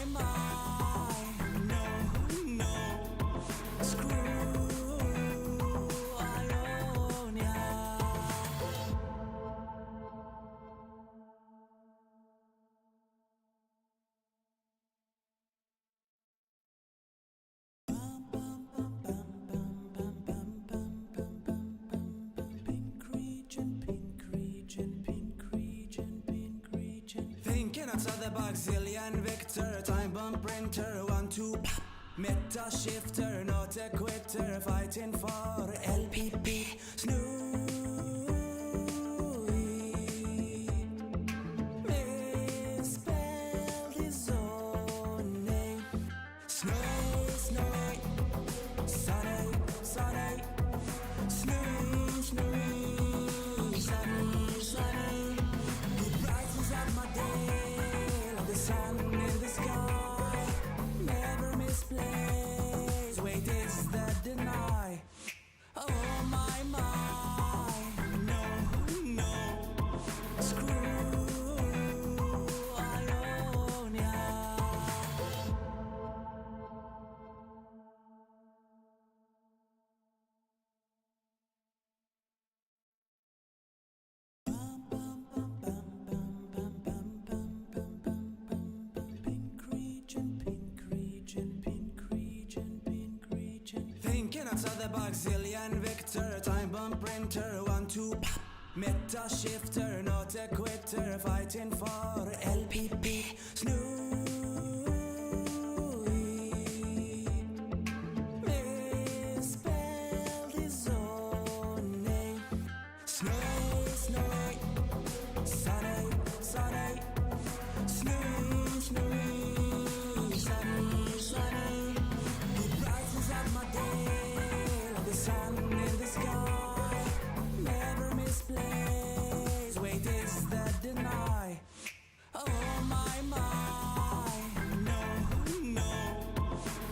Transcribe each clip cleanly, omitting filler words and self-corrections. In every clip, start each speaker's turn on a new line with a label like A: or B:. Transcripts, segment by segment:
A: mind, no, no, screw Ionia. Thinking outside the box, Zillion Victor, time bomb printer, 1-2, meta shifter, not a quitter, fighting for LPP, Snnuy. Misspelled his own name, Snnuy, Snnuy, Snnuy, Snnuy, Snnuy, Snnuy, Snnuy, Snnuy. He rises up my day like the sun in the sky, never misplaced. Wait, is that deny? Oh my mind, no, no, screw Ionia. Thinking outside the box, Zillion Victor, time bomb printer, 1-2, meta shifter, not a quitter, fighting for LPP, Snnuy. Misspelled his own name, Snnuy, Snnuy, Snnuy, Snnuy, Snnuy, Snnuy, Snnuy, Snnuy. He rises up my day like the sun in the sky, never misplaced. Wait, is that deny? Oh my mind, no, no,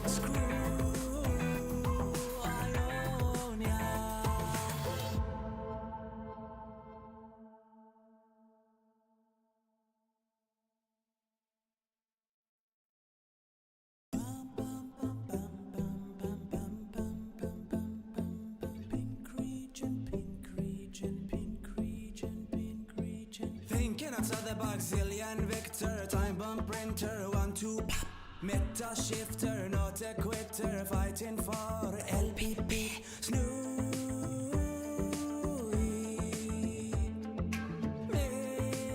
A: screw Ionia. Thinking outside the box, Zillion Victor, time bomb printer, 1-2, meta shifter, not a quitter, fighting for LPP, Snnuy.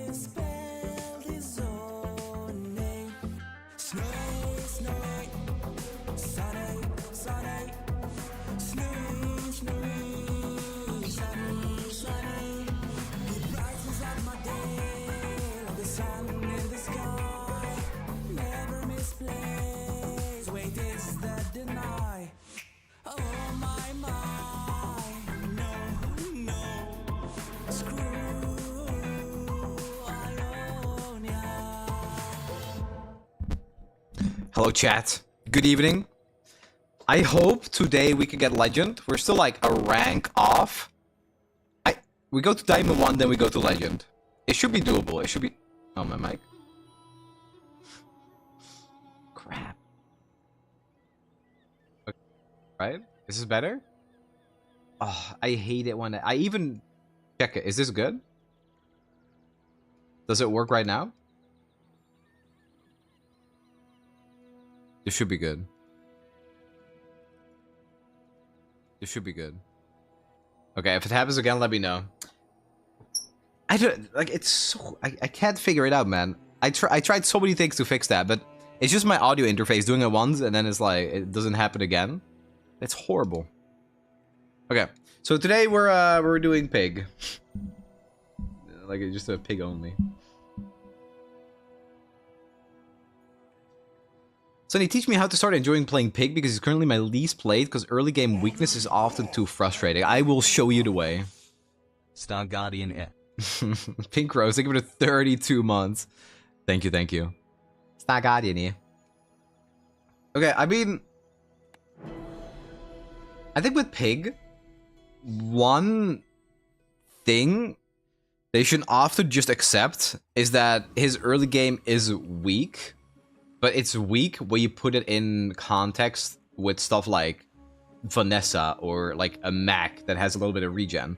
A: Misspelled his own name, Snnuy, Snnuy, Snnuy, Snnuy, Snnuy, Snnuy, Snnuy, Snnuy. He rises up my day like the sun in the sky, never misplaced. Wait, is that deny? Oh my mind, no, no, screw Ionia.
B: Hello chat, good evening. I hope today we can get legend. We're still like a rank off. We go to Diamond 1, then we go to Legend. It should be doable. It should be... Oh, my mic. Crap. Okay. Right? Is this better? Oh, I hate it when I even... Check it. Is this good? Does it work right now? This should be good. This should be good. Okay, if it happens again, let me know. I don't like it's so I can't figure it out, man. I tried so many things to fix that, but it's just my audio interface doing it once and then it's like it doesn't happen again. It's horrible. Okay, so today we're doing pig. Like it's just a pig only. Sonny, teach me how to start enjoying playing Pig because it's currently my least played because early game weakness is often too frustrating. I will show you the way.
C: Star Guardian Air.
B: Pink Rose, thank you for the 32 months. Thank you, thank you. Star Guardian here. Okay, I mean... I think with Pig, one thing they should often just accept is that his early game is weak. but it's weak when you put it in context with stuff like Vanessa or like a Mac that has a little bit of regen.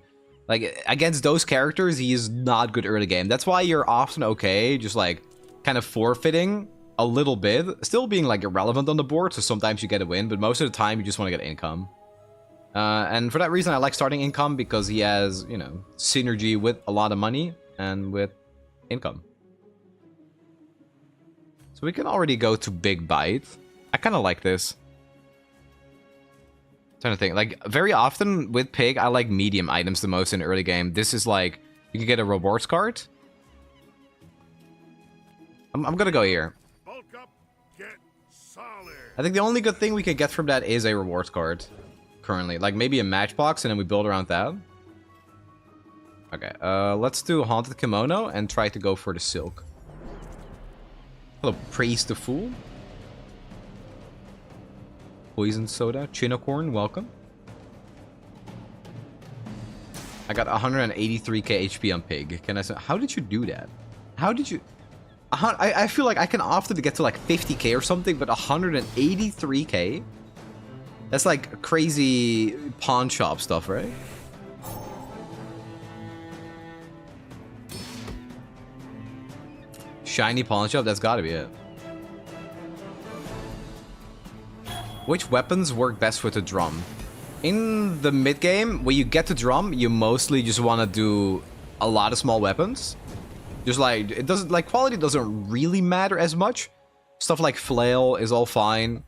B: Like, against those characters, he is not good early game. That's why you're often okay, just like kind of forfeiting a little bit, still being like irrelevant on the board, so sometimes you get a win, but most of the time you just want to get income. And for that reason, I like starting income because he has, you know, synergy with a lot of money and with income. So we can already go to Big Bite. I kind of like this. Trying to think, like, very often with Pig, I like medium items the most in early game. This is like, you can get a rewards card. I'm gonna go here.
D: Bulk up, get solid.
B: I think the only good thing we could get from that is a rewards card. Currently, like maybe a matchbox, and then we build around that. Okay, let's do Haunted Kimono and try to go for the Silk. Hello, Praise the Fool. Poison Soda, Chinocorn, welcome. I got 183k HP on Pig. Can I say, how did you do that? How did you... I feel like I can often get to like 50k or something, but 183k? That's like crazy pawn shop stuff, right? Shiny pawn shop, that's gotta be it. Which weapons work best with the drum? In the mid game, when you get the drum, you mostly just want to do a lot of small weapons. Just like, it doesn't, like, quality doesn't really matter as much. Stuff like flail is all fine.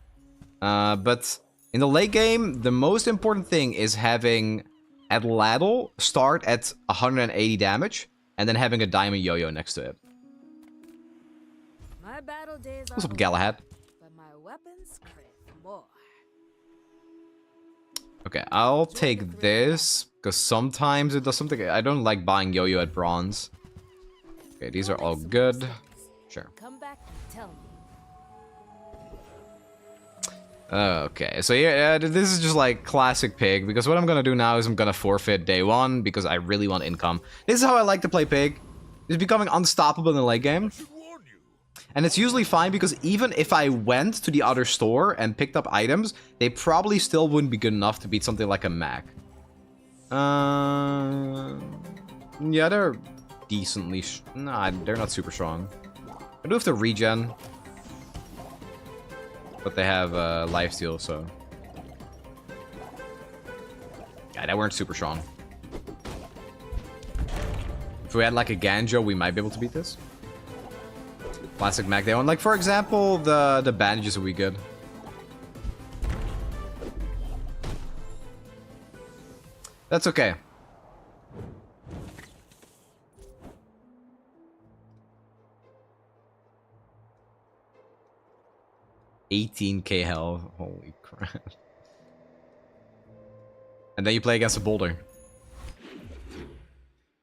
B: But in the late game, the most important thing is having Atlatl start at 180 damage and then having a diamond yo-yo next to it.
E: My battle days
B: What's
E: are
B: up, Galahad?
E: but my weapons crave more.
B: Okay, I'll take this because sometimes it does something. I don't like buying yo-yo at bronze. Okay, these are all good. Sure.
E: Come back and tell me.
B: Okay, so yeah, this is just like classic Pig, because what I'm gonna do now is I'm gonna forfeit day one because I really want income. This is how I like to play Pig. It's becoming unstoppable in the late game. And it's usually fine because even if I went to the other store and picked up items, they probably still wouldn't be good enough to beat something like a Mac. Yeah, they're decently... Nah, they're not super strong. I do have to regen. But they have lifesteal, so... Yeah, they weren't super strong. If we had like a Ganjo, we might be able to beat this. Classic Mac Day 1. Like, for example, the bandages would be good. That's okay. $18k health. Holy crap. And then you play against a boulder.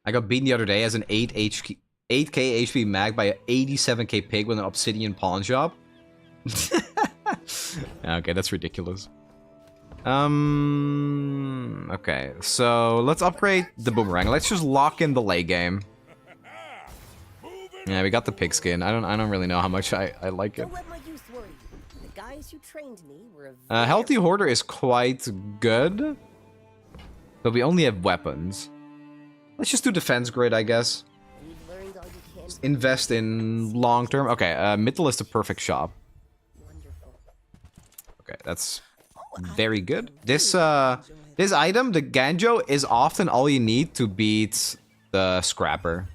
B: I got beaten the other day as an 8k HP mag by an 87k pig with an obsidian pawn shop. Okay, that's ridiculous. Okay, so let's upgrade the boomerang. Let's just lock in the late game. Yeah, we got the pig skin. I don't really know how much I like it.
F: Don't let my youth worry. The guys who trained me were a
B: Healthy Hoarder is quite good, but we only have weapons. Let's just do defense grid, I guess.
F: You've learned all you can.
B: Just invest in long term. Okay, Mittel is the perfect shop.
F: Wonderful.
B: Okay, that's very good. This this item, the Ganjo, is often all you need to beat the Scrapper.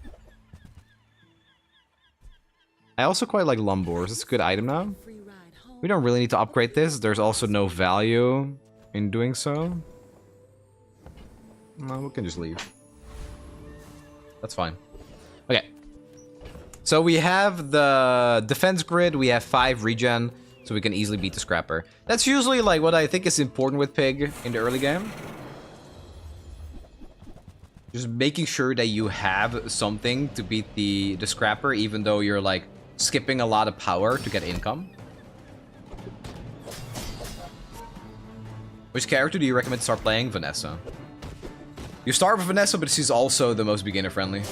B: I also quite like Lumbors. It's a good item now. We don't really need to upgrade this. There's also no value in doing so. No, we can just leave. That's fine. Okay. So we have the defense grid. We have 5 regen, so we can easily beat the Scrapper. That's usually like what I think is important with Pig in the early game. Just making sure that you have something to beat the Scrapper, even though you're like skipping a lot of power to get income. Which character do you recommend to start playing? Vanessa. You start with Vanessa, but she's also the most beginner friendly.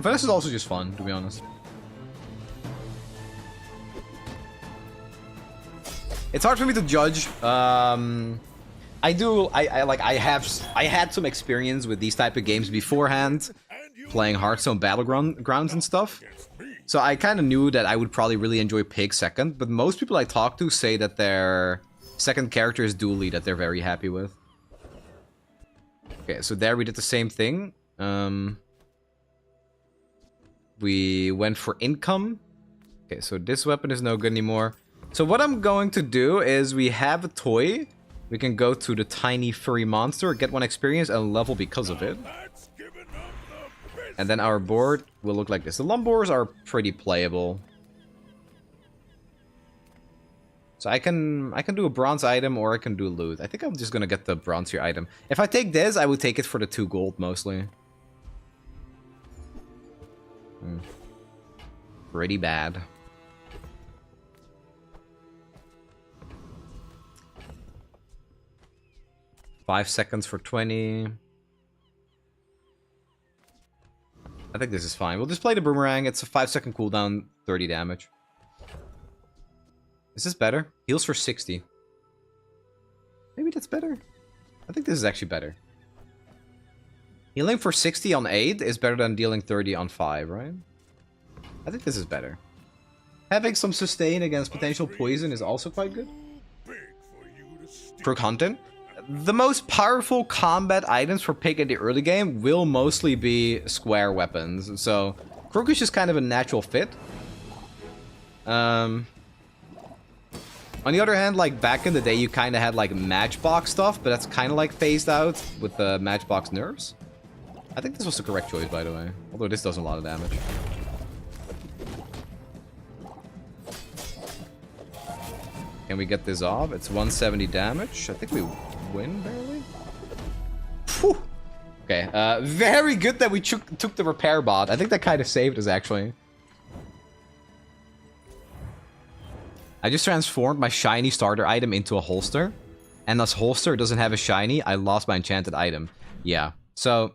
B: Finesse is also just fun, to be honest. It's hard for me to judge. I had some experience with these type of games beforehand, playing Hearthstone Battlegrounds and stuff. So I kind of knew that I would probably really enjoy Pig second, but most people I talk to say that their second character is Dooley that they're very happy with. Okay, so there we did the same thing. We went for income. Okay, so this weapon is no good anymore. So what I'm going to do is we have a toy. We can go to the tiny furry monster, get 1 experience, and level because of it. And then our board will look like this. The Lumbors are pretty playable. So I can do a bronze item or I can do loot. I think I'm just gonna get the bronze tier item. If I take this, I would take it for the 2 gold mostly. Pretty bad. $5 seconds for 20. I think this is fine. We'll just play the boomerang. It's a 5-second cooldown, 30 damage. Is this better? Heals for 60. Maybe that's better. I think this is actually better. Healing for 60 on 8 is better than dealing 30 on 5, right? I think this is better. Having some sustain against potential poison is also quite good. For content. The most powerful combat items for Pig in the early game will mostly be square weapons. So, Crook is just kind of a natural fit. On the other hand, like back in the day, you kind of had like Matchbox stuff, but that's kind of like phased out with the Matchbox nerfs. I think this was the correct choice, by the way. Although this does a lot of damage. Can we get this off? It's 170 damage. I think we win, barely. Whew. Okay, very good that we took the repair bot. I think that kind of saved us, actually. I just transformed my shiny starter item into a holster. And this holster doesn't have a shiny. I lost my enchanted item. Yeah, so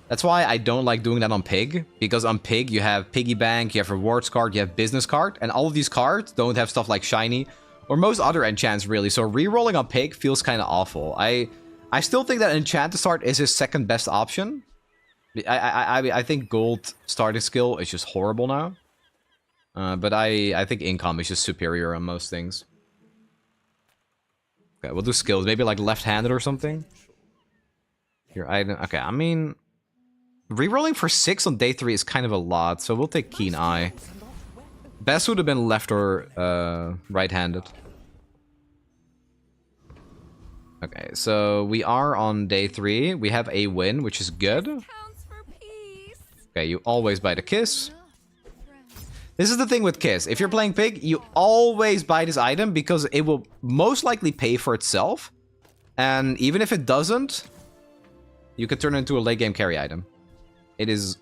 B: that's why I don't like doing that on Pig. Because on Pig, you have Piggy Bank, you have Rewards card, you have Business card. And all of these cards don't have stuff like shiny. Or most other enchants, really. So rerolling on Pig feels kind of awful. I still think that enchant to start is his second best option. I think gold starting skill is just horrible now. But I think income is just superior on most things. Okay, we'll do skills. Maybe like left-handed or something. Here, okay, I mean... Rerolling for 6 on day 3 is kind of a lot, so we'll take Keen Eye. Best would have been left or right-handed. Okay, so we are on day 3. We have a win, which is good. Okay, you always buy the kiss. This is the thing with kiss. If you're playing Pig, you always buy this item because it will most likely pay for itself. And even if it doesn't, you could turn it into a late game carry item. It is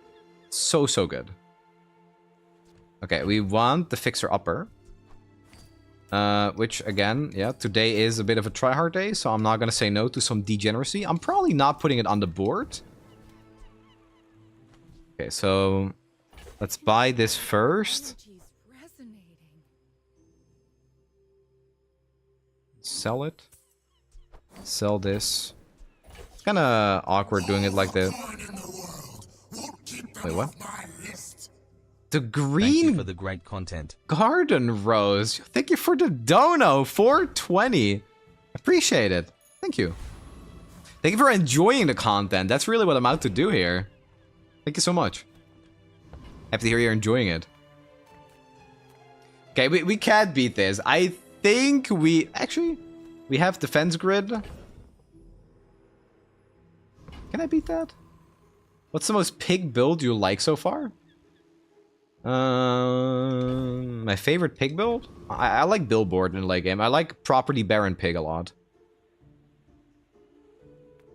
B: so good. Okay, we want the Fixer Upper. Which, again, yeah, today is a bit of a tryhard day, so I'm not going to say no to some degeneracy. I'm probably not putting it on the board. Okay, so let's buy this first. Sell it. Sell this. It's kind of awkward doing it like that. Wait, what? The green
C: Thank you for the great content.
B: Garden Rose. Thank you for the dono. 420. Appreciate it. Thank you. Thank you for enjoying the content. That's really what I'm out to do here. Thank you so much. Happy to hear you're enjoying it. Okay, we can't beat this. I think we... Actually, we have defense grid. Can I beat that? What's the most Pig build you like so far? My favorite Pig build? I like Billboard in late game. I like Property Baron Pig a lot.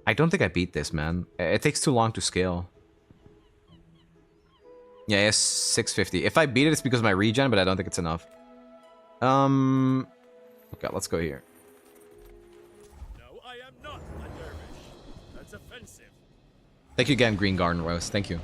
B: I don't think I beat this, man. It takes too long to scale. Yeah, it's 650. If I beat it, it's because of my regen, but I don't think it's enough. Okay, let's go here.
D: No, I am not a dervish. That's offensive.
B: Thank you again, Green Garden Rose. Thank you.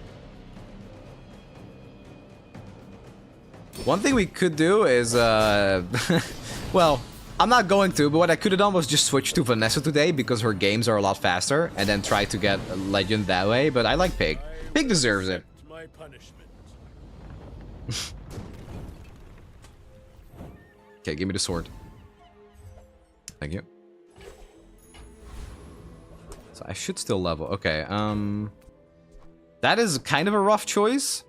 B: One thing we could do is, well, I'm not going to, but what I could have done was just switch to Vanessa today because her games are a lot faster, and then try to get a legend that way, but I like Pig. Pig deserves it.
D: My punishment.
B: Okay, give me the sword. Thank you. So I should still level. Okay, that is kind of a rough choice.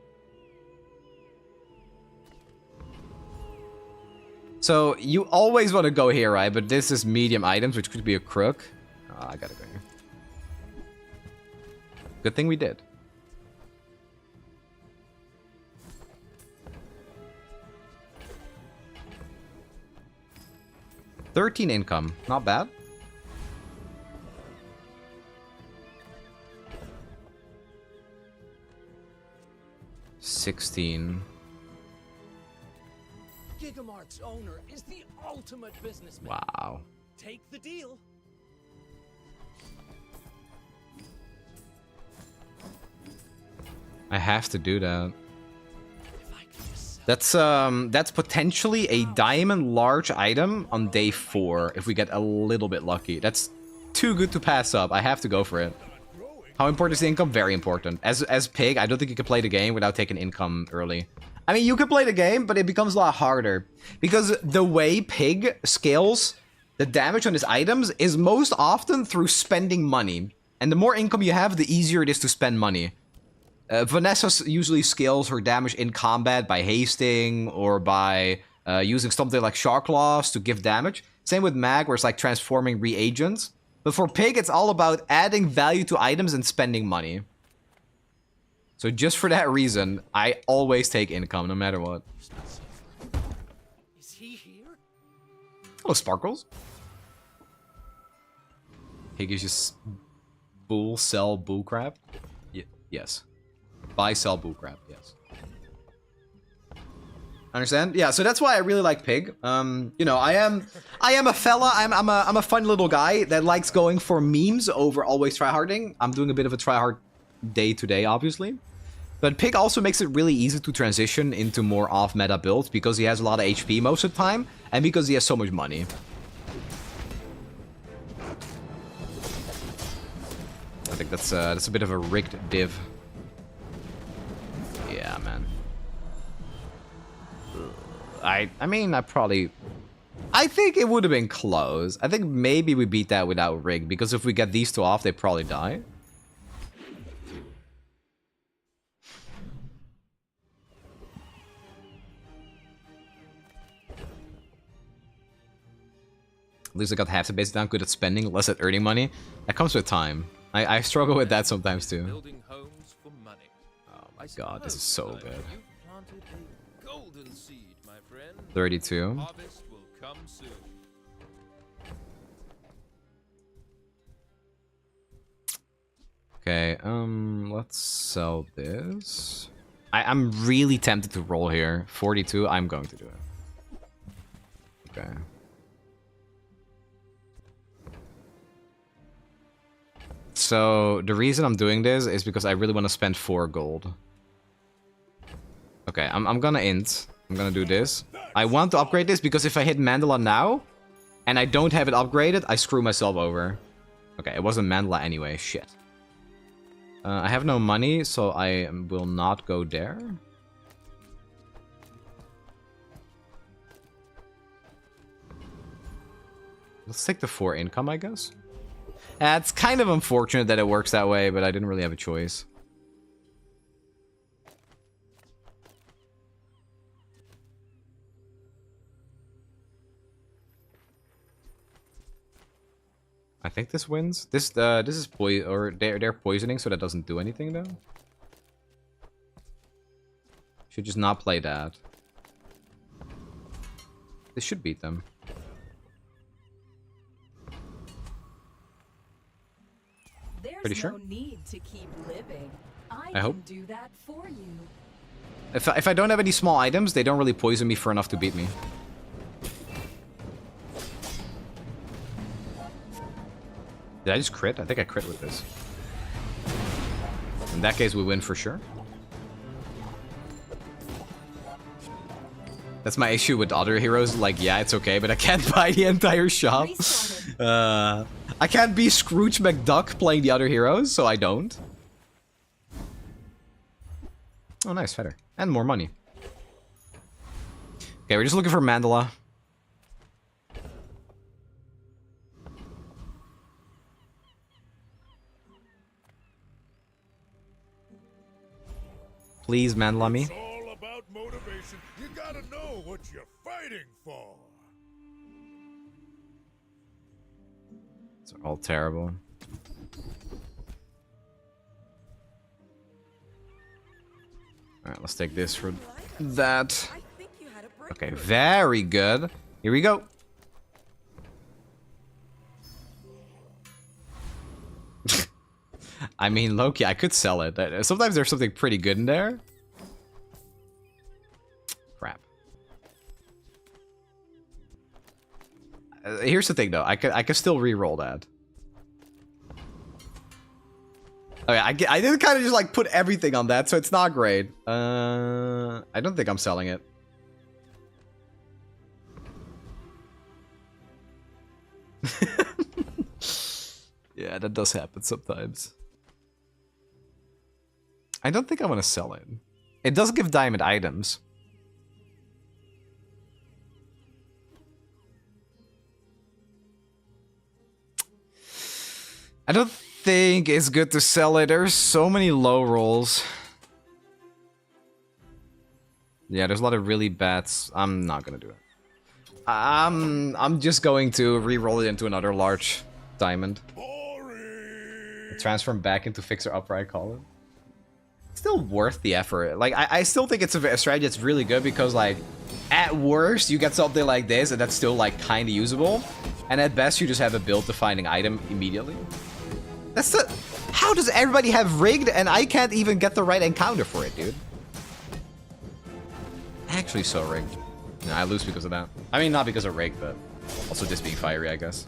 B: So you always want to go here, right? But this is medium items, which could be a crook. Oh, I gotta go here. Good thing we did. $13 income, not bad. $16.
G: Gigamart's owner is the ultimate businessman.
B: Wow.
G: Take the deal.
B: I have to do that. That's potentially a diamond large item on day 4 if we get a little bit lucky. That's too good to pass up. I have to go for it. How important is the income? Very important. As Pig, I don't think you can play the game without taking income early. I mean, you can play the game, but it becomes a lot harder. Because the way Pig scales the damage on his items is most often through spending money. And the more income you have, the easier it is to spend money. Vanessa usually scales her damage in combat by hasting or by using something like Shark Claws to give damage. Same with Mag, where it's like transforming reagents. But for Pig, it's all about adding value to items and spending money. So just for that reason, I always take income, no matter what.
G: Is he here?
B: Hello, Sparkles. Pig is just bull, sell, bullcrap. Yes. Buy, sell, bullcrap. Yes. Understand? Yeah. So that's why I really like Pig. You know, I am a fella. I'm a fun little guy that likes going for memes over always tryharding. I'm doing a bit of a tryhard day today, obviously. But Pig also makes it really easy to transition into more off-meta builds because he has a lot of HP most of the time and because he has so much money. I think that's a bit of a rigged div. Yeah, man. I mean, I think it would have been close. I think maybe we beat that without rig because if we get these two off, they probably die. At least I got half the base down, good at spending, less at earning money. That comes with time. I struggle with that sometimes too.
G: Building homes for money.
B: Oh my god, this is so good.
G: You planted a golden seed, my friend.
B: 32.
G: Harvest will come soon.
B: Okay, let's sell this. I'm really tempted to roll here. 42, I'm going to do it. Okay. So, the reason I'm doing this is because I really want to spend 4 gold. Okay, I'm gonna int. I'm gonna do this. I want to upgrade this because if I hit Mandala now, and I don't have it upgraded, I screw myself over. Okay, it wasn't Mandala anyway, shit. I have no money, so I will not go there. Let's take the 4 income, I guess. It's kind of unfortunate that it works that way, but I didn't really have a choice. I think this wins. This is they're poisoning, so that doesn't do anything though. Should just not play that. This should beat them. Pretty sure.
H: No need to keep living.
B: I hope.
H: Can do that for you.
B: If I don't have any small items, they don't really poison me for enough to beat me. Did I just crit? I think I crit with this. In that case, we win for sure. That's my issue with other heroes. Like, yeah, it's okay, but I can't buy the entire shop. I can't be Scrooge McDuck playing the other heroes, so I don't. Oh, nice, feather. And more money. Okay, we're just looking for Mandala. Please, Mandala me.
D: It's all about motivation. You gotta know what you're fighting for.
B: These are all terrible. Alright, let's take this for that. Okay, very good. Here we go. I mean, Loki, I could sell it. Sometimes there's something pretty good in there. Crap. Here's the thing, though. I could still re-roll that. Okay, I did kind of just like put everything on that, so it's not great. I don't think I'm selling it. Yeah, that does happen sometimes. I don't think I want to sell it. It does give diamond items. I don't think it's good to sell it. There's so many low rolls. Yeah, there's a lot of really bad. I'm not gonna do it. I'm just going to re-roll it into another large diamond. Transform back into fixer upper, I call it. Still worth the effort. Like, I still think it's a strategy that's really good because, like, at worst, you get something like this and that's still, like, kind of usable. And at best, you just have a build-defining item immediately. That's the... How does everybody have rigged and I can't even get the right encounter for it, dude? Actually so rigged. No, I lose because of that. I mean, not because of rigged, but also just being fiery, I guess.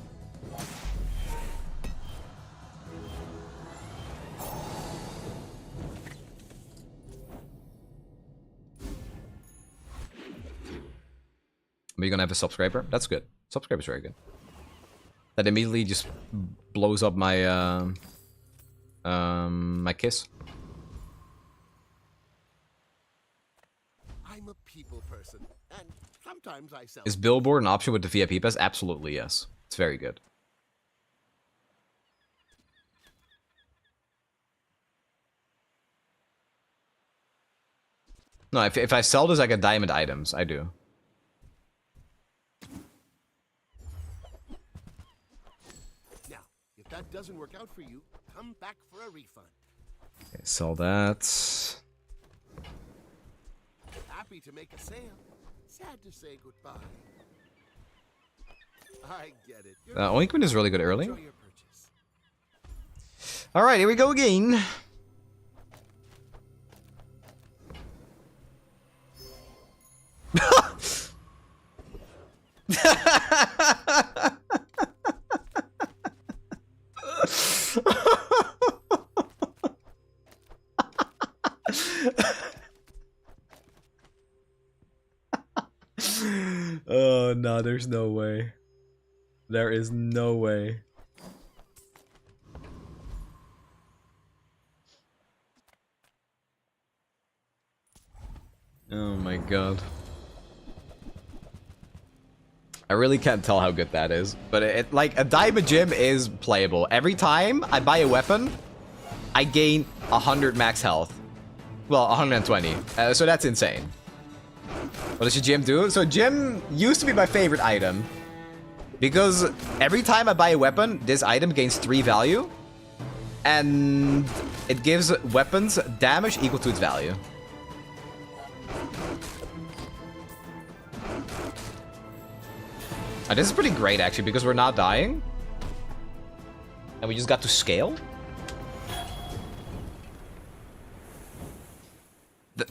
B: Are you gonna have a subscriber? That's good. Subscriber's very good. That immediately just blows up my my kiss.
I: I'm a people person, and sometimes I sell.
B: Is billboard an option with the VIP pass? Absolutely, yes. It's very good. No, if I sell this, I get diamond items. I do.
I: That doesn't work out for you, come back for a refund.
B: Okay, sell that.
I: Happy to make a sale. Sad to say goodbye. I get it.
B: Oinkman is really good early.
I: Enjoy your purchase.
B: Alright, here we go again. Oh no, there's no way. There is no way. Oh my god. I really can't tell how good that is, but it like a diamond gem is playable. Every time I buy a weapon, I gain 100 max health. Well, 120. So that's insane. What does your gem do? So gem used to be my favorite item because every time I buy a weapon, this item gains 3 value, and it gives weapons damage equal to its value. This is pretty great, actually, because we're not dying. And we just got to scale.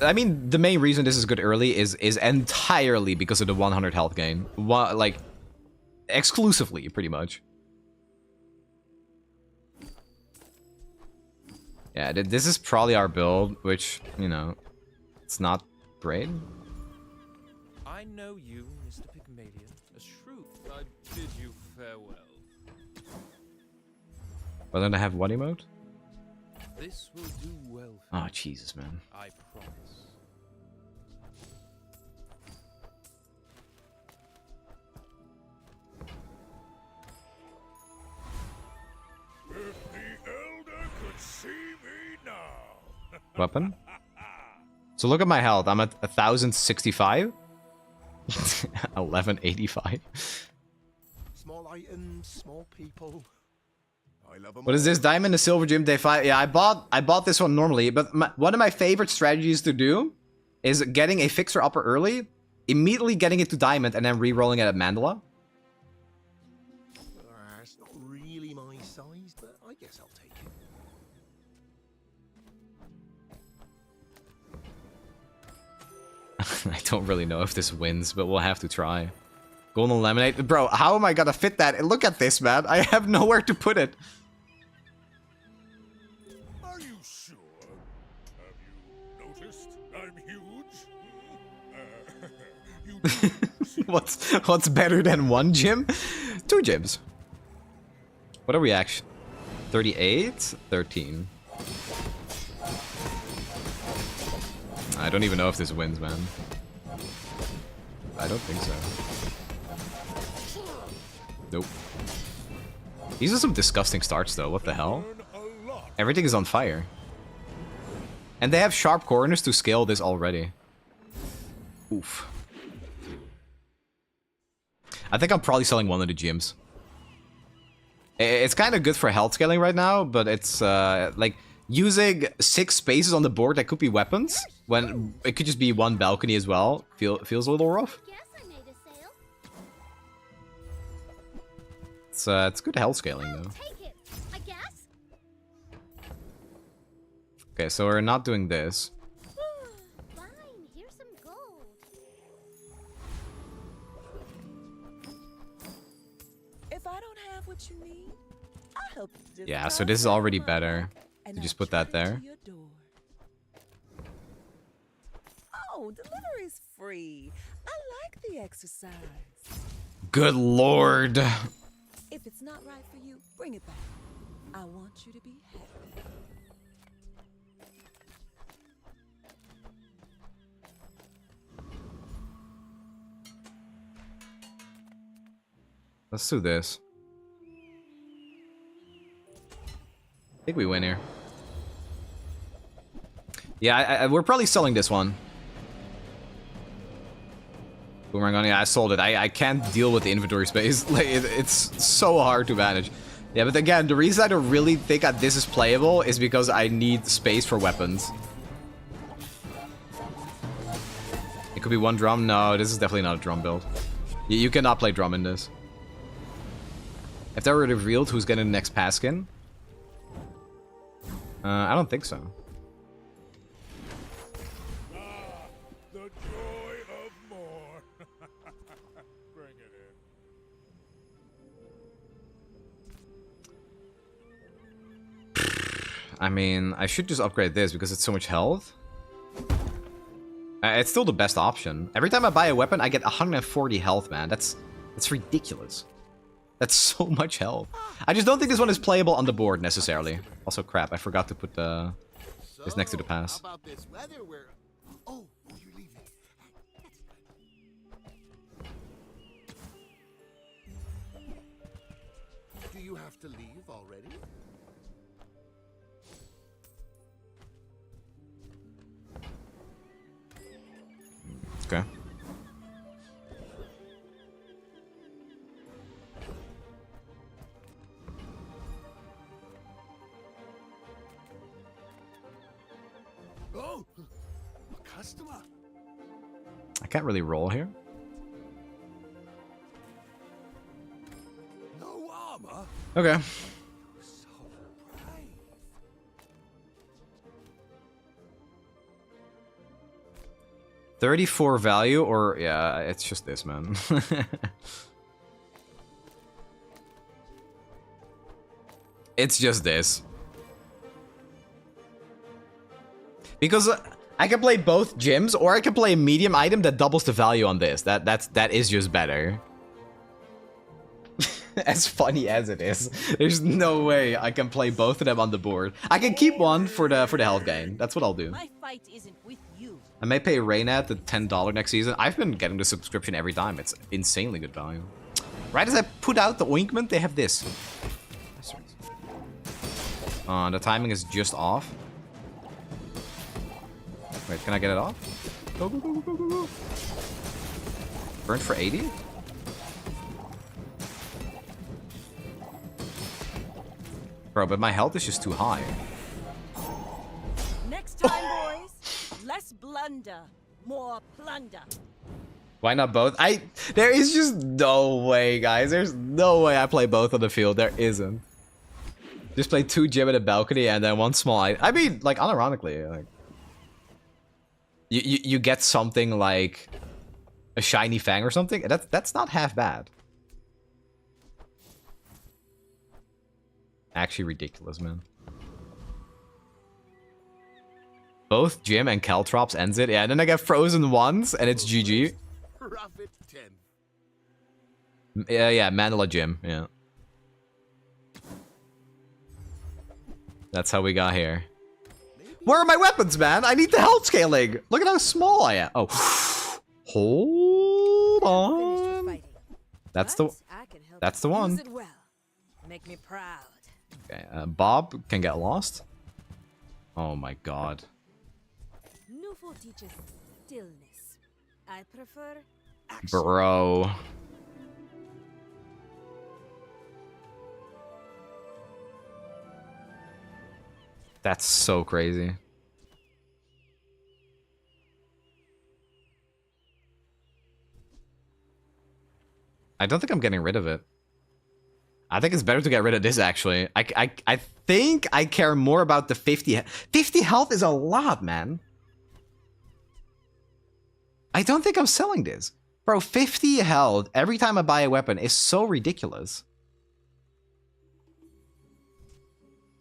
B: I mean, the main reason this is good early is entirely because of the 100 health gain. Like, exclusively, pretty much. Yeah, this is probably our build, which, you know, it's not great.
G: I know you, Mr. Pygmalion. A shrewd. I bid you farewell.
B: But then I have what emote?
G: This will do well for
B: Oh, Jesus, man.
G: I promise.
D: If the Elder could see me now.
B: Weapon? So look at my health. I'm at 1065. 1185.
I: Small items, small people. I love them.
B: What is this? Diamond and Silver Gym Day 5. Yeah, I bought this one normally, but one of my favorite strategies to do is getting a fixer upper early, immediately getting it to Diamond, and then re-rolling it at Mandala.
I: It's not really my size, but I guess I'll take it.
B: I don't really know if this wins, but we'll have to try. Golden Lemonade. Bro, how am I gonna fit that? Look at this, man. I have nowhere to put it.
D: Are you sure? Have you noticed I'm huge? You
B: What's better than one gym? 2 gyms. What are we actually? 38? 13. I don't even know if this wins, man. I don't think so. Nope. These are some disgusting starts, though. What the hell? Everything is on fire. And they have sharp corners to scale this already. Oof. I think I'm probably selling one of the gyms. It's kind of good for health scaling right now, but it's like using 6 spaces on the board that could be weapons when it could just be one balcony as well. Feels a little rough. It's good health scaling though. Okay, so we're not doing this.
J: If I don't have what you need, I'll help you.
B: Yeah, so this is already better. So just put that there.
J: Oh, delivery's free. I like the exercise.
B: Good lord.
J: If it's not right for you, bring it back. I want you to be happy.
B: Let's do this. I think we win here. Yeah, we're probably selling this one. Boomerang on, yeah, I sold it. I can't deal with the inventory space. Like, it's so hard to manage. Yeah, but again, the reason I don't really think that this is playable is because I need space for weapons. It could be one drum. No, this is definitely not a drum build. You cannot play drum in this. If that were revealed, who's getting the next Paskin? I don't think so.
D: The joy of more. Bring it in.
B: I mean, I should just upgrade this because it's so much health. It's still the best option. Every time I buy a weapon, I get 140 health, man. That's ridiculous. That's so much health. I just don't think this one is playable on the board necessarily. Also, crap, I forgot to put this next to the pass.
I: How about this weather where... Oh, you're leaving. Do you have to leave already?
B: Okay.
I: Oh, a customer.
B: I can't really roll here.
I: No armor.
B: Okay.
I: So brave.
B: 34 value, or yeah, it's just this, man. It's just this. Because I can play both gyms, or I can play a medium item that doubles the value on this. That is just better. As funny as it is, there's no way I can play both of them on the board. I can keep one for the health gain. That's what I'll do.
F: My fight isn't with you.
B: I may pay Raynat the $10 next season. I've been getting the subscription every time. It's insanely good value. Right as I put out the ointment, they have this. The timing is just off. Wait, can I get it off? Go, go, go, go, go, go. Burnt for 80? Bro, but my health is just too high.
J: Next time, boys, less blunder, more plunder.
B: Why not both? There is just no way, guys. There's no way I play both on the field. There isn't. Just play 2 gym at a balcony and then 1 small item. I mean, like, unironically, like... You get something like a shiny fang or something. That's not half bad. Actually ridiculous, man. Both Gym and Caltrops ends it. Yeah, and then I get frozen once and it's GG.
I: Profit 10.
B: Yeah, Mandala Gym. Yeah. That's how we got here. Where are my weapons, man? I need the health scaling. Look at how small I am. Oh, hold on. That's the one.
E: Use it well. Make me proud.
B: Okay, Bob can get lost. Oh my god.
E: Nufo teaches stillness. I prefer action.
B: Bro. That's so crazy. I don't think I'm getting rid of it. I think it's better to get rid of this, actually. I think I care more about the 50. 50 health is a lot, man. I don't think I'm selling this. Bro, 50 health every time I buy a weapon is so ridiculous.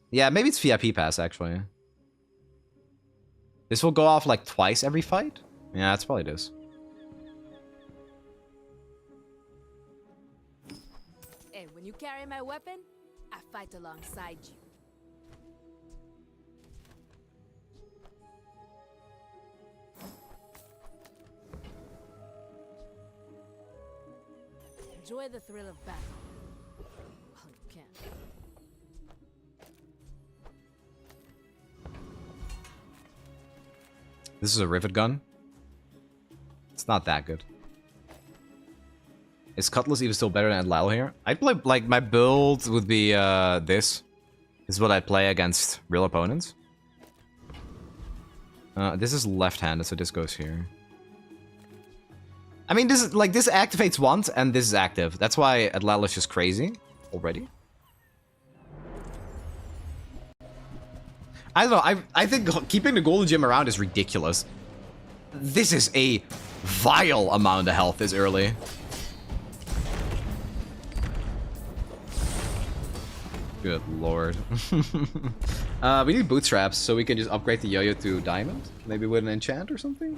B: Yeah, maybe it's VIP pass, actually. This will go off like twice every fight? Yeah, that's probably this.
E: Hey, when you carry my weapon, I fight alongside you. Enjoy the thrill of battle. Well, you can.
B: This is a rivet gun. It's not that good. Is Cutlass even still better than Lal here? I'd play, like, my build would be this. This is what I'd play against real opponents. This is left-handed, so this goes here. I mean, this is like this activates once, and this is active. That's why Adlal is just crazy already. I don't know. I think keeping the golden gem around is ridiculous. This is a vile amount of health this early. Good lord. We need bootstraps so we can just upgrade the yo-yo to diamond. Maybe with an enchant or something.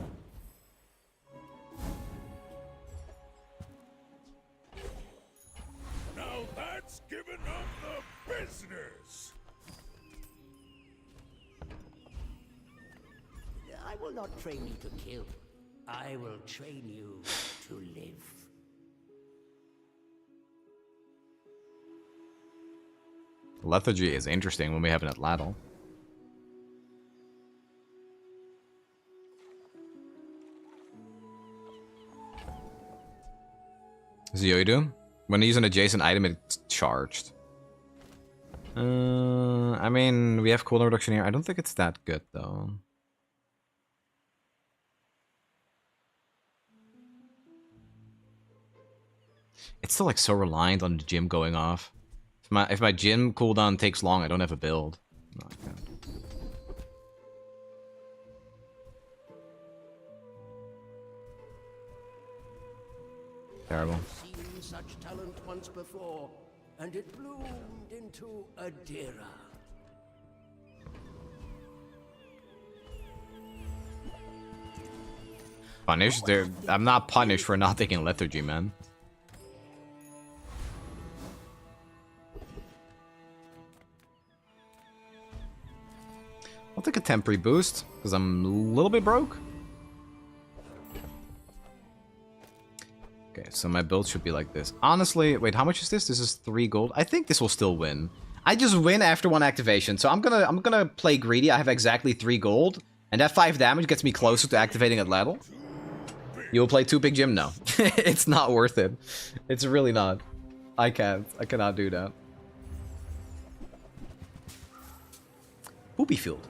D: Now that's giving up the business.
F: I will not train you to kill. I will train you to live.
B: Lethargy is interesting when we have it at Ladle. Zoido? When you use an adjacent item, it's charged. I mean, we have cooldown reduction here. I don't think it's that good, though. It's still, like, so reliant on the gym going off. If my gym cooldown takes long, I don't have a build. No, I can't. Terrible.
F: I've seen such talent once before, and it bloomed into Adira.
B: Punished? I'm not punished for not taking lethargy, man. I'll take a temporary boost, because I'm a little bit broke. Okay, so my build should be like this. Honestly, wait, how much is this? This is 3 gold. I think this will still win. I just win after 1 activation, so I'm gonna play greedy. I have exactly 3 gold, and that 5 damage gets me closer to activating Atlatl. You'll play 2 Big Jim? No. It's not worth it. It's really not. I can't. I cannot do that. Poopy Field.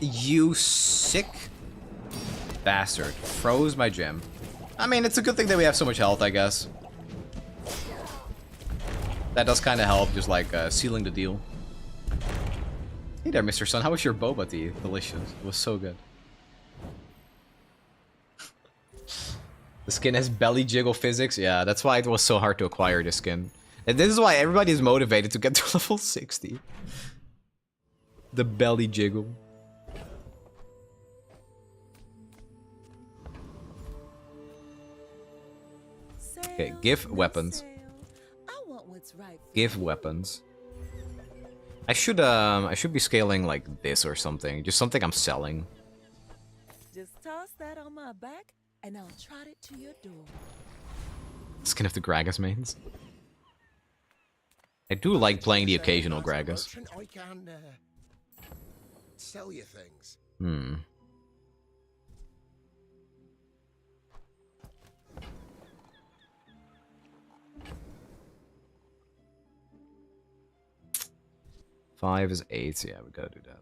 B: You sick bastard. Froze my gym. I mean, it's a good thing that we have so much health, I guess. That does kind of help, just like sealing the deal. Hey there, Mr. Sun. How was your boba tea? Delicious. It was so good. The skin has belly jiggle physics. Yeah, that's why it was so hard to acquire this skin. And this is why everybody is motivated to get to level 60. The belly jiggle. Okay, give weapons. Give weapons. I should be scaling like this or something. Just something I'm selling.
J: Just toss that on my back and I'll trot it to your door.
B: Skin of the Gragas mains. I do like playing the occasional Gragas.
I: I can sell you things.
B: Hmm. Five is 8, so yeah, we gotta do that.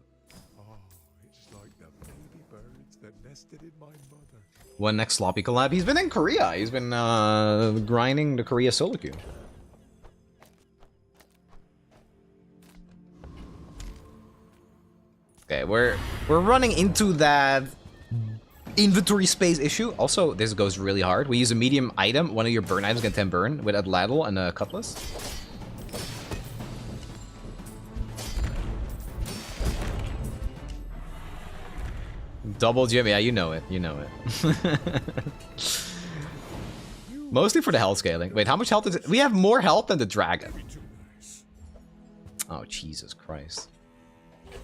D: Oh, it's like the baby birds that nested in my mother.
B: When next sloppy collab? He's been in Korea. He's been grinding the Korea solo queue. Okay, we're running into that inventory space issue. Also, this goes really hard. We use a medium item. One of your burn items get 10 burn with Atlatl and a Cutlass. Double Jim, yeah, you know it. You know it. Mostly for the health scaling. Wait, how much health is it? We have more health than the dragon. Oh, Jesus Christ.
D: If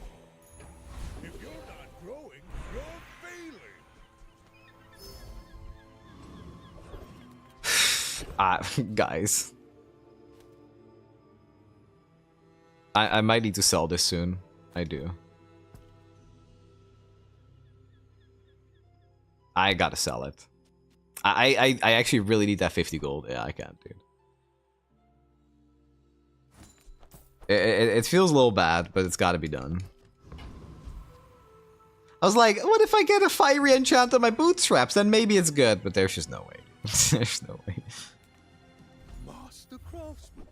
D: you're not growing, you're failing.
B: Guys. I might need to sell this soon. I do. I gotta sell it. I actually really need that 50 gold. Yeah, I can't, dude. It feels a little bad, but it's gotta be done. I was like, what if I get a fiery enchant on my bootstraps? Then maybe it's good, but there's just no way. There's no way.
D: Master craftsman.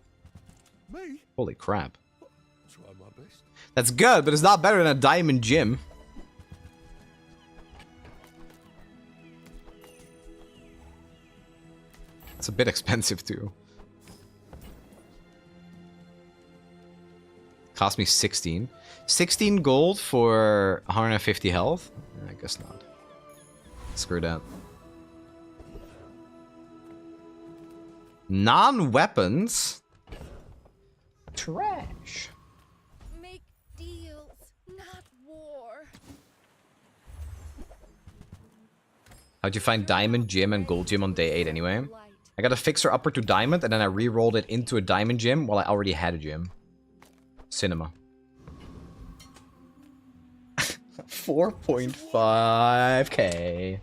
D: Me?
B: Holy crap.
D: Try my best.
B: That's good, but it's not better than a diamond gym. It's a bit expensive too. Cost me 16. 16 gold for 150 health? I guess not. Screw that. Non-weapons? Trash.
E: Make deals, not war.
B: How'd you find Diamond Gym and Gold Gym on day 8 anyway? I got a fixer upper to Diamond, and then I re-rolled it into a Diamond Gym while I already had a gym. Cinema. 4.5k.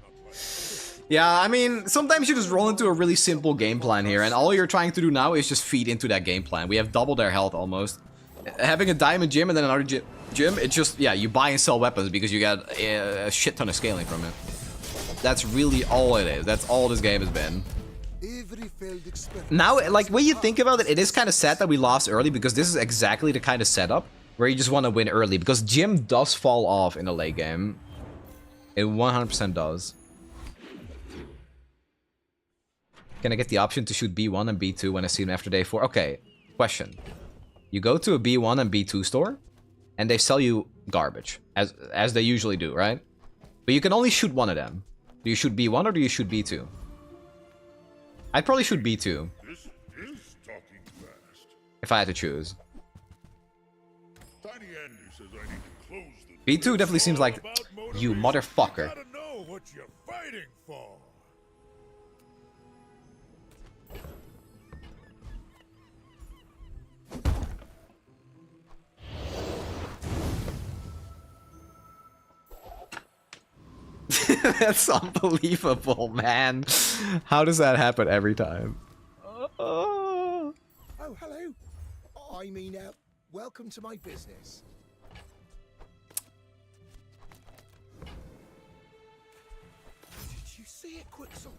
B: Yeah, I mean, sometimes you just roll into a really simple game plan here, and all you're trying to do now is just feed into that game plan. We have double their health almost. Having a Diamond Gym and then another gym, it's just, yeah, you buy and sell weapons because you got a shit ton of scaling from it. That's really all it is. That's all this game has been. Now, like, when you think about it, it is kind of sad that we lost early because this is exactly the kind of setup where you just want to win early because Jim does fall off in the late game. It 100% does. Can I get the option to shoot B1 and B2 when I see them after day 4? Okay, question. You go to a B1 and B2 store, and they sell you garbage, as they usually do, right? But you can only shoot one of them. Do you shoot B1 or do you shoot B2? I'd probably shoot B2.
D: This is talking fast.
B: If I had to choose.
D: Tiny Andy says I need to close the
B: B2 definitely seems like
D: about
B: you
D: motivation.
B: motherfucker.
D: You gotta know what you're fighting for.
B: That's unbelievable, man. How does that happen every time?
I: Oh, hello. I mean, welcome to my business. Did you see it, Quixel?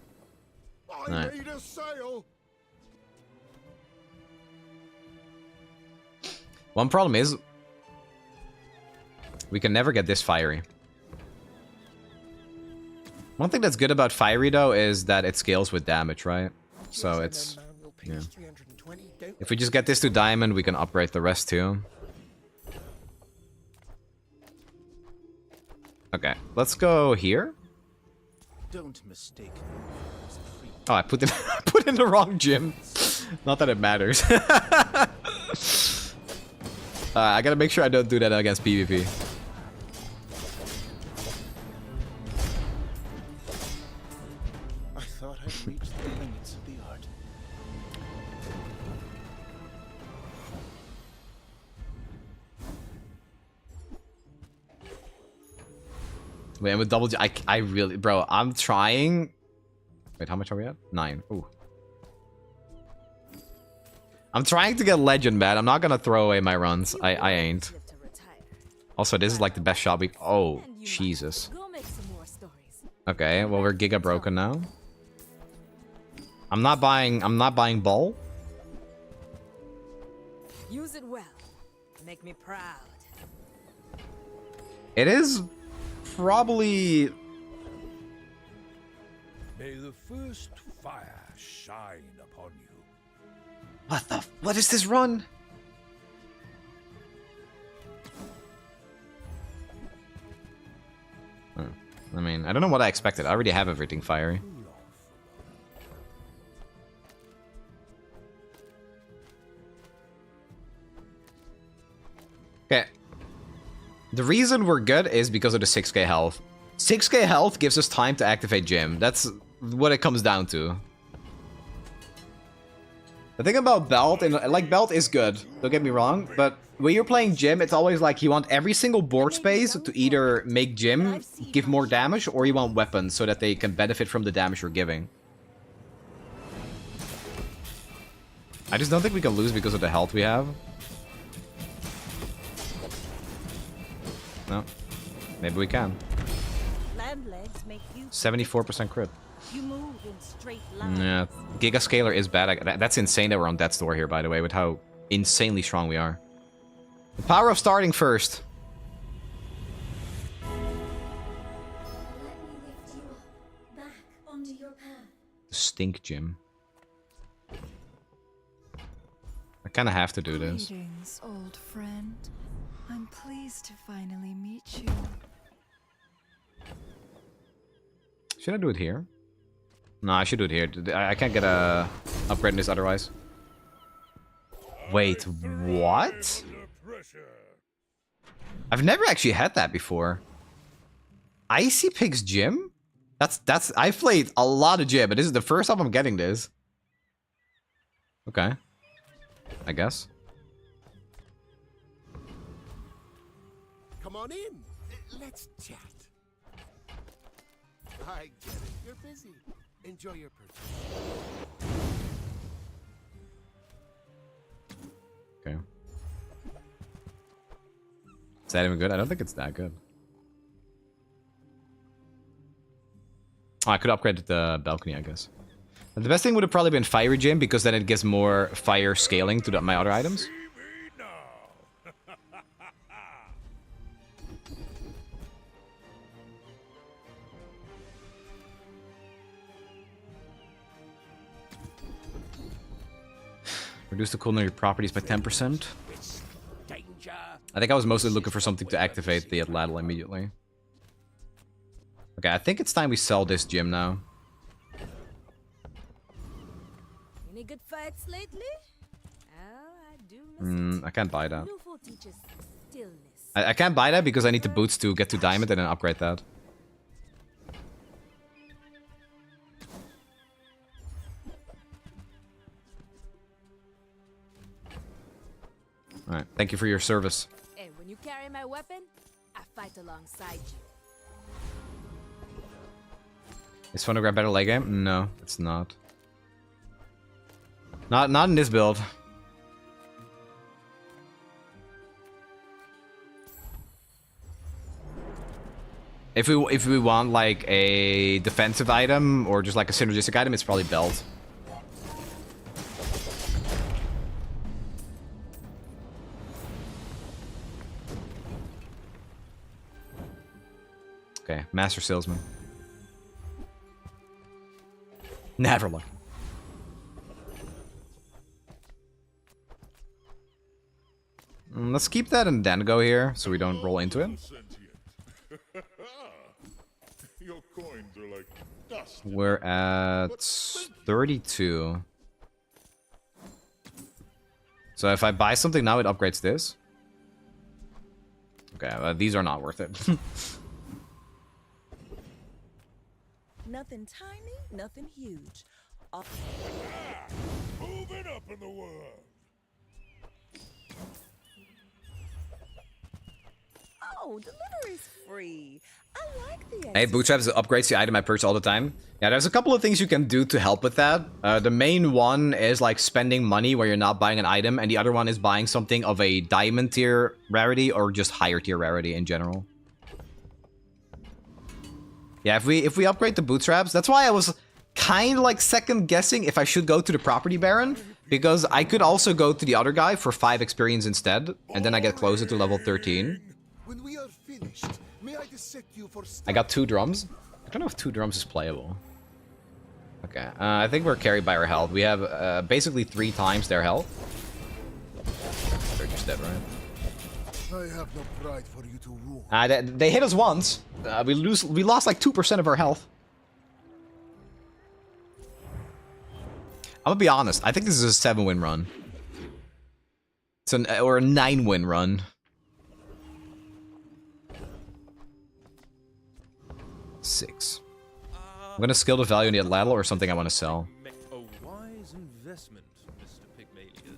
I: I
B: No.
I: made a sale.
B: One problem is we can never get this fiery. One thing that's good about fiery though is that it scales with damage, right? So it's yeah. If we just get this to diamond, we can upgrade the rest too. Okay, let's go here.
F: Don't mistake me.
B: Oh, I put put in the wrong gym. Not that it matters. I gotta make sure I don't do that against PvP.
F: I thought I'd reached the limits of the art.
B: Wait, and with double G, I really, bro, I'm trying. Wait, how much are we at? 9. Ooh. I'm trying to get legend, man. I'm not gonna throw away my runs. I ain't. Also, this is like the best shot we. Oh, Jesus. Okay, well we're giga broken now. I'm not buying ball.
E: Use it well. Make me proud.
B: It is probably.
D: May the first fire shine upon you.
B: What is this run? I mean, I don't know what I expected. I already have everything fiery. Okay. The reason we're good is because of the 6k health. 6k health gives us time to activate gym. That's what it comes down to. The thing about belt, and like belt is good, don't get me wrong, but when you're playing gym, it's always like you want every single board space to either make gym give more damage, or you want weapons so that they can benefit from the damage you're giving. I just don't think we can lose because of the health we have. No. Maybe we can. 74% crit.
J: You move in straight lines.
B: Yeah, Giga Scaler is bad. That's insane that we're on Death's Door here, by the way, with how insanely strong we are. The power of starting first.
H: Let me lift you up, back onto your path.
B: Stink Gym. I kind of have to do this.
J: Greetings, old friend. I'm pleased to finally meet you.
B: Should I do it here? No, I should do it here. I can't get a upgrade in this otherwise. Wait, what? I've never actually had that before. Icy Pig's Gym? That's I've played a lot of gym, but this is the first time I'm getting this. Okay. I guess.
I: Come on in. Let's chat. I get it. You're busy. Enjoy your purchase.
B: Okay. Is that even good? I don't think it's that good. Oh, I could upgrade the balcony, I guess. And the best thing would have probably been Fiery Gym, because then it gives more fire scaling to my other items. Reduce the culinary properties by 10%. I think I was mostly looking for something to activate the Atlatl immediately. Okay, I think it's time we sell this gym now.
E: Any good fights lately? Oh, I do miss
B: I can't buy that.
E: Lufo teaches stillness.
B: I can't buy that because I need the boots to get to diamond and then upgrade that. Alright, thank you for your service.
E: Hey, when you carry my weapon, I fight alongside you.
B: Is Phonograph better late game? No, it's not. Not in this build. If we want like a defensive item or just like a synergistic item, it's probably belt. Okay, master salesman. Never lucky. Let's keep that and then go here so we don't roll into it.
D: Your coins are like dust.
B: We're at 32. So if I buy something now, it upgrades this. Okay, these are not worth it.
J: Nothing tiny, nothing huge.
D: Moving up in the world.
J: Oh, delivery's free. I like the
B: Hey, Bootstraps upgrades the item I purchase all the time. Yeah, there's a couple of things you can do to help with that. The main one is like spending money where you're not buying an item, and the other one is buying something of a diamond tier rarity or just higher tier rarity in general. Yeah, if we upgrade the Bootstraps, that's why I was kind of like second guessing if I should go to the Property Baron, because I could also go to the other guy for 5 experience instead, and then I get closer to level 13.
I: When we are finished, may I dissect you for
B: I got 2 drums. I don't know if 2 drums is playable. Okay, I think we're carried by our health. We have basically 3 times their health. They're just dead, right?
I: I have no pride for you to rule.
B: They hit us once. We lost like 2% of our health. I'm gonna be honest. I think this is a 7-win run. It's or a 9-win run. 6. I'm gonna skill the value in the Atlatl or something I want to sell.
G: A wise investment, Mr. Pygmalien.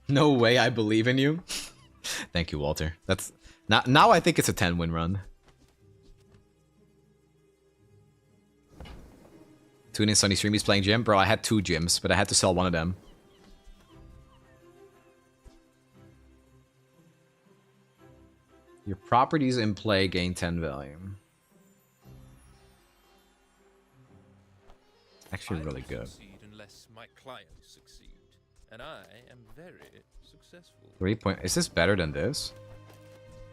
B: No way, I believe in you. Thank you, Walter. That's now I think it's a 10-win run. Tune in Sunny Stream, he's playing gym. Bro, I had 2 gyms, but I had to sell one of them. Your properties in play gain 10 value. Actually really good.
G: Unless my clients succeed, and I am very successful.
B: 3 point. Is this better than this?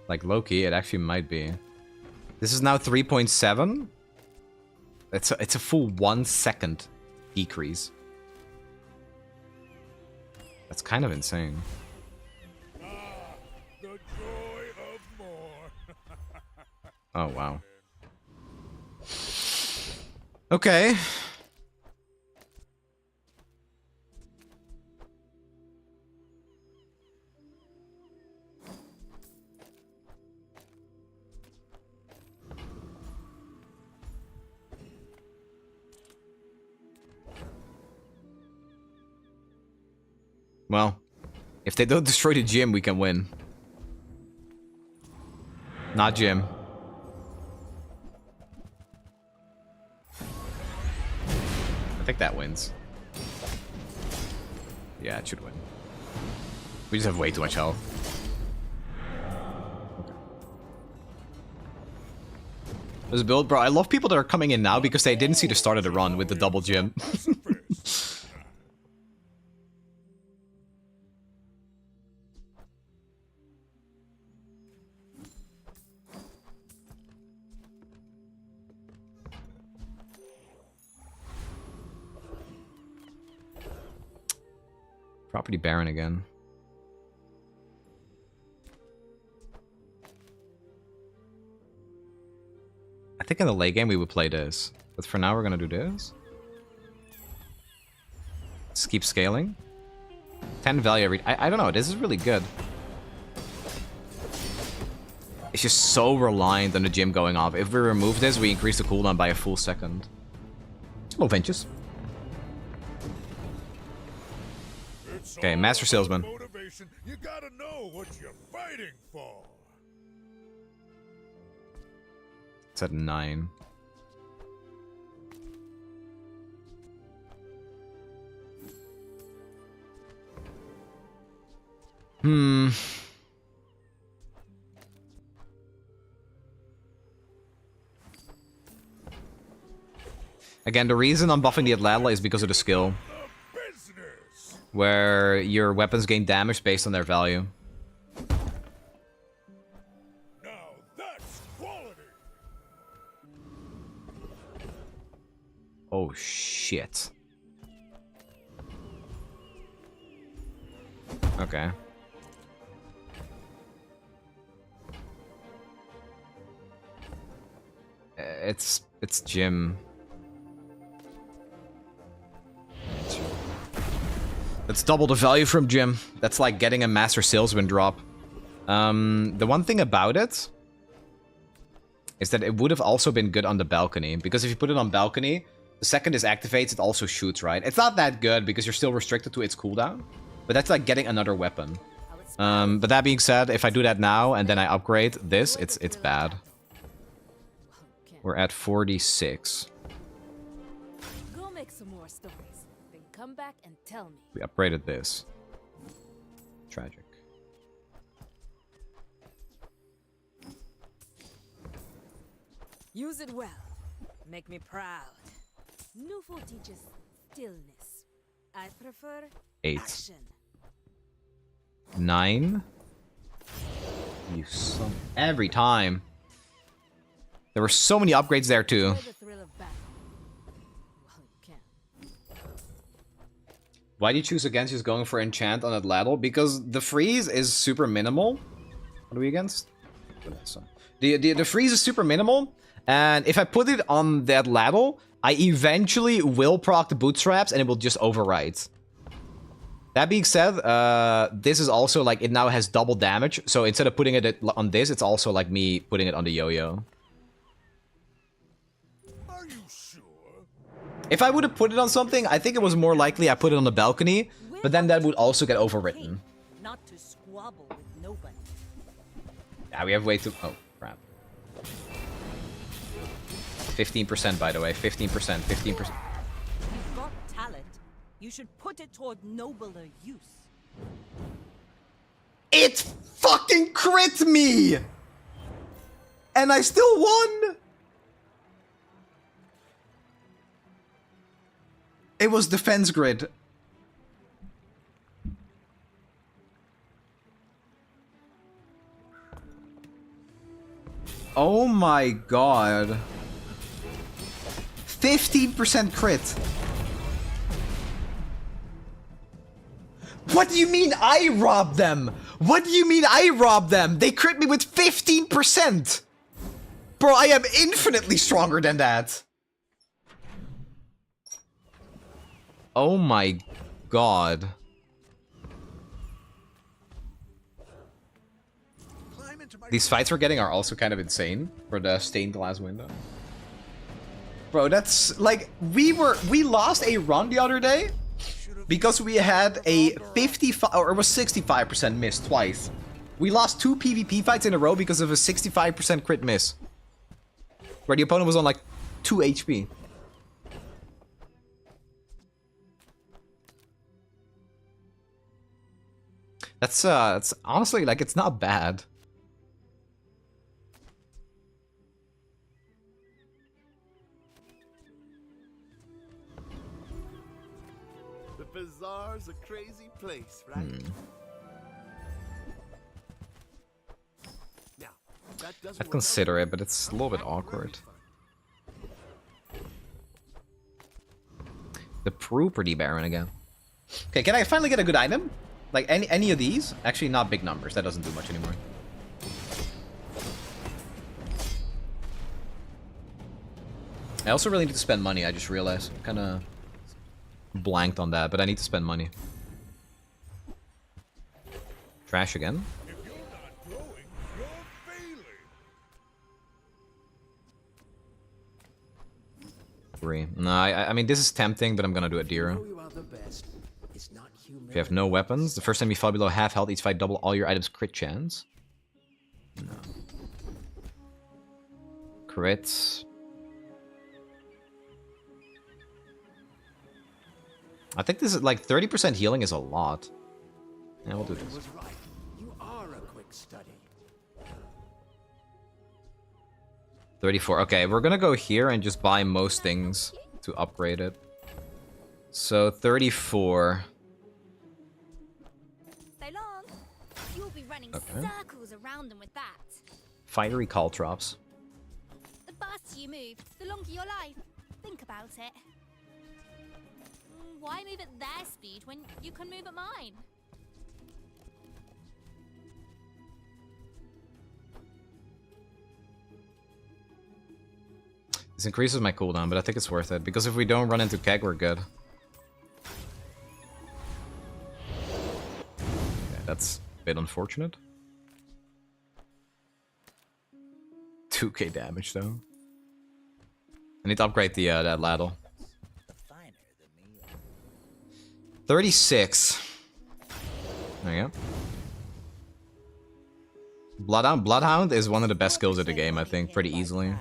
B: Like low-key, it actually might be. This is now 3.7. It's a full 1 second decrease. That's kind of insane.
D: The joy of more.
B: Oh wow. Okay. Well, if they don't destroy the gym, we can win. Not gym. I think that wins. Yeah, it should win. We just have way too much health. Okay. This build, bro, I love people that are coming in now because they didn't see the start of the run with the double gym. Property Baron again. think in the late game we would play this. But for now we're gonna do this. Let's keep scaling. 10 value every... I don't know, this is really good. It's just so reliant on the gym going off. If we remove this, we increase the cooldown by a full second. Little pinches. Okay, Master Salesman.
D: Motivation. You gotta know what you're fighting for.
B: It's at 9. Again, the reason I'm buffing the Atlatla is because of the skill. Where your weapons gain damage based on their value.
D: Now that's quality.
B: Oh shit. Okay. It's Jim. That's double the value from Jim. That's like getting a Master Salesman drop. The one thing about it is that it would have also been good on the balcony. Because if you put it on balcony, the second this activates, it also shoots, right? It's not that good because you're still restricted to its cooldown. But that's like getting another weapon. But that being said, if I do that now and then I upgrade this, it's bad. We're at 46.
E: Go make some more stories. Then come back and tell me.
B: We upgraded this. Tragic.
E: Use it well. Make me proud. Nufo teaches stillness. I prefer
B: 8.
E: action.
B: 9. You son. Every time. There were so many upgrades there too.
E: Enjoy the thrill of battle. Well, you can.
B: Why do you choose against just going for enchant on Atlatl? Because the freeze is super minimal. What are we against? The freeze is super minimal. And if I put it on that Atlatl, I eventually will proc the bootstraps and it will just override. That being said, this is also like, it now has double damage. So instead of putting it on this, it's also like me putting it on the yo-yo.
D: Are you sure?
B: If I would have put it on something, I think it was more likely I put it on the balcony. But then that would also get overwritten.
J: Not to squabble with nobody.
B: Yeah, we have way too... Oh, crap. 15% by the way, 15%, 15%.
J: You've got talent. You should put it toward nobler use.
B: It fucking crit me! And I still won! It was defense grid. Oh my god. 15% crit. What do you mean I robbed them? What do you mean I robbed them? They crit me with 15%! Bro, I am infinitely stronger than that. Oh my god. These fights we're getting are also kind of insane for the stained glass window. Bro, that's like, we lost a run the other day because we had a 55 or it was 65% miss twice. We lost 2 PvP fights in a row because of a 65% crit miss. Where the opponent was on like 2 HP. That's it's honestly like, it's not bad.
I: The Bazaar's a crazy place, right? Now, that doesn't
B: I'd consider it, but it's a little bit awkward. The Property Baron again. Okay, can I finally get a good item? Like any of these? Actually, not big numbers. That doesn't do much anymore. I also really need to spend money, I just realized. Kind of blanked on that, but I need to spend money. Trash again?
D: If you're not growing, you're failing.
B: 3. No, I mean, this is tempting, but I'm gonna do a Dira.
F: You are the best. It's not human.
B: If you have no weapons, the first time you fall below half health, each fight double all your items crit chance. No. Crits. I think this is like 30% healing is a lot. Yeah, we'll do this.
F: Was right. You are a quick study.
B: 34. Okay, we're gonna go here and just buy most things to upgrade it. So 34.
E: So long. You'll be running circles around them with that.
B: Fiery caltrops.
E: The faster you move, the longer your life. Think about it. Why move at their speed when you can move at mine?
B: This increases my cooldown, but I think it's worth it. Because if we don't run into Keg, we're good. Okay, that's a bit unfortunate. 2k damage, though. I need to upgrade the that ladle. 36. There you go. Bloodhound is one of the best skills of the game, I think, pretty easily.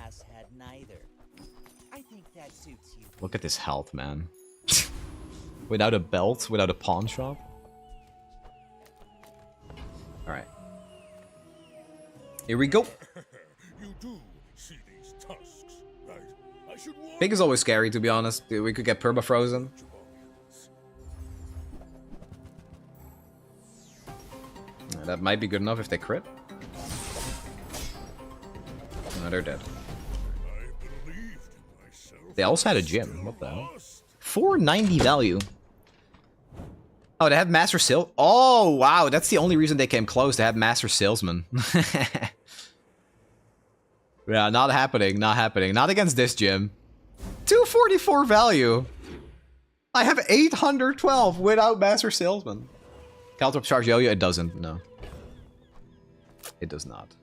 B: Look at this health, man. Without a belt, without a pawn shop. Alright. Here we go.
D: You do see these tusks, right? I should warn
B: Pig is always scary, to be honest. We could get perma-frozen. That might be good enough if they crit. No, they're dead. They also had a gym. What the hell? 490 value. Oh, they have Master Sale. Oh, wow. That's the only reason they came close. They have Master Salesman. Yeah, not happening. Not happening. Not against this gym. 244 value. I have 812 without Master Salesman. Caltrop charge yo-yo? It doesn't. No. It does not.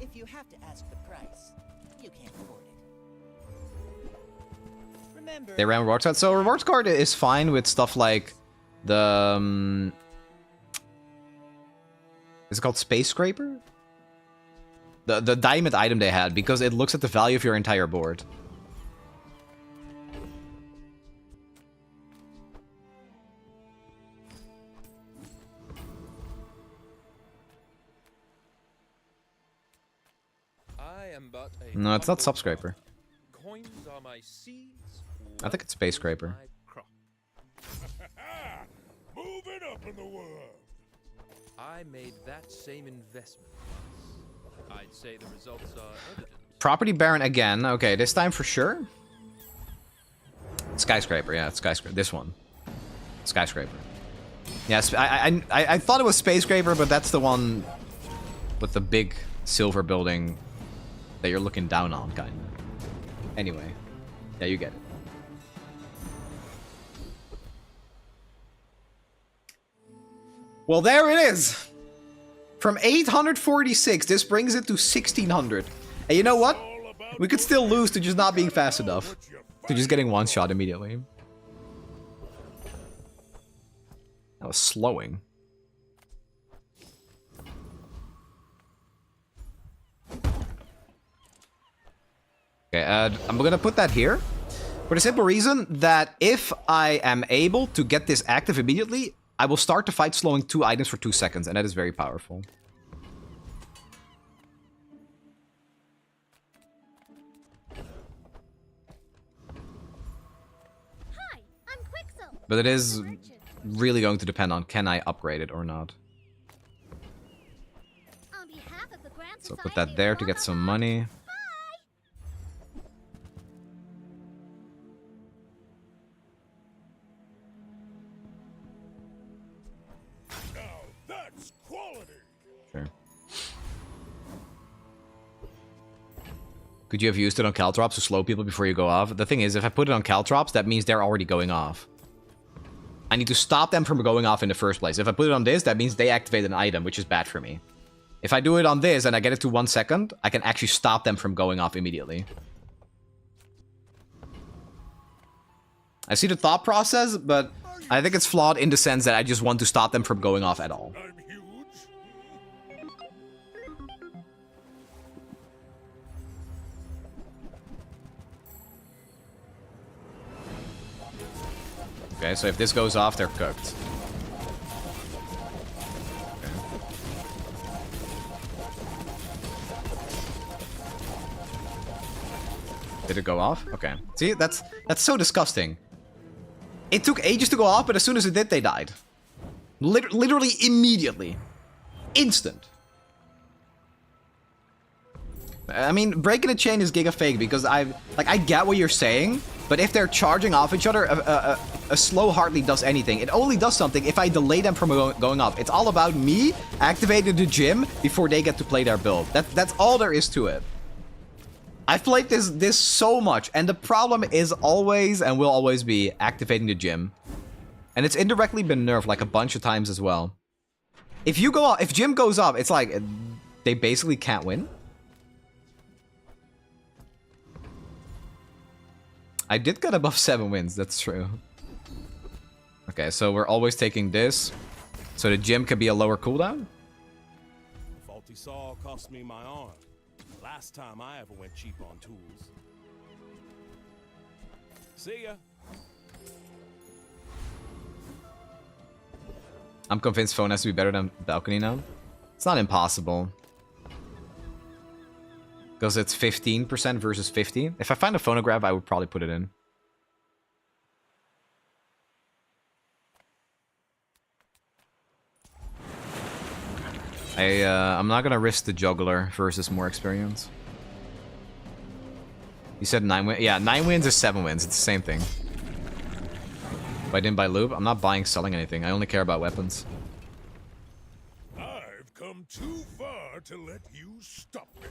K: If you have to ask the price, you can't afford it. Remember,
B: They ran rewards card. So rewards card is fine with stuff like the is it called Space Scraper? The diamond item they had, because it looks at the value of your entire board. No, it's not Subscraper.
G: Coins are my seeds.
B: I think it's Space Scraper.
D: moving up in the world.
G: I made that same investment once. I'd say the results are evident.
B: Property Baron again. Okay, this time for sure. Skyscraper, yeah, it's Skyscraper. This one. Skyscraper. Yes, I thought it was Space Scraper, but that's the one with the big silver building that you're looking down on, kind of. Anyway. Yeah, you get it. Well, there it is! From 846, this brings it to 1600. And you know what? We could still lose to just not being fast enough. To just getting one shot immediately. That was slowing. Okay, I'm gonna put that here. For the simple reason that if I am able to get this active immediately, I will start the fight slowing 2 items for 2 seconds, and that is very powerful.
E: Hi, I'm Quixel.
B: But it is really going to depend on can I upgrade it or not.
E: On behalf of the Grand
B: So put that there to get some money.
D: Now that's quality.
B: Sure. Could you have used it on Caltrops to slow people before you go off? The thing is, if I put it on Caltrops, that means they're already going off. I need to stop them from going off in the first place. If I put it on this, that means they activate an item, which is bad for me. If I do it on this and I get it to 1 second, I can actually stop them from going off immediately. I see the thought process, but I think it's flawed in the sense that I just want to stop them from going off at all.
D: I'm huge.
B: Okay, so if this goes off, they're cooked. Did it go off? Okay. See, that's so disgusting. It took ages to go off, but as soon as it did, they died. Literally immediately. Instant. I mean, breaking a chain is giga fake because I get what you're saying, but if they're charging off each other, a slow hardly does anything. It only does something if I delay them from going off. It's all about me activating the gym before they get to play their build. That's all there is to it. I've played this so much, and the problem is always and will always be activating the gym. And it's indirectly been nerfed like a bunch of times as well. If gym goes up, it's like they basically can't win. I did get above 7 wins, that's true. Okay, so we're always taking this. So the gym can be a lower cooldown.
L: Faulty saw cost me my arm. Last time I ever went cheap on tools. See ya.
B: I'm convinced phone has to be better than balcony now. It's not impossible. Because it's 15% versus 50. If I find a phonograph, I would probably put it in. I'm not gonna risk the juggler versus more experience. You said 9 wins? Yeah, 9 wins or 7 wins. It's the same thing. If I didn't buy lube, I'm not buying, selling anything. I only care about weapons.
D: I've come too far to let you stop me.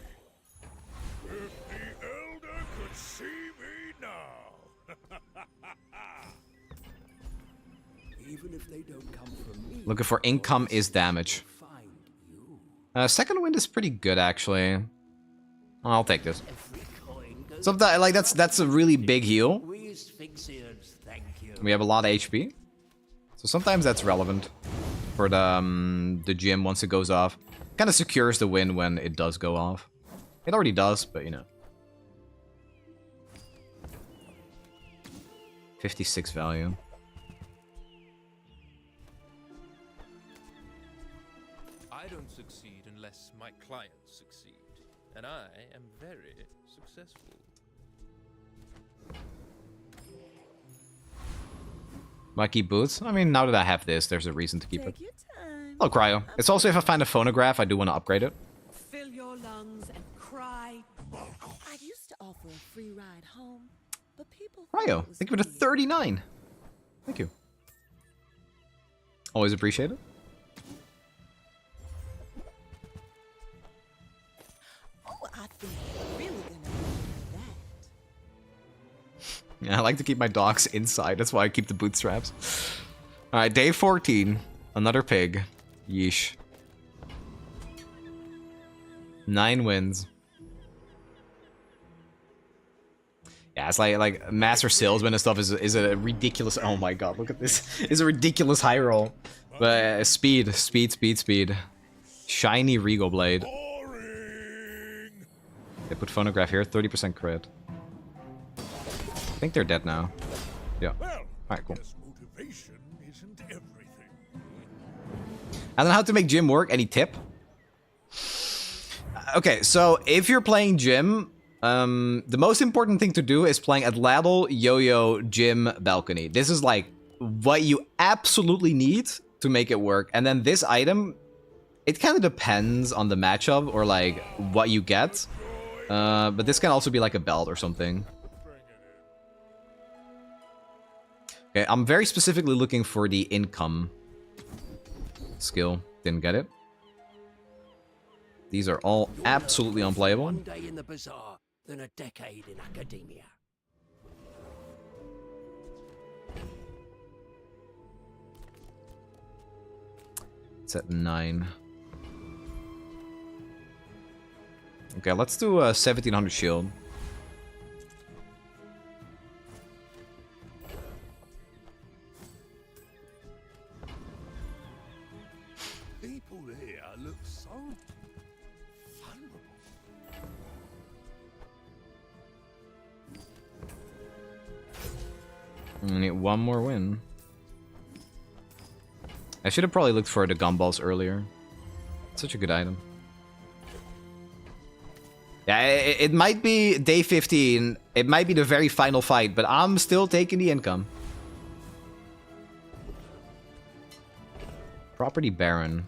D: If the Elder could see me now.
F: Even if they don't come from me.
B: Looking for income is damage. Second wind is pretty good, actually. I'll take this. Sometimes, like, that's a really big heal. We have a lot of HP. So sometimes that's relevant for the gym once it goes off. Kind of secures the win when it does go off. It already does, but you know. 56 value.
G: I don't succeed unless my clients succeed. And I am very successful.
B: Mikey boots? I mean, now that I have this, there's a reason to keep it. Oh, cryo. It's also if I find a phonograph, I do want to upgrade it.
J: Fill your lungs and cry. I used to offer a free ride home, but people.
B: Cryo, thank you for the 39. Thank you. Always appreciate it.
J: Oh, I think you're really gonna need that.
B: Yeah, I like to keep my dogs inside. That's why I keep the bootstraps. All right, day 14. Another pig. Yeesh. 9 wins. Yeah, it's like master salesman and stuff is a ridiculous. Oh my god, look at this! It's a ridiculous high roll. But speed. Shiny Regal Blade. They put phonograph here. 30% crit. I think they're dead now. Yeah. Alright, cool.
D: Motivation isn't everything.
B: I don't know how to make gym work. Any tip? Okay, so if you're playing gym, the most important thing to do is playing at ladle, yo-yo, gym, balcony. This is like what you absolutely need to make it work. And then this item, it kind of depends on the matchup or like what you get. But this can also be like a belt or something. Okay, I'm very specifically looking for the income skill. Didn't get it. These are all absolutely unplayable.
F: One day in the bazaar, than a decade in academia.
B: It's at 9. Okay, let's do a 1700 shield.
D: People here look so vulnerable.
B: I need one more win. I should have probably looked for the gumballs earlier. Such a good item. Yeah, it might be day 15. It might be the very final fight, but I'm still taking the income. Property Baron.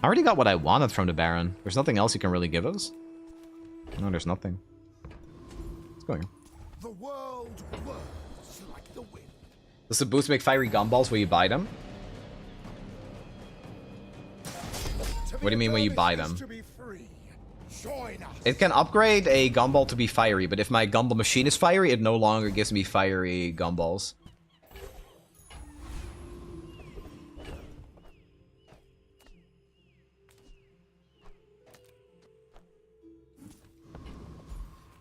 B: I already got what I wanted from the Baron. There's nothing else you can really give us. No, there's nothing. What's going on?
D: The world whirls like the wind.
B: Does the boost make fiery gumballs when you buy them? What do you mean when you buy them? It can upgrade a gumball to be fiery, but if my gumball machine is fiery, it no longer gives me fiery gumballs.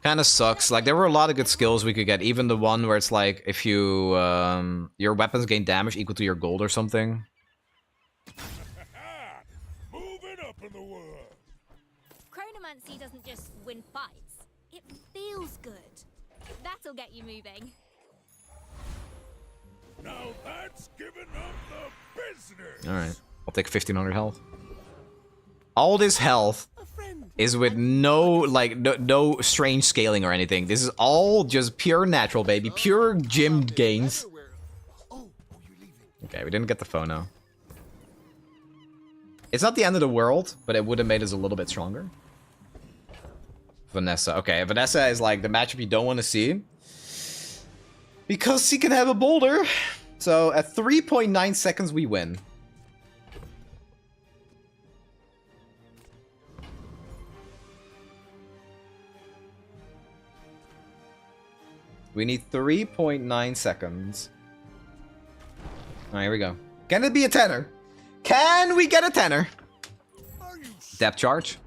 B: Kind of sucks. Like, there were a lot of good skills we could get. Even the one where it's like, if you, your weapons gain damage equal to your gold or something.
D: Moving up in the world.
M: Chronomancy doesn't just win fights. It feels good. That'll get you moving.
D: Now that's giving up the business.
B: Alright. I'll take 1500 health. All this health is with no, like, no strange scaling or anything. This is all just pure natural, baby. Pure gym gains. Okay, we didn't get the phono. It's not the end of the world, but it would have made us a little bit stronger. Vanessa. Okay, Vanessa is like the matchup you don't want to see. Because he can have a boulder. So at 3.9 seconds, we win. We need 3.9 seconds. Alright, here we go. Can it be a tenner? Can we get a tenner? Depth charge.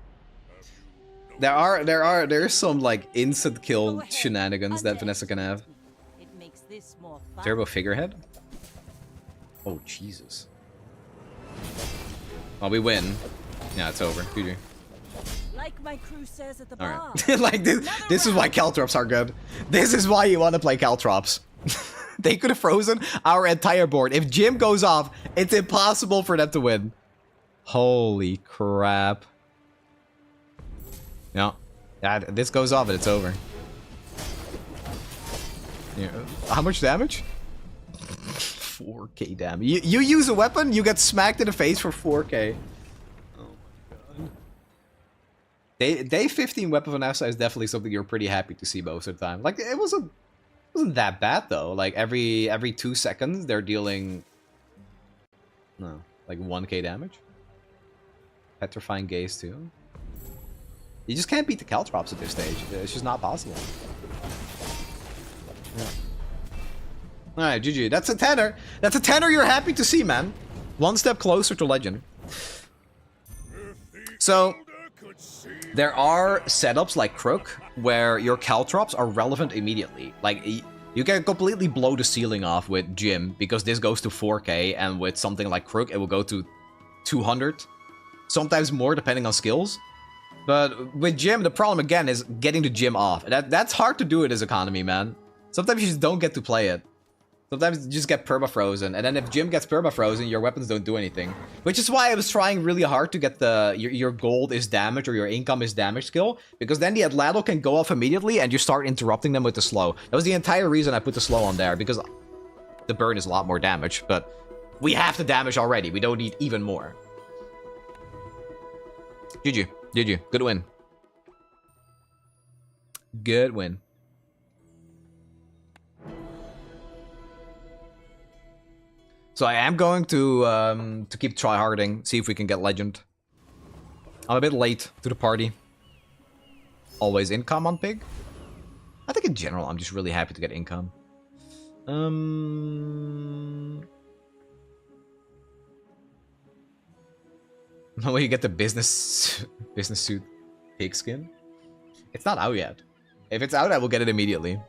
B: There's some like instant kill shenanigans that Vanessa can have.
J: It makes this more fun.
B: Turbo figurehead? Oh Jesus. Oh, we win. Yeah, it's over. GG.
J: Like my crew says at the bar.
B: Alright. Like this is why Caltrops are good. This is why you want to play Caltrops. They could have frozen our entire board. If Jim goes off, it's impossible for them to win. Holy crap. No. Yeah, this goes off and it's over. Yeah. How much damage? 4k damage. You use a weapon, you get smacked in the face for 4k. Oh my god. Day 15 weapon Vanessa is definitely something you're pretty happy to see most of the time. Like, it wasn't that bad though. Like every 2 seconds they're dealing like 1k damage. Petrifying gaze too. You just can't beat the Caltrops at this stage. It's just not possible. Yeah. Alright, GG. That's a tenner. That's a tenner you're happy to see, man. One step closer to legend. So, there are setups like Crook where your Caltrops are relevant immediately. Like, you can completely blow the ceiling off with Jim because this goes to 4k, and with something like Crook, it will go to 200. Sometimes more, depending on skills. But with Jim, the problem again is getting the Jim off. That's hard to do in this economy, man. Sometimes you just don't get to play it. Sometimes you just get perma-frozen, and then if Jim gets perma-frozen, your weapons don't do anything. Which is why I was trying really hard to get the your gold is damaged or your income is damaged skill, because then the Atlatl can go off immediately and you start interrupting them with the slow. That was the entire reason I put the slow on there, because the burn is a lot more damage, but we have the damage already. We don't need even more. GG. GG. Good win. Good win. So I am going to keep tryharding, see if we can get legend. I'm a bit late to the party. always income on Pig. I think in general, I'm just really happy to get income. No way you get the business suit pig skin. It's not out yet. If it's out, I will get it immediately.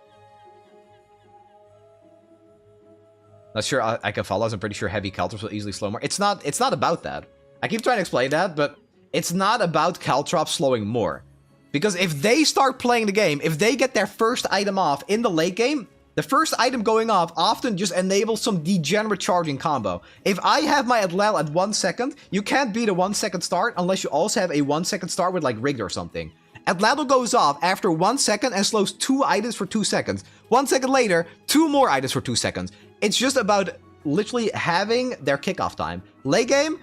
B: Not sure I can follow. I'm pretty sure heavy Caltrops will easily slow more. It's not about that. I keep trying to explain that, but it's not about Caltrops slowing more. Because if they start playing the game, if they get their first item off in the late game, the first item going off often just enables some degenerate charging combo. If I have my Adlel at 1 second, you can't beat a 1 second start unless you also have a 1 second start with like rigged or something. Adlel goes off after 1 second and slows 2 items for 2 seconds. 1 second later, 2 more items for 2 seconds. It's just about literally having their kickoff time. Late game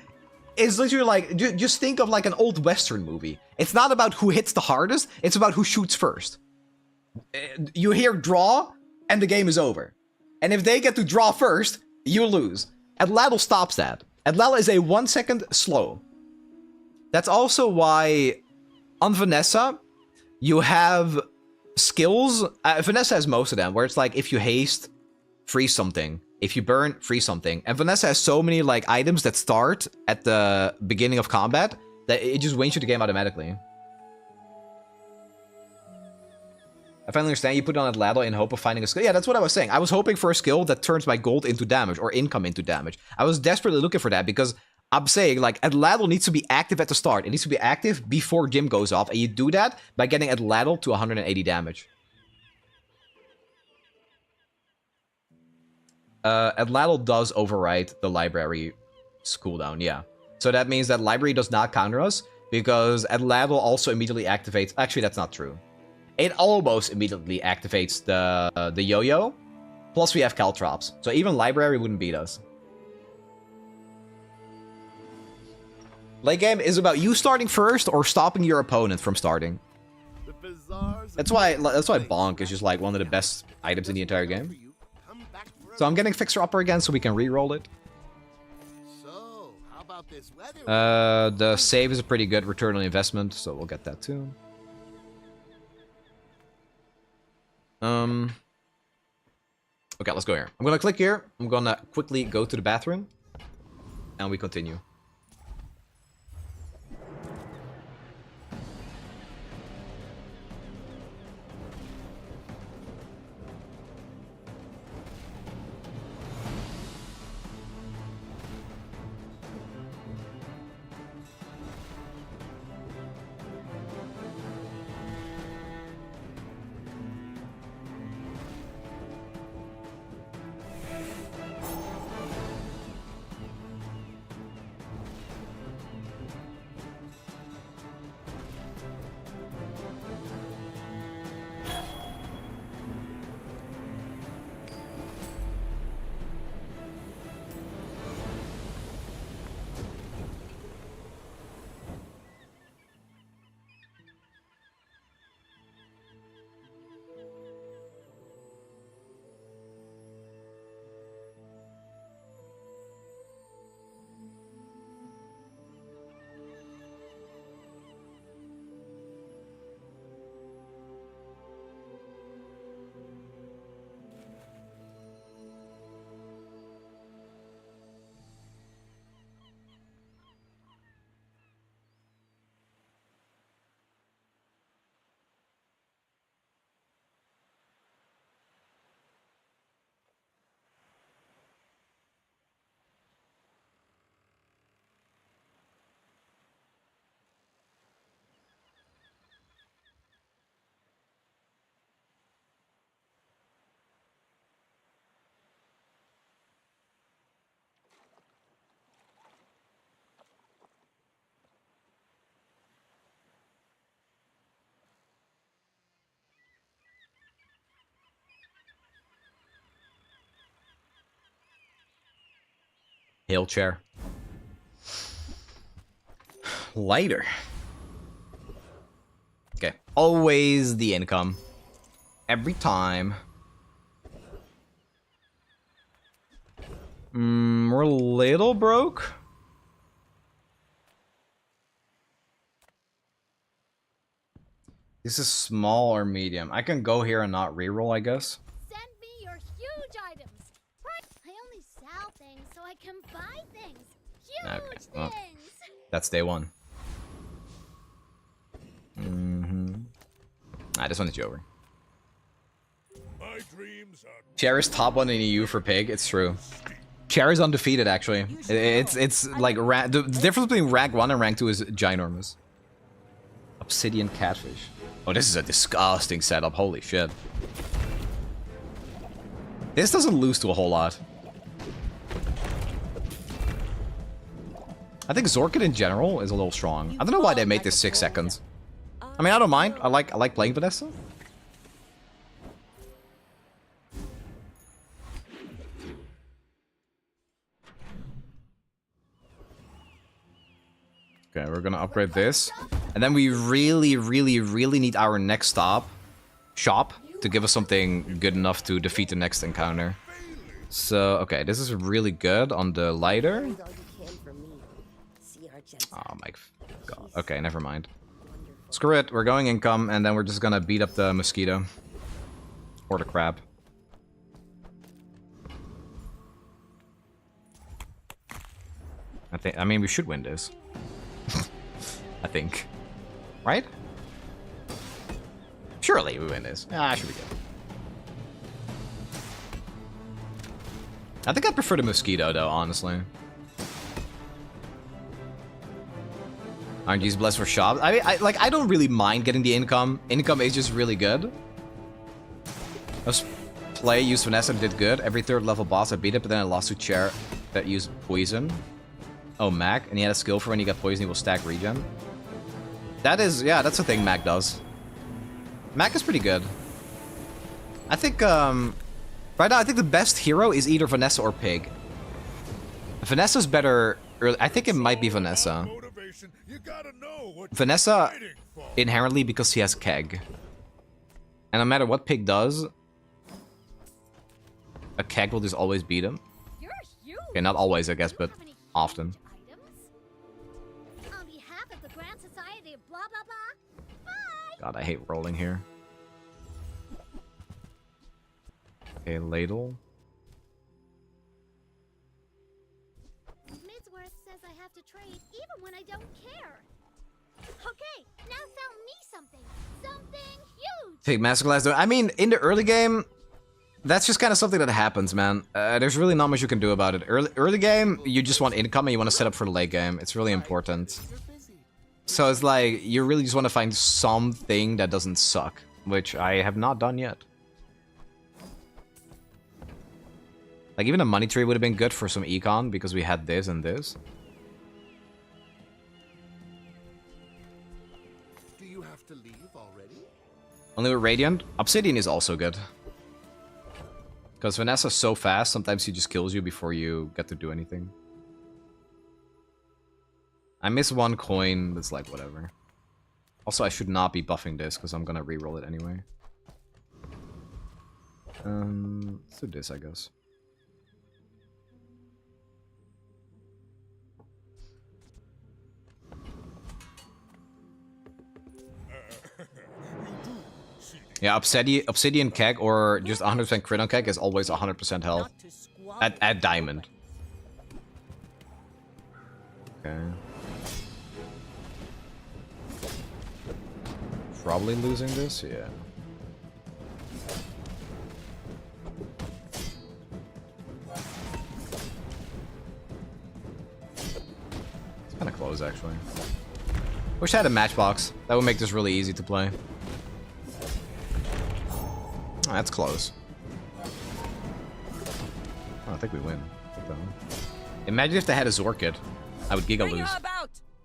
B: is literally like, just think of like an old Western movie. It's not about who hits the hardest, it's about who shoots first. You hear draw, and the game is over. And if they get to draw first, you lose. Adladel stops that. Adladel is a 1 second slow. That's also why on Vanessa, you have skills. Vanessa has most of them, where it's like if you haste, freeze something. If you burn, freeze something. And Vanessa has so many like items that start at the beginning of combat that it just wins you the game automatically. I finally understand you put it on Adladel in hope of finding a skill. Yeah, that's what I was saying. I was hoping for a skill that turns my gold into damage or income into damage. I was desperately looking for that because I'm saying like Adladel needs to be active at the start. It needs to be active before Jim goes off. And you do that by getting Adladel to 180 damage. Adladel does override the library cooldown, yeah. So that means that library does not counter us because Adladel also immediately activates... Actually, that's not true. It almost immediately activates the yo-yo. Plus we have Caltrops. So even library wouldn't beat us. Late game is about you starting first or stopping your opponent from starting. That's why Bonk is just like one of the best items in the entire game. So I'm getting Fixer Upper again so we can re-roll it. The save is a pretty good return on investment, so we'll get that too. Okay, let's go here. I'm gonna click here. I'm gonna quickly go to the bathroom. And we continue. Hail chair. Lighter. Okay. Always the income. Every time. We're a little broke. This is small or medium. I can go here and not reroll, I guess.
M: Send me your huge items. I only sell things so I can buy things. Huge
B: Okay, well,
M: things.
B: that's day one. This one is over.
D: My dreams are
B: Cherry's top 1 in EU for Pig. It's true. Cherry's undefeated, actually. It's like the difference between rank 1 and rank 2 is ginormous. Obsidian catfish. Oh, this is a disgusting setup. Holy shit. This doesn't lose to a whole lot. I think Zorkid in general is a little strong. I don't know why they made this 6 seconds. I mean, I don't mind. I like playing Vanessa. Okay, we're gonna upgrade this. And then we really need our next shop, to give us something good enough to defeat the next encounter. So, okay, this is really good on the lighter. Oh my god. Okay, never mind. Screw it, we're going income, and then we're just gonna beat up the mosquito. Or the crab. I mean, we should win this. I think. Right? Surely we win this. Ah, should be good. I think I prefer the mosquito, though, honestly. RNG's blessed for shop. I mean, I don't really mind getting the income. Income is just really good. Let's play, use Vanessa, and did good. Every 3rd level boss I beat it, but then I lost to Chair that used poison. Oh, Mac. And he had a skill for when you get poison, he will stack regen. That is, yeah, that's the thing Mac does. Mac is pretty good. I think, right now, I think the best hero is either Vanessa or Pig. Vanessa's better. I think it might be Vanessa. Vanessa, inherently, because he has Keg. And no matter what Pig does, a Keg will just always beat him. Okay, not always, I guess, but often. God, I hate rolling here. Okay, ladle.
M: Midsworth says I have to trade even when I don't care. Okay, now sell me something. Something huge.
B: Take Masterclass though. I mean, in the early game, that's just kind of something that happens, man. There's really not much you can do about it. Early game, you just want income and you want to set up for the late game. It's really important. So it's like, you really just want to find something that doesn't suck, which I have not done yet. Like, even a money tree would have been good for some econ, because we had this and this.
I: Do you have to leave already?
B: Only with Radiant. Obsidian is also good. Because Vanessa's so fast, sometimes he just kills you before you get to do anything. I miss 1 coin, that's like, whatever. Also, I should not be buffing this, because I'm gonna reroll it anyway. Let's do this, I guess. Yeah, Obsidian Keg or just 100% crit on Keg is always 100% health. At Diamond. Okay. Probably losing this, yeah. It's kind of close, actually. Wish I had a matchbox. That would make this really easy to play. Oh, that's close. Oh, I think we win. What the hell? Imagine if they had a Zorkid. I would giga lose.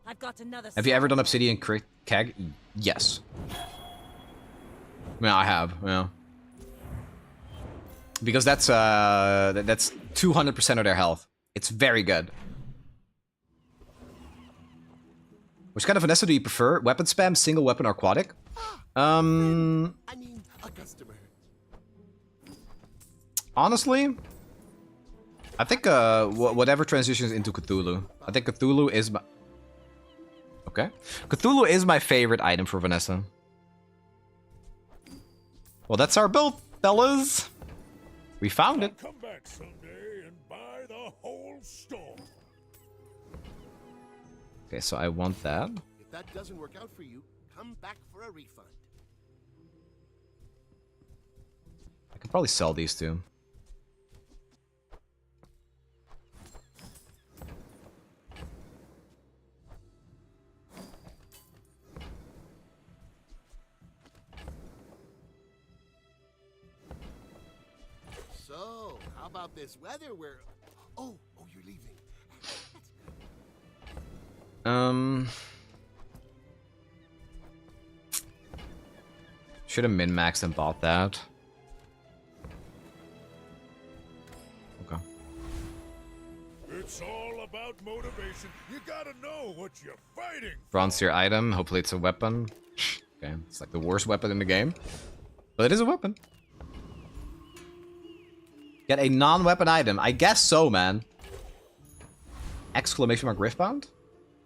J: I've got another.
B: Have you ever done Obsidian Keg? Yes. Yeah, I have. Yeah. Because that's 200% of their health. It's very good. Which kind of Vanessa do you prefer? Weapon spam, single weapon, or aquatic?
I: I mean, a customer.
B: Honestly, I think whatever transitions into Cthulhu. I think Cthulhu is my... Okay. Cthulhu is my favorite item for Vanessa. Well, that's our build, fellas. We found it.
D: Come back someday and buy the whole store.
B: Okay, so I want that.
I: If that doesn't work out for you, come back for a refund.
B: I could probably sell these two.
I: So, how about this weather where... Oh, you're leaving.
B: Should have min-maxed and bought that. Okay.
D: It's all about motivation. You gotta know what you're fighting for.
B: Bronze tier item. Hopefully it's a weapon. Okay, it's like the worst weapon in the game. But it is a weapon. Get a non-weapon item. I guess so, man. Exclamation mark Riftbound?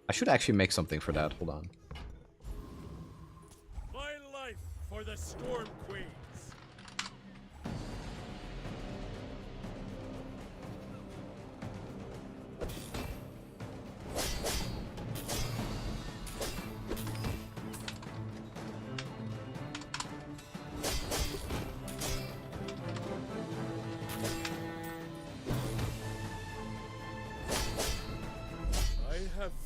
B: I should actually make something for that. Hold on.
D: My life for the Storm Queens.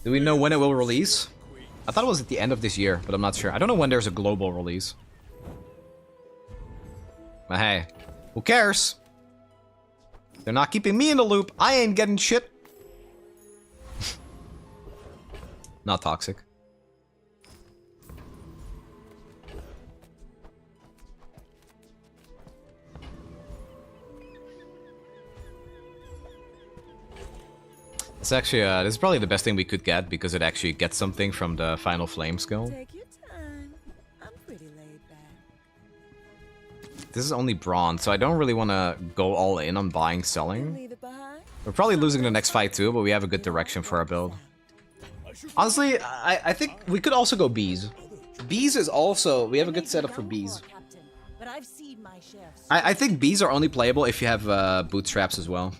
B: Do we know when it will release? I thought it was at the end of this year, but I'm not sure. I don't know when there's a global release. But hey, who cares? They're not keeping me in the loop. I ain't getting shit. Not toxic. It's actually, this is probably the best thing we could get because it actually gets something from the Final Flame skill.
J: Take your time. I'm pretty laid back.
B: This is only bronze, so I don't really want to go all in on buying, selling.
J: Leave it behind.
B: We're probably losing the next fight too, but we have a good direction for our build. Honestly, I think we could also go bees. Bees is also, we have a good setup for bees.
J: But I've seen my share.
B: I think bees are only playable if you have bootstraps as well.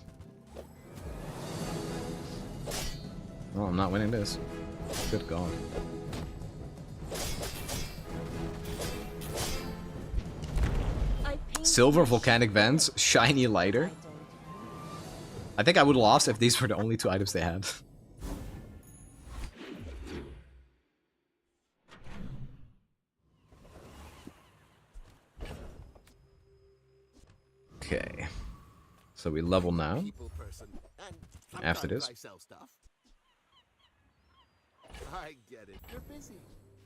B: Oh, I'm not winning this. Good God. Silver volcanic vents, shiny lighter. I think I would have lost if these were the only two items they had. Okay. So we level now. After this.
I: I get it. You're busy.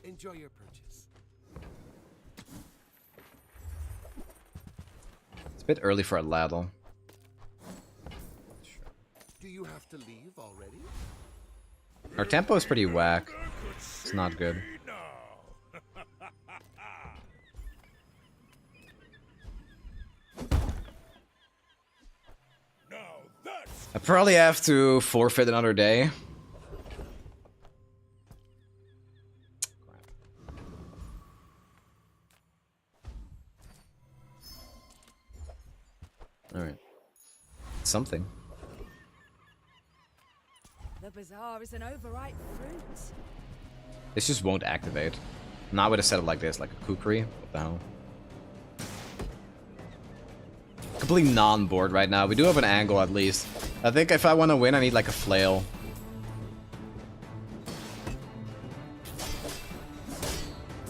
I: Enjoy your purchase.
B: It's a bit early for a ladle.
I: Do you have to leave already?
B: Our tempo is pretty whack. It's not good. I probably have to forfeit another day. Alright. Something.
E: The Bazaar is an overripe fruit.
B: This just won't activate. Not with a setup like this, like a kukri. What the hell? Completely non-board right now. We do have an angle at least. I think if I want to win, I need like a flail.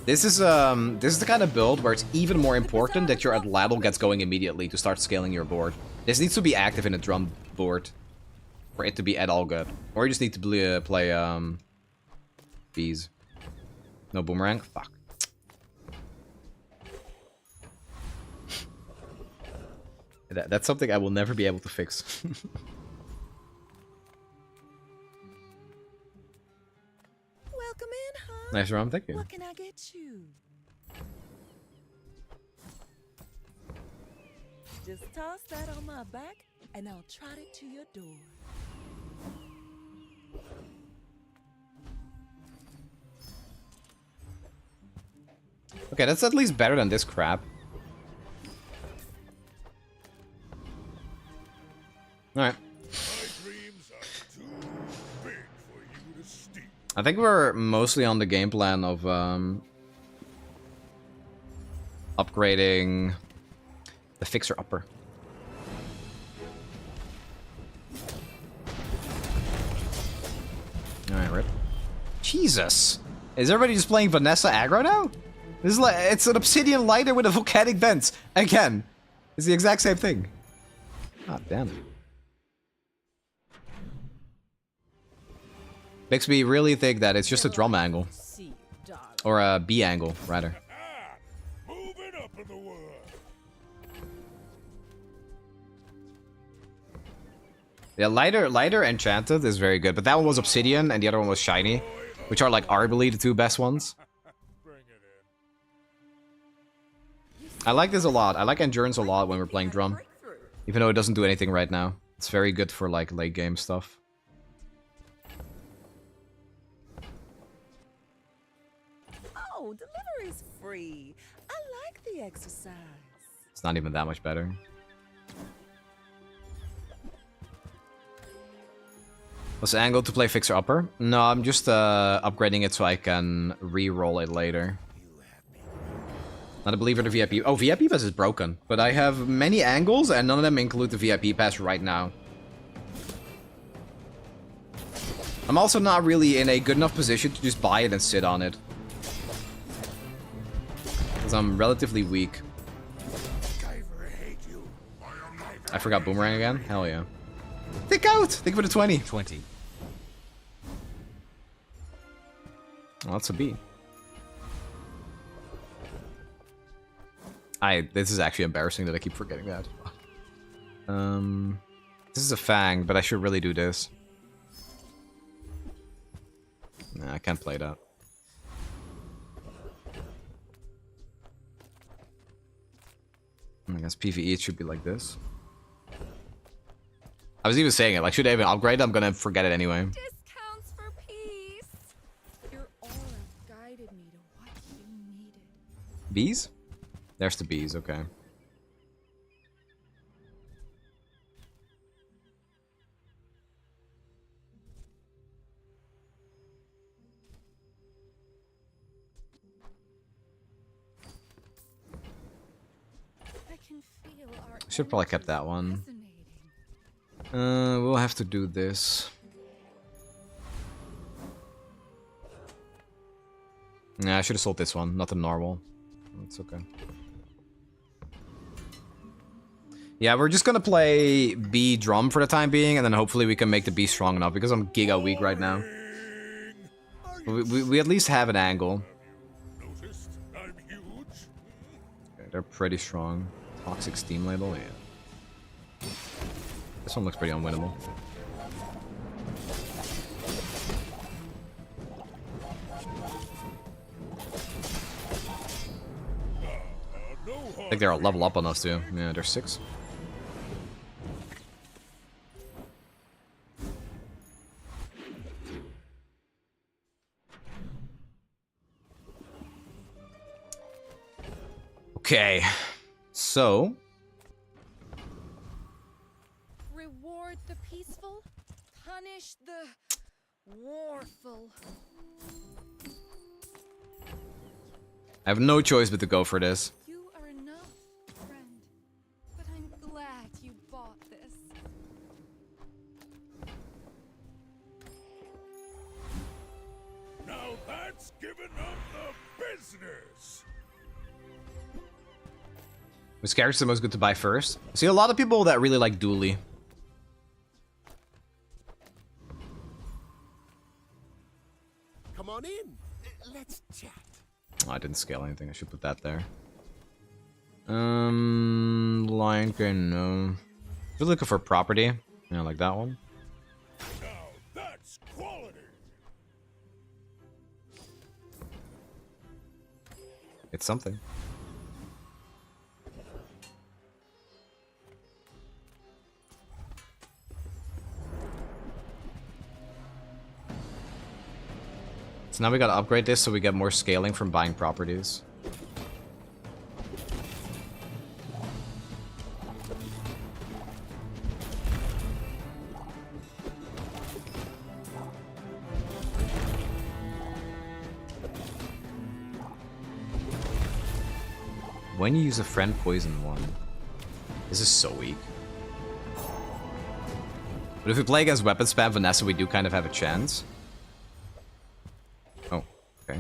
B: This is the kind of build where it's even more important that your Atlatl gets going immediately to start scaling your board. This needs to be active in a drum board for it to be at all good. Or you just need to play bees. No boomerang? Fuck. That's something I will never be able to fix.
J: Welcome in, huh?
B: Nice round, thank you.
J: What can I get you? Just toss that on my back, and I'll trot it to your door.
B: Okay, that's at least better than this crap. Alright.
D: My dreams are too big for you to steal.
B: I think we're mostly on the game plan of upgrading the fixer-upper. Alright, rip. Jesus! Is everybody just playing Vanessa aggro now? This is like, it's an obsidian lighter with a volcanic vent. Again. It's the exact same thing. God damn it. Makes me really think that it's just a drum angle. Or a B angle, rather.
D: Moving up in the world.
B: Yeah, lighter enchanted is very good, but that one was obsidian and the other one was shiny, which are like arguably the two best ones. I like this a lot. I like endurance a lot when we're playing drum, even though it doesn't do anything right now. It's very good for like late game stuff.
J: Oh, delivery's free. I like the exercise.
B: It's not even that much better. Was angled to play fixer upper? No, I'm just upgrading it so I can re-roll it later. Not a believer in the VIP. Oh, VIP pass is broken. But I have many angles and none of them include the VIP pass right now. I'm also not really in a good enough position to just buy it and sit on it. Because I'm relatively weak. I forgot boomerang again? Hell yeah. Think out! Think for the 20.
C: 20.
B: Oh, that's a B. This is actually embarrassing that I keep forgetting that. This is a fang, but I should really do this. Nah, I can't play that. I guess PvE it should be like this. I was even saying it, like, should I even upgrade it? I'm gonna forget it anyway.
J: Discounts for peace. Your aura guided me to what you needed.
B: Bees? There's the bees, okay.
J: I can feel our
B: Should probably kept that one. We'll have to do this. Yeah, I should have sold this one, not the normal. It's okay. Yeah, we're just gonna play B drum for the time being, and then hopefully we can make the B strong enough, because I'm giga weak right now. We at least have an angle. Okay, they're pretty strong. Toxic Steam Label, yeah. This one looks pretty unwinnable. I think they're a level up on us too. Yeah, they're 6. Okay, so
J: reward the peaceful, punish the warful.
B: I have no choice but to go for this.
J: You are enough, friend. But I'm glad you bought this.
D: Now that's giving up the business.
B: Which character's the most good to buy first? I see a lot of people that really like Dooley.
I: Come on in. Let's chat.
B: Oh, I didn't scale anything. I should put that there. Lion King, no. We're looking for property. Yeah, like that one.
D: Now that's quality.
B: It's something. So now we gotta upgrade this so we get more scaling from buying properties. When you use a friend poison one. This is so weak. But if we play against weapon spam Vanessa, we do kind of have a chance. Oh, okay.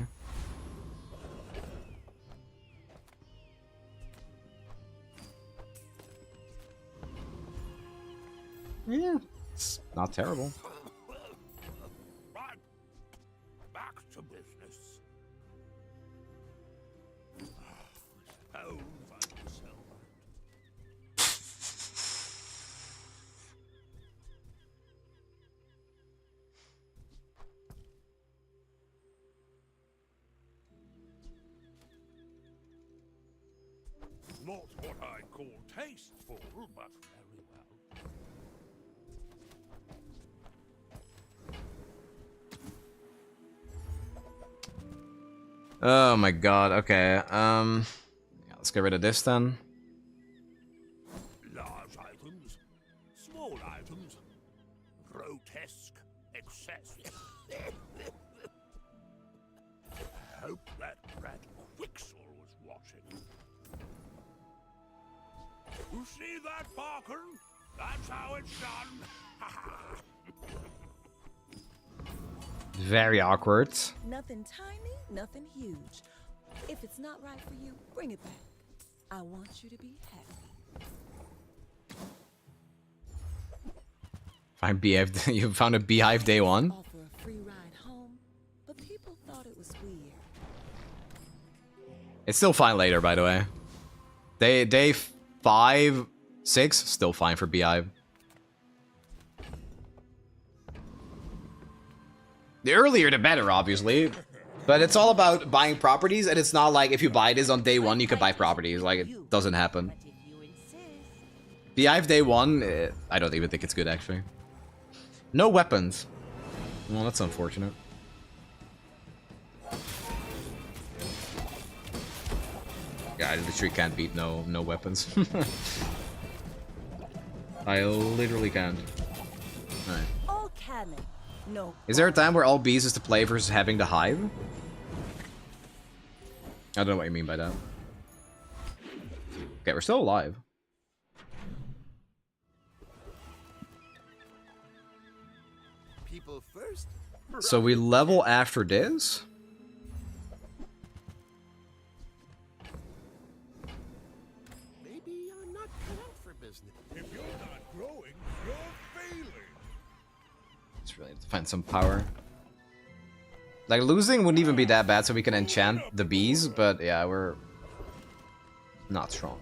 B: Yeah, it's not terrible.
D: Right. Back to business. Suppose I can sell that. Not what I'd call tasteful, but very well.
B: Oh my god, okay. Yeah, let's get rid of this then.
D: Large items, small items, grotesque excess. Hope that rat Quixel was watching. You see that, Parker? That's how it's done.
B: Very awkward.
J: Nothing tiny, nothing huge. If it's not right for you, bring it back. I want you to be happy.
B: Find beehive. You found a beehive day one.
J: Offer a free ride home, but people thought it was weird.
B: It's still fine later, by the way. Day 5, 6, still fine for beehive. The earlier the better, obviously. But it's all about buying properties, and it's not like if you buy this on day 1, you can buy properties. Like, it doesn't happen. Beehive day 1, I don't even think it's good, actually. No weapons. Well, that's unfortunate. Yeah, I literally can't beat no weapons. I literally can't. Alright.
J: All cannon. No.
B: Is there a time where all bees is to play versus having the hive? I don't know what you mean by that. Okay, we're still alive.
I: People first.
B: So we level after this?
I: Maybe I'm not cut out for business.
D: If you're not growing, you're failing.
B: Let's really have to find some power. Like, losing wouldn't even be that bad, so we can enchant the bees, but yeah, we're not strong.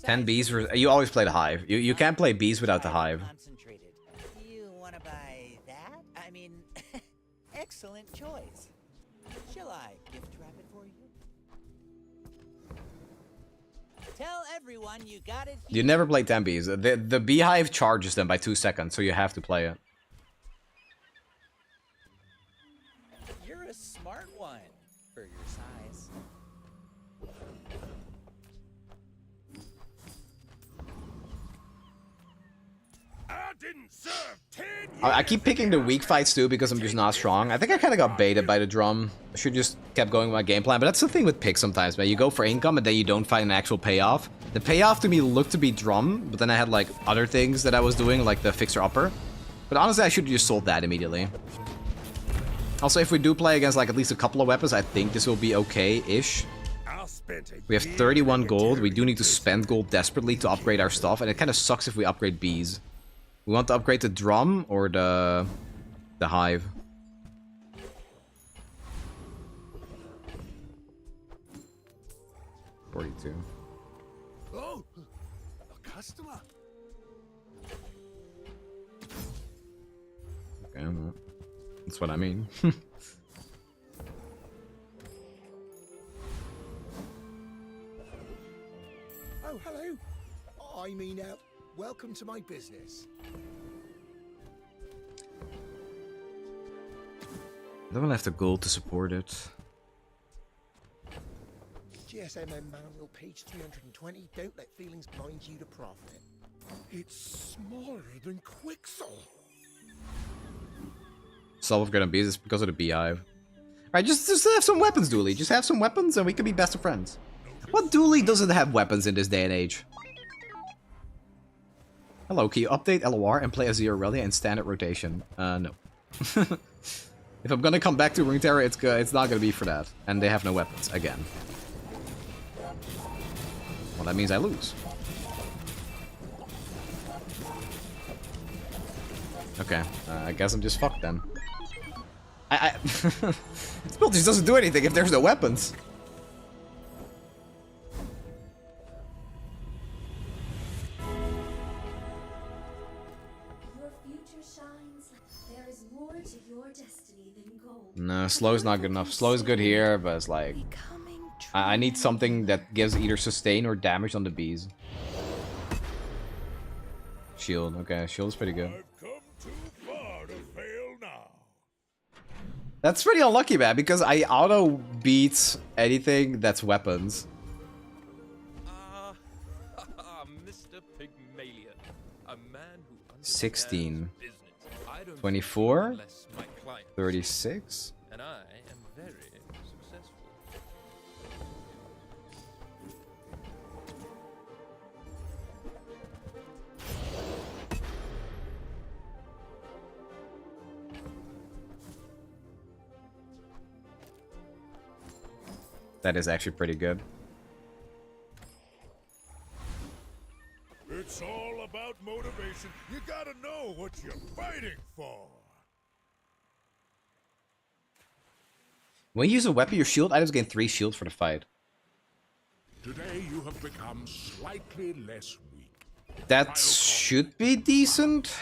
B: Ten bees. You always play the hive. You can't play bees without the hive.
K: Concentrated. You want to buy that? I mean, excellent choice. Shall I gift wrap it for you? Tell everyone you got it.
B: You never play 10 bees. The beehive charges them by 2 seconds, so you have to play it.
K: You're a smart one for your size.
D: I didn't serve 10 years.
B: I keep picking the weak fights too because I'm just not strong. I think I kind of got baited by the drum. I should just kept going with my game plan. But that's the thing with picks sometimes, man. You go for income and then you don't find an actual payoff. The payoff to me looked to be drum, but then I had like other things that I was doing, like the fixer upper. But honestly, I should have just sold that immediately. Also, if we do play against like at least a couple of weapons, I think this will be okay-ish. We have 31 gold. We do need to spend gold desperately to upgrade our stuff, and it kind of sucks if we upgrade bees. We want to upgrade the drum or the hive. $42.
I: Oh, a customer.
B: Okay, well, that's what I mean.
I: Oh, hello. I mean, welcome to my business.
B: I don't have the gold to support it.
I: GSMM manual, page 320. Don't let feelings blind you to profit.
D: It's smaller than Quixel.
B: self-upgrade on bees is because of the beehive. Alright, just have some weapons, Dooley. Just have some weapons and we can be best of friends. What Dooley doesn't have weapons in this day and age? Hello, can you update LOR and play Azir Aurelia in standard rotation? No. If I'm gonna come back to Runeterra, it's not gonna be for that. And they have no weapons, again. Well, that means I lose. Okay, I guess I'm just fucked then. This build just doesn't do anything if there's no weapons.
H: Your future shines. There is more to your destiny than gold.
B: No, slow's not good enough. Slow is good here, but it's like... I need something that gives either sustain or damage on the bees. Shield, okay, shield is pretty good. That's pretty unlucky, man, because I auto beat anything that's weapons.
G: Mr. Pygmalien, a man who
B: 16.
G: business. I don't
B: 24.
G: unless my client
B: 36.
G: and I am very successful.
B: That is actually pretty good.
D: It's all about motivation. You gotta know what you're fighting for.
B: When you use a weapon, your shield items gain 3 shield for the fight.
D: Today you have become slightly less weak.
B: That should be decent.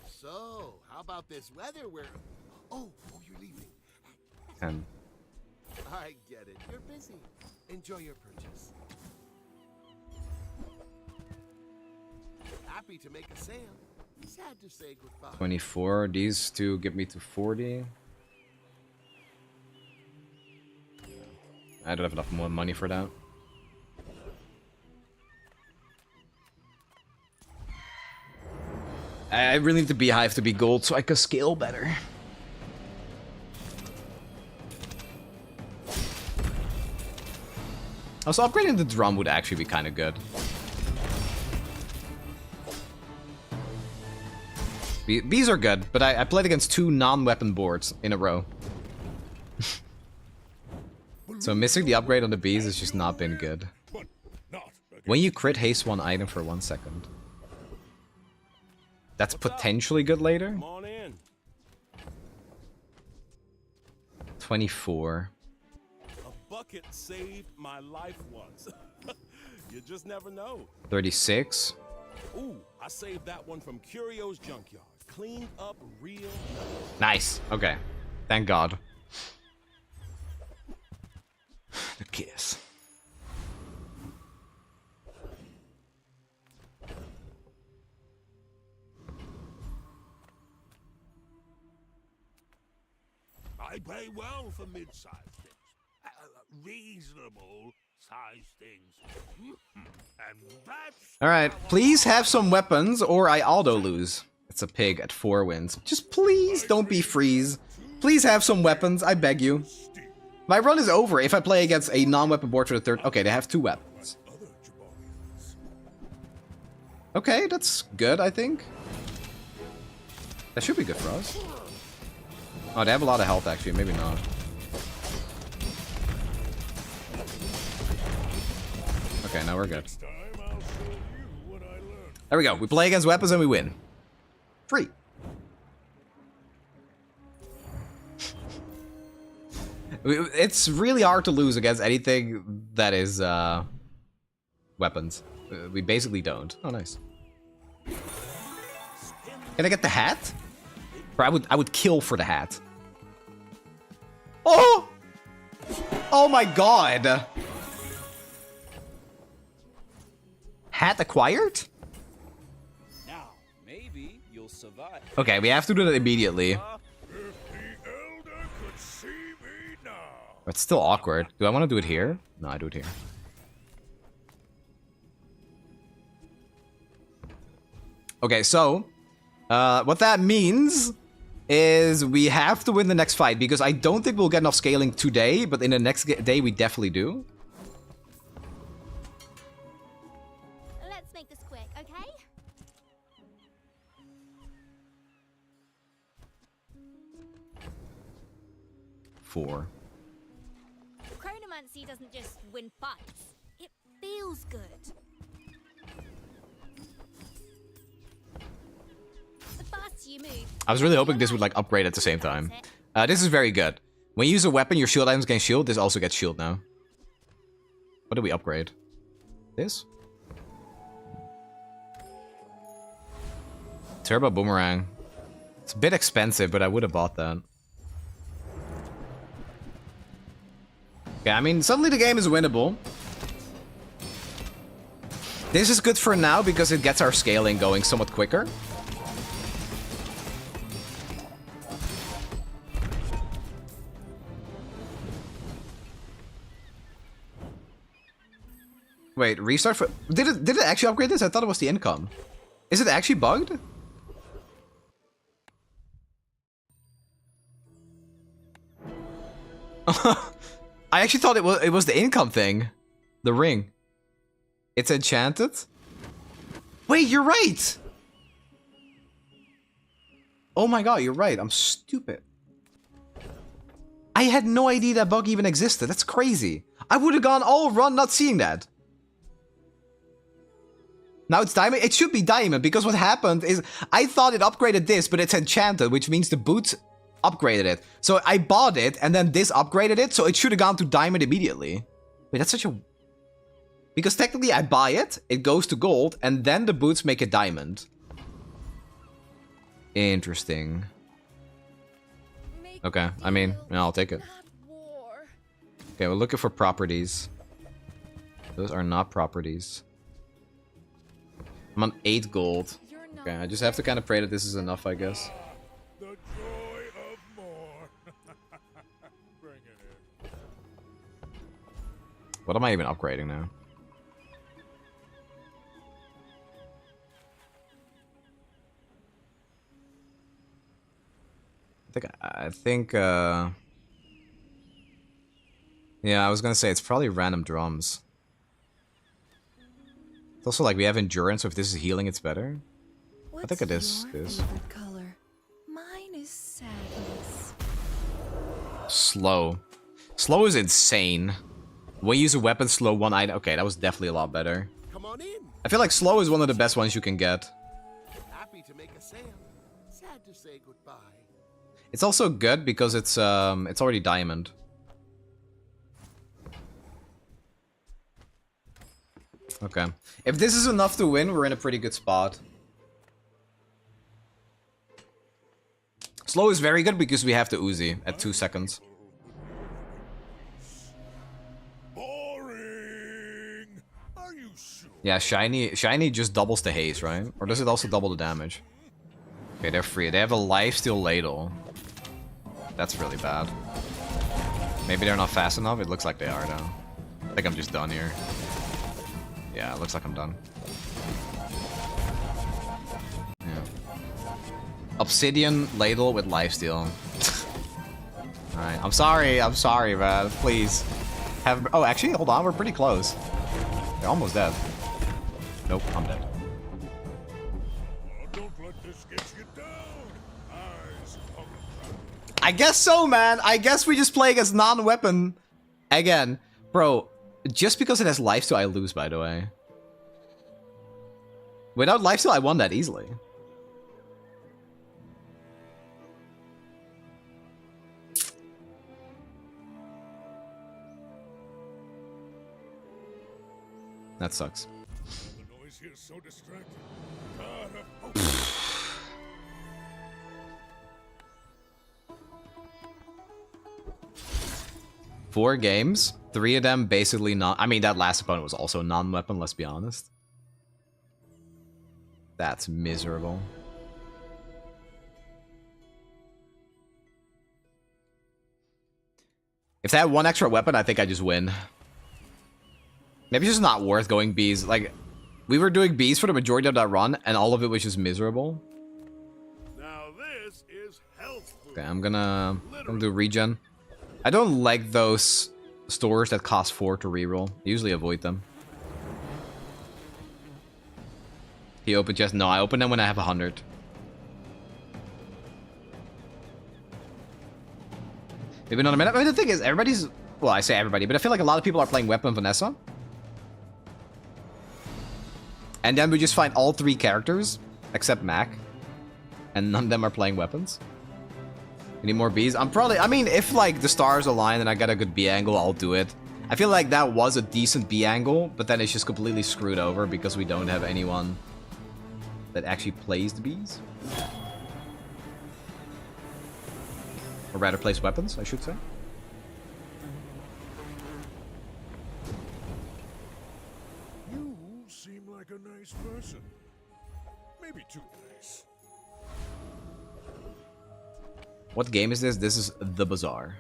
I: So, how about this weather where... Oh, you're leaving.
B: 10.
I: I get it. You're busy. Enjoy your purchase. Happy to make a sale. Sad to say goodbye.
B: 24. These two get me to 40. I don't have enough more money for that. I really need the beehive to be gold so I can scale better. Also, upgrading the drum would actually be kind of good. Bees are good, but I played against 2 non-weapon boards in a row. So missing the upgrade on the bees has just not been good. When you crit, haste 1 item for 1 second. That's potentially good later.
L: Come on in.
B: 24.
L: A bucket saved my life once. You just never know.
B: 36.
L: Ooh, I saved that one from Curio's junkyard. Cleaned up real
B: Nice. Okay. Thank God. The kiss.
D: I pay well for mid-sized things. Reasonable sized things. And that's...
B: Alright, please have some weapons or I auto lose. It's a pig at 4 wins. Just please don't be freeze. Please have some weapons, I beg you. My run is over if I play against a non-weapon board for the 3rd. Okay, they have 2 weapons. Okay, that's good, I think. That should be good for us. Oh, they have a lot of health, actually. Maybe not. Okay, now we're good. There we go. We play against weapons and we win. Free. It's really hard to lose against anything that is weapons. We basically don't. Oh, nice. Can I get the hat? Or I would kill for the hat. Oh! Oh my god! Hat acquired?
L: Now, maybe you'll survive.
B: Okay, we have to do that immediately. It's still awkward. Do I want to do it here? No, I do it here. Okay, so what that means is we have to win the next fight because I don't think we'll get enough scaling today, but in the next day we definitely do.
M: Let's make this quick, okay?
B: Four.
M: Chronomancy doesn't just win fights. It feels good. The faster you move,
B: I was really hoping this would like upgrade at the same time. This is very good. When you use a weapon, your shield items gain shield. This also gets shield now. What do we upgrade? This? Turbo Boomerang. It's a bit expensive, but I would have bought that. Okay, I mean, suddenly the game is winnable. This is good for now because it gets our scaling going somewhat quicker. Wait, restart for... Did it actually upgrade this? I thought it was the income. Is it actually bugged? I actually thought it was the income thing. The ring. It's enchanted? Wait, you're right! Oh my god, you're right. I'm stupid. I had no idea that bug even existed. That's crazy. I would have gone all run not seeing that. Now it's diamond. It should be diamond because what happened is I thought it upgraded this, but it's enchanted, which means the boots upgraded it. So I bought it and then this upgraded it, so it should have gone to diamond immediately. Wait, that's such a... Because technically I buy it, it goes to gold, and then the boots make it diamond. Interesting. Okay, I mean, yeah, I'll take it. Okay, we're looking for properties. Those are not properties. I'm on 8 gold. Okay, I just have to kind of pray that this is enough, I guess.
D: The joy of more. Bring it in.
B: What am I even upgrading now? I think, yeah, I was gonna say it's probably random drums. It's also like we have endurance, so if this is healing, it's better. I think it is this.
J: Color? Mine is sadness.
B: Slow. Slow is insane. When you use a weapon, slow one item. Okay, that was definitely a lot better.
I: Come on in.
B: I feel like slow is one of the best ones you can get.
I: Happy to make a sale. Sad to say goodbye.
B: It's also good because it's already diamond. Okay. If this is enough to win, we're in a pretty good spot. Slow is very good because we have the Uzi at 2 seconds.
D: Boring. Are you sure?
B: Yeah, shiny just doubles the haze, right? Or does it also double the damage? Okay, they're free. They have a lifesteal ladle. That's really bad. Maybe they're not fast enough. It looks like they are though. I think I'm just done here. Yeah, it looks like I'm done. Yeah. Obsidian ladle with lifesteal. Alright, I'm sorry, man. Please. Oh, actually, hold on, we're pretty close. They're almost dead. Nope, I'm dead.
D: Don't let this get you down. Eyes on the
B: I guess so, man. I guess we just play against non-weapon again. Bro, just because it has lifesteal, I lose, by the way. Without lifesteal, I won that easily. That sucks.
D: The noise here is so distracting. God of
B: 4 games, 3 of them basically not. I mean, that last opponent was also non-weapon, let's be honest. That's miserable. If they had 1 extra weapon, I think I just win. Maybe it's just not worth going bees. Like, We were doing bees for the majority of that run, and all of it was just miserable.
D: Now this is health food.
B: Okay, I'm gonna do regen. I don't like those stores that cost 4 to reroll. I usually avoid them. He opened chest? No, I open them when I have 100. Maybe not a minute. I mean, the thing is, everybody's... Well, I say everybody, but I feel like a lot of people are playing Weapon Vanessa. And then we just find all 3 characters, except Mac. And none of them are playing weapons. We need more bees. I'm probably... I mean, if, like, the stars align and I get a good B angle, I'll do it. I feel like that was a decent B angle, but then it's just completely screwed over because we don't have anyone that actually plays the bees. Or rather plays weapons, I should say.
D: You seem like a nice person. Maybe too nice.
B: What game is this? This is the Bazaar.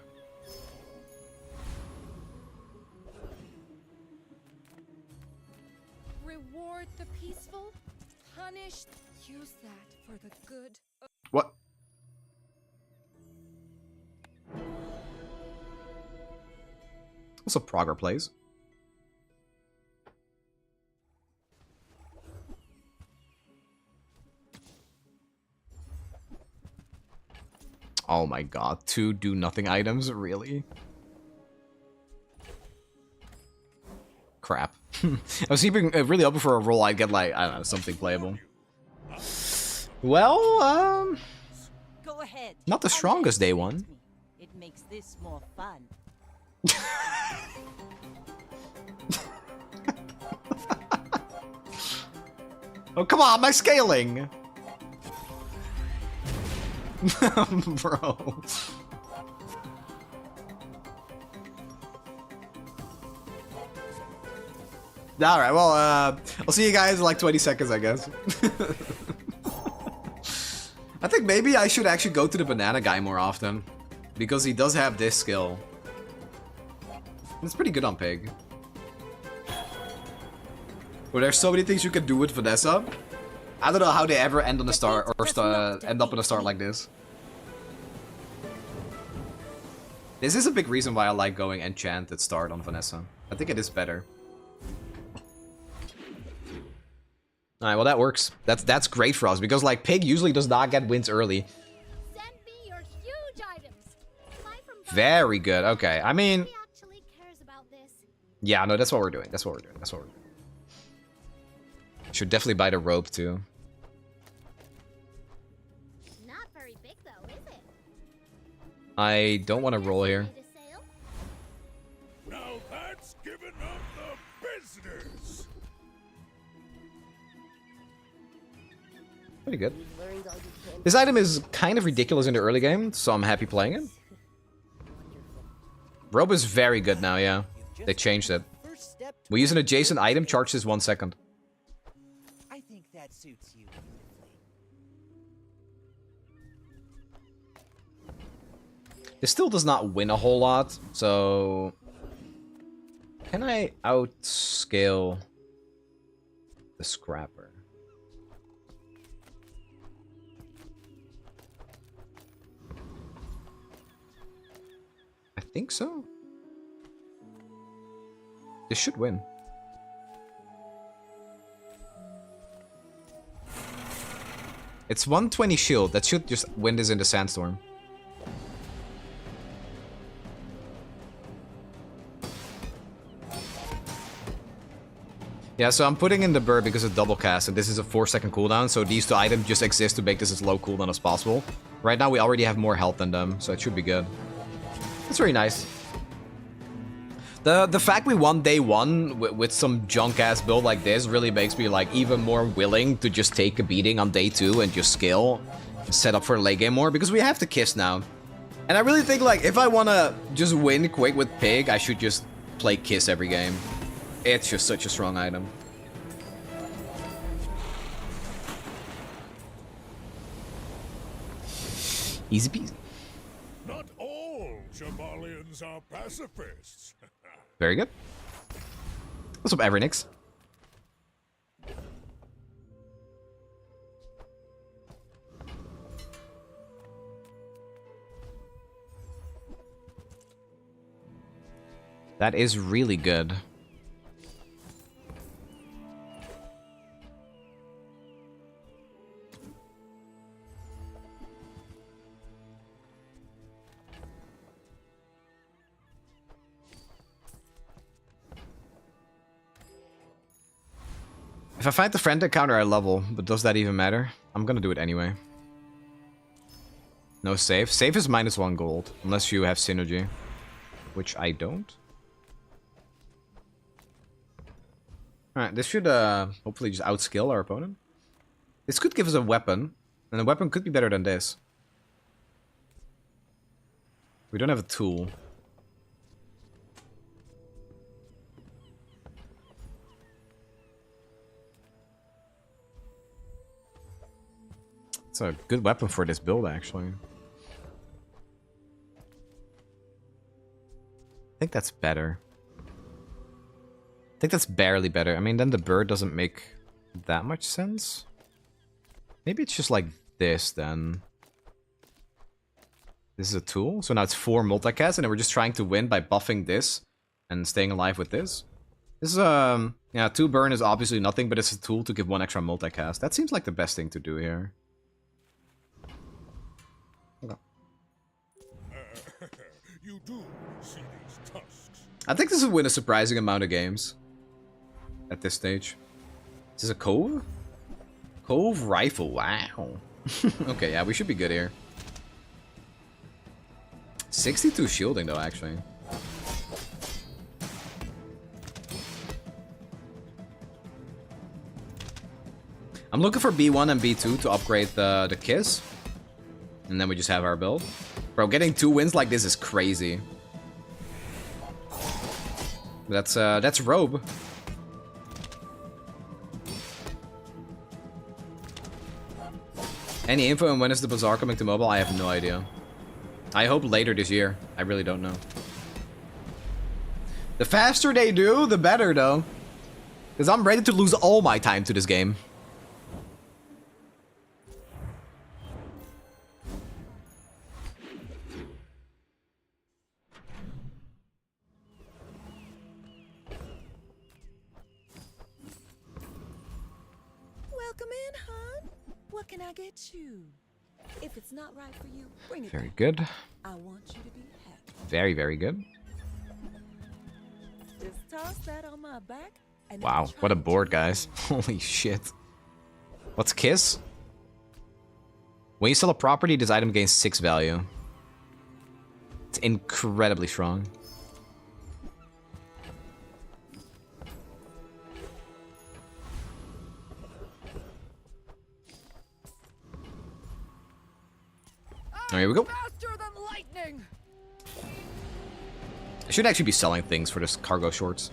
N: Reward the peaceful, punish. Use that for the good.
B: What? What's a Progrer plays? Oh my god, 2 do-nothing items? Really? Crap. I was keeping really open for a roll, I'd get like, I don't know, something playable. Well,
J: Go ahead.
B: not the strongest day one.
J: It makes this more fun.
B: Oh, come on, my scaling! Bro. Alright, well, I'll see you guys in like 20 seconds, I guess. I think maybe I should actually go to the banana guy more often. Because he does have this skill. It's pretty good on Pig. But there's so many things you can do with Vanessa. I don't know how they ever end on a start or end up on a start like this. This is a big reason why I like going enchanted start on Vanessa. I think it is better. Alright, well that works. That's great for us because like Pig usually does not get wins early.
M: Send me your huge items. Fly from
B: Very good. Okay, I mean,
M: Nobody actually cares about this.
B: yeah, no, that's what we're doing. That's what we're doing. That's what we're doing. Should definitely buy the rope too.
M: Not very big though, is it?
B: I don't want to roll here.
D: Now that's giving up the business.
B: Pretty good. This item is kind of ridiculous in the early game, so I'm happy playing it. Rope is very good now, yeah. They changed it. We use an adjacent item, charge this 1 second.
K: I think that suits you beautifully.
B: This still does not win a whole lot, so... Can I outscale the Scrapper? I think so. This should win. It's 120 shield. That should just win this in the sandstorm. Yeah, so I'm putting in the bird because of double cast, and this is a 4-second cooldown, so these 2 items just exist to make this as low cooldown as possible. Right now we already have more health than them, so it should be good. That's very nice. The fact we won day 1 with some junk-ass build like this really makes me like even more willing to just take a beating on day 2 and just skill, set up for the late game more, because we have to Kiss now. And I really think like if I want to just win quick with Pig, I should just play Kiss every game. It's just such a strong item. Easy peasy.
D: Not all Pygmaliens are pacifists.
B: Very good. What's up, Evernix? That is really good. If I find the friend encounter, I level, but does that even matter? I'm gonna do it anyway. No save. Save is -1 gold, unless you have Snnuy, which I don't. Alright, this should hopefully just outskill our opponent. This could give us a weapon, and the weapon could be better than this. We don't have a tool. It's a good weapon for this build, actually. I think that's better. I think that's barely better. I mean, then the bird doesn't make that much sense. Maybe it's just like this, then. This is a tool. So now it's 4 multicast, and then we're just trying to win by buffing this and staying alive with this. This is, yeah, 2 burn is obviously nothing, but it's a tool to give 1 extra multicast. That seems like the best thing to do here. Okay.
D: You do see these tusks.
B: I think this will win a surprising amount of games at this stage. Is this a Cove? Cove rifle, wow. Okay, yeah, we should be good here. 62 shielding though, actually. I'm looking for B1 and B2 to upgrade the Kiss. And then we just have our build. Bro, getting 2 wins like this is crazy. That's Robe. Any info on when is the Bazaar coming to mobile? I have no idea. I hope later this year. I really don't know. The faster they do, the better though. Because I'm ready to lose all my time to this game.
J: Welcome in, hon. What can I get you? If it's not right for you, bring it
B: Very
J: back.
B: good.
J: I want you to be happy.
B: Very, very good.
J: Just toss that on my back. And
B: Wow, what a board, guys. Holy shit. What's Kiss? When you sell a property, this item gains 6 value. It's incredibly strong. Oh, here we go.
N: Faster than lightning.
B: I should actually be selling things for this cargo shorts.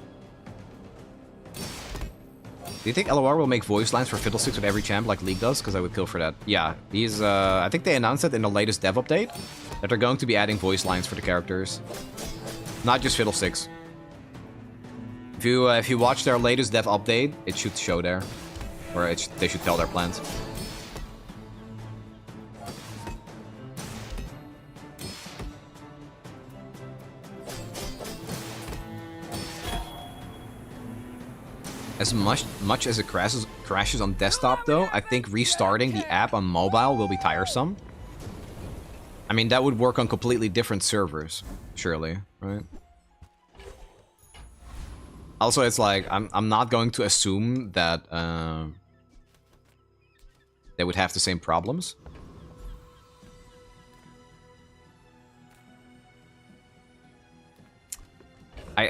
B: Do you think LOR will make voice lines for Fiddlesticks with every champ like League does? Because I would kill for that. Yeah, he's, I think they announced it in the latest dev update, that they're going to be adding voice lines for the characters. Not just Fiddlesticks. If you watch their latest dev update, it should show there. Or they should tell their plans. As much as it crashes on desktop though, I think restarting the app on mobile will be tiresome. I mean, that would work on completely different servers, surely, right? Also, it's like, I'm not going to assume that they would have the same problems.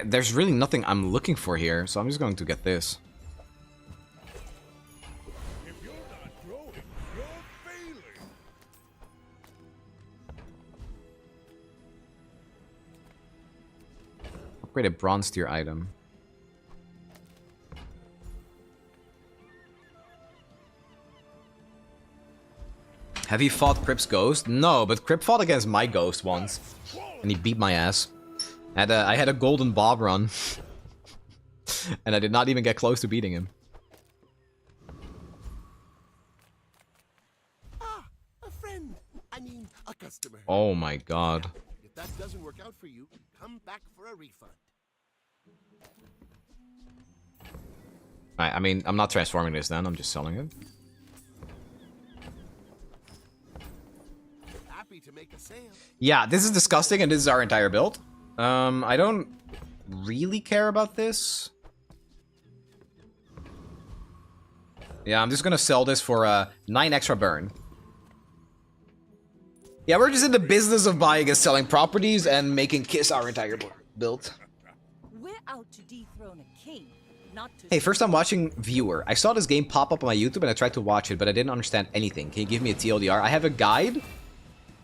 B: There's really nothing I'm looking for here, so I'm just going to get this.
D: If you're not growing, you're failing.
B: Upgrade a bronze tier item. Have you fought Crip's ghost? No, but Crip fought against my ghost once. And he beat my ass. I had a golden bob run. And I did not even get close to beating him.
I: Ah, a friend. I mean, a customer.
B: Oh my god.
I: If that doesn't work out for you, come back for a refund.
B: I mean, I'm not transforming this then, I'm just selling it.
I: Happy to make a sale.
B: Yeah, this is disgusting and this is our entire build. I don't really care about this. Yeah, I'm just gonna sell this for 9 extra burn. Yeah, we're just in the business of buying and selling properties and making Kiss our entire build.
J: We're out to dethrone a king, not to...
B: Hey, first time watching viewer. I saw this game pop up on my YouTube and I tried to watch it, but I didn't understand anything. Can you give me a TLDR? I have a guide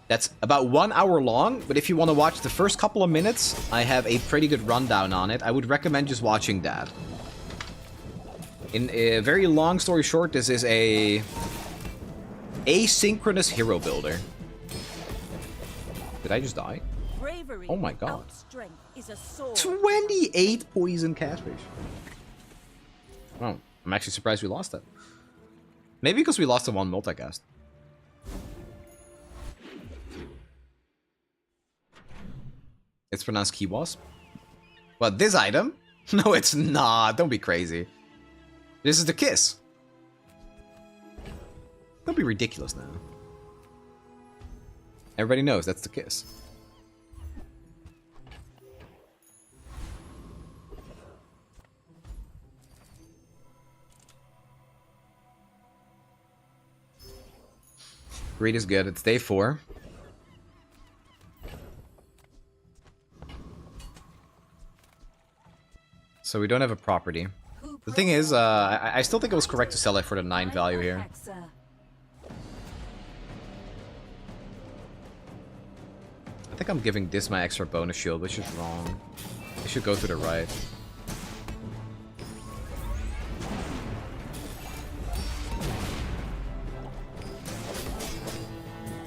B: that's about 1 hour long, but if you want to watch the first couple of minutes, I have a pretty good rundown on it. I would recommend just watching that. In a very long story short, this is a asynchronous hero builder. Did I just die?
J: Bravery
B: Oh my god.
J: strength is a sword.
B: 28 poison catfish. Wow, I'm actually surprised we lost that. Maybe because we lost the one multicast. It's pronounced Kiwas. What, this item? No, it's not. Don't be crazy. This is the Kiss. Don't be ridiculous now. Everybody knows that's the Kiss. Greed is good. It's day 4. So we don't have a property. The thing is, I still think it was correct to sell it for the 9 value here. I think I'm giving this my extra bonus shield, which is wrong. It should go to the right.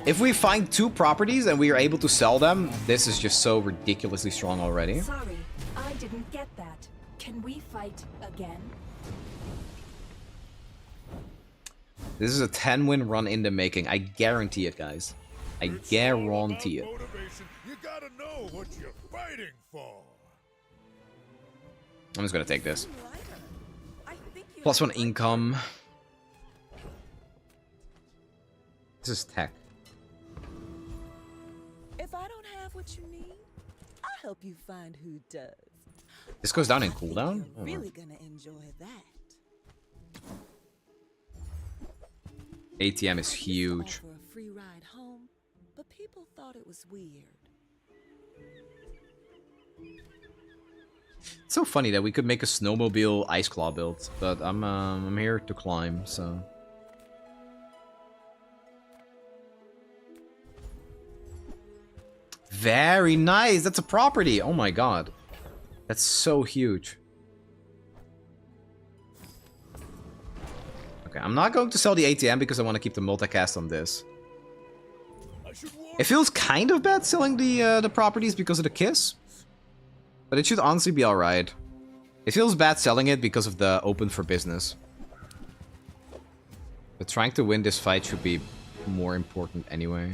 B: If we find 2 properties and we are able to sell them, this is just so ridiculously strong already.
O: Sorry, I didn't get that. Can we fight again?
B: This is a 10-win run in the making. I guarantee it, guys. I guarantee it.
D: You gotta know what you're fighting for.
B: I'm just gonna take this. +1 income. This is tech.
J: If I don't have what you need, I'll help you find who does.
B: This goes down in cooldown?
J: You're really gonna enjoy that.
B: ATM is huge.
J: For a free ride home, but people thought it was weird.
B: It's so funny that we could make a snowmobile ice claw build, but I'm here to climb, so. Very nice. That's a property. Oh my god, that's so huge. Okay, I'm not going to sell the ATM because I want to keep the multicast on this. It feels kind of bad selling the properties because of the Kiss, but it should honestly be alright. It feels bad selling it because of the open for business. But trying to win this fight should be more important anyway.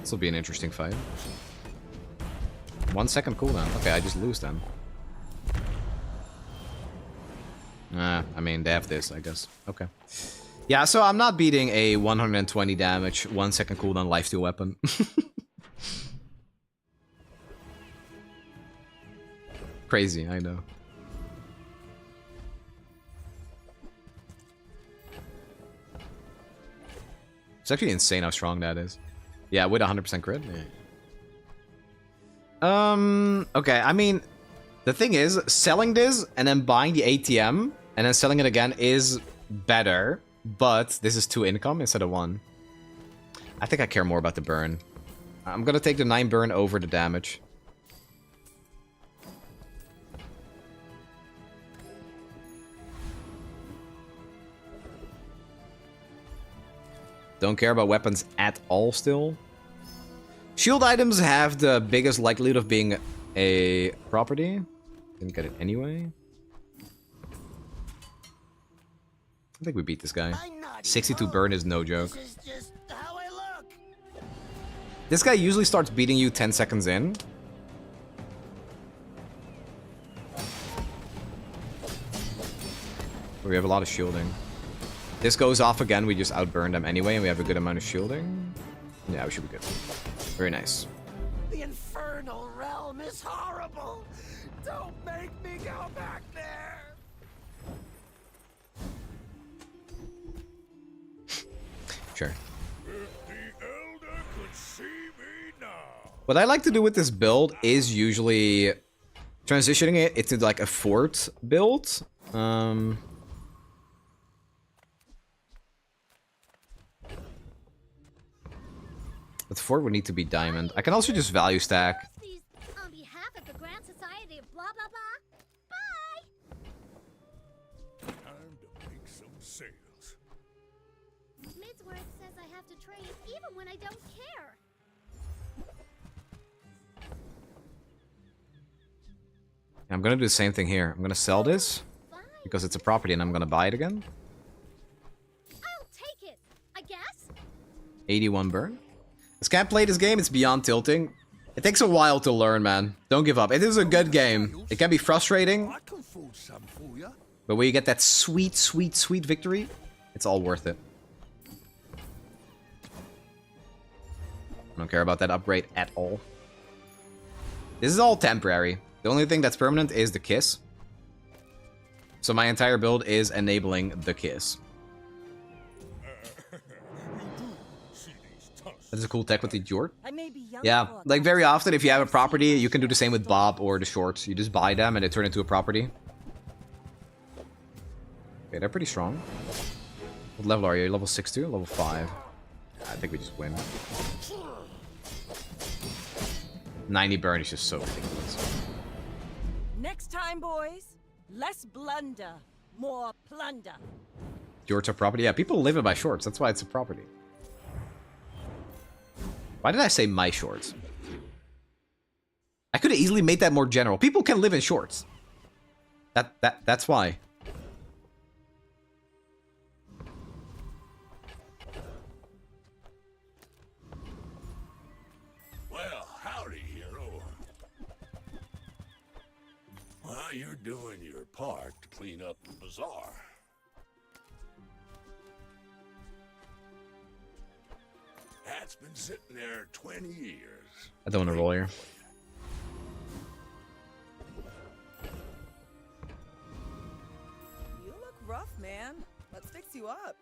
B: This will be an interesting fight. 1 second cooldown. Okay, I just lose then. I mean, they have this, I guess. Okay. Yeah, so I'm not beating a 120 damage, 1 second cooldown lifesteal weapon. Crazy, I know. It's actually insane how strong that is. Yeah, with 100% crit. Yeah. Okay, I mean, the thing is, selling this and then buying the ATM and then selling it again is better, but this is 2 income instead of 1. I think I care more about the burn. I'm gonna take the 9 burn over the damage. Don't care about weapons at all still. Shield items have the biggest likelihood of being a property. Didn't get it anyway. I think we beat this guy. 62 burn is no joke. This guy usually starts beating you 10 seconds in. We have a lot of shielding. This goes off again, we just outburn them anyway, and we have a good amount of shielding. Yeah, we should be good. Very nice.
I: The infernal realm is horrible. Don't make me go back there.
B: Sure.
D: If the Elder could see me now.
B: What I like to do with this build is usually transitioning it into like a fort build. But fort would need to be diamond. I can also just value stack.
M: On behalf of the Grand Society of blah blah blah. Bye.
D: Time to make some sales.
M: Midsworth says I have to trade even when I don't care.
B: I'm gonna do the same thing here. I'm gonna sell this because it's a property and I'm gonna buy it again.
M: I'll take it, I guess.
B: 81 burn. This can't play this game, it's beyond tilting. It takes a while to learn, man. Don't give up. It is a good game. It can be frustrating. But when you get that sweet, sweet, sweet victory, it's all worth it. I don't care about that upgrade at all. This is all temporary. The only thing that's permanent is the kiss. So my entire build is enabling the kiss. That's a cool tech with the Jort. Yeah, like very often if you have a property, you can do the same with Bob or the shorts. You just buy them and they turn into a property. Okay, they're pretty strong. What level are you? Level 6 too? Level 5. I think we just win. 90 burn is just so ridiculous.
J: Next time, boys, less blunder, more plunder.
B: Jorts are property? Yeah, people live in my shorts. That's why it's a property. Why did I say my shorts? I could have easily made that more general. People can live in shorts. That's why.
D: Well, howdy, hero. Well, you're doing your part to clean up the bazaar. That's been sitting there 20 years.
B: I don't want to roll here.
J: You look rough, man. Let's fix you up.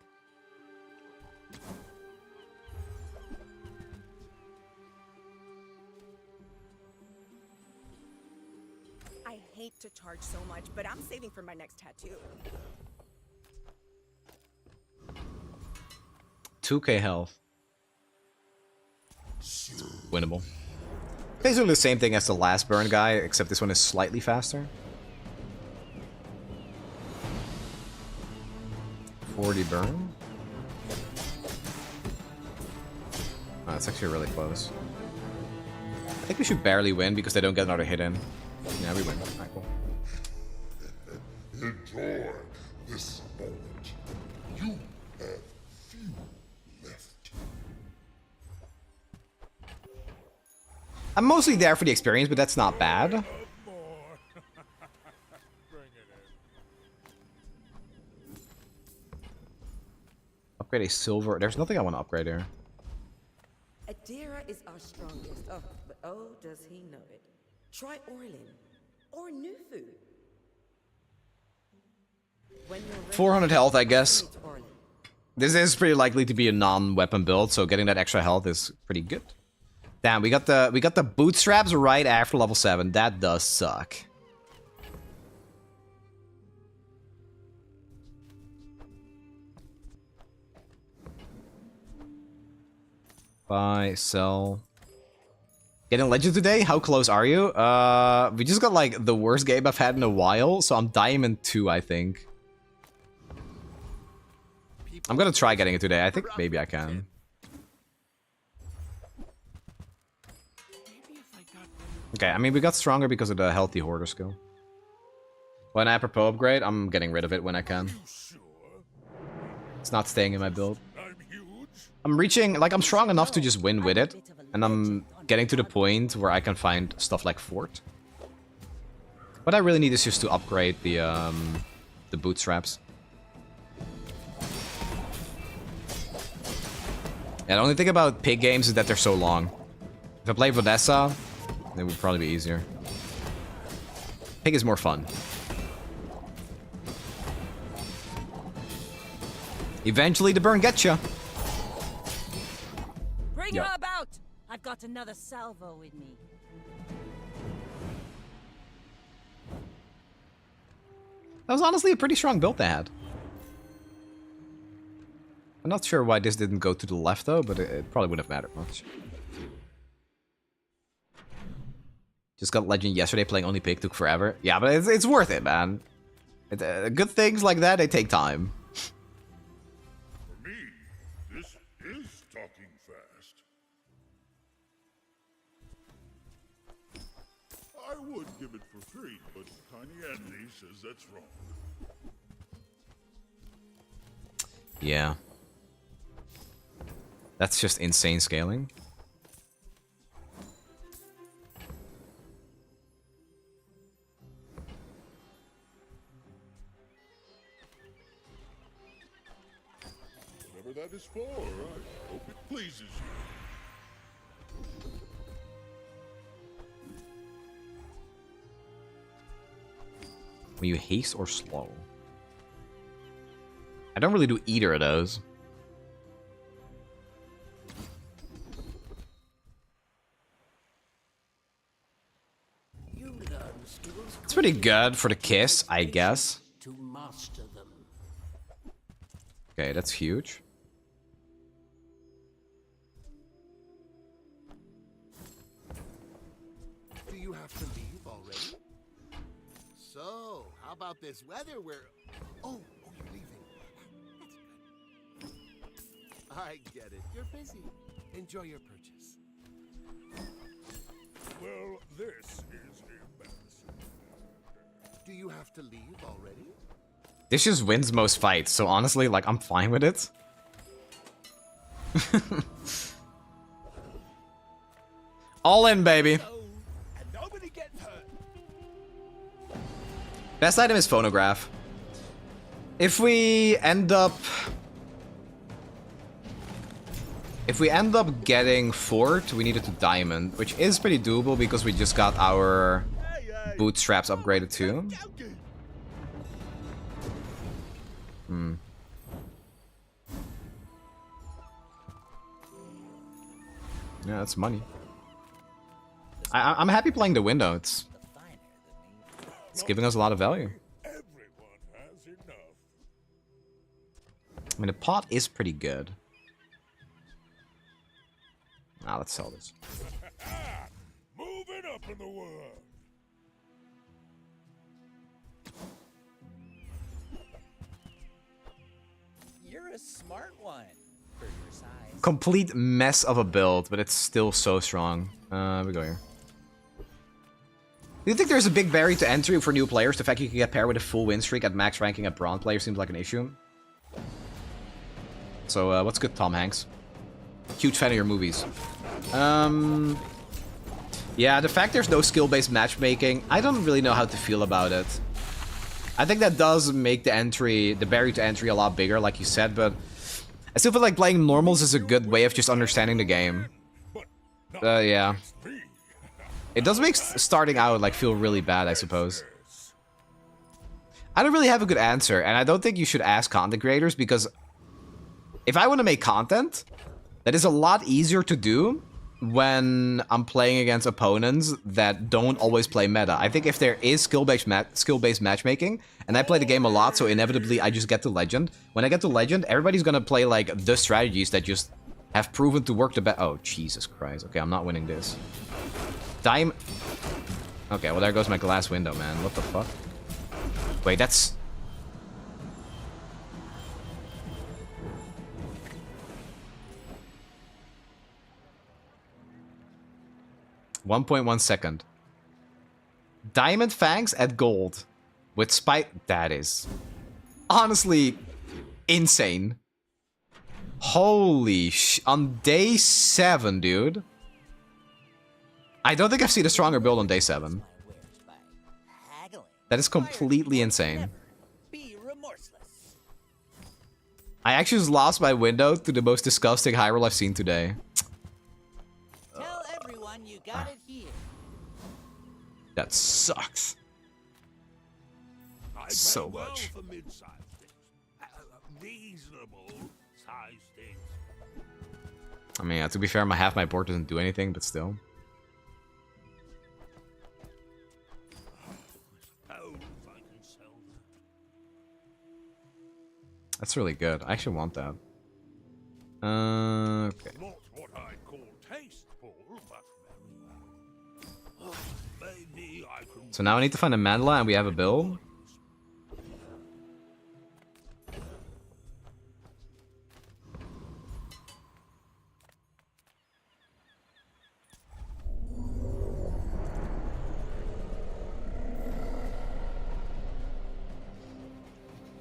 J: I hate to charge so much, but I'm saving for my next tattoo.
B: 2k health. Winnable. Basically the same thing as the last burn guy, except this one is slightly faster. 40 burn. Oh, that's actually really close. I think we should barely win because they don't get another hit in. Yeah, we win. Alright, cool.
D: Enjoy this moment. You have few left.
B: I'm mostly there for the experience, but that's not bad. Upgrade a silver. There's nothing I want to upgrade here.
P: Adira is our strongest. Oh, but oh, does he know it? Try Orlin or Nufu.
B: 400 health, I guess. This is pretty likely to be a non-weapon build, so getting that extra health is pretty good. Damn, we got the bootstraps right after level 7. That does suck. Buy, sell. Getting legend today? How close are you? We just got like the worst game I've had in a while, so I'm diamond 2, I think. I'm gonna try getting it today. I think maybe I can. Okay, I mean, we got stronger because of the healthy hoarder skill. When I apropos upgrade, I'm getting rid of it when I can. It's not staying in my build. I'm reaching, like, I'm strong enough to just win with it. And I'm getting to the point where I can find stuff like Fort. What I really need is just to upgrade the bootstraps. Yeah, the only thing about pig games is that they're so long. If I play Vanessa, it would probably be easier. Pig is more fun. Eventually the burn gets ya.
J: Bring her about! I've got another salvo with me.
B: That was honestly a pretty strong build they had. I'm not sure why this didn't go to the left though, but it probably wouldn't have mattered much. Just got Legend yesterday, playing only Pig took forever. Yeah, but it's worth it, man. Good things like that, they take time.
D: For me, this is talking fast. I would give it for free, but Tiny Andy says that's wrong.
B: Yeah. That's just insane scaling.
D: Whatever that is for, I hope it pleases you.
B: Will you haste or slow? I don't really do either of those. It's pretty good for the kiss, I guess.
F: To master them.
B: Okay, that's huge.
I: Do you have to leave already? So, how about this weather where... Oh, you're leaving. That's good. I get it. You're busy. Enjoy your purchase.
D: Well, this is embarrassing.
I: Do you have to leave already?
B: This just wins most fights, so honestly, like, I'm fine with it. All in, baby. Best item is phonograph. If we end up getting Fort, we need it to diamond, which is pretty doable because we just got our bootstraps upgraded too. Yeah, that's money. I'm happy playing the window. It's giving us a lot of value.
D: Everyone has enough.
B: I mean, the pot is pretty good. Now let's sell this.
D: Moving up in the world.
K: You're a smart one for your size.
B: Complete mess of a build, but it's still so strong. We go here. Do you think there's a big barrier to entry for new players? The fact you can get paired with a full win streak at max ranking at bronze player seems like an issue. So, what's good, Tom Hanks? Huge fan of your movies. Yeah, the fact there's no skill-based matchmaking, I don't really know how to feel about it. I think that does make the barrier to entry a lot bigger, like you said, but I still feel like playing normals is a good way of just understanding the game. Yeah. It does make starting out like feel really bad, I suppose. I don't really have a good answer, and I don't think you should ask content creators, because if I want to make content, that is a lot easier to do when I'm playing against opponents that don't always play meta. I think if there is skill-based matchmaking, and I play the game a lot, so inevitably I just get to Legend. When I get to Legend, everybody's gonna play like the strategies that just have proven to work the best. Oh, Jesus Christ. Okay, I'm not winning this. Okay, well there goes my glass window, man. What the fuck? Wait, that's... .1 Diamond Fangs at gold. With spike... That is... honestly... insane. Holy sh... On day 7, dude. I don't think I've seen a stronger build on day 7. That is completely insane.
K: Be remorseless.
B: I actually just lost my window to the most disgusting high roll I've seen today.
K: Tell everyone you got it here.
B: That sucks.
D: I
B: So
D: pay well
B: much.
D: for mid-sized things. Reasonable sized things.
B: I mean, to be fair, half my board doesn't do anything, but still. That's really good. I actually want that. Okay.
D: Not what I'd call tasteful, but very well. Maybe I can.
B: So now I need to find a mandala and we have a build.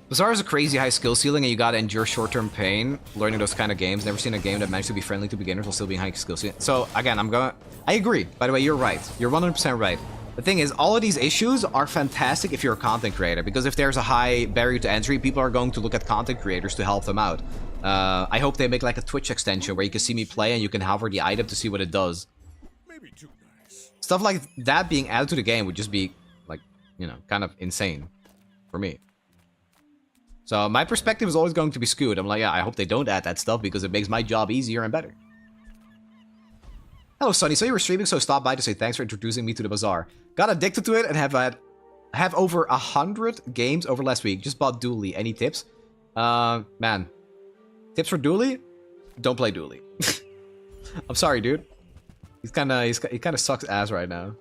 B: Bazaar is a crazy high skill ceiling and you gotta endure short-term pain learning those kind of games. Never seen a game that managed to be friendly to beginners while still being high skill ceiling. So again, I agree. By the way, you're right. You're 100% right. The thing is, all of these issues are fantastic if you're a content creator, because if there's a high barrier to entry, people are going to look at content creators to help them out. I hope they make like a Twitch extension where you can see me play and you can hover the item to see what it does.
D: Maybe too nice.
B: Stuff like that being added to the game would just be like, you know, kind of insane for me. So my perspective is always going to be skewed. I'm like, yeah, I hope they don't add that stuff because it makes my job easier and better. Hello, Sonny. So you were streaming, so stop by to say thanks for introducing me to the Bazaar. Got addicted to it and have over 100 games over last week. Just bought Dooley. Any tips? Man. Tips for Dooley? Don't play Dooley. I'm sorry, dude. He kind of sucks ass right now.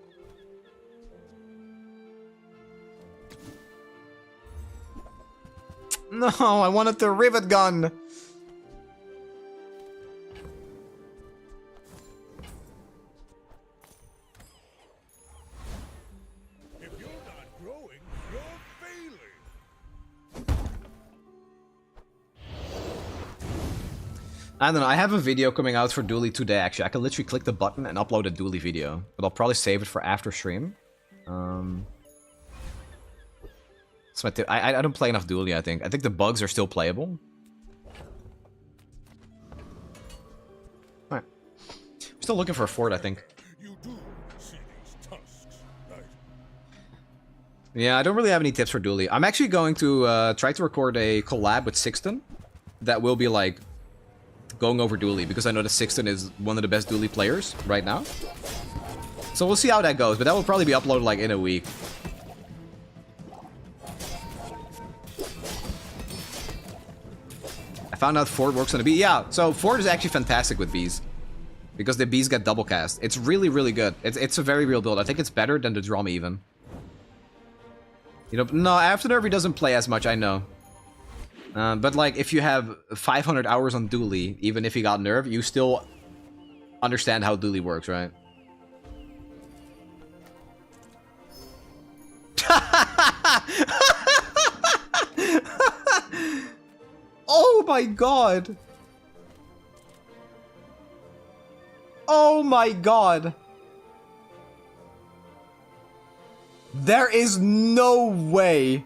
B: No, I wanted the rivet gun.
D: If you're not growing, you're failing.
B: I don't know. I have a video coming out for Dooley today, actually. I can literally click the button and upload a Dooley video. But I'll probably save it for after stream. That's my tip. I don't play enough Dooley, I think. I think the bugs are still playable. Alright. We're still looking for a fort, I think.
D: You do see these tusks, right?
B: Yeah, I don't really have any tips for Dooley. I'm actually going to try to record a collab with Sixten that will be like going over Dooley, because I know that Sixten is one of the best Dooley players right now. So we'll see how that goes, but that will probably be uploaded like in a week. I found out Fort works on a bee. Yeah, so Fort is actually fantastic with bees, because the bees get double cast. It's really, really good. It's a very real build. I think it's better than the drum even. You know, no, after nerf he doesn't play as much, I know. But like, if you have 500 hours on Dooley, even if he got nerfed, you still understand how Dooley works, right? Oh my god! Oh my god! There is no way!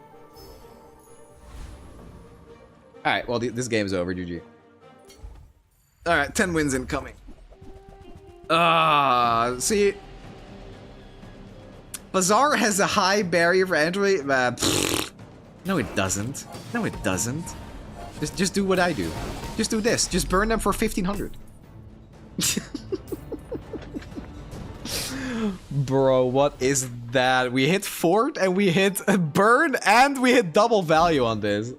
B: Alright, well, this game is over, GG. Alright, 10 wins incoming. See... Bazaar has a high barrier for entry? No, it doesn't. No, it doesn't. Just do what I do. Just do this. Just burn them for 1500. Bro, what is that? We hit fort and we hit burn and we hit double value on this.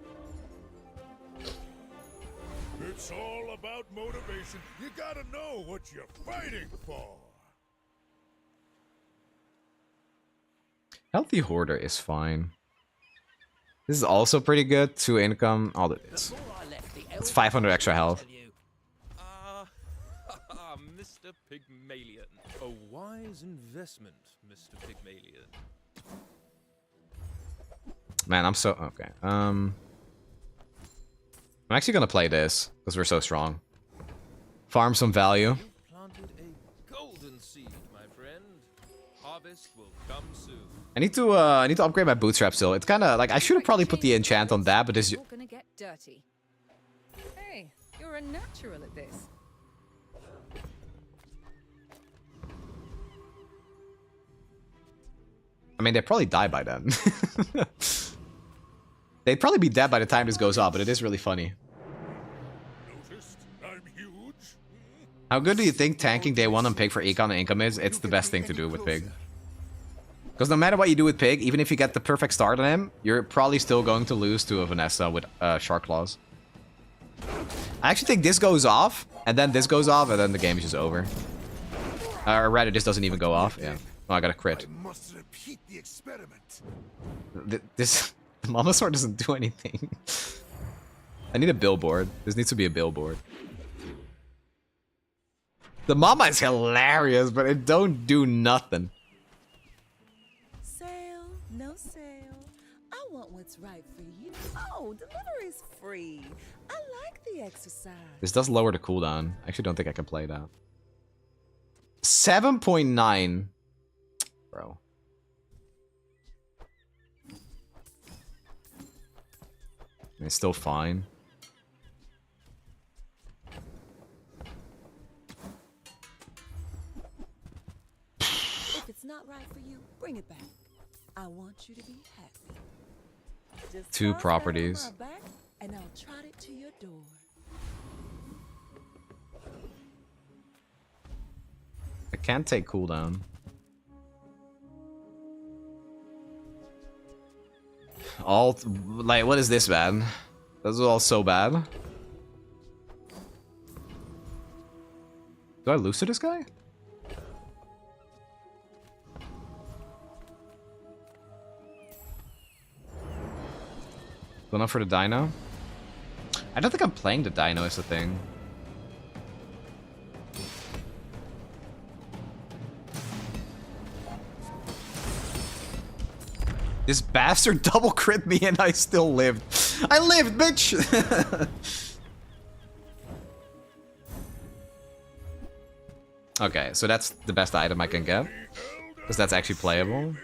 D: It's all about motivation. You gotta know what you're fighting for.
B: Healthy Hoarder is fine. This is also pretty good. 2 income. I'll do this. It's 500 extra health.
G: Mr. Pygmalien. A wise investment, Mr. Pygmalien.
B: Man, I'm so... Okay. I'm actually gonna play this, because we're so strong. Farm some value.
G: Planted a golden seed, my friend. harvest will come soon.
B: I need to upgrade my bootstrap still. It's kind of like I should have probably put the enchant on that, but this.
J: You're gonna get dirty. Hey, you're a natural at this.
B: I mean, they'd probably die by then. They'd probably be dead by the time this goes off, but it is really funny.
D: Noticed I'm huge?
B: How good do you think tanking day 1 on Pig for econ and income is? It's the best thing to do with Pig. Because no matter what you do with Pig, even if you get the perfect start on him, you're probably still going to lose to a Vanessa with Shark Claws. I actually think this goes off, and then this goes off, and then the game is just over. Or rather, this doesn't even go off. Yeah. Oh, I got a crit.
I: I must repeat the experiment.
B: This the Mama Sword doesn't do anything. I need a billboard. This needs to be a billboard. The Mama is hilarious, but it don't do nothing.
J: Sale, no sale. I want what's right for you. Oh, delivery's free. I like the exercise.
B: This does lower the cooldown. I actually don't think I can play that. 7.9. Bro. It's still fine.
J: If it's not right for you, bring it back. I want you to be happy. Just
B: 2
J: toss
B: properties.
J: that on my back, and I'll trot it to your door.
B: I can't take cooldown. All like, what is this, man? This is all so bad. Do I lose to this guy? Going up for the dino? I don't think I'm playing the dino is the thing. This bastard double crit me and I still lived. I lived, bitch! Okay, so that's the best item I can get. Because that's actually playable.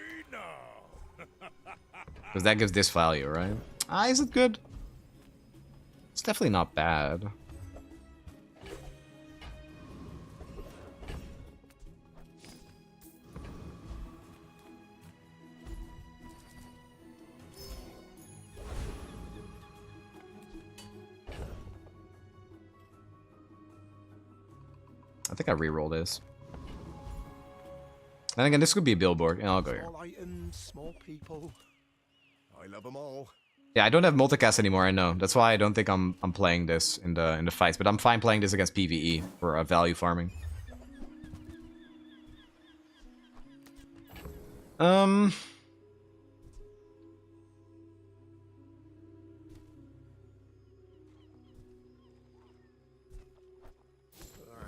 B: Because that gives this value, right? Ah, is it good? It's definitely not bad. I think I re-roll this. And again, this could be a billboard. Yeah, I'll go here.
I: Small items, small people. I love them all.
B: Yeah, I don't have multicast anymore. I know. That's why I don't think I'm playing this in the fights. But I'm fine playing this against PvE for value farming.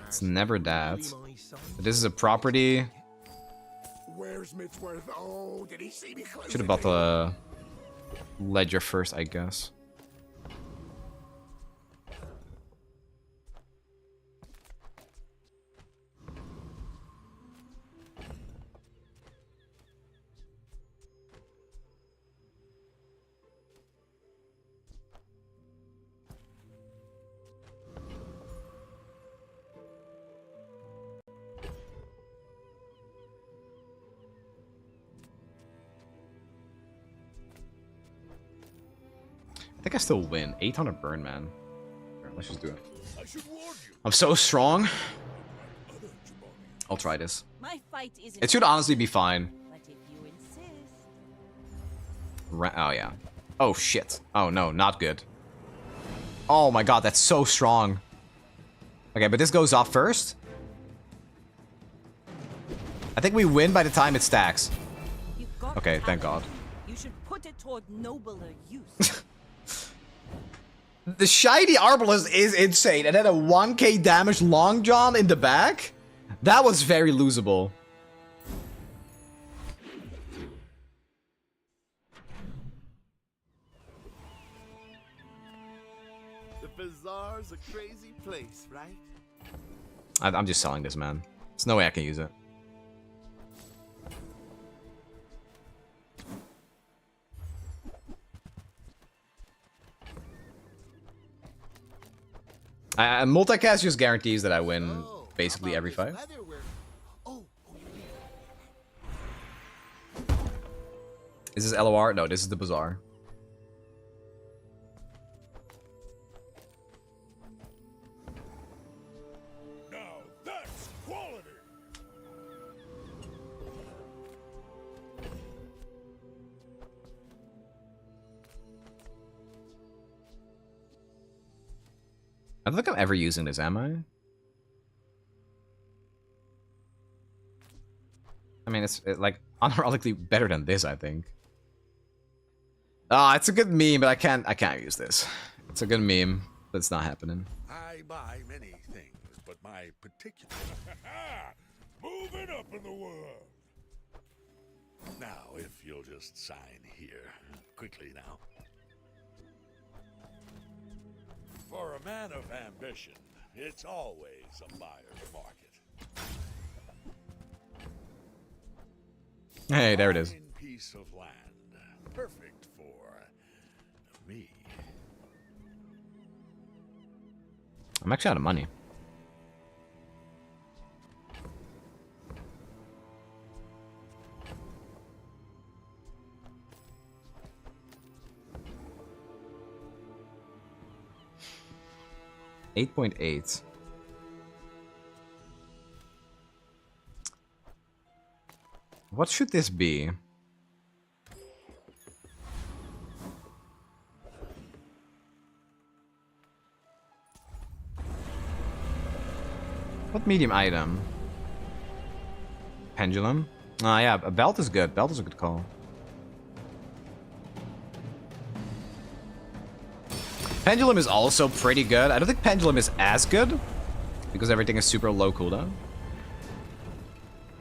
B: It's never that. But this is a property.
I: Where's Mitchworth? Oh, did he see me close?
B: Should have bought the ledger first, I guess. I think I still win. 800 burn, man. Here, let's just do it. I'm so strong. I'll try this.
E: My fight isn't
B: It should honestly be fine.
E: but if you insist.
B: Oh, yeah. Oh, shit. Oh, no, not good. Oh, my God, that's so strong. Okay, but this goes off first. I think we win by the time it stacks. Okay, thank God.
E: You should put it toward nobler use.
B: The shiny Arbalest is insane. And then a 1k damage Long John in the back? That was very losable.
I: The Bazaar's a crazy place, right?
B: I'm just selling this, man. There's no way I can use it. Multicast just guarantees that I win basically every fight. Is this LOR? No, this is the Bazaar.
D: Now that's quality.
B: I don't think I'm ever using this, am I? I mean, it's like unironically better than this, I think. Ah, it's a good meme, but I can't use this. It's a good meme, but it's not happening.
D: I buy many things, but my particular moving up in the world. Now, if you'll just sign here quickly now. For a man of ambition, it's always a buyer's market.
B: Hey, there it is.
D: Fine piece of land, perfect for me.
B: I'm actually out of money. $8.8. What should this be? What medium item? Pendulum? Ah, yeah, a belt is good. Belt is a good call. Pendulum is also pretty good. I don't think Pendulum is as good because everything is super low cooldown.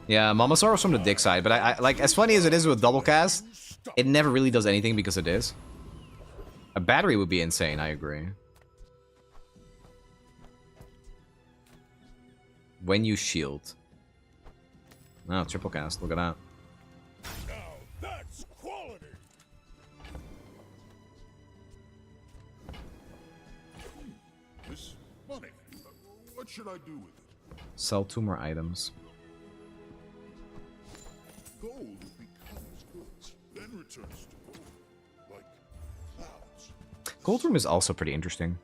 B: Yeah, Mamasaurus from the dick side, but I like, as funny as it is with double cast, it never really does anything because it is. A battery would be insane, I agree. When you shield. Oh, triple cast, look at that.
D: Now that's quality. This money. What should I do with it?
B: Sell 2 more items.
D: Gold becomes goods, then returns to gold, like clouds.
B: Gold room is also pretty interesting.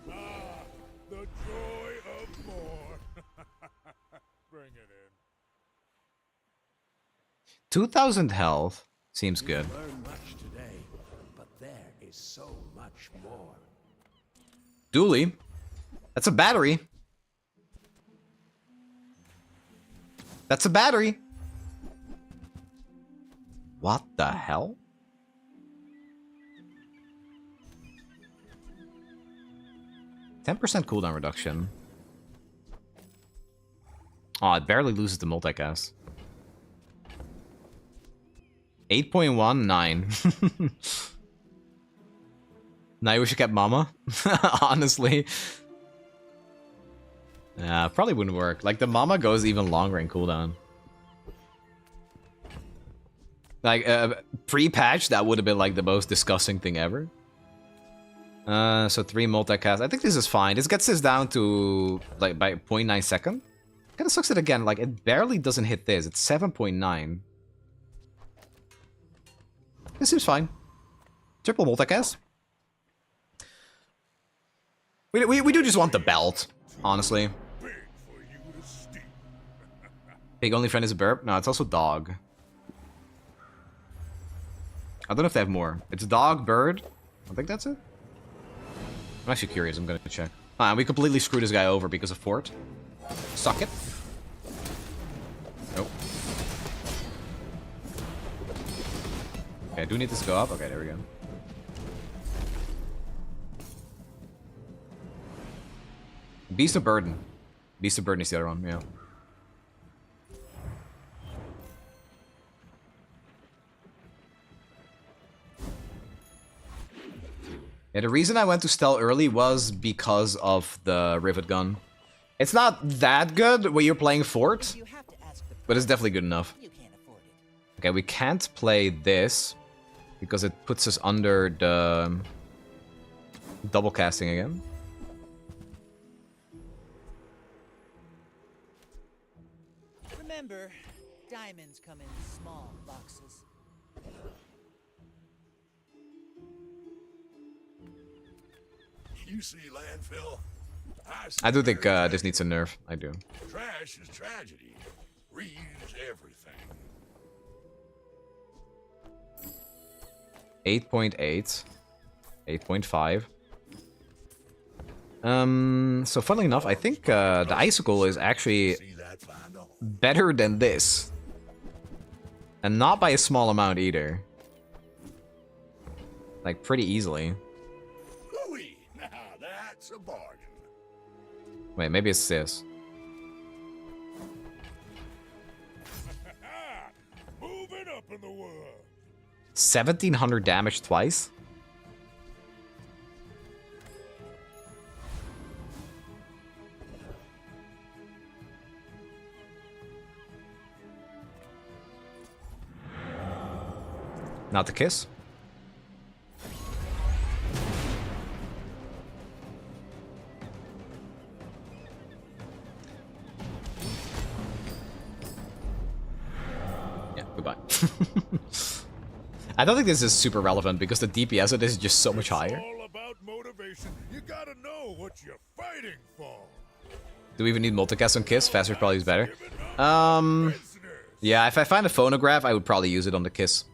D: The joy of more. Bring it in.
B: 2,000 health seems good.
F: Learn much today, but there is so much more.
B: Dooley, that's a battery. That's a battery. What the hell? %10 cooldown reduction. Oh, it barely loses the multicast. 8.19. Now you wish you kept Mama? Honestly. Yeah, probably wouldn't work. Like, the Mama goes even longer in cooldown. Like, pre-patch, that would have been, like, the most disgusting thing ever. So 3 multicast. I think this is fine. This gets this down to, like, by 0.9 second. Kinda sucks it again. Like, it barely doesn't hit this. It's 7.9. This seems fine. Triple multicast. We do just want the belt, honestly. Big only friend is a burp? No, it's also dog. I don't know if they have more. It's dog, bird. I think that's it. I'm actually curious. I'm gonna check. Ah, we completely screwed this guy over because of Fort. Suck it. Nope. Okay, I do need this to go up. Okay, there we go. Beast of Burden. Beast of Burden is the other one, yeah. Yeah, the reason I went to Stealth early was because of the Rivet Gun. It's not that good when you're playing Fort, but it's definitely good enough. Okay, we can't play this. because it puts us under the double casting again.
K: Remember, diamonds come in small boxes.
D: You see landfill?
B: I do think this needs a nerf. I do.
D: Trash is tragedy. Reuse everything.
B: 8.8. 8.5. So funnily enough, I think the icicle is actually better than this. And not by a small amount either. Like, pretty easily.
D: Louis, now that's a bargain.
B: Wait, maybe it's this.
D: Moving up in the world.
B: 1700 damage twice? Not the kiss? Yeah, goodbye. I don't think this is super relevant because the DPS of this is just so much higher.
D: All about motivation. You gotta know what you're fighting for.
B: Do we even need multicast on kiss? Faster probably is better. Yeah, if I find a phonograph, I would probably use it on the kiss.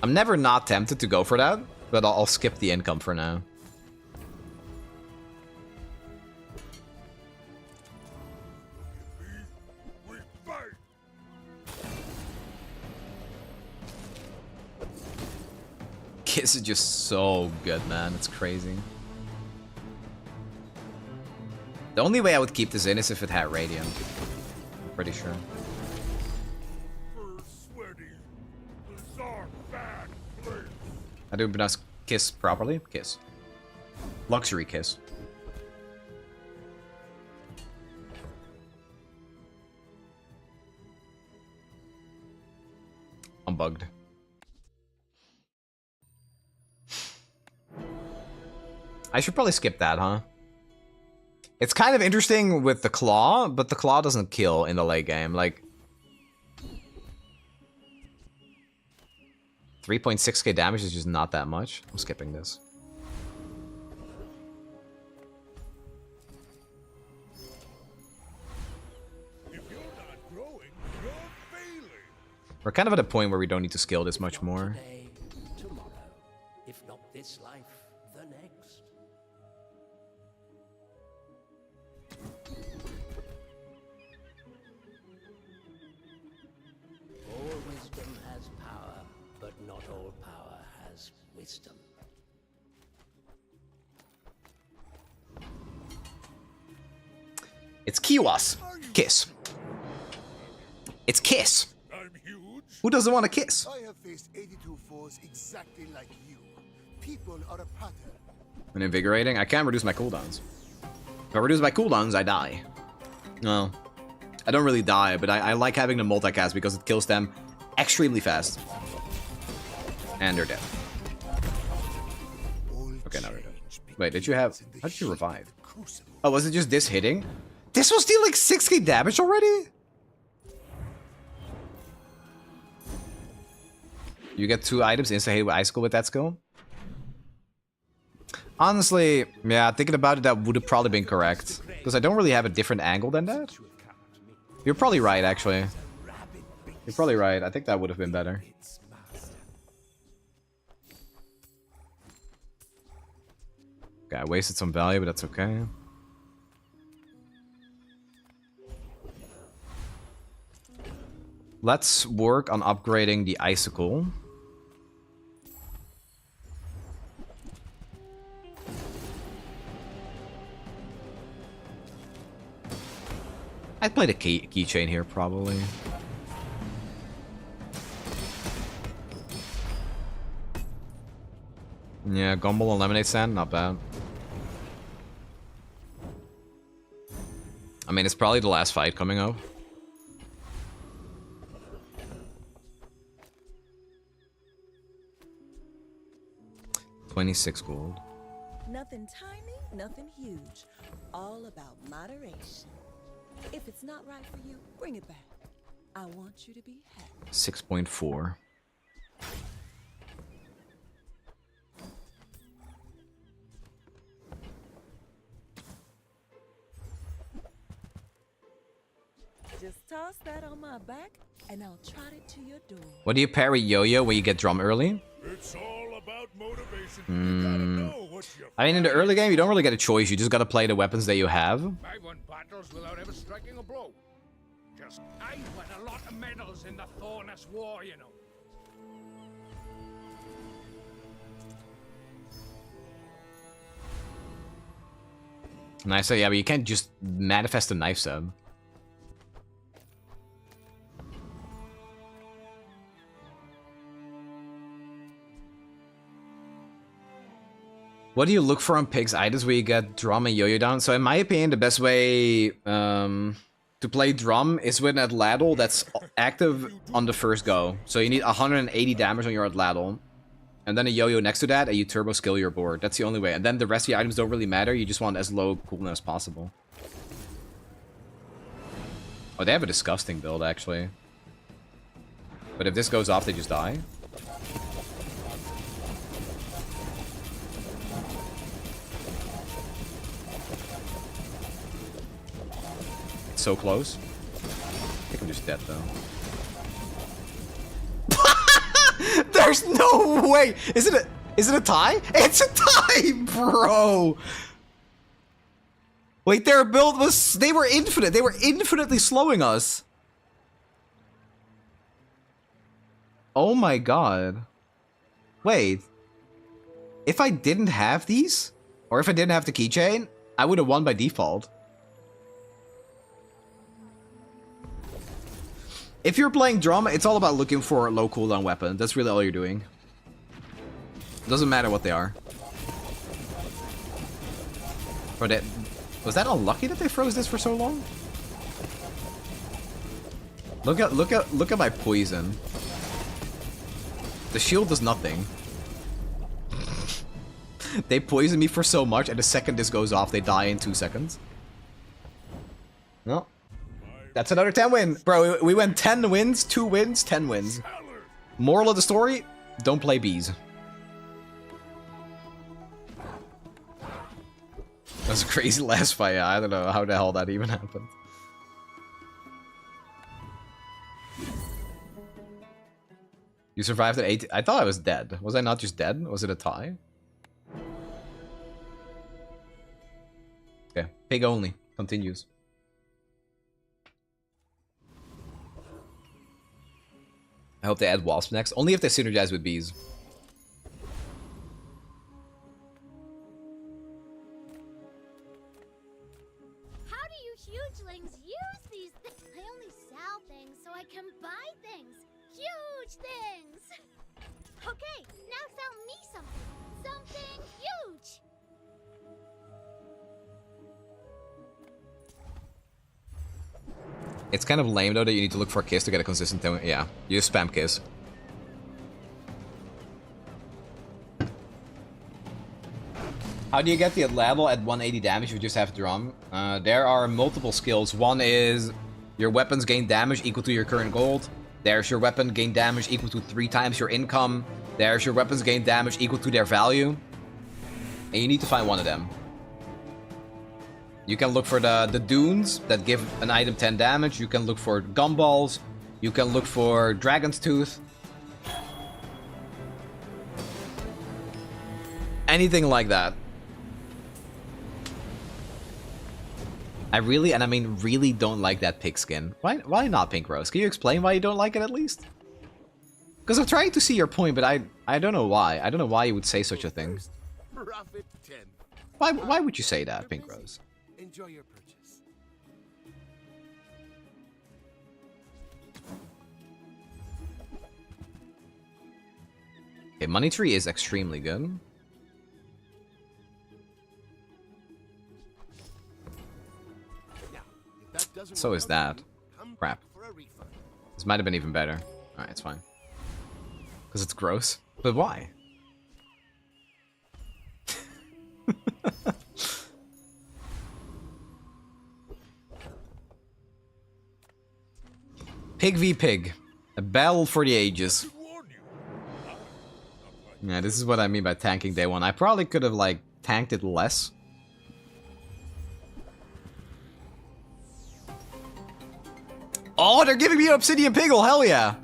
B: I'm never not tempted to go for that, but I'll skip the income for now. Kiss is just so good, man. It's crazy. The only way I would keep this in is if it had Radiant. Pretty sure. I do pronounce kiss properly? Kiss. Luxury kiss. I'm bugged. I should probably skip that, huh? It's kind of interesting with the claw, but the claw doesn't kill in the late game. Like, 3.6k damage is just not that much. I'm skipping this.
D: If you're not growing, you're failing.
B: We're kind of at a point where we don't need to scale this much more.
F: Today, tomorrow, if not this life, the next. All wisdom has power, but not all power has wisdom.
B: It's Kiwas. Kiss. It's Kiss.
D: I'm huge.
B: Who doesn't want to kiss?
I: I have faced 82 foes exactly like you. People are a pattern.
B: And invigorating? I can't reduce my cooldowns. If I reduce my cooldowns, I die. No. I don't really die, but I like having the multicast because it kills them extremely fast. And they're dead. Okay, now they're dead. Wait, did you have... How did you revive? Oh, was it just this hitting? This was dealing 6k damage already? You get 2 items insta-hit with Icicle with that skill? Honestly, yeah, thinking about it, that would have probably been correct. Because I don't really have a different angle than that. You're probably right, actually. You're probably right. I think that would have been better. Okay, I wasted some value, but that's okay. Let's work on upgrading the Icicle. I'd play the keychain here, probably. Yeah, Gumball and Lemonade Stand, not bad. I mean, it's probably the last fight coming up. 26 gold.
J: Nothing tiny, nothing huge. All about moderation. If it's not right for you, bring it back. I want you to be happy.
B: 6.4.
J: Just toss that on my back, and I'll trot it to your door.
B: What do you parry yo-yo when you get drum early?
D: It's all about motivation. You gotta know what you
B: I mean, in the early game, you don't really get a choice. You just gotta play the weapons that you have.
Q: I won battles without ever striking a blow. Just, I won a lot of medals in the Thornus War, you know.
B: Nice. So yeah, but you can't just manifest a knife sub. What do you look for on Pig's items where you get drum and yo-yo down? So in my opinion, the best way to play drum is with an Atlatl that's active on the first go. So you need 180 damage on your Atlatl. And then a yo-yo next to that, and you turbo skill your board. That's the only way. And then the rest of the items don't really matter. You just want as low cooldown as possible. Oh, they have a disgusting build, actually. But if this goes off, they just die. So close. I think I'm just dead though. There's no way. Is it a tie? It's a tie, bro. Wait, their build was they were infinite. They were infinitely slowing us. Oh my god. Wait. If I didn't have these, or if I didn't have the keychain, I would have won by default. If you're playing drum, it's all about looking for a low cooldown weapon. That's really all you're doing. Doesn't matter what they are. Or that was that unlucky that they froze this for so long? Look at my poison. The shield does nothing. They poison me for so much, and the second this goes off, they die in 2 seconds. No. That's another 10 win. Bro, we went 10 wins, 2 wins, 10 wins. Moral of the story, don't play bees. That was a crazy last fight. I don't know how the hell that even happened. You survived at 8. I thought I was dead. Was I not just dead? Was it a tie? Okay, pig only. Continues. I hope they add wasps next. Only if they synergize with bees.
M: How do you hugelings use these things? I only sell things so I can buy things. Huge things! Okay, now sell me something. Something huge!
B: It's kind of lame though that you need to look for a kiss to get a consistent tone. Yeah, you just spam kiss. How do you get the level at 180 damage if you just have drum? There are multiple skills. One is your weapons gain damage equal to your current gold. There's your weapon gain damage equal to 3 times your income. There's your weapons gain damage equal to their value. And you need to find one of them. You can look for the dunes that give an item 10 damage. You can look for gumballs. You can look for dragon's tooth. Anything like that. I really, and I mean really don't like that pig skin. Why not, Pink Rose? Can you explain why you don't like it at least? Because I'm trying to see your point, but I don't know why. I don't know why you would say such a thing.
I: Profit 10.
B: Why would you say that, Pink Rose?
I: Enjoy your purchase.
B: Okay, Money Tree is extremely good. So is that. Crap. This might have been even better. Alright, it's fine. Because it's gross. But why? Pig v pig. A battle for the ages. Yeah, this is what I mean by tanking day one. I probably could have, like, tanked it less. Oh, they're giving me an obsidian piggle, hell yeah!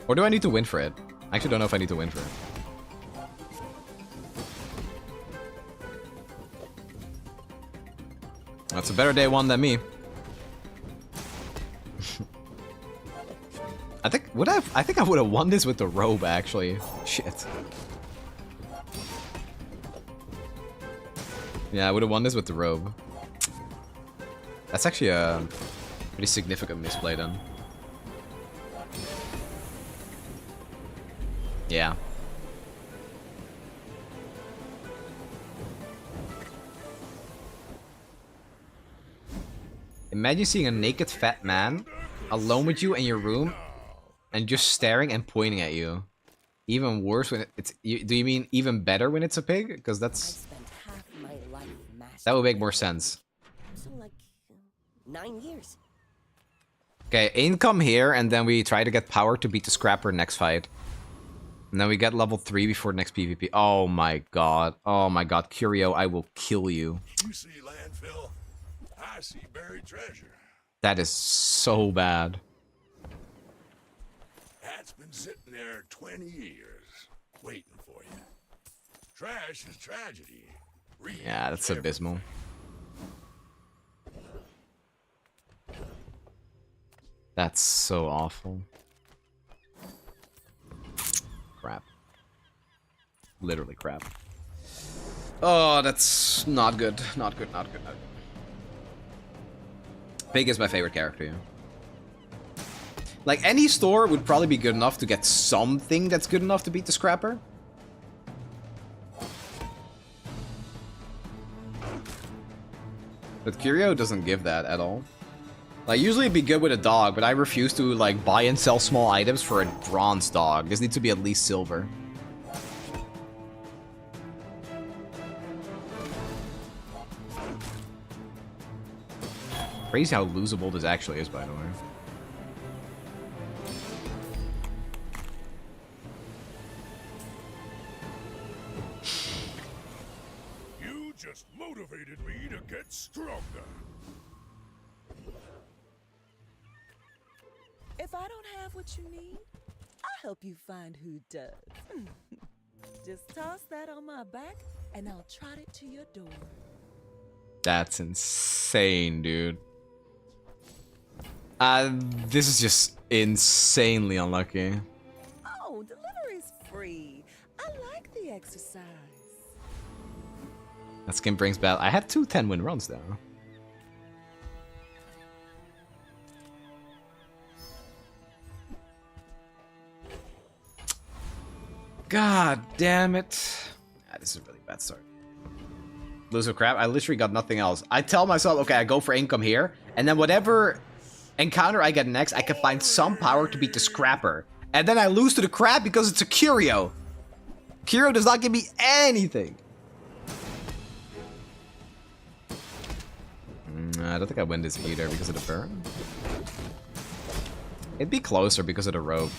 B: Or do I need to win for it? I actually don't know if I need to win for it. That's a better day one than me. I think I would have won this with the robe actually. Shit. Yeah, I would have won this with the robe. That's actually a pretty significant misplay then. Yeah. Imagine seeing a naked fat man alone with you in your room and just staring and pointing at you. Even worse when it's... do you mean even better when it's a pig? Because that's... that would make more sense.
P: So like 9 years.
B: Okay, income here, and then we try to get power to beat the Scrapper next fight. And then we get level 3 before next PvP. Oh my god. Oh my god. Curio, I will kill you.
D: You see landfill? I see buried treasure.
B: That is so bad.
D: That's been sitting there 20 years, waiting for you. Trash is tragedy.
B: Yeah, that's abysmal. That's so awful. Crap. Literally crap. Oh, that's not good. Not good, not good, not good. Pig is my favorite character, yeah. Like, any store would probably be good enough to get something that's good enough to beat the Scrapper. But Curio doesn't give that at all. Like, usually it'd be good with a dog, but I refuse to, like, buy and sell small items for a bronze dog. This needs to be at least silver. Crazy how losable this actually is, by the way.
D: You just motivated me to get stronger.
J: If I don't have what you need, I'll help you find who does. Just toss that on my back, and I'll trot it to your door.
B: That's insane, dude. This is just insanely unlucky.
J: Oh, delivery's free. I like the exercise.
B: That skin brings back. I had 2 10-win runs though. God damn it. Ah, this is a really bad start. Loser crap. I literally got nothing else. I tell myself, okay, I go for income here, and then whatever encounter I get next, I can find some power to beat the Scrapper. And then I lose to the crab because it's a Curio. Curio does not give me anything. I don't think I win this either because of the burn. It'd be closer because of the rope.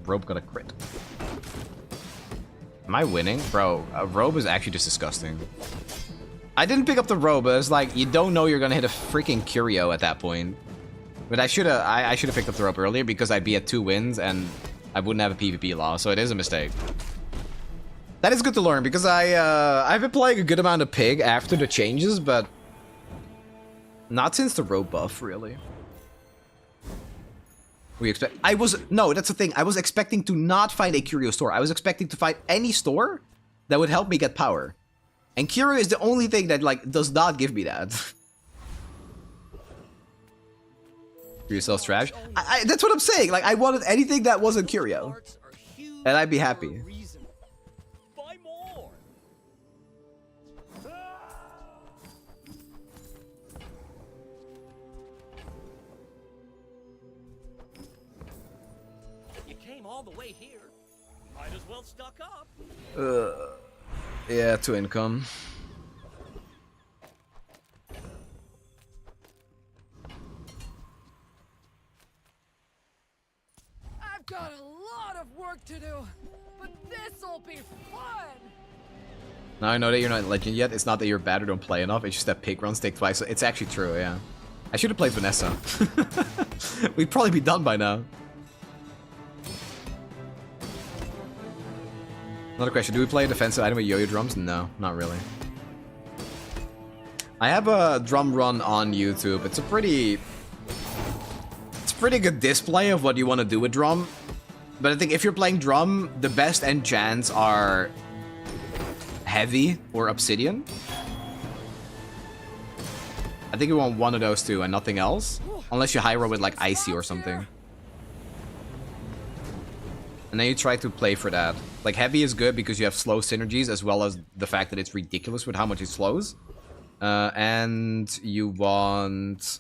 B: Rope got a crit. Am I winning? Bro, a robe is actually just disgusting. I didn't pick up the robe, but it's like, you don't know you're gonna hit a freaking Curio at that point. But I should have picked up the rope earlier because I'd be at 2 wins and I wouldn't have a PvP loss, so it is a mistake. That is good to learn because I've been playing a good amount of Pig after the changes, but not since the rope buff, really. No, that's the thing. I was expecting to not find a Curio store. I was expecting to find any store that would help me get power. And Curio is the only thing that, like, does not give me that. Curio sells trash. That's what I'm saying. Like, I wanted anything that wasn't Curio. And I'd be happy.
F: All the way here. Might as well stock up.
B: Yeah, 2 income.
N: Got a lot of work to do, but this'll be fun.
B: Now I know that you're not legend yet. It's not that you're bad or don't play enough. It's just that pig runs take twice. It's actually true, yeah. I should have played Vanessa. We'd probably be done by now. Another question. Do we play a defensive item with yo-yo drums? No, not really. I have a drum run on YouTube. It's a pretty good display of what you want to do with drum. But I think if you're playing drum, the best enchants are heavy or obsidian. I think you want one of those two and nothing else. Unless you high roll with like icy or something. And then you try to play for that. Like heavy is good because you have slow synergies as well as the fact that it's ridiculous with how much it slows. And you want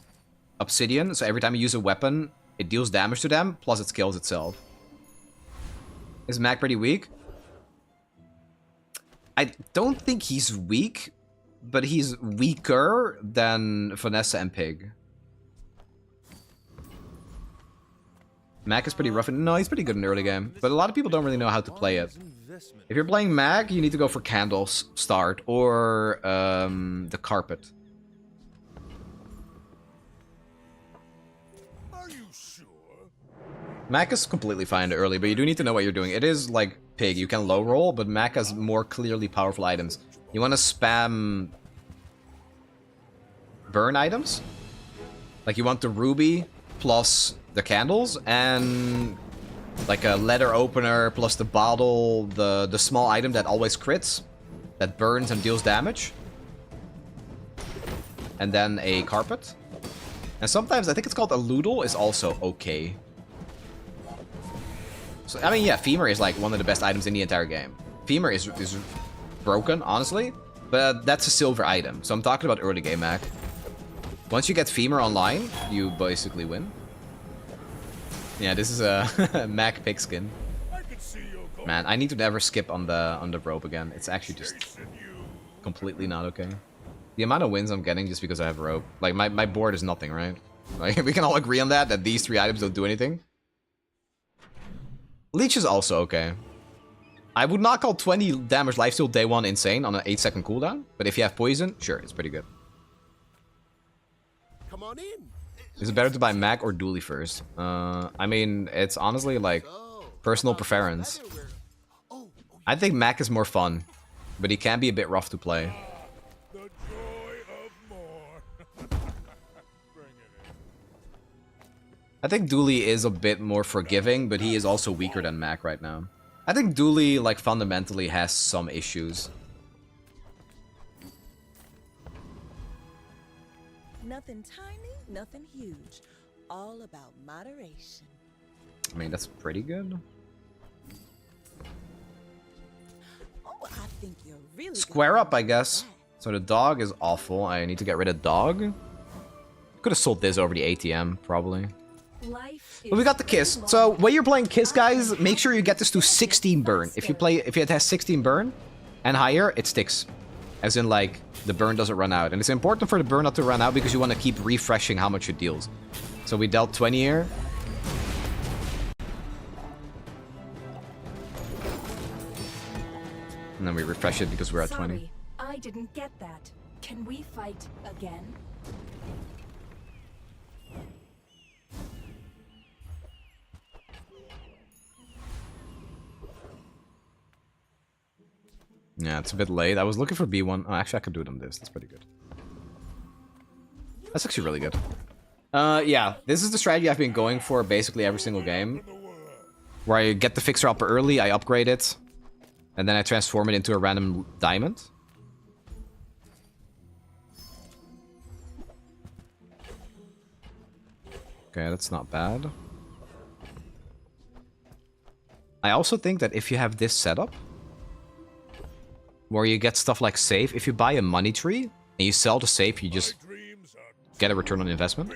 B: obsidian. So every time you use a weapon, it deals damage to them, plus it kills itself. Is Mac pretty weak? I don't think he's weak, but he's weaker than Vanessa and Pig. Mac is pretty rough. No, he's pretty good in the early game, but a lot of people don't really know how to play it. If you're playing Mac, you need to go for Candles start or the Carpet.
D: Are you sure?
B: Mac is completely fine early, but you do need to know what you're doing. It is like Pig, you can low roll, but Mac has more clearly powerful items. You want to spam burn items? Like you want the ruby plus the candles and like a letter opener plus the bottle, the small item that always crits, that burns and deals damage. And then a carpet. And sometimes I think it's called a Loodle is also okay. So, I mean, yeah, Femur is like one of the best items in the entire game. Femur is broken, honestly, but that's a silver item. So I'm talking about early game Mac. Once you get Femur online, you basically win. Yeah, this is a Mac pigskin. Man, I need to never skip on the rope again. It's actually just completely not okay. The amount of wins I'm getting just because I have rope. Like, my board is nothing, right? Like, we can all agree on that these three items don't do anything. Leech is also okay. I would not call 20 damage lifesteal day 1 insane on an 8-second cooldown, but if you have poison, sure, it's pretty good.
I: Come on in.
B: Is it better to buy Mac or Dooley first? I mean, it's honestly like personal preference. I think Mac is more fun, but he can be a bit rough to play. I think Dooley is a bit more forgiving, but he is also weaker than Mac right now. I think Dooley, like, fundamentally has some issues.
J: Nothing tiny, nothing huge. All about moderation.
B: I mean, that's pretty good.
J: Oh, I think you're really
B: Square up, I guess. So the dog is awful. I need to get rid of dog. Could have sold this over the ATM, probably. But we got the Kiss. So when you're playing Kiss, guys, make sure you get this to 16 burn. If it has 16 burn and higher, it sticks. As in, like, the burn doesn't run out. And it's important for the burn not to run out because you want to keep refreshing how much it deals. So we dealt 20 here. And then we refresh it because we're at 20.
O: Sorry, I didn't get that. Can we fight again?
B: Yeah, it's a bit late. I was looking for B1. Oh, actually, I could do it on this. That's pretty good. That's actually really good. Yeah, this is the strategy I've been going for basically every single game. Where I get the fixer up early, I upgrade it, and then I transform it into a random diamond. Okay, that's not bad. I also think that if you have this setup, where you get stuff like safe, if you buy a money tree and you sell the safe, you just get a return on investment.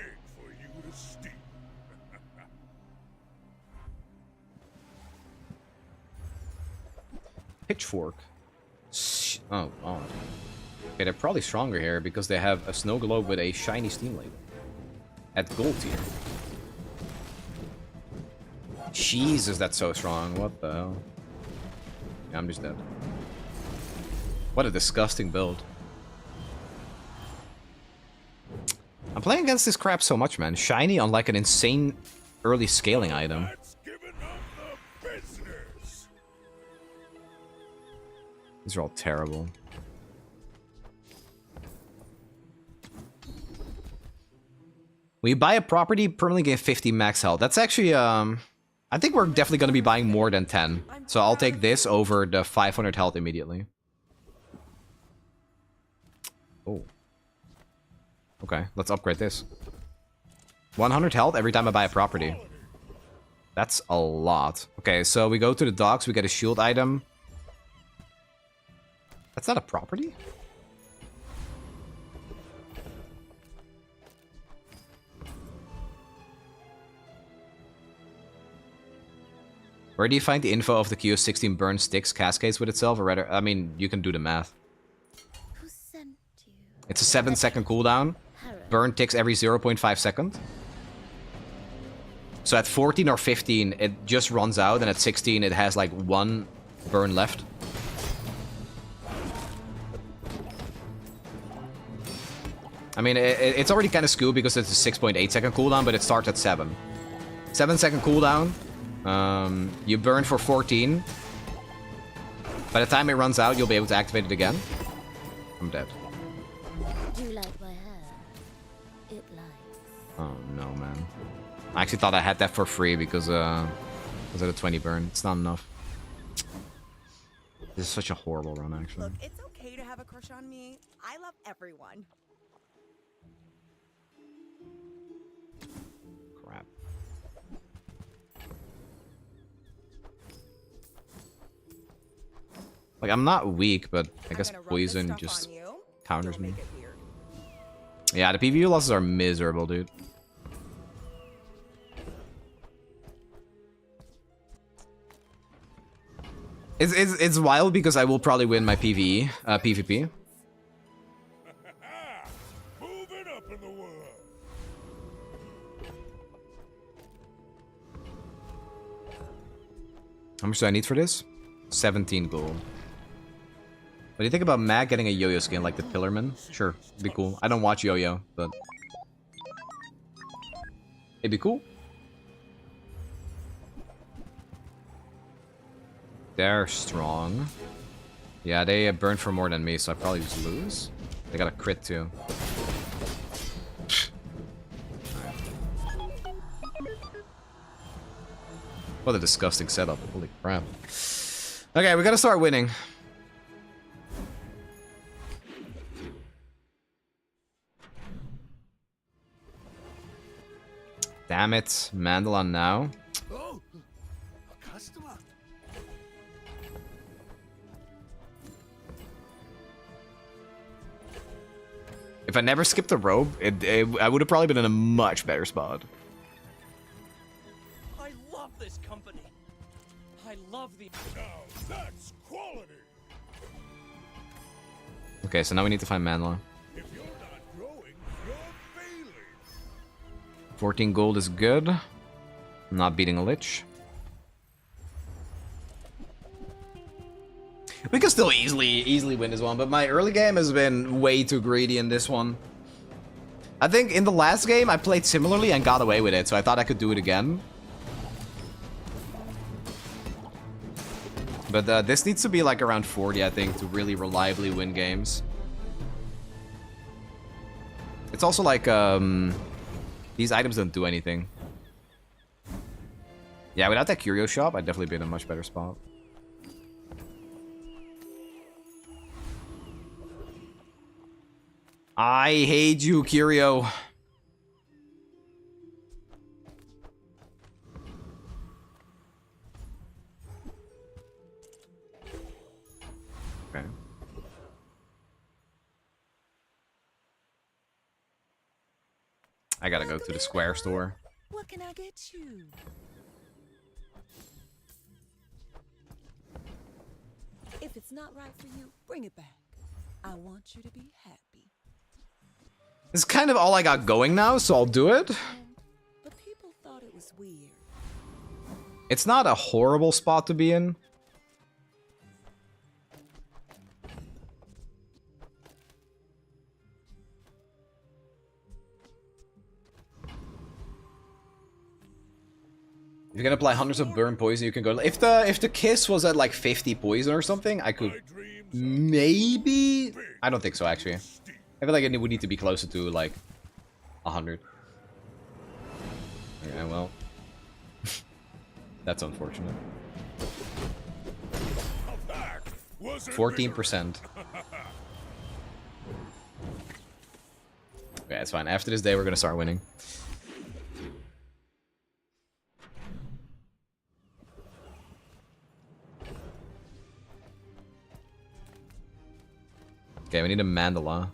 B: Pitchfork. Oh. Okay, they're probably stronger here because they have a snow globe with a shiny steam label. At gold tier. Jesus, that's so strong. What the hell? Yeah, I'm just dead. What a disgusting build. I'm playing against this crap so much, man. Shiny on like an insane early scaling item. These are all terrible. When you buy a property, permanently gain 50 max health. That's actually, I think we're definitely going to be buying more than 10. So I'll take this over the 500 health immediately. Oh. Okay, let's upgrade this. 100 health every time I buy a property. That's a lot. Okay, so we go to the docks, we get a shield item. That's not a property? Where do you find the info of the QO16 burn sticks cascades with itself? Or rather, I mean, you can do the math.
M: Who sent you?
B: It's a 7-second cooldown. Burn ticks every 0.5 second. So at 14 or 15, it just runs out, and at 16, it has like 1 burn left. I mean, it's already kind of screwed because it's a 6.8 second cooldown, but it starts at 7. 7-second cooldown. You burn for 14. By the time it runs out, you'll be able to activate it again. I'm dead.
M: Do you like my hair? It likes.
B: Oh no, man. I actually thought I had that for free because of the 20 burn. It's not enough. This is such a horrible run, actually.
R: Look, it's okay to have a crush on me. I love everyone.
B: Crap. Like, I'm not weak, but I guess poison just counters me. Yeah, the PvE losses are miserable, dude. It's wild because I will probably win my PvE, PvP.
D: Moving up in the world.
B: How much do I need for this? 17 gold. What do you think about Mag getting a yo-yo skin like the Pillarman? Sure, it'd be cool. I don't watch yo-yo, but it'd be cool. They're strong. Yeah, they burn for more than me, so I probably just lose. They got a crit too. What a disgusting setup. Holy crap. Okay, we gotta start winning. Damn it. Mandalon now.
I: Oh, a customer.
B: If I never skipped the robe, I would have probably been in a much better spot.
F: I love this company. I love the.
D: Now that's quality.
B: Okay, so now we need to find Mandalon.
D: If you're not growing, you're failing.
B: 14 gold is good. I'm not beating a lich. We can still easily win this one, but my early game has been way too greedy in this one. I think in the last game I played similarly and got away with it, so I thought I could do it again. But this needs to be like around 40, I think, to really reliably win games. It's also like, these items don't do anything. Yeah, without that curio shop, I'd definitely be in a much better spot. I hate you, Curio. Okay. I gotta go to the square store.
J: What can I get you? If it's not right for you, bring it back. I want you to be happy.
B: This is kind of all I got going now, so I'll do it.
J: But people thought it was weird.
B: It's not a horrible spot to be in. If you're gonna apply hundreds of burn poison, you can go. If the kiss was at like 50 poison or something, I could maybe. I don't think so actually. I feel like it would need to be closer to like 100. Okay, well, that's unfortunate. 14%. Okay, it's fine. After this day, we're gonna start winning. Okay, we need a mandala.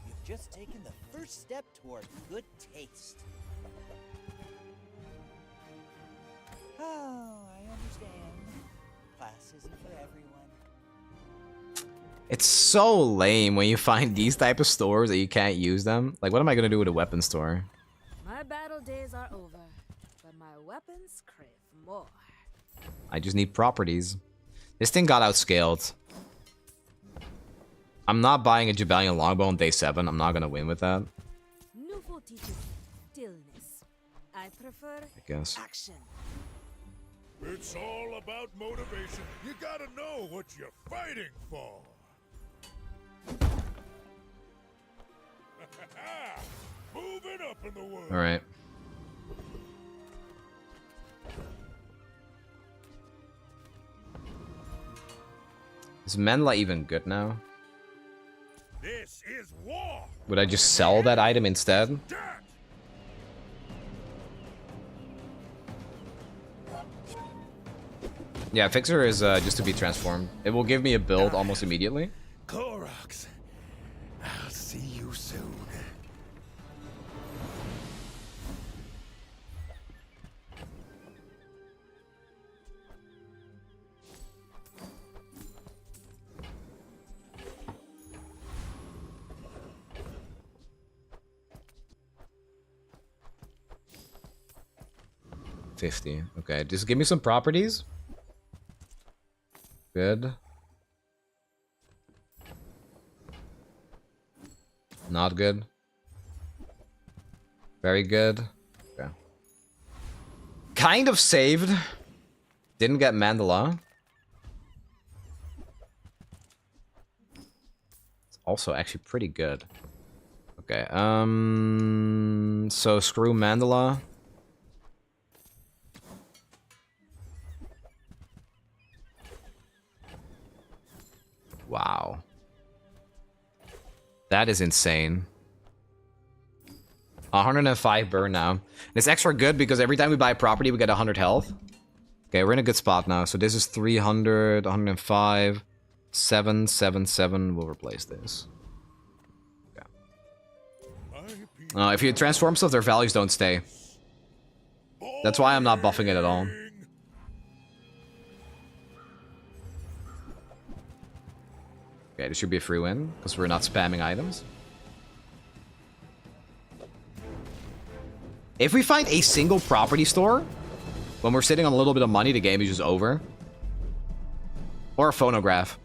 K: You've just taken the first step toward good taste. Oh, I understand. Class isn't for everyone.
B: It's so lame when you find these type of stores that you can't use them. Like, what am I gonna do with a weapon store?
E: My battle days are over, but my weapons crave more.
B: I just need properties. This thing got outscaled. I'm not buying a Jabalion longbow on day 7. I'm not gonna win with that.
E: Nufo teaches stillness. I prefer
B: guess.
E: action.
D: It's all about motivation. You gotta know what you're fighting for. Moving up in the world.
B: All right. Is Menla even good now?
D: This is war.
B: Would I just sell that item instead? Yeah, Fixer is just to be transformed. It will give me a build almost immediately.
D: Koroks, I'll see you soon.
B: $50. Okay, just give me some properties. Good. Not good. Very good. Okay. Kind of saved. Didn't get Mandala. It's also actually pretty good. Okay, so screw Mandala. Wow. That is insane. 105 burn now. And it's extra good because every time we buy a property, we get 100 health. Okay, we're in a good spot now. So this is 300, 105, 7, 7, 7. We'll replace this. Okay. If you transform stuff, their values don't stay. That's why I'm not buffing it at all. Okay, this should be a free win, because we're not spamming items. If we find a single property store, when we're sitting on a little bit of money, the game is just over. Or a phonograph.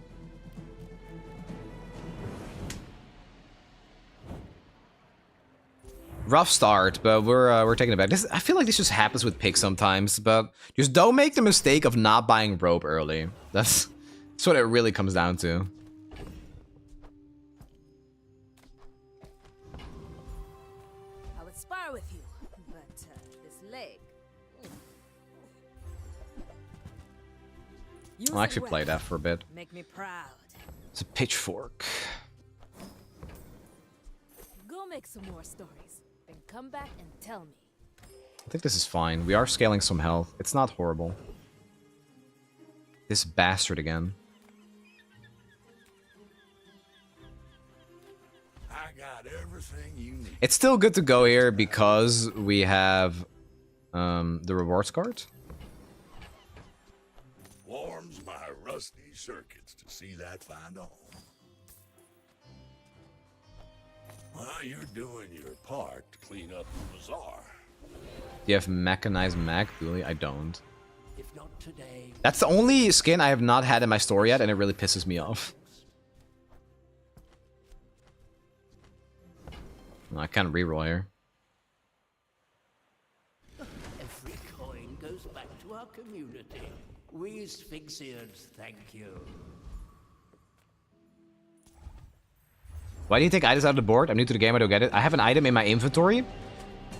B: Rough start, but we're taking it back. I feel like this just happens with picks sometimes, but just don't make the mistake of not buying rope early. That's what it really comes down to.
E: With you, but this leg.
B: I'll actually play that for a bit.
E: Make me proud.
B: It's a pitchfork.
E: Go make some more stories, then come back and tell me.
B: I think this is fine. We are scaling some health. It's not horrible. This bastard again.
D: I got everything you need.
B: It's still good to go here because we have the rewards card.
D: Warms my rusty circuits to see that find a home. Well, you're doing your part to clean up the bazaar.
B: you have mechanized mag? Really? I don't.
F: If not today,
B: That's the only skin I have not had in my store yet, and it really pisses me off. No, I can't reroll here.
F: every coin goes back to our community. We Sphinxians thank you.
B: Why do you take items out of the board? I'm new to the game, I don't get it. I have an item in my inventory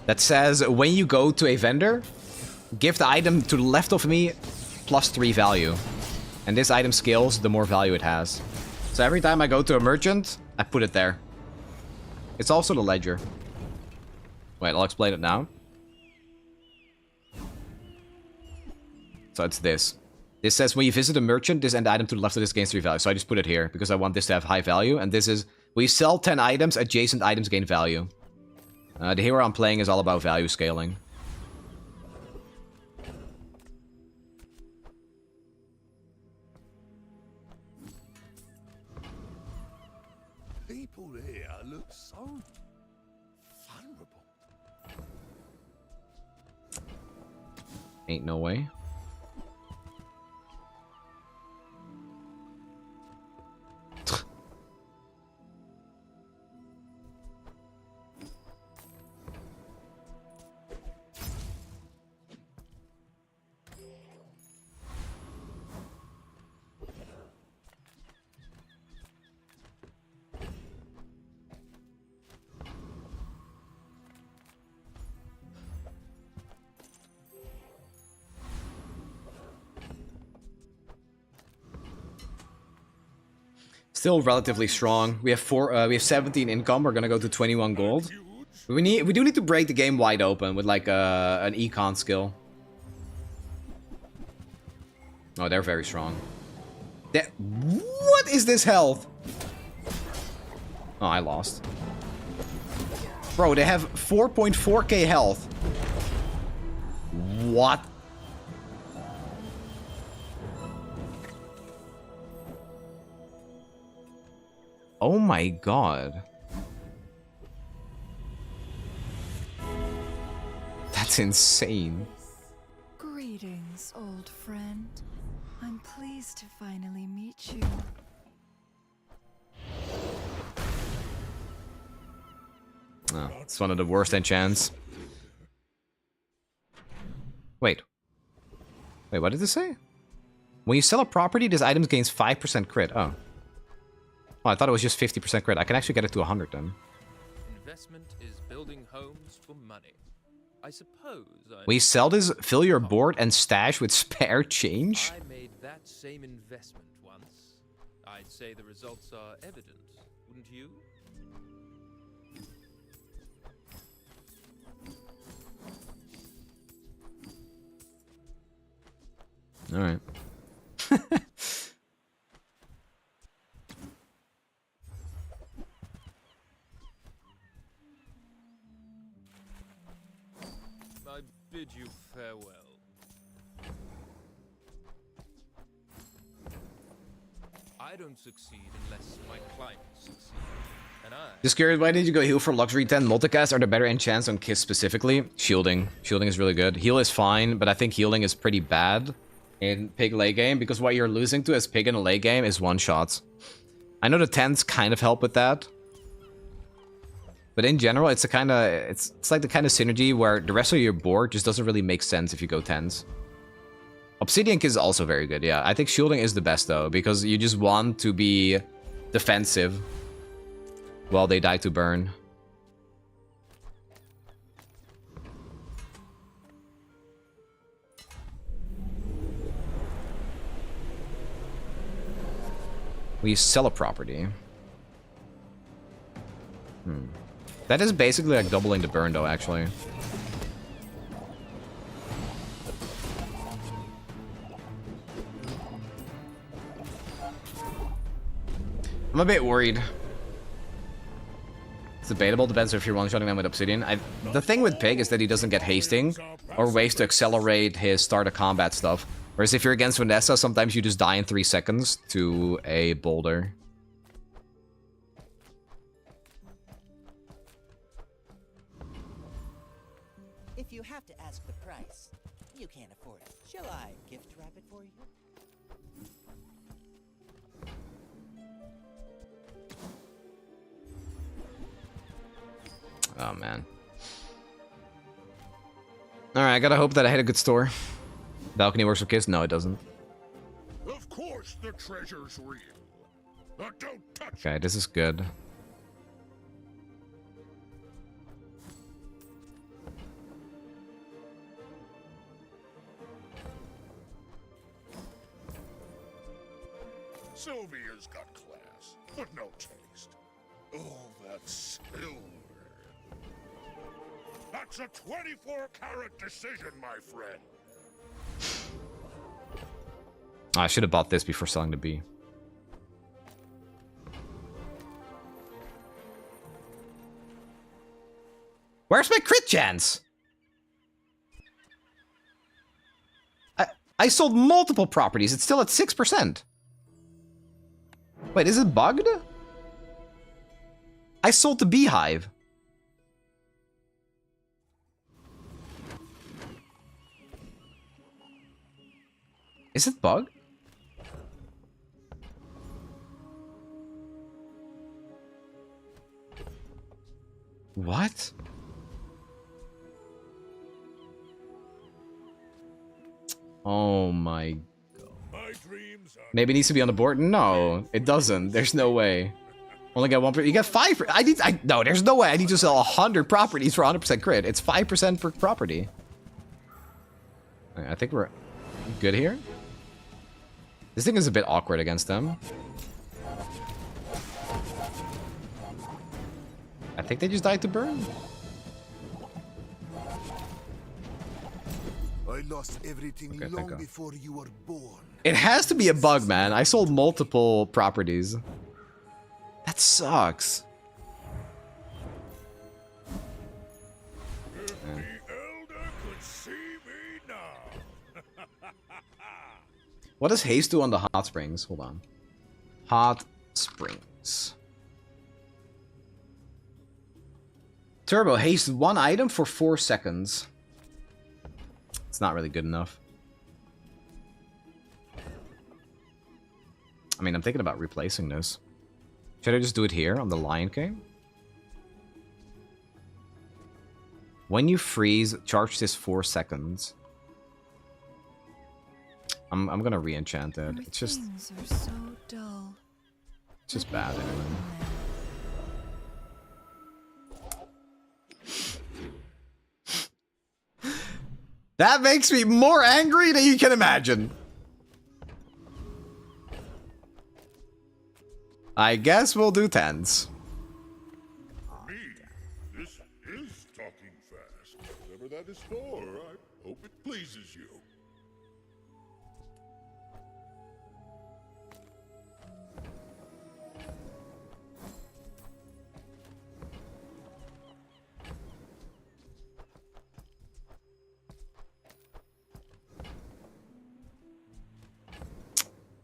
B: that says when you go to a vendor, give the item to the left of me plus 3 value. And this item scales the more value it has. So every time I go to a merchant, I put it there. It's also the ledger. Wait, I'll explain it now. So it's this. This says when you visit a merchant, this end item to the left of this gains 3 value. So I just put it here because I want this to have high value. And this is, when you sell 10 items, adjacent items gain value. The hero I'm playing is all about value scaling.
D: People here look so vulnerable.
B: Ain't no way. Still relatively strong. We have 17 income. We're gonna go to 21 gold. We do need to break the game wide open with like an econ skill. Oh, they're very strong. What is this health? Oh, I lost. Bro, they have 4.4k health. What? Oh my god. That's insane.
O: Greetings, old friend. I'm pleased to finally meet you.
B: Oh, it's one of the worst enchants. Wait. Wait, what did it say? When you sell a property, this item gains 5% crit. Oh. Oh, I thought it was just 50% crit. I can actually get it to 100 then.
G: Investment is building homes for money. I suppose
B: When you sell this, fill your board and stash with spare change?
G: I made that same investment once. I'd say the results are evident, wouldn't you?
B: Alright.
G: I bid you farewell. I don't succeed unless my clients succeed. And I...
B: Just curious, why did you go heal for Luxury 10? Multicast are the better enchants on Kiss specifically? Shielding. Shielding is really good. Heal is fine, but I think healing is pretty bad in Pig late game because what you're losing to as Pig in a late game is one-shots. I know the 10s kind of help with that. But in general, it's a kind of it's like the kind of synergy where the rest of your board just doesn't really make sense if you go 10s. Obsidian is also very good, yeah. I think shielding is the best though, because you just want to be defensive while they die to burn. We sell a property. That is basically like doubling the burn though, actually. I'm a bit worried. It's debatable, depends if you're one-shotting them with Obsidian. The thing with Pig is that he doesn't get hasting or ways to accelerate his start of combat stuff. Whereas if you're against Vanessa, sometimes you just die in 3 seconds to a boulder.
K: If If you have to ask the price, you can't afford it. Shall I gift wrap it for you?
B: Oh, man. Alright, I gotta hope that I hit a good store. Balcony works for Kiss? No, it doesn't.
D: Of course the treasure's real. But don't touch
B: Okay, this is good.
D: Sylvia's got class, but no taste. Oh, that silver. That's a 24-karat decision, my friend.
B: I should have bought this before selling the B. Where's my crit chance? I sold multiple properties. It's still at 6%. Wait, is it bugged? I sold the beehive. Is it bugged? What? Oh my. Maybe it needs to be on the board? No, it doesn't. There's no way. Only got 1%. You get 5%. No, there's no way. I need to sell 100 properties for 100% crit. It's 5% per property. I think we're good here. This thing is a bit awkward against them. I think they just died to burn.
I: I lost everything long before you were born.
B: It has to be a bug, man. I sold multiple properties. That sucks. Man. What does haste do on the hot springs? Hold on. Hot springs. Turbo haste one item for 4 seconds. It's not really good enough. I mean, I'm thinking about replacing this. Should I just do it here on the Lion King? When you freeze, charge this 4 seconds. I'm gonna re-enchant it. It's just
O: Are so dull.
B: It's just bad anyway. That makes me more angry than you can imagine. I guess we'll do 10s.
D: Me? This is talking fast. Whatever that is for, I hope it pleases you.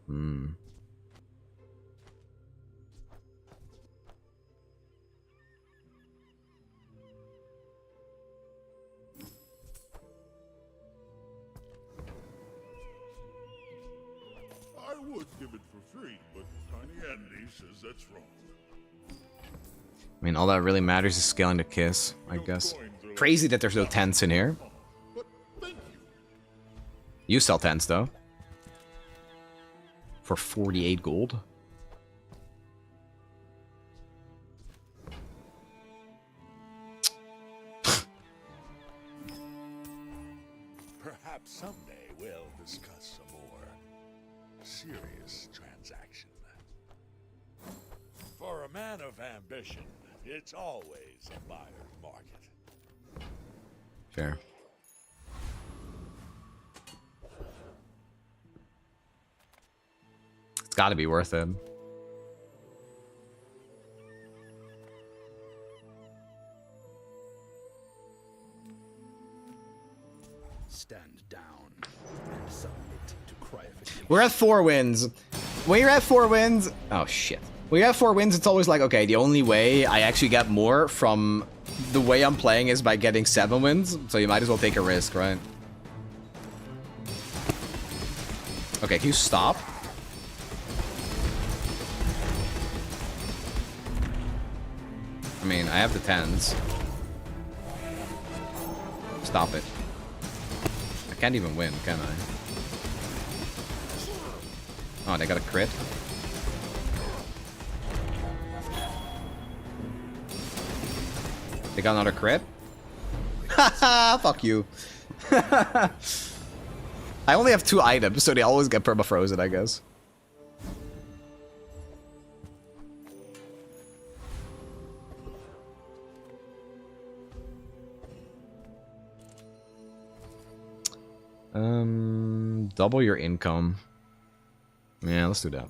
B: Hmm.
D: I would give it for free, but Tiny Andy says that's wrong.
B: I mean, all that really matters is scaling the kiss, I guess. Crazy that there's no 10s in here. You sell 10s, though. For 48 gold.
D: Perhaps someday we'll discuss a more serious transaction. For a man of ambition, it's always a buyer's market.
B: Fair. It's gotta be worth it.
Q: Stand down and submit to cry.
B: We're at 4 wins. When you're at 4 wins... Oh, shit. we have 4 wins, it's always like, okay, the only way I actually get more from the way I'm playing is by getting 7 wins, so you might as well take a risk, right? Okay, can you stop? I mean, I have the 10s. Stop it. I can't even win, can I? Oh, they got a crit. They got another crit? Haha, fuck you. I only have 2 items, so they always get perma-frozen, I guess. Double your income. Yeah, let's do that.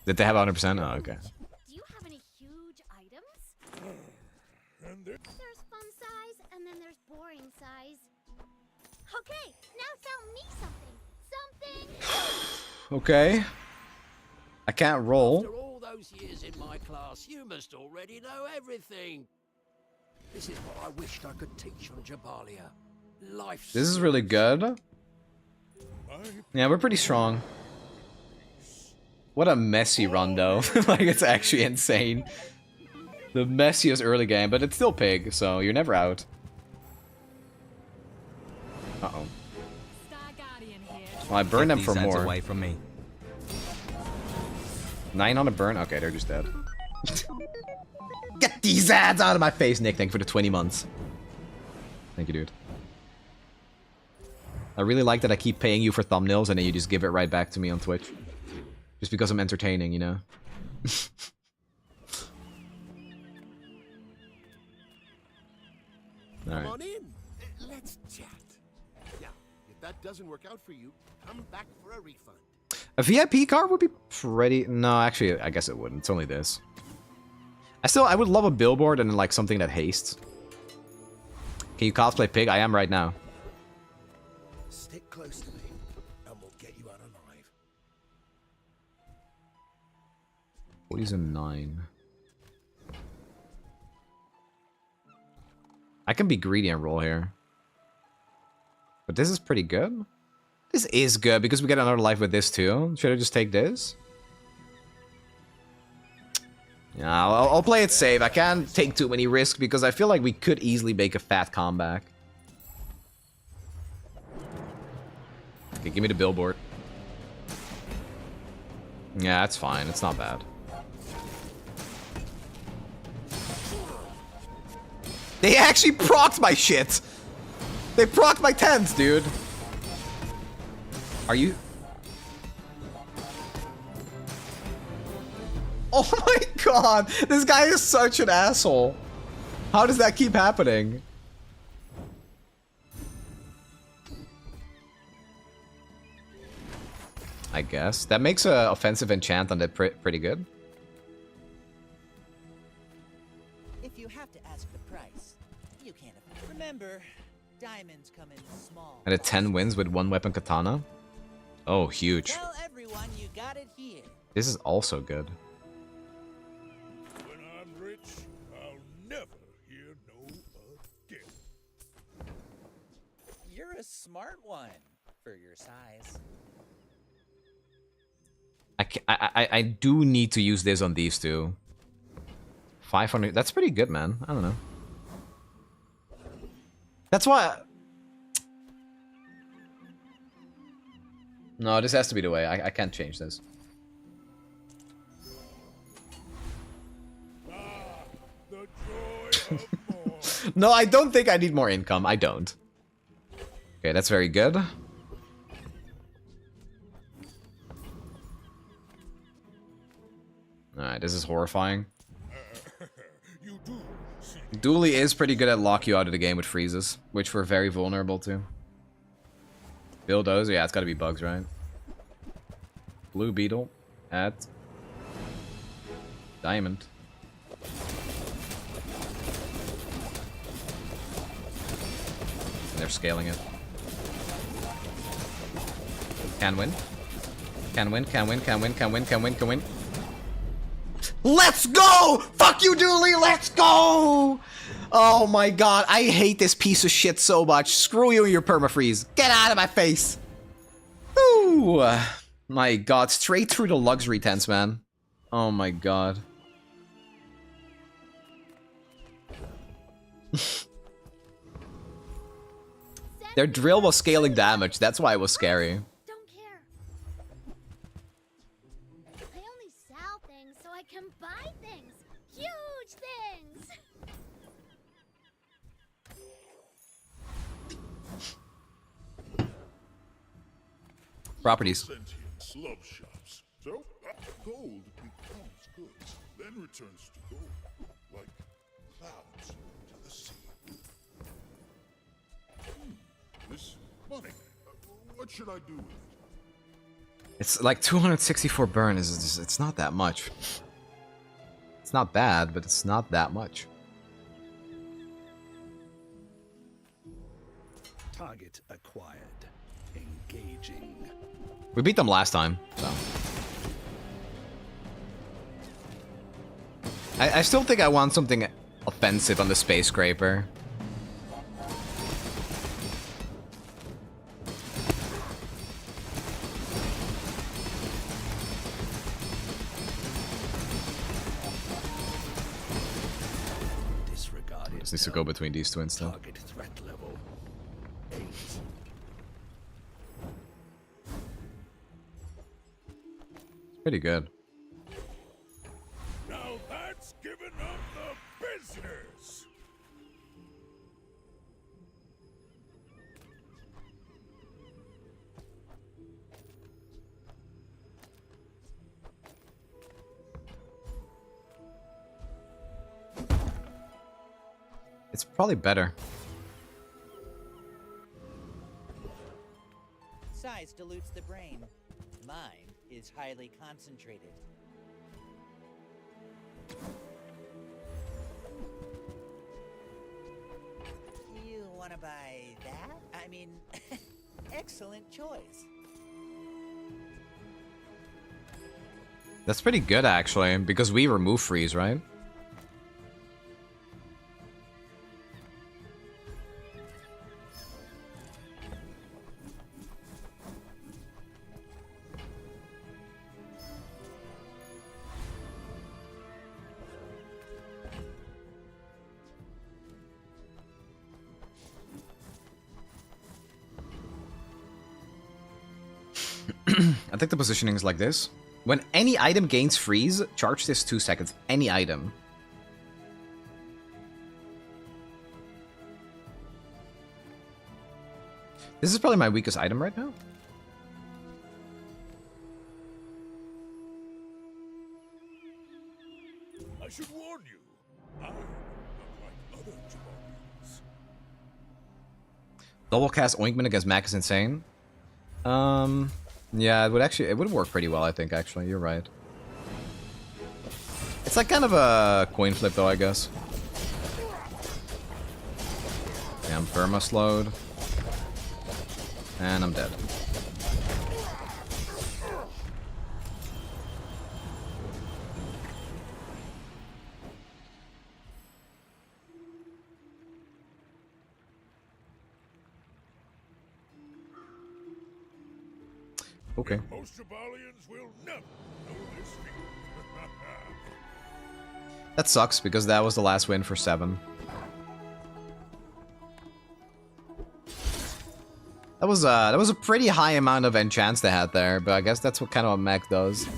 B: Did they have 100%? Oh, okay.
M: Do you have any huge items? There's fun size, and then there's boring size. Okay, now tell me something.
B: Okay. I can't roll.
F: After all those years in my class, you must already know everything. This is what I wished I could teach on Jabalia. Life.
B: This is really good. Yeah, we're pretty strong. What a messy run, though. Like, it's actually insane. The messiest early game, but it's still Pig, so you're never out. Uh-oh. Well, I burned them for more.
C: Away from me.
B: 9 on a burn? Okay, they're just dead. Get these ads out of my face, Nick. Thank you for the 20 months. Thank you, dude. I really like that I keep paying you for thumbnails and then you just give it right back to me on Twitch. Just because I'm entertaining, you know?
I: Come on in. Let's chat. Now, if that doesn't work out for you, come back for a refund.
B: A VIP card would be pretty... No, actually, I guess it wouldn't. It's only this. I would love a billboard and then, like, something that hastes. Can you cosplay Pig? I am right now.
I: Stick close to me, and we'll get you out alive.
B: What is a 9? I can be greedy and roll here. But this is pretty good. This is good because we get another life with this too. Should I just take this? Yeah, I'll play it safe. I can't take too many risks because I feel like we could easily make a fat comeback. Okay, give me the billboard. Yeah, that's fine. It's not bad. They actually procced my shit! They procced my 10s, dude! Are you... Oh my god! This guy is such an asshole! How does that keep happening? I guess. That makes an offensive enchant on that pretty good.
K: If you have to ask the price, you can't. Remember, diamonds come in small.
B: And a 10 wins with 1 weapon katana? Oh, huge.
K: Tell everyone you got it here.
B: This is also good.
D: When I'm rich, I'll never hear no again.
K: You're a smart one for your size.
B: I do need to use this on these two. 500. That's pretty good, man. I don't know. That's why. No, this has to be the way. I can't change this. No, I don't think I need more income. I don't. Okay, that's very good. Alright, this is horrifying. Dooley is pretty good at lock you out of the game with freezes, which we're very vulnerable to. Bulldoze, yeah, it's gotta be bugs, right? Blue Beetle at Diamond. And they're scaling it. Can win. Can win, can win, can win, can win, can win, can win. Let's go! Fuck you, Dooley, let's go! Oh my god, I hate this piece of shit so much. Screw you and your permafreeze. Get out of my face! Ooh, my god, straight through the luxury tents, man. Oh my god. Their drill was scaling damage, that's why it was scary.
M: Don't care. I only sell things so I can buy things. Huge things.
B: Properties.
D: Sentient slub shops. So, gold becomes goods, then returns to gold, like clouds to the sea. This money, what should I do with it?
B: It's like 264 burn is just, it's not that much. It's not bad, but it's not that much.
I: Target acquired. Engaging.
B: We beat them last time, so. I still think I want something offensive on the space scraper. Just needs to go between these two instead.
I: Target threat level 8.
B: Pretty good.
D: Now that's giving up the business.
B: It's probably better.
K: Size dilutes the brain. Mine is highly concentrated. You want to buy that? I mean, excellent choice.
B: That's pretty good actually, because we remove freeze, right? I think the positioning is like this. When any item gains freeze, charge this 2 seconds. Any item. This is probably my weakest item right now.
D: I should warn you, I'm not like other Jabarians.
B: Double cast Ointment against Mac is insane. Yeah, it would work pretty well, I think, actually. You're right. It's like kind of a coin flip, though, I guess. Yeah, I'm perma-slowed. And I'm dead. Okay.
D: Most Jabalians will never know this feat.
B: That sucks, because that was the last win for 7. That was a pretty high amount of enchants they had there, but I guess that's what kind of what mech does.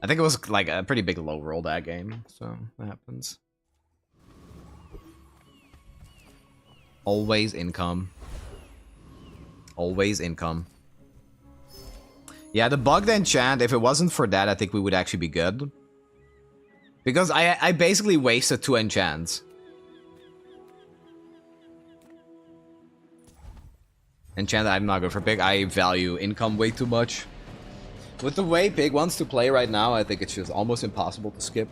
B: I think it was like a pretty big low roll that game, so that happens. Always income. Always income. Yeah, the bugged enchant, if it wasn't for that, I think we would actually be good. Because I basically wasted 2 enchants. Enchant, I'm not good for Pig. I value income way too much. With the way Pig wants to play right now, I think it's just almost impossible to skip.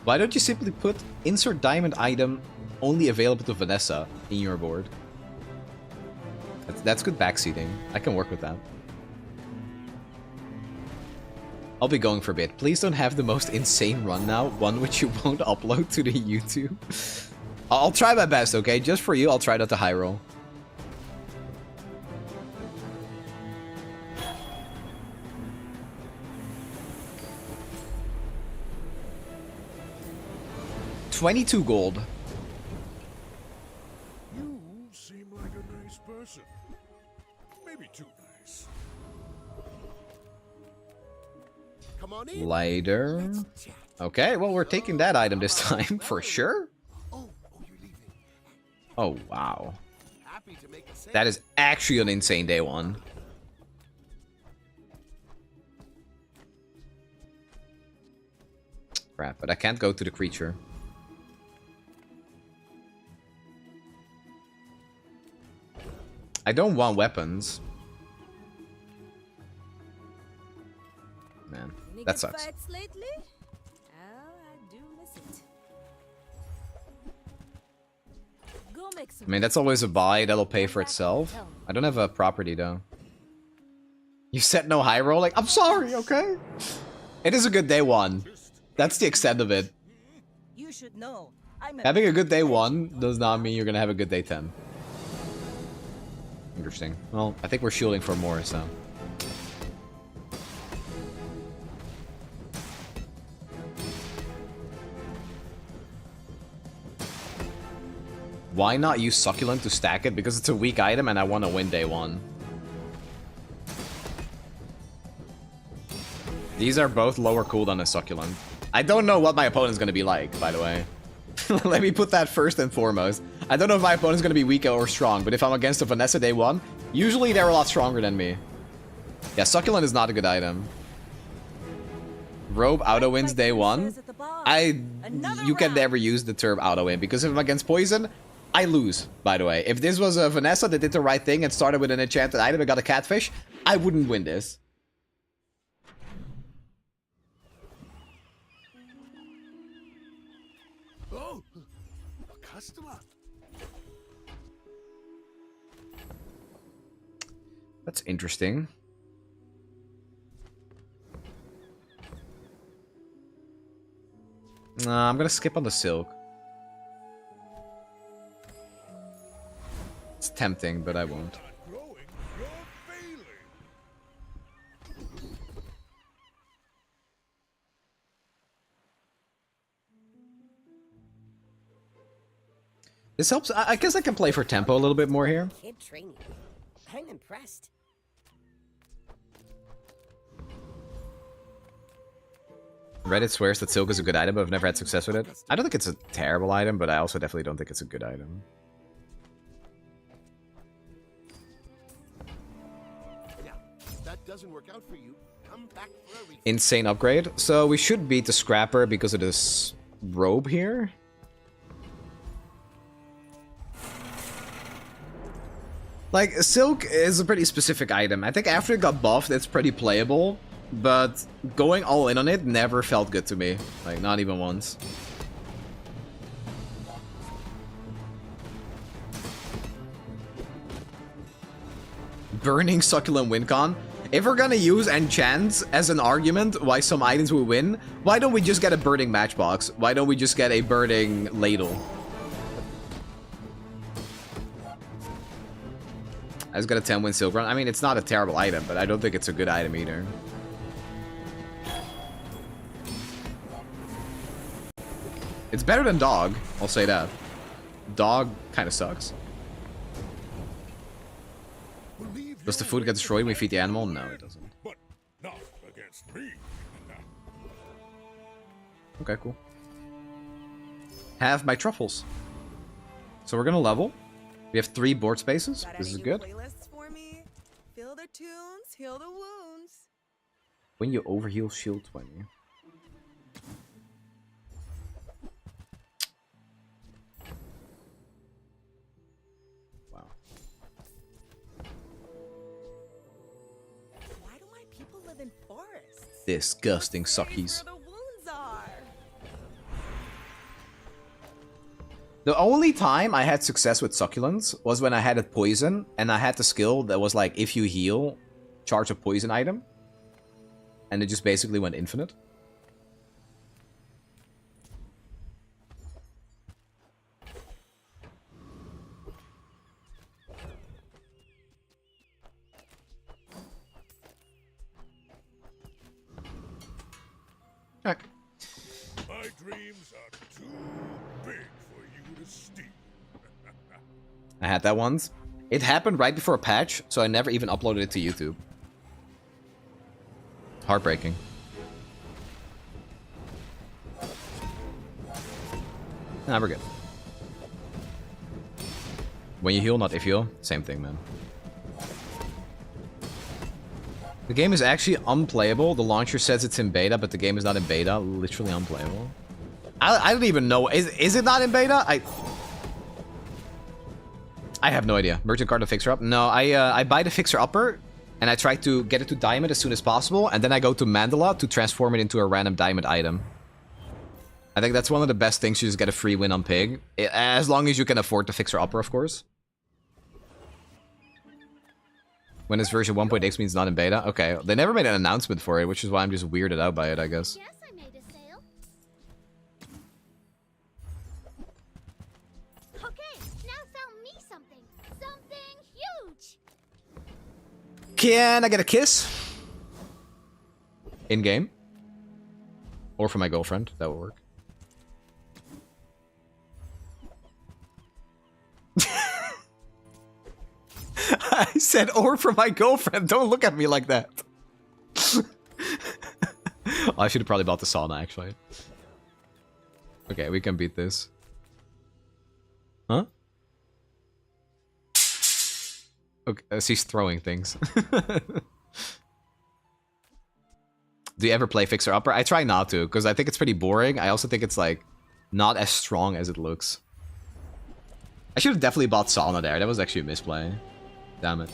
B: Why don't you simply put insert diamond item only available to Vanessa in your board? That's good backseating. I can work with that. I'll be going for a bit. Please don't have the most insane run now, one which you won't upload to the YouTube. I'll try my best, okay? Just for you, I'll try not to high roll. $22 gold.
D: You seem like a nice person. Maybe too nice.
I: Come on in.
B: Lighter. Okay, well, we're taking that item this time, for sure. Oh, wow. That is actually an insane day one. Crap, but I can't go to the creature. I don't want weapons. Man, that sucks.
E: Fights lately? Oh, I do miss it. Go make some.
B: I mean, that's always a buy that'll pay for itself. I don't have a property though. You said no high rolling? I'm sorry, okay? It is a good day one. That's the extent of it.
J: You should know.
B: Having a good day one does not mean you're gonna have a good day 10. Interesting. Well, I think we're shielding for more, so. Why not use Succulent to stack it? Because it's a weak item and I want to win day one. These are both lower cooldown than Succulent. I don't know what my opponent's going to be like, by the way. Let me put that first and foremost. I don't know if my opponent's going to be weak or strong, but if I'm against a Vanessa day one, usually they're a lot stronger than me. Yeah, Succulent is not a good item. Robe auto wins day one. You can never use the term auto win, because if I'm against poison, I lose, by the way. If this was a Vanessa that did the right thing and started with an enchanted item and got a catfish, I wouldn't win this.
I: Oh, a customer.
B: That's interesting. Nah, I'm gonna skip on the silk. It's tempting, but I won't. This helps. I guess I can play for tempo a little bit more here.
S: Kid training. I'm impressed.
B: Reddit swears that silk is a good item, but I've never had success with it. I don't think it's a terrible item, but I also definitely don't think it's a good item.
I: Yeah, if that doesn't work out for you, come back for a refill.
B: Insane upgrade. So we should beat the Scrapper because of this robe here. Like, silk is a pretty specific item. I think after it got buffed, it's pretty playable. But going all in on it never felt good to me. Like, not even once. Burning Succulent win con. If we're gonna use enchants as an argument why some items will win, why don't we just get a burning matchbox? Why don't we just get a burning ladle? I just got a 10-win silk run. I mean, it's not a terrible item, but I don't think it's a good item either. It's better than dog, I'll say that. Dog kind of sucks. Does the food get destroyed when we feed the animal? No, it doesn't.
D: But not against me.
B: Okay, cool. Have my truffles. So we're gonna level. We have 3 board spaces. This is good.
R: Playlists for me. Feel the tunes, heal the wounds.
B: When you overheal, shield 20. Wow.
R: Why do my people live in forests?
B: Disgusting suckies.
R: Where the wounds are.
B: The only time I had success with succulents was when I had a poison, and I had the skill that was like, if you heal, charge a poison item. And it just basically went infinite. Okay.
D: My dreams are too big for you to steal.
B: I had that once. It happened right before a patch, so I never even uploaded it to YouTube. Heartbreaking. Nah, we're good. When you heal, not if you heal. Same thing, man. The game is actually unplayable. The launcher says it's in beta, but the game is not in beta. Literally unplayable. I don't even know. Is it not in beta? I have no idea. Merchant card to fixer up? No, I buy the fixer upper, and I try to get it to diamond as soon as possible, and then I go to Mandala to transform it into a random diamond item. I think that's one of the best things. You just get a free win on Pig. As long as you can afford the fixer upper, of course. When this version 1.x means not in beta? Okay, they never made an announcement for it, which is why I'm just weirded out by it, I guess.
M: Yes, I made a sale. Okay, now sell me something. Something huge.
B: Can I get a kiss? In-game? Or for my girlfriend, that would work. I said, or for my girlfriend. Don't look at me like that. I should have probably bought the sauna, actually. Okay, we can beat this. Huh? Okay, she's throwing things. Do you ever play Fixer Upper? I try not to, because I think it's pretty boring. I also think it's, like, not as strong as it looks. I should have definitely bought sauna there. That was actually a misplay. Damn it.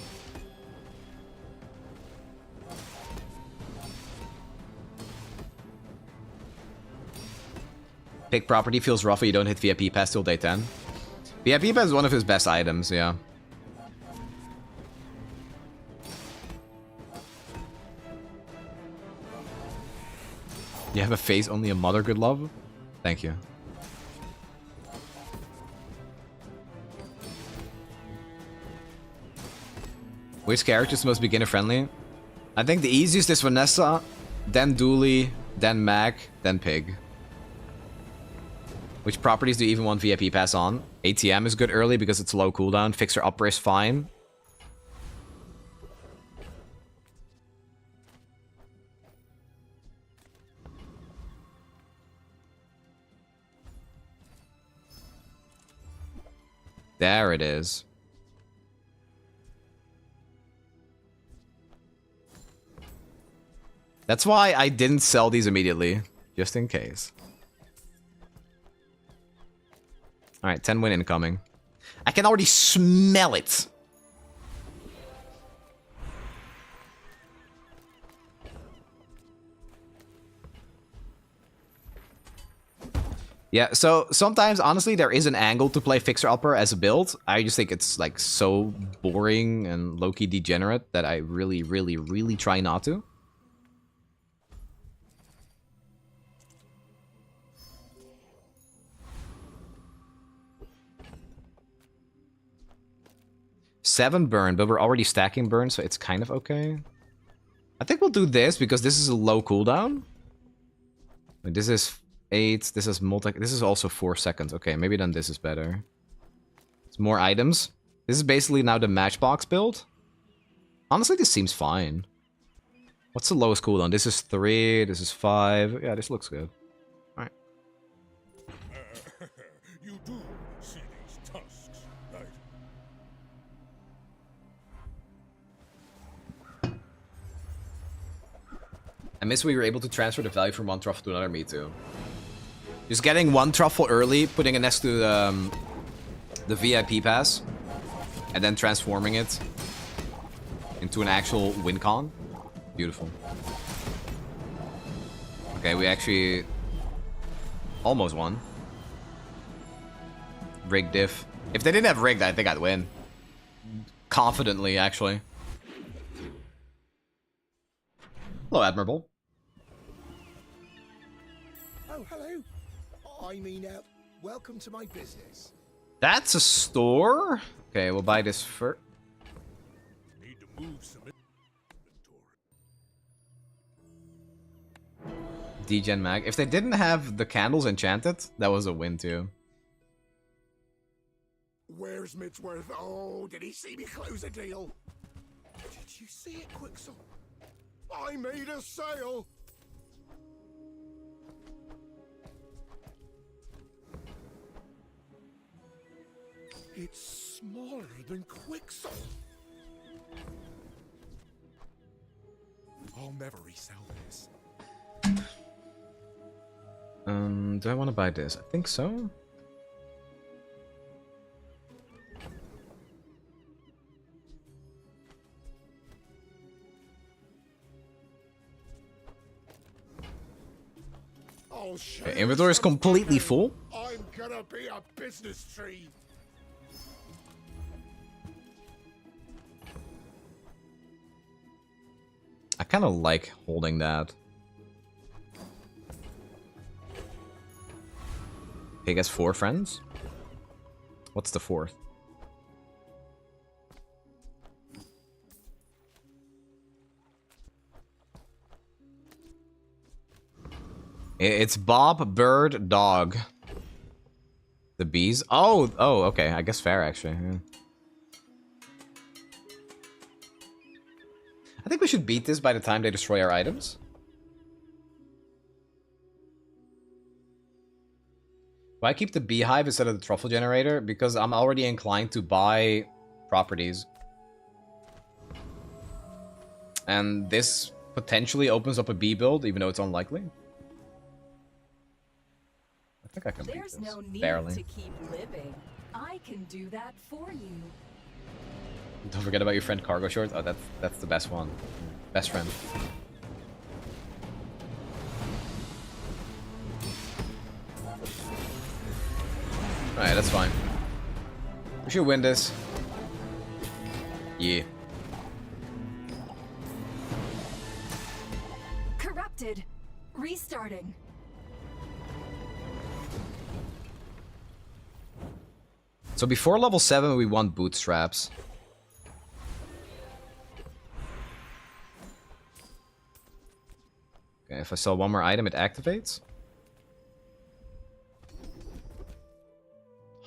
B: Pick property feels rough when you don't hit VIP pass till day 10. VIP pass is one of his best items, yeah. You have a face only a mother could love? Thank you. Which character is the most beginner friendly? I think the easiest is Vanessa, then Dooley, then Mac, then Pig. Which properties do you even want VIP pass on? ATM is good early because it's low cooldown. Fixer Upper is fine. There it is. That's why I didn't sell these immediately, just in case. Alright, 10 win incoming. I can already smell it. Yeah, so sometimes, honestly, there is an angle to play Fixer Upper as a build. I just think it's, like, so boring and low-key degenerate that I really, really, really try not to. Seven burn, but we're already stacking burn, so it's kind of okay. I think we'll do this because this is a low cooldown. Like, this is 8, this is this is also 4 seconds. Okay, maybe then this is better. It's more items. This is basically now the matchbox build. Honestly, this seems fine. What's the lowest cooldown? This is 3, this is 5. Yeah, this looks good. Alright.
D: You do see these tusks, right?
B: I miss we were able to transfer the value from one truffle to another. Me too. Just getting one truffle early, putting it next to the VIP pass, and then transforming it into an actual win con. Beautiful. Okay, we actually almost won. rigged if. If they didn't have rigged, I think I'd win. Confidently, actually. Hello, Admirable.
I: Oh, hello. I mean, welcome to my business.
B: That's a store? Okay, we'll buy this first.
D: Need to move some
B: Degen Mag. If they didn't have the candles enchanted, that was a win too.
I: Where's Midsworth? Oh, did he see me close a deal? Did you see it, Quixel? I made a sale! It's smaller than Quixel. I'll never resell this.
B: Do I want to buy this? I think so. Okay, inventory is completely full.
I: I'm gonna be a business tree.
B: I kind of like holding that. Pig has 4 friends? What's the 4th? It's Bob, Bird, Dog. The bees? Oh, okay. I guess fair, actually. Yeah. I think we should beat this by the time they destroy our items. Why keep the beehive instead of the truffle generator? Because I'm already inclined to buy properties. And this potentially opens up a bee build, even though it's unlikely. I think I can beat this.
J: There's no need
B: barely.
J: to keep living. I can do that for you.
B: Don't forget about your friend Cargo Shorts. Oh, that's the best one. Best friend. Alright, that's fine. We should win this. Yeah.
O: Corrupted. Restarting.
B: So before level 7, we want bootstraps. Okay, if I sell one more item, it activates.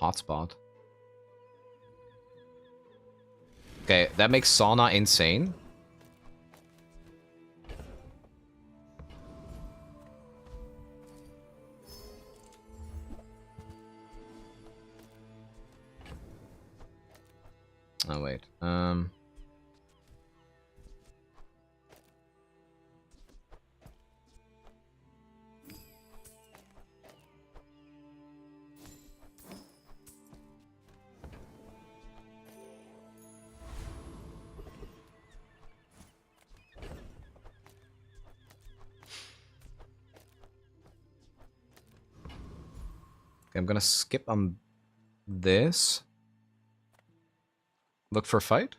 B: Hotspot. Okay, that makes sauna insane. Oh wait. Okay, I'm gonna skip on this. Look for a fight?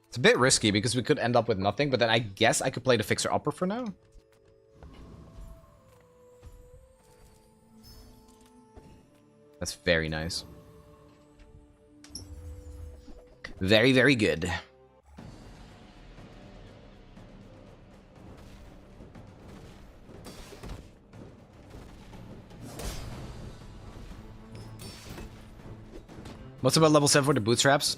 B: It's a bit risky because we could end up with nothing, but then I guess I could play the fixer-upper for now. That's very nice. Very, very good. What's about level 7 for the bootstraps?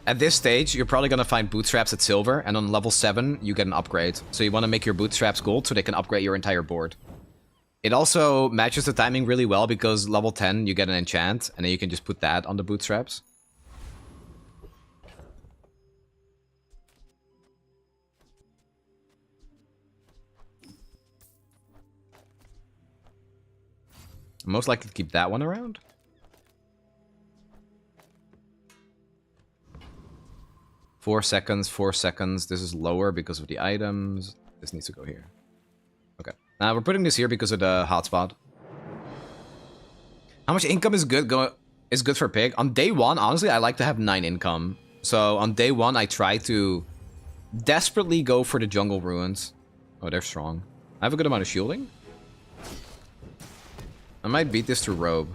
B: At this stage, you're probably gonna find bootstraps at silver, and on level 7, you get an upgrade. So you want to make your bootstraps gold so they can upgrade your entire board. It also matches the timing really well because level 10, you get an enchant, and then you can just put that on the bootstraps. I'm most likely to keep that one around. Four seconds. This is lower because of the items. This needs to go here. Okay. We're putting this here because of the hotspot. How much income is good is good for Pig. On day 1, honestly, I like to have 9 income. So on day 1, I try to desperately go for the jungle ruins. Oh, they're strong. I have a good amount of shielding. I might beat this through robe.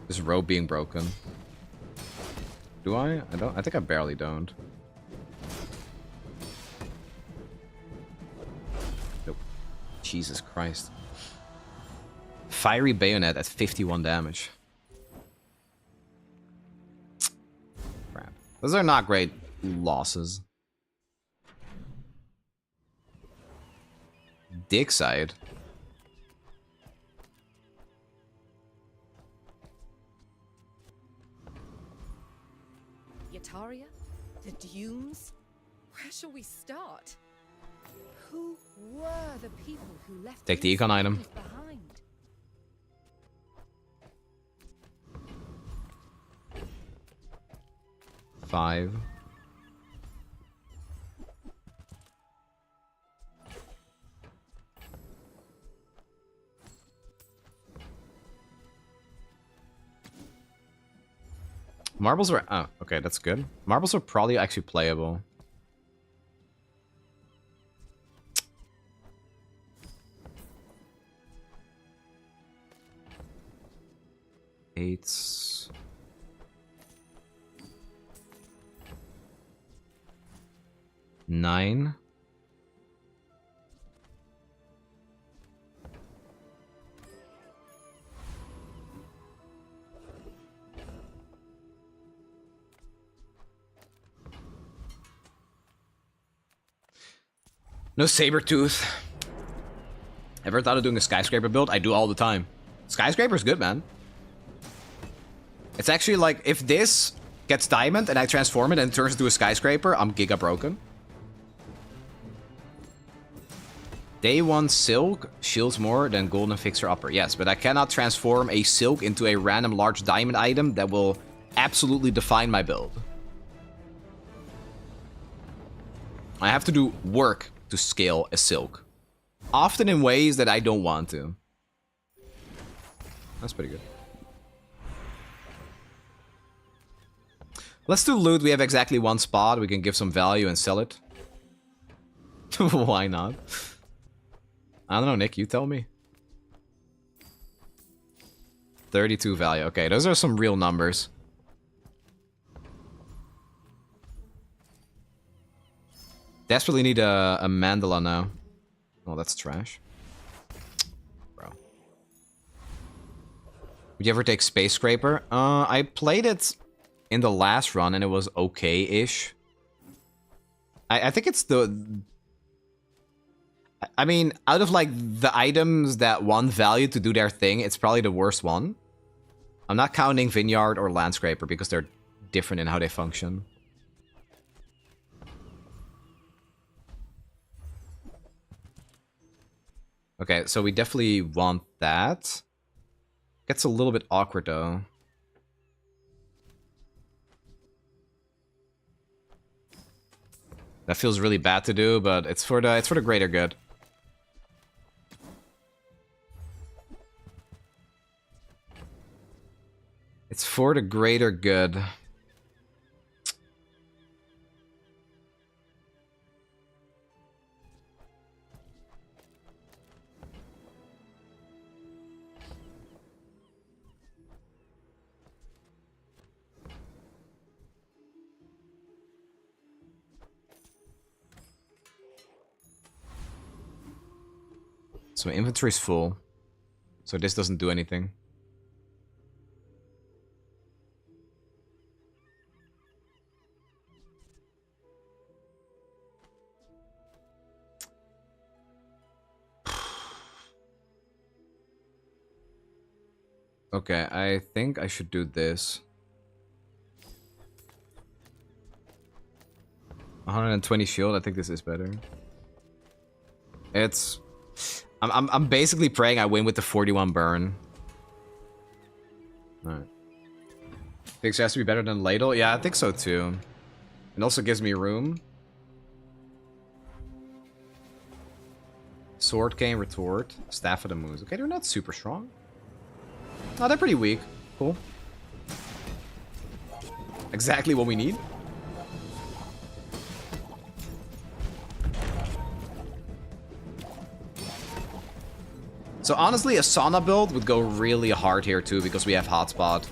B: This robe being broken. Do I? I don't. I think I barely don't. Nope. Jesus Christ. Fiery bayonet at 51 damage. Crap. Those are not great losses. Dick side.
N: Yataria? The Dunes? Where shall we start? Who were the people who left
B: Take the econ item.
N: behind?
B: Five. Marbles are... Oh, okay, that's good. Marbles are probably actually playable. Eights. Nine. No saber tooth. Ever thought of doing a skyscraper build? I do all the time. Skyscraper's good, man. It's actually like, if this gets diamond and I transform it and it turns into a skyscraper, I'm giga broken. Day 1 silk shields more than golden fixer upper. Yes, but I cannot transform a silk into a random large diamond item that will absolutely define my build. I have to do work to scale a silk. Often in ways that I don't want to. That's pretty good. Let's do loot. We have exactly 1 spot. We can give some value and sell it. Why not? I don't know, Nick. You tell me. 32 value. Okay, those are some real numbers. Desperately need a mandala now. Oh, that's trash. Bro. Would you ever take Space Scraper? I played it in the last run and it was okay-ish. I think it's the... I mean, out of like the items that want value to do their thing, it's probably the worst one. I'm not counting Vineyard or Landscraper because they're different in how they function. Okay, so we definitely want that. Gets a little bit awkward though. That feels really bad to do, but it's for the greater good. It's for the greater good. So my inventory's full. So this doesn't do anything. Okay, I think I should do this. 120 shield, I think this is better. It's... I'm basically praying I win with the 41 burn. Alright. Thinks it has to be better than Ladle? Yeah, I think so too. It also gives me room. Sword Cane Retort. Staff of the Moons. Okay, they're not super strong. Oh, they're pretty weak. Cool. Exactly what we need. So honestly, a sauna build would go really hard here too because we have hotspot.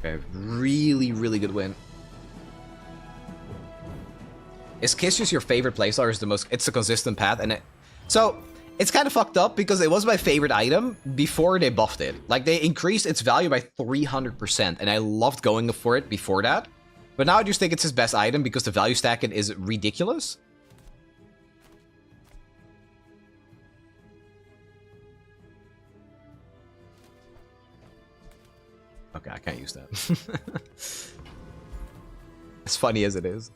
B: Okay, really, really good win. Is Kiss just your favorite playstyle or is the most... It's a consistent path and so, it's kind of fucked up because it was my favorite item before they buffed it. Like, they increased its value by 300% and I loved going for it before that. But now I just think it's his best item because the value stacking is ridiculous. Okay, I can't use that. As funny as it is.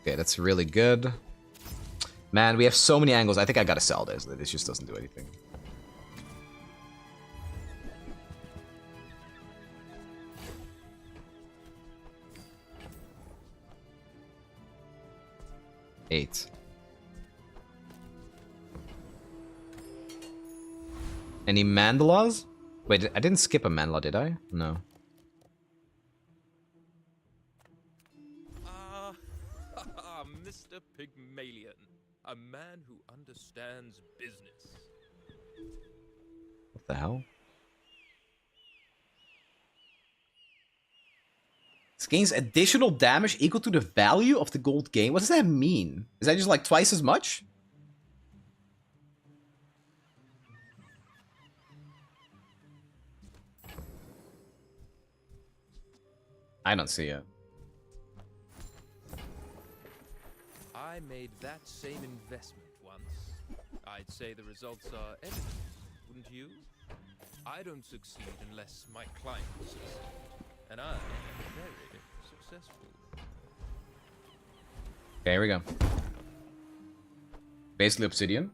B: Okay, that's really good. Man, we have so many angles. I think I gotta sell this. This just doesn't do anything. Eight. Any mandalas? Wait, I didn't skip a mandala, did I? No.
G: Mr. Pygmalien, a man who understands business.
B: What the hell? This gains additional damage equal to the value of the gold gain. What does that mean? Is that just like twice as much? I don't see it.
G: I made that same investment once. I'd say the results are evident, wouldn't you? I don't succeed unless my client succeeds. And I am very successful.
B: Okay, here we go. Basically obsidian.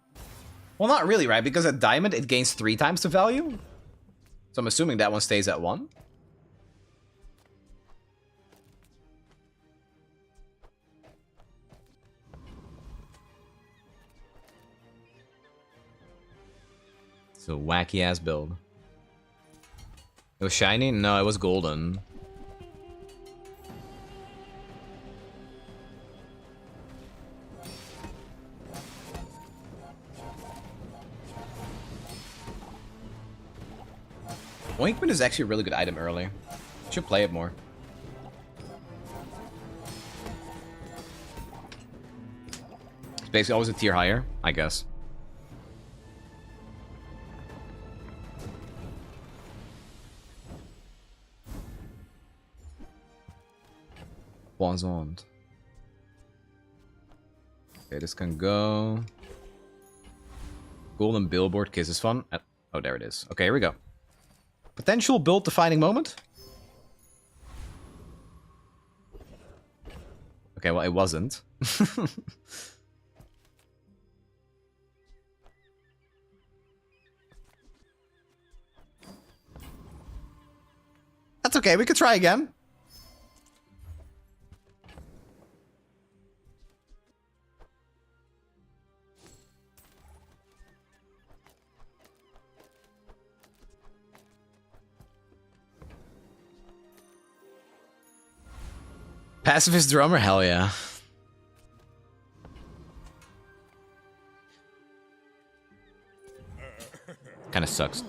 B: Well, not really, right? Because at diamond, it gains 3 times the value. So I'm assuming that one stays at 1. It's a wacky ass build. It was shiny? No, it was golden. Ointment is actually a really good item early. Should play it more. It's basically always a tier higher, I guess. Poisoned. Okay, this can go. Golden billboard kiss is fun. Oh, there it is. Okay, here we go. Potential build defining moment. Okay, well, it wasn't. That's okay, we could try again. Pacifist drummer? Hell yeah. Kinda sucks.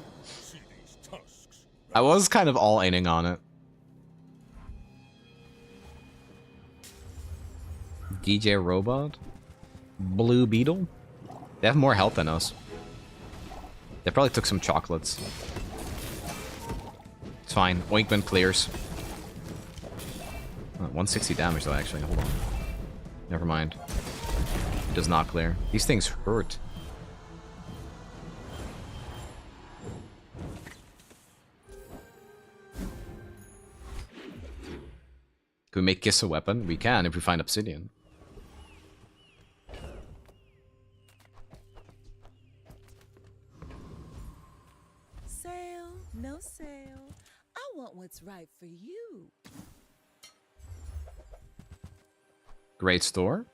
B: I was kind of all-aining on it. DJ Robot? Blue Beetle? They have more health than us. They probably took some chocolates. It's fine. Ointment clears. 160 damage though, actually. Hold on. Never mind. It does not clear. These things hurt. Can we make Kiss a weapon? We can if we find obsidian.
J: Sale, no sale. I want what's right for you.
B: Great store.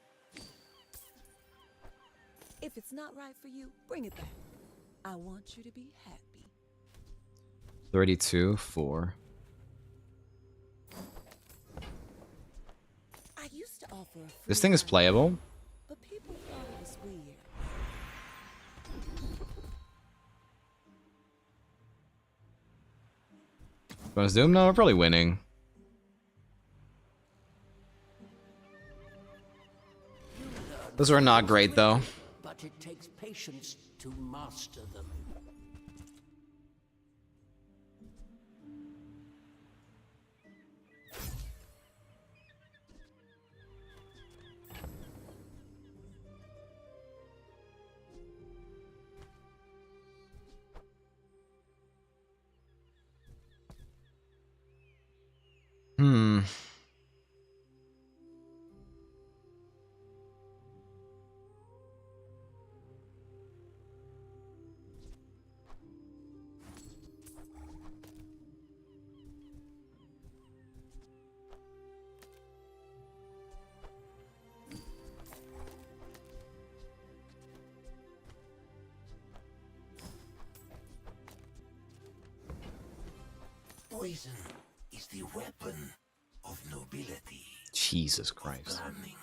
J: If it's not right for you, bring it back. I want you to be happy.
B: 32, 4.
J: I used to offer a
B: This
J: free
B: thing is
J: ride,
B: playable.
J: but people thought it was weird.
B: Bonus Doom? No, we're probably winning. Those were not great, though.
F: But it takes patience to master them.
B: Hmm.
F: Poison is the weapon of nobility.
B: Jesus Christ.
F: Learning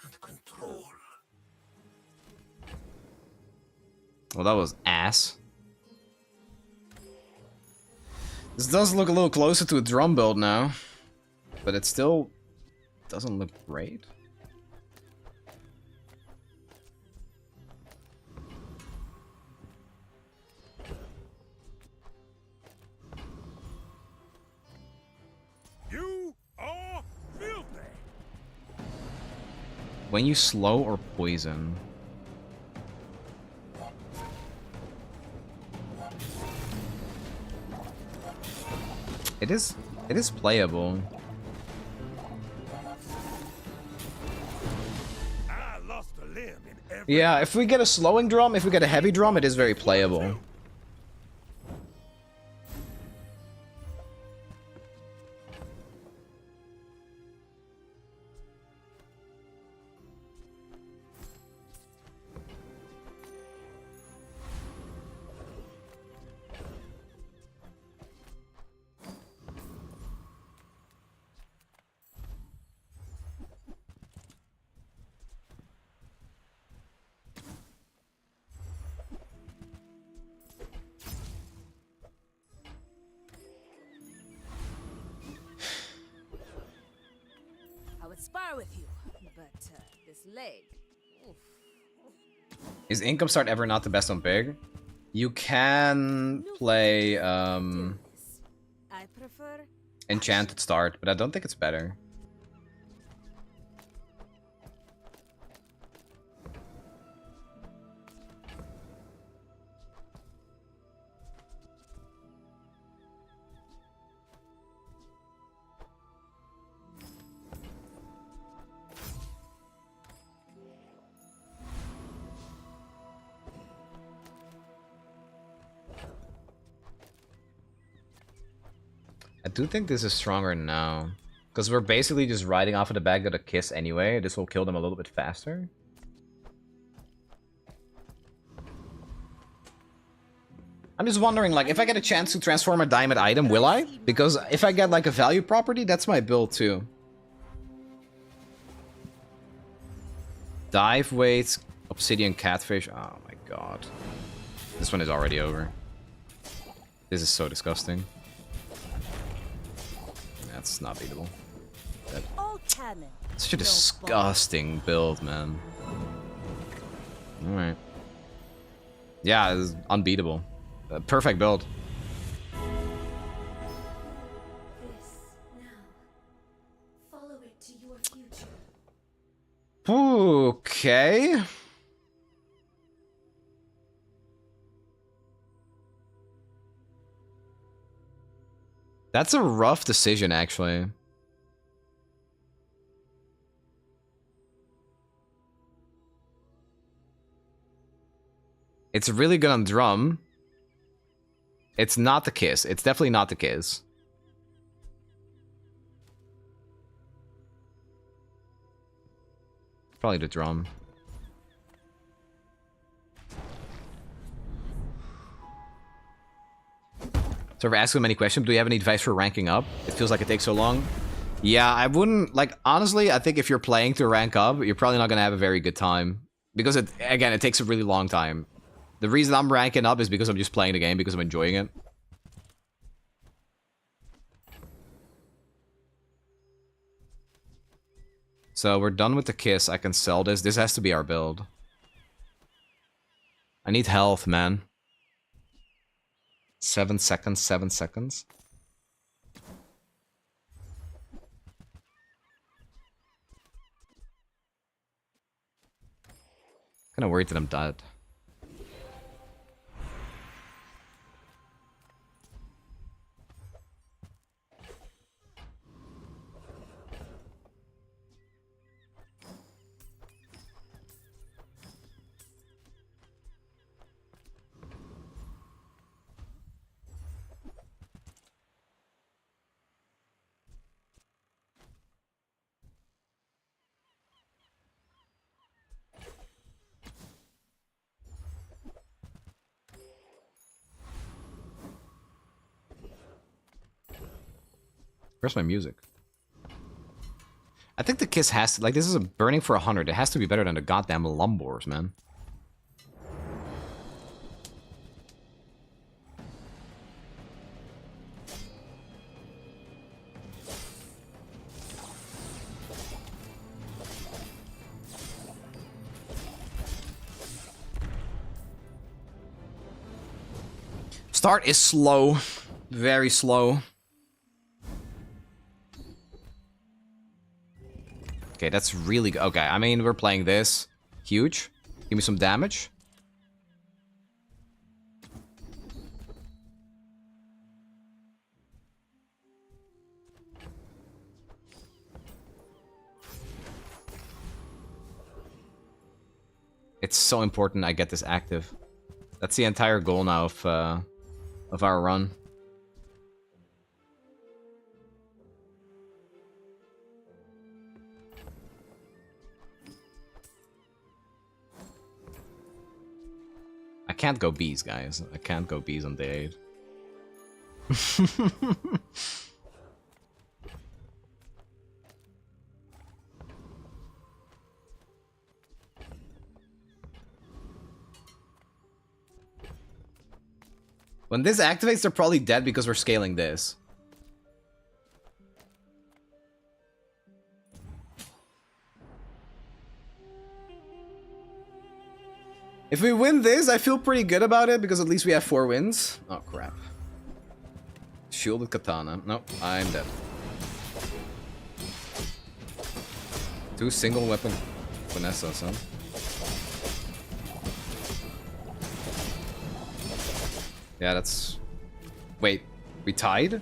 F: and control.
B: Well, that was ass. This does look a little closer to a drum build now, but it still doesn't look great.
D: You are filthy.
B: When you slow or poison. It is playable.
D: I lost a limb in every.
B: Yeah, if we get a slowing drum, if we get a heavy drum, it is very playable.
E: I would spar with you, but this leg. Oof.
B: Is Income Start ever not the best on Big? You can play
E: I prefer
B: Enchanted Start, but I don't think it's better. I do think this is stronger now. Because we're basically just riding off of the back of a kiss anyway. This will kill them a little bit faster. I'm just wondering, like, if I get a chance to transform a diamond item, will I? Because if I get, like, a value property, that's my build, too. Dive weights, obsidian catfish. Oh my god. This one is already over. This is so disgusting. That's not beatable. Such a disgusting build, man. Alright. Yeah, it's unbeatable. Perfect build.
H: Follow it to your future.
B: Okay. That's a rough decision, actually. It's really good on drum. It's not the kiss. It's definitely not the kiss. Probably the drum. Sorry for asking many questions. Do you have any advice for ranking up? It feels like it takes so long. Yeah, I wouldn't... Like, honestly, I think if you're playing to rank up, you're probably not going to have a very good time. Because, again, it takes a really long time. The reason I'm ranking up is because I'm just playing the game, because I'm enjoying it. So, we're done with the kiss. I can sell this. This has to be our build. I need health, man. 7 seconds, 7 seconds. Kinda worried that I'm dead. Where's my music? I think the kiss has to... Like, this is a burning for 100. It has to be better than the goddamn Lumbors, man. Start is slow. Very slow. Okay, that's really good. Okay, I mean, we're playing this. Huge. Give me some damage. It's so important I get this active. That's the entire goal now of our run. I can't go bees, guys. I can't go bees on day 8. When this activates, they're probably dead because we're scaling this. If we win this, I feel pretty good about it, because at least we have 4 wins. Oh, crap. Shielded katana. Nope, I'm dead. 2 single weapon Vanessas, huh? Yeah, that's... Wait, we tied?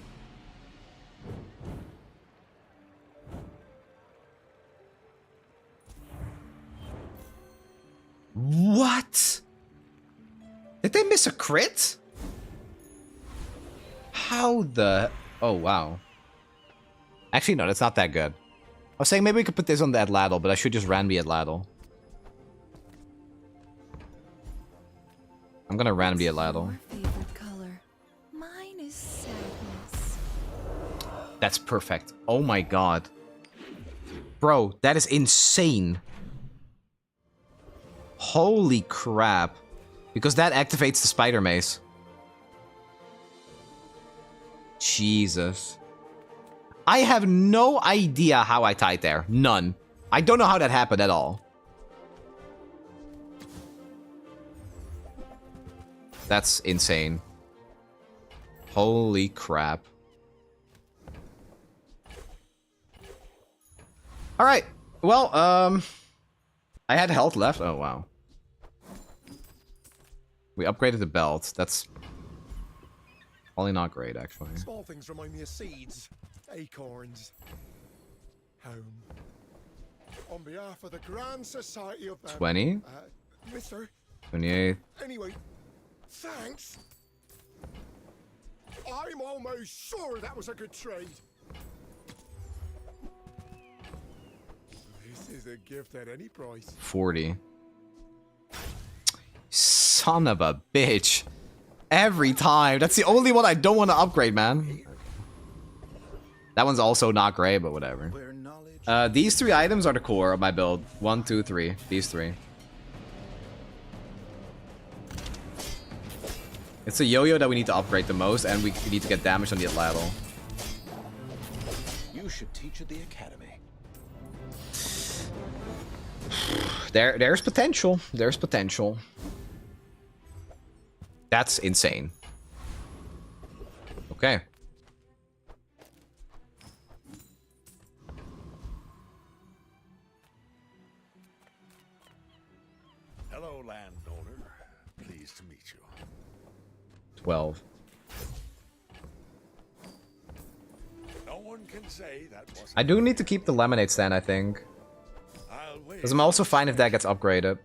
B: What? Did they miss a crit? How the... Oh, wow. Actually, no, that's not that good. I was saying maybe we could put this on the Atlatl, but I should just ran me Atlatl. I'm gonna ran me Atlatl.
O: Favorite color. Mine is sadness.
B: That's perfect. Oh my god. Bro, that is insane. Holy crap. Because that activates the spider mace. Jesus. I have no idea how I tied there. None. I don't know how that happened at all. That's insane. Holy crap. Alright. Well, I had health left. Oh, wow. We upgraded the belt. That's probably not great, actually.
I: Small things remind me of seeds, acorns, home. On behalf of the Grand Society of
B: 20?
I: Mister.
B: 28.
I: Anyway, thanks. I'm almost sure that was a good trade. This is a gift at any price.
B: 40. Son of a bitch. Every time. That's the only one I don't want to upgrade, man. That one's also not great, but whatever. These 3 items are the core of my build. 1, 2, 3. These 3. It's a yo-yo that we need to upgrade the most, and we need to get damage on the Atlatl.
I: You should teach at the academy.
B: There's potential. There's potential. That's insane. Okay.
D: Hello, landowner. Pleased to meet you.
B: 12.
D: No one can say that wasn't.
B: I do need to keep the lemonade stand, I think. Because I'm also fine if that gets upgraded.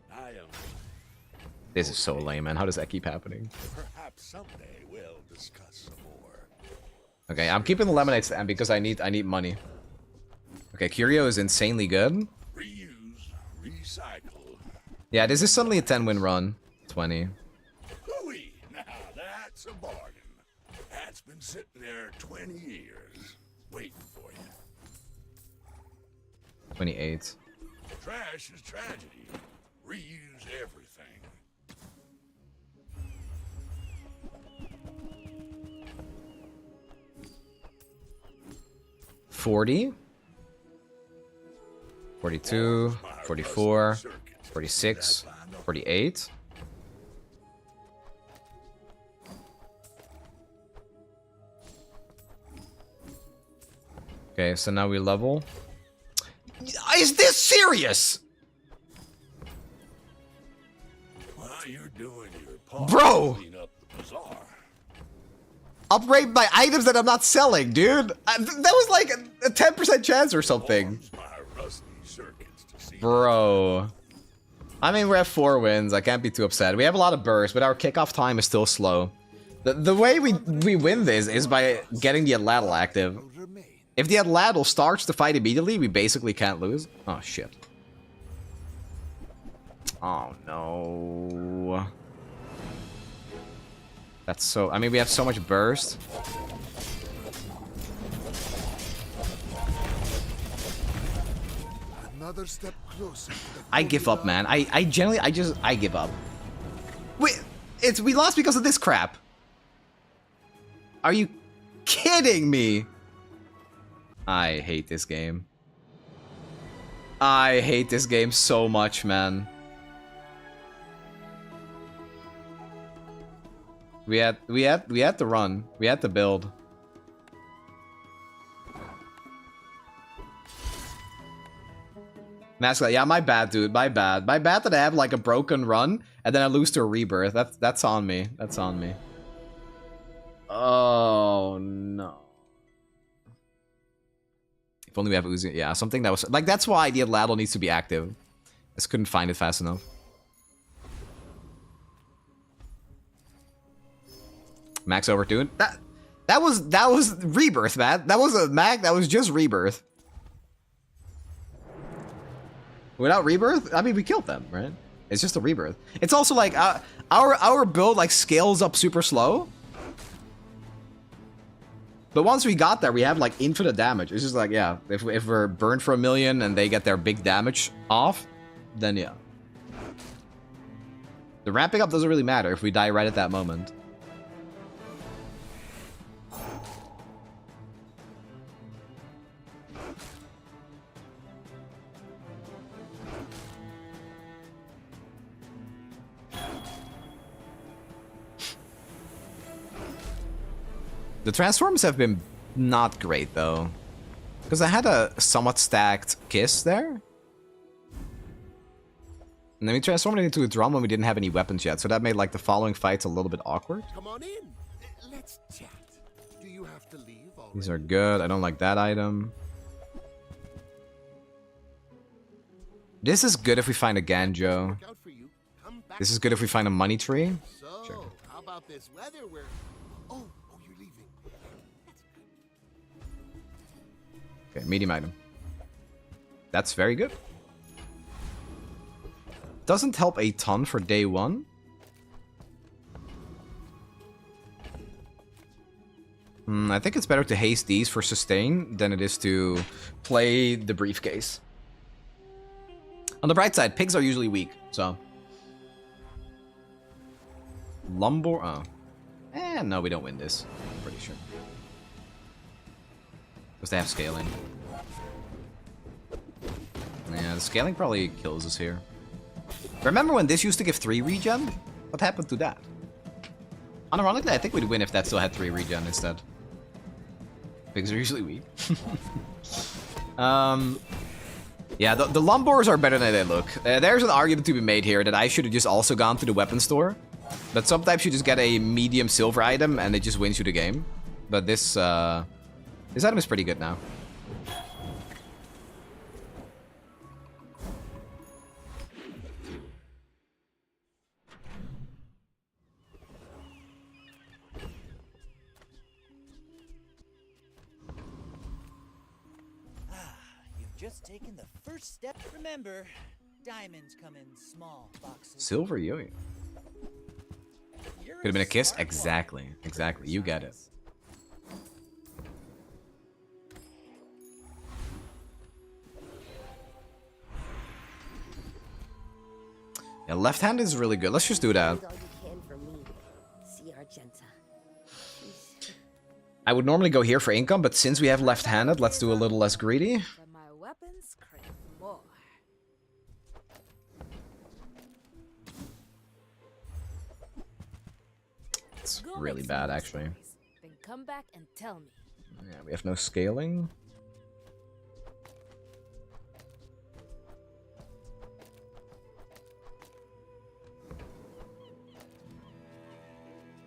B: This is so lame, man. How does that keep happening?
D: Perhaps someday we'll discuss some more.
B: Okay, I'm keeping the lemonade stand because I need money. Okay, Curio is insanely good.
D: Reuse, recycle.
B: Yeah, this is suddenly a 10-win run. 20.
D: Hooey! Now that's a bargain. That's been sitting there 20 years, waiting for you.
B: 28.
D: Trash is tragedy. Reuse everything.
B: $40. 42. 44. 46. 48. Okay, so now we level. Is this serious?
D: Well, you're doing your part.
B: Bro!
D: Clean up the bazaar.
B: Upgrade my items that I'm not selling, dude. That was like a 10% chance or something. Bro. I mean, we're at 4 wins. I can't be too upset. We have a lot of bursts, but our kickoff time is still slow. The way we win this is by getting the Atlatl active. If the Atlatl starts to fight immediately, we basically can't lose. Oh, shit. Oh, no. That's so... I mean, we have so much burst.
I: Another step closer.
B: I give up, man. I generally... I give up. Wait, we lost because of this crap. Are you kidding me? I hate this game. I hate this game so much, man. We had to run. We had to build. Masterclass, yeah, my bad, dude. My bad. My bad that I have like a broken run and then I lose to a rebirth. That's on me. That's on me. Oh no. If only we have Uzi. Yeah, something that was like that's why the Atlatl needs to be active. I just couldn't find it fast enough. Max over, dude. That was rebirth, man. That was a Mac. That was just rebirth. Without rebirth, I mean, we killed them, right? It's just a rebirth. It's also like our build like scales up super slow. But once we got there, we have like infinite damage. It's just like, yeah, if we're burned for 1 million and they get their big damage off, then yeah. The ramping up doesn't really matter if we die right at that moment. The transforms have been not great, though. Because I had a somewhat stacked kiss there. And then we transformed it into a drum when we didn't have any weapons yet, so that made like the following fights a little bit awkward.
I: Come on in. Let's chat. Do you have to leave already?
B: These are good. I don't like that item. This is good if we find a Ganjo. This is good if we find a money tree.
I: So,
B: Sure.
I: how about this weather where... Oh, you're leaving.
B: Okay, medium item. That's very good. Doesn't help a ton for day 1. I think it's better to haste these for sustain than it is to play the briefcase. On the bright side, pigs are usually weak, so... Lumbor... Oh. No, we don't win this. I'm pretty sure. Because they have scaling. Yeah, the scaling probably kills us here. Remember when this used to give 3 regen? What happened to that? Unironically, I think we'd win if that still had 3 regen instead. Pigs are usually weak. Yeah, the Lumbors are better than they look. There's an argument to be made here that I should have just also gone to the weapon store. But sometimes you just get a medium silver item and it just wins you the game. But this item is pretty good now.
K: Just taken the first step. Remember, diamonds come in small boxes.
B: Silver yo-yo. Could have been a kiss? Exactly. Exactly. You get it. Yeah, left hand is really good. Let's just do that. I would normally go here for income, but since we have left-handed, let's do a little less greedy. It's really bad, actually.
E: Then come back and tell me.
B: Yeah, we have no scaling.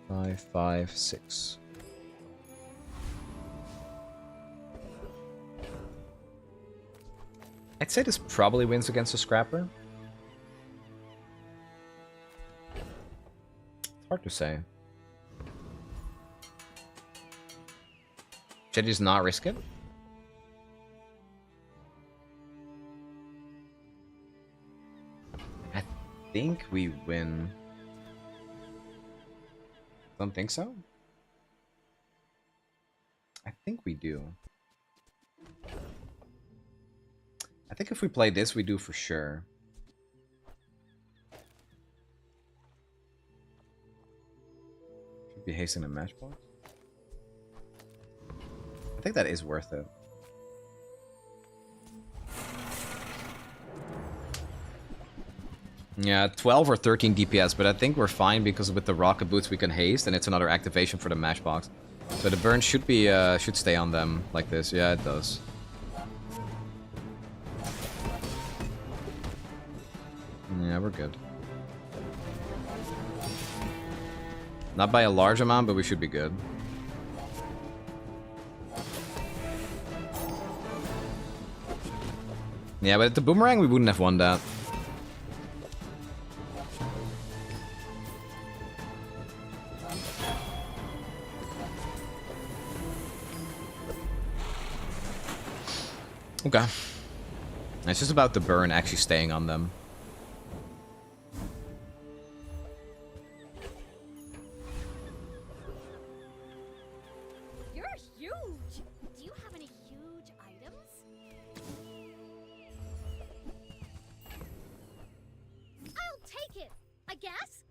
B: Five, 5, 6. I'd say this probably wins against a scrapper. It's hard to say. Should I just not risk it? I think we win. Don't think so? I think we do. I think if we play this, we do for sure. Should be hasting a matchbox. I think that is worth it. Yeah, 12 or 13 DPS, but I think we're fine because with the rocket boots we can haste, and it's another activation for the matchbox. So the burn should be should stay on them like this. Yeah, it does. Yeah, we're good. Not by a large amount, but we should be good. Yeah, but at the boomerang, we wouldn't have won that. Okay. It's just about the burn actually staying on them.
M: You're huge! Do you have any huge items? I'll take it, I guess.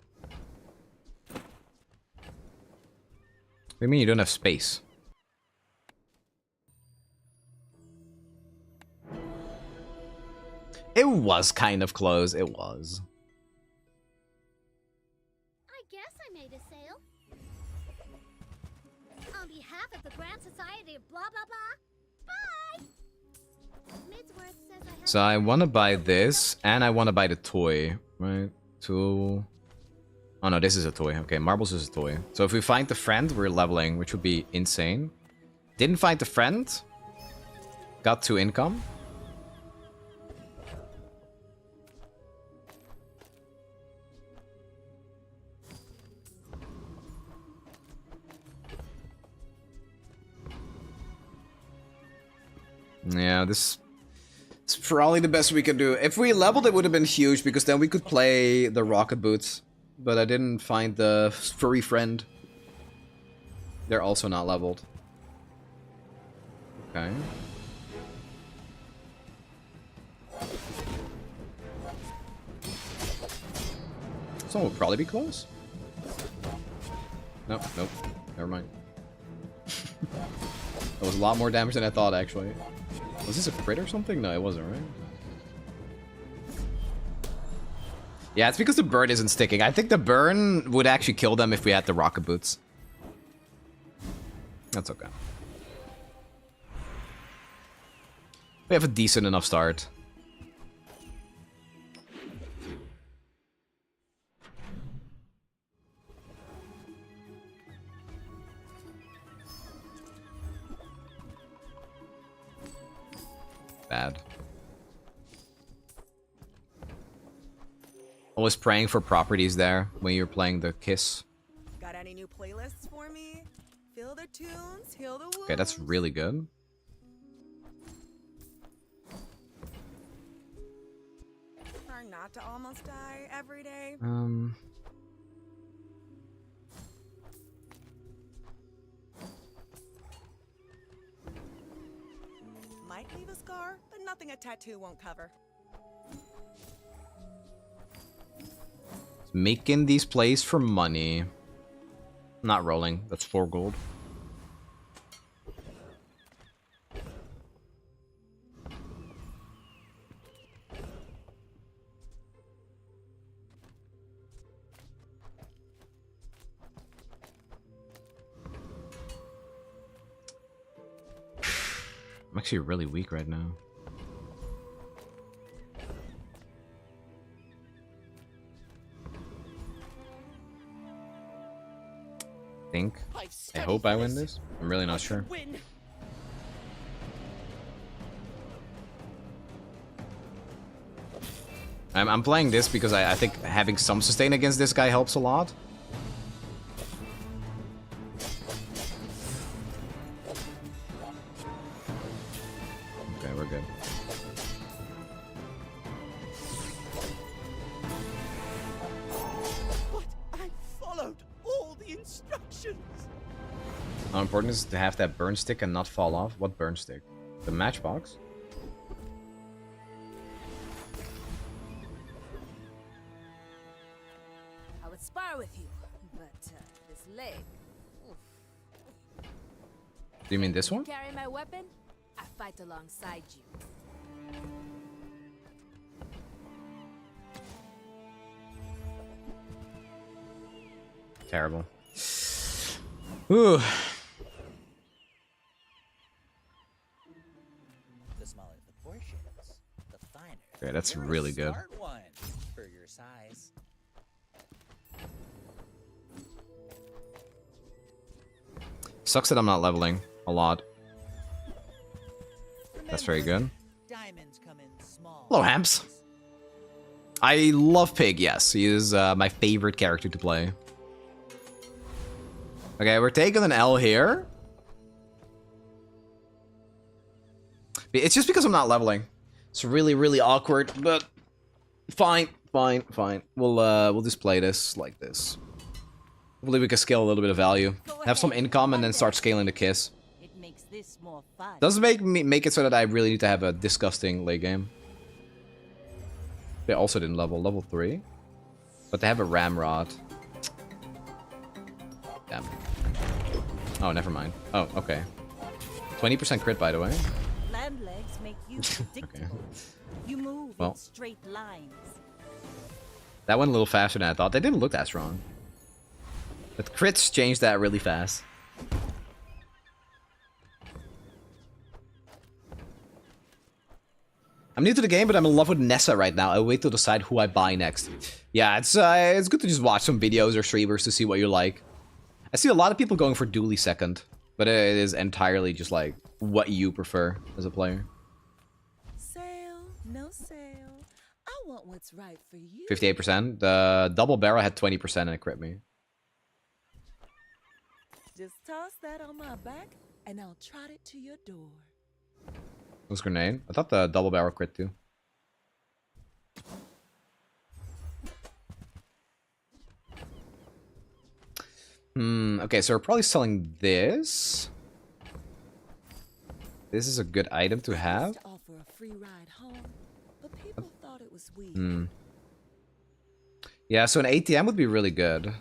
B: What do you mean you don't have space? It was kind of close. It was.
M: I guess I made a sale. On behalf of the Grand Society of blah blah blah. Bye! Midsworth says I have
B: So I want to buy this, and I want to buy the toy, right? Tool. Oh no, this is a toy. Okay, marbles is a toy. So if we find the friend, we're leveling, which would be insane. Didn't find the friend. Got 2 income. Yeah, this is probably the best we can do. If we leveled, it would have been huge, because then we could play the rocket boots. But I didn't find the furry friend. They're also not leveled. Okay. Someone would probably be close. Nope, nope. Never mind. That was a lot more damage than I thought, actually. Was this a crit or something? No, it wasn't, right? Yeah, it's because the burn isn't sticking. I think the burn would actually kill them if we had the rocket boots. That's okay. We have a decent enough start. Bad. Always praying for properties there when you're playing the Kiss.
R: Got any new playlists for me? Feel the tunes, heal the wounds.
B: Okay, that's really good.
R: Try not to almost die every day. Might leave a scar, but nothing a tattoo won't cover.
B: Making these plays for money. Not rolling. That's 4 gold. I'm actually really weak right now. I hope I win this. I'm really not sure. I'm playing this because I think having some sustain against this guy helps a lot. Okay, we're good.
I: But I followed all the instructions.
B: How important is it to have that burn stick and not fall off? What burn stick? The matchbox?
E: I would spar with you, but this leg. Oof.
B: Do you mean this one?
E: Carry my weapon, I fight alongside you.
B: Terrible. Ooh.
K: The smaller the portions, the finer.
B: Okay, that's
K: You're a
B: really good.
K: smart one for your size.
B: Sucks that I'm not leveling a lot. That's very good.
K: Diamonds come in small.
B: Hello, Hamps. I love Pig, yes. He is my favorite character to play. Okay, we're taking an L here. It's just because I'm not leveling. It's really, really awkward, but fine, fine, fine. We'll just play this like this. Hopefully we can scale a little bit of value. Have some income and then start scaling the Kiss.
S: It makes this more fun.
B: Doesn't make it so that I really need to have a disgusting late game. They also didn't level 3. But they have a Ramrod. Damn. Oh, never mind. Oh, okay. 20% crit, by the way.
S: Land legs make you predictable. You move in straight lines.
B: That went a little faster than I thought. They didn't look that strong. But crits changed that really fast. I'm new to the game, but I'm in love with Nessa right now. I wait to decide who I buy next. Yeah, it's good to just watch some videos or streamers to see what you like. I see a lot of people going for Dooley second, but it is entirely just like what you prefer as a player.
J: Sale, no sale. I want what's right for you.
B: 58%. The double barrel had 20% and it crit me.
J: Just toss that on my back, and I'll trot it to your door.
B: What's grenade? I thought the double barrel crit too. Okay, so we're probably selling this. This is a good item to have.
J: To offer a free ride home, but people thought it was weird.
B: Hmm. Yeah, so an ATM would be really good.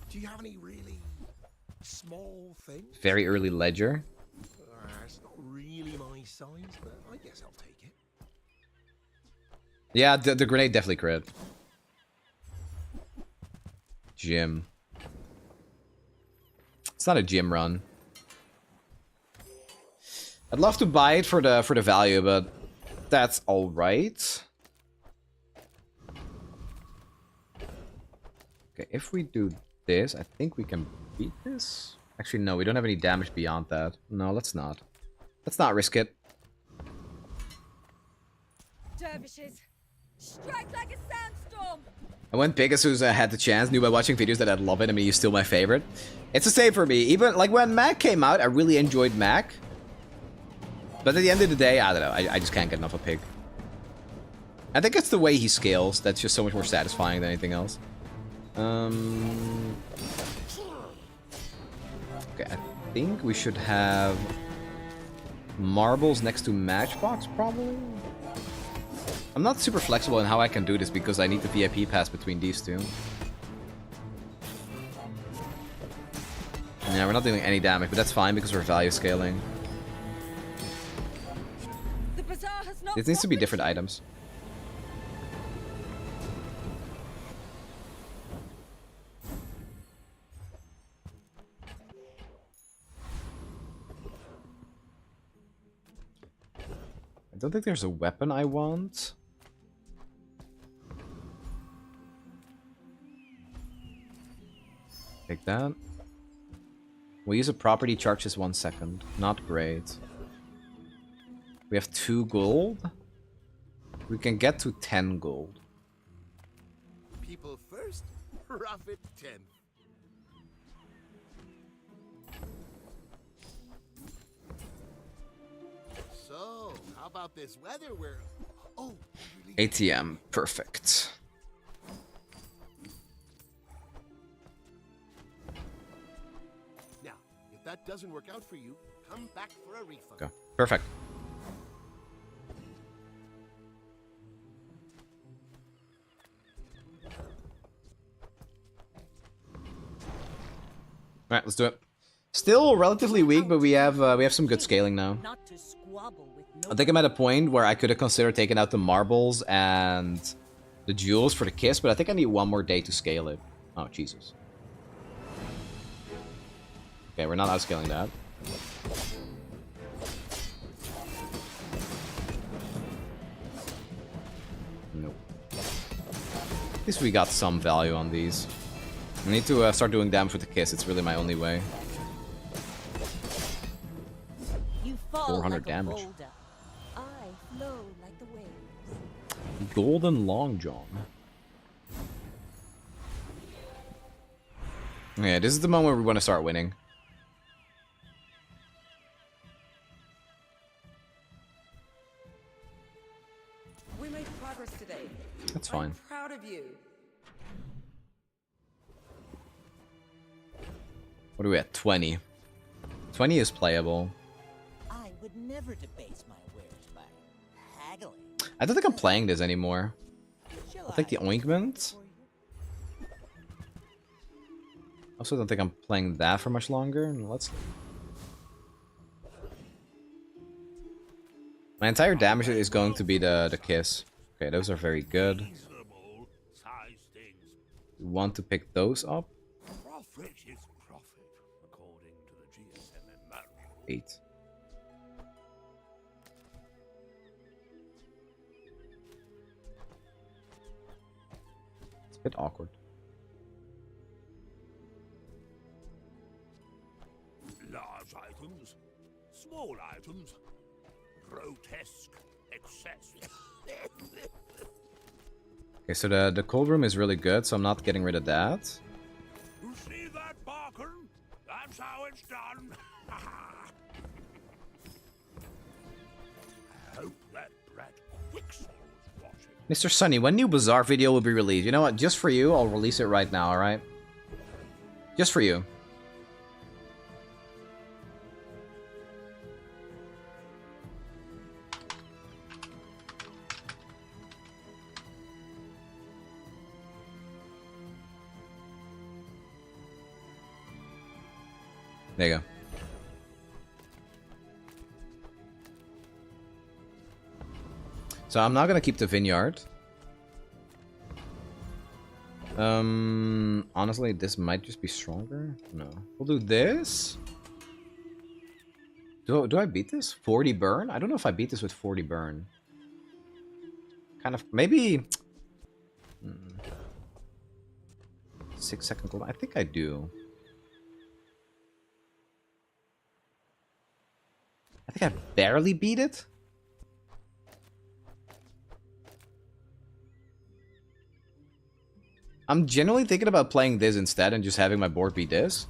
I: Do you have any really small things?
B: Very early ledger.
I: It's not really my size, but I guess I'll take it.
B: Yeah, the grenade definitely crit. Gym. It's not a gym run. I'd love to buy it for the value, but that's all right. Okay, if we do this, I think we can beat this. Actually, no, we don't have any damage beyond that. No, let's not. Let's not risk it.
N: Dervishes, strike like a sandstorm.
B: And when Pegasus had the chance, knew by watching videos that I'd love it. I mean, he's still my favorite. It's the same for me. Even like when Mac came out, I really enjoyed Mac. But at the end of the day, I don't know. I just can't get enough of Pig. I think it's the way he scales that's just so much more satisfying than anything else. Okay, I think we should have marbles next to Matchbox, probably? I'm not super flexible in how I can do this because I need the VIP pass between these two. Yeah, we're not doing any damage, but that's fine because we're value scaling.
N: The Bazaar has not
B: It needs to be different items. I don't think there's a weapon I want. Take that. We'll use a property, charges 1 second. Not great. We have 2 gold. We can get to 10 gold.
I: People first, profit 10. So, how about this weather where... Oh,
B: ATM, perfect.
I: now, if that doesn't work out for you, come back for a refund.
B: Okay, perfect. All right, let's do it. Still relatively weak, but we have some good scaling now.
S: Not to squabble with no
B: I think I'm at a point where I could have considered taking out the marbles and the jewels for the kiss, but I think I need one more day to scale it. Oh, Jesus. Okay, we're not outscaling that. Nope. At least we got some value on these. I need to start doing damage with the kiss. It's really my only way.
S: You fall
B: 400
S: like a
B: damage.
S: boulder. I flow like the waves.
B: Golden Long John. Yeah, this is the moment where we want to start winning.
P: We made progress today.
B: That's fine.
P: I'm proud of you.
B: What are we at? 20. 20 is playable.
K: I would never debase my wares by haggling.
B: I don't think I'm playing this anymore. I'll take the ointment. Also don't think I'm playing that for much longer. Let's... My entire damage is going to be the kiss. Okay, those are very good. We want to pick those up.
D: Profit is profit, according to the GSM manual.
B: 8. It's a bit awkward.
D: Large items, small items, grotesque excess.
B: Okay, so the cold room is really good, so I'm not getting rid of that.
D: You see that, Barker? That's how it's done. I hope that brat Quicksilver's watching.
B: Mr. Sunny, when new Bazaar video will be released? You know what? Just for you, I'll release it right now, alright? Just for you. There you go. So I'm not gonna keep the vineyard. Honestly, this might just be stronger. No, we'll do this. Do I beat this? 40 burn? I don't know if I beat this with 40 burn. Kind of, maybe. 6-second cooldown. I think I do. I think I barely beat it. I'm generally thinking about playing this instead and just having my board be this.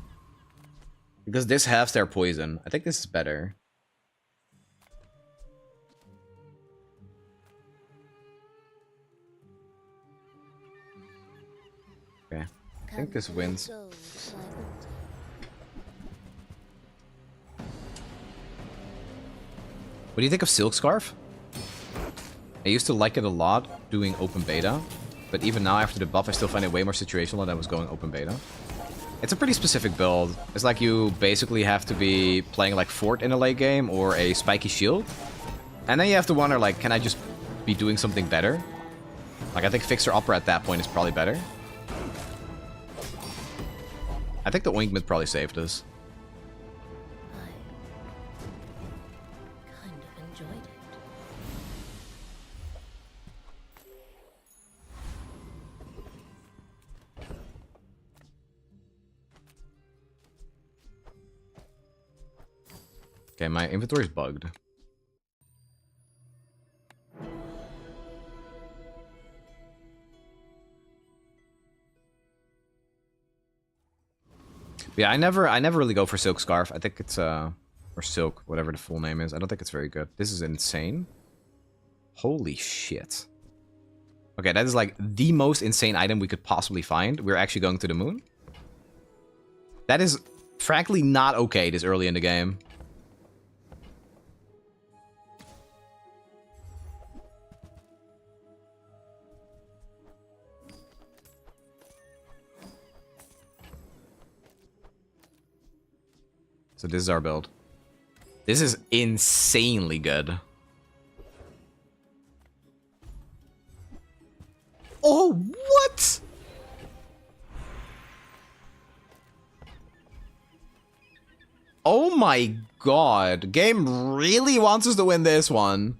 B: Because this halves their poison. I think this is better. Okay. I think this wins. What do you think of Silk Scarf? I used to like it a lot doing open beta, but even now after the buff I still find it way more situational than I was going open beta. It's a pretty specific build. It's like you basically have to be playing like Fort in a late game or a spiky shield. And then you have to wonder like, can I just be doing something better? Like I think Fixer Upper at that point is probably better. I think the Ointment probably saved us. Okay, my inventory is bugged. Yeah, I never really go for Silk Scarf. I think it's or Silk, whatever the full name is. I don't think it's very good. This is insane. Holy shit. Okay, that is like the most insane item we could possibly find. We're actually going to the moon. That is frankly not okay this early in the game. So this is our build. This is insanely good. Oh, what? Oh my god. Game really wants us to win this one.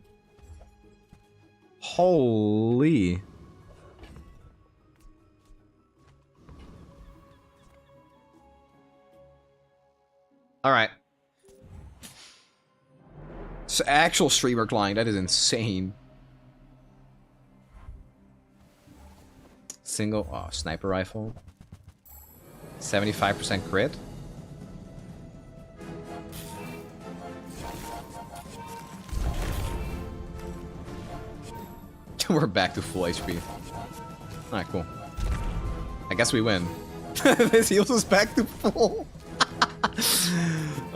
B: Holy. Alright. So actual streamer client, that is insane. Single, oh, sniper rifle. 75% crit. We're back to full HP. Alright, cool. I guess we win. This heals us back to full.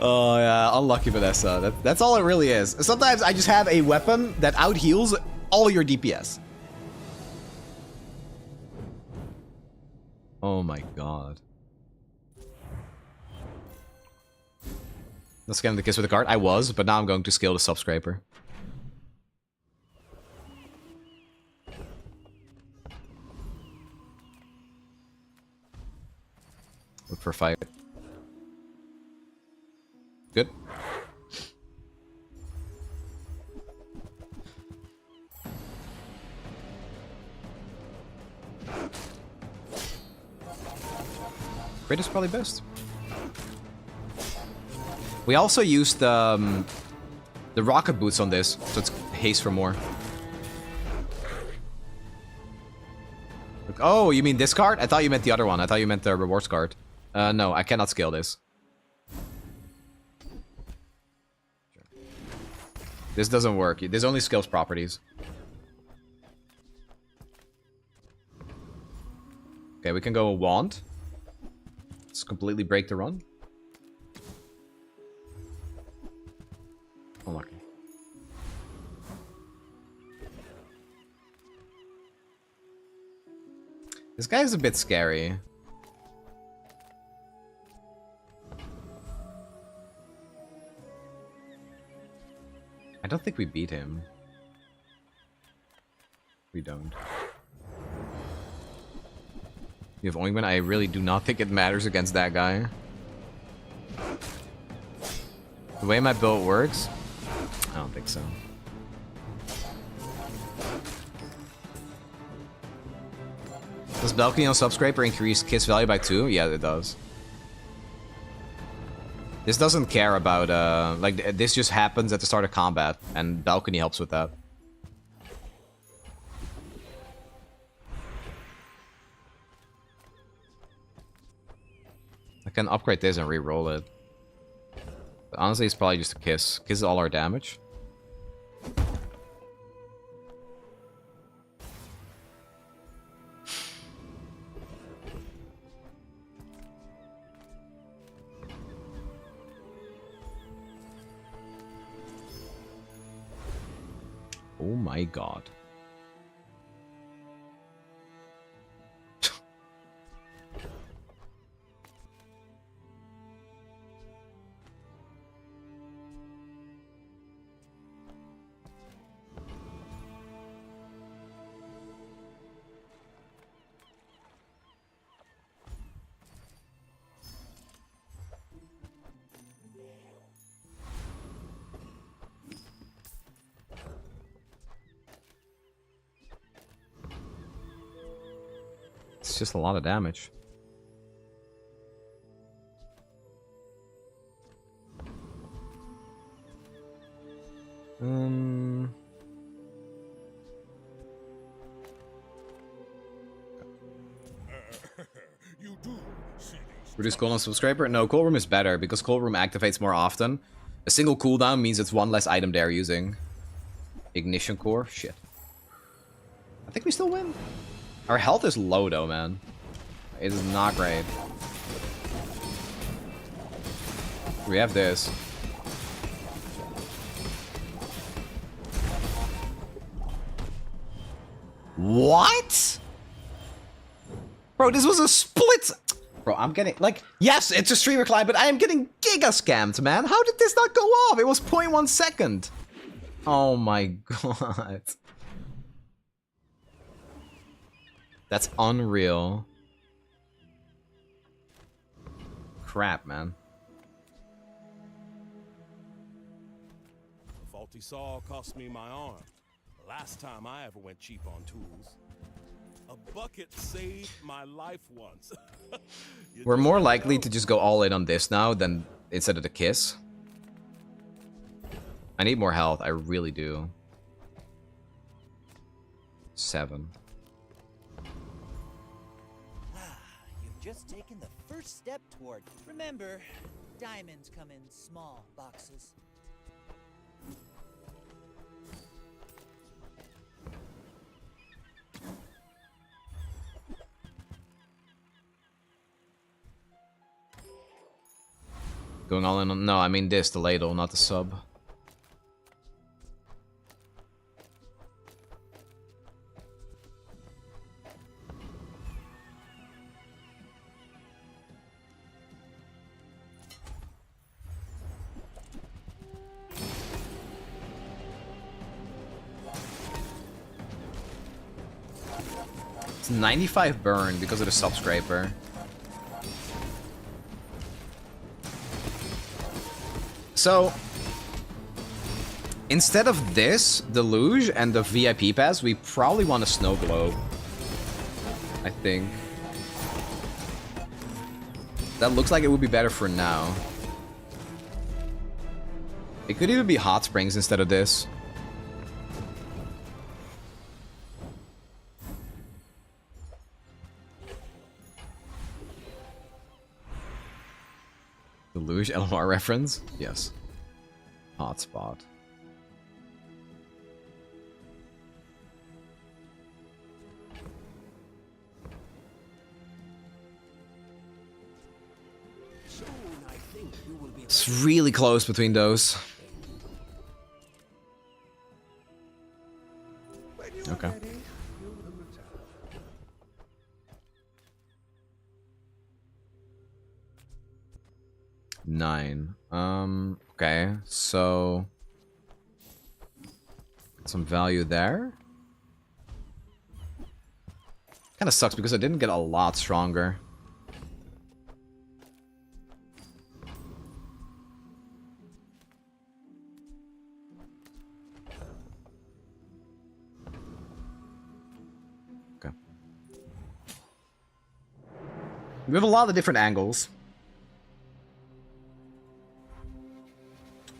B: Oh yeah, unlucky Vanessa. That's all it really is. Sometimes I just have a weapon that out-heals all your DPS. Oh my god. Let's get him the kiss with the card. I was, but now I'm going to scale the subscraper. Look for a fight. Good. Crit is probably best. We also used the rocket boots on this, so it's haste for more. Look, oh, you mean this card? I thought you meant the other one. I thought you meant the rewards card. No, I cannot scale this. This doesn't work. This only scales properties. Okay, we can go wand. Let's completely break the run. Unlucky. This guy is a bit scary. I don't think we beat him. We don't. You have ointment? I really do not think it matters against that guy. The way my build works? I don't think so. Does balcony on subscraper increase kiss value by 2? Yeah, it does. This doesn't care about, like, this just happens at the start of combat, and balcony helps with that. I can upgrade this and re-roll it. But honestly, it's probably just a kiss. Kiss is all our damage. Oh my god. It's just a lot of damage. Reduce cooldown on subscriber? No, cool room is better because cool room activates more often. A single cooldown means it's one less item they're using. Ignition core? Shit. I think we still win. Our health is low though, man. It is not great. We have this. What? Bro, this was a split. Bro, I'm getting, like, yes, it's a streamer client, but I am getting giga scammed, man. How did this not go off? It was 0.1 second. Oh my god. That's unreal. Crap, man.
L: A faulty saw cost me my arm. The last time I ever went cheap on tools. A bucket saved my life once.
B: We're more likely to just go all in on this now than instead of the kiss. I need more health, I really do. 7.
K: You've just taken the first step toward. Remember, diamonds come in small boxes.
B: Going all in on... No, I mean this, the ladle, not the sub. It's 95 burn because of the sub scraper. So, instead of this, the luge and the VIP pass, we probably want a snow globe. I think. That looks like it would be better for now. It could even be hot springs instead of this. The luge LMR reference? Yes. Hotspot. really close between those. Okay. 9. Okay, so some value there. Kind of sucks because I didn't get a lot stronger. Okay. We have a lot of different angles.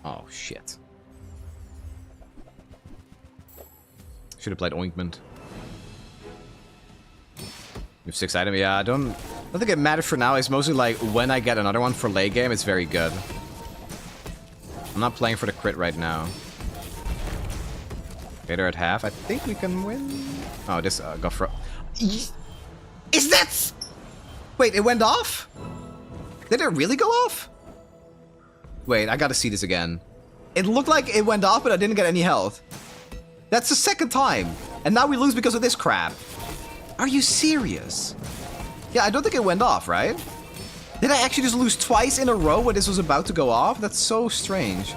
B: Oh, shit. Should have played Ointment. We have 6 items. Yeah, I don't think it matters for now. It's mostly like when I get another one for late game, it's very good. I'm not playing for the crit right now. Okay, they're at half. I think we can win. Oh, this got fro. Is that? Wait, it went off? Did it really go off? Wait, I gotta see this again. It looked like it went off, but I didn't get any health. That's the second time. And now we lose because of this crap. Are you serious? Yeah, I don't think it went off, right? Did I actually just lose twice in a row when this was about to go off? That's so strange.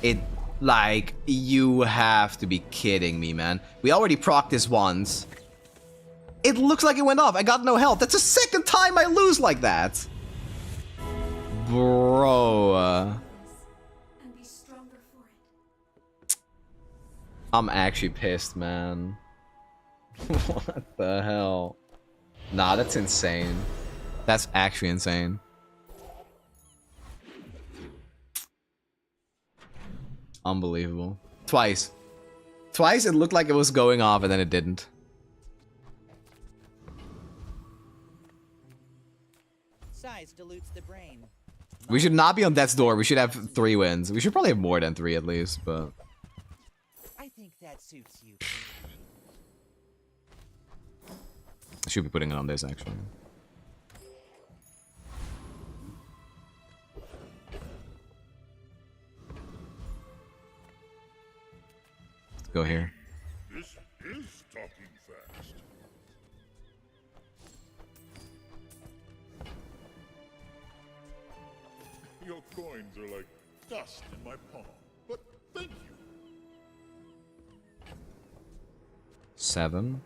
B: It, like, you have to be kidding me, man. We already procced this once. It looks like it went off. I got no health. That's the second time I lose like that. Bro. I'm actually pissed, man. What the hell? Nah, that's insane. That's actually insane. Unbelievable. Twice. Twice it looked like it was going off and then it didn't.
K: Size dilutes the brain.
B: We should not be on death's door. We should have 3 wins. We should probably have more than 3 at least, but...
K: I think that suits you.
B: I should be putting it on this, actually. Let's go here.
D: This is talking fast. Your coins are like dust in my palm, but thank you.
B: 7.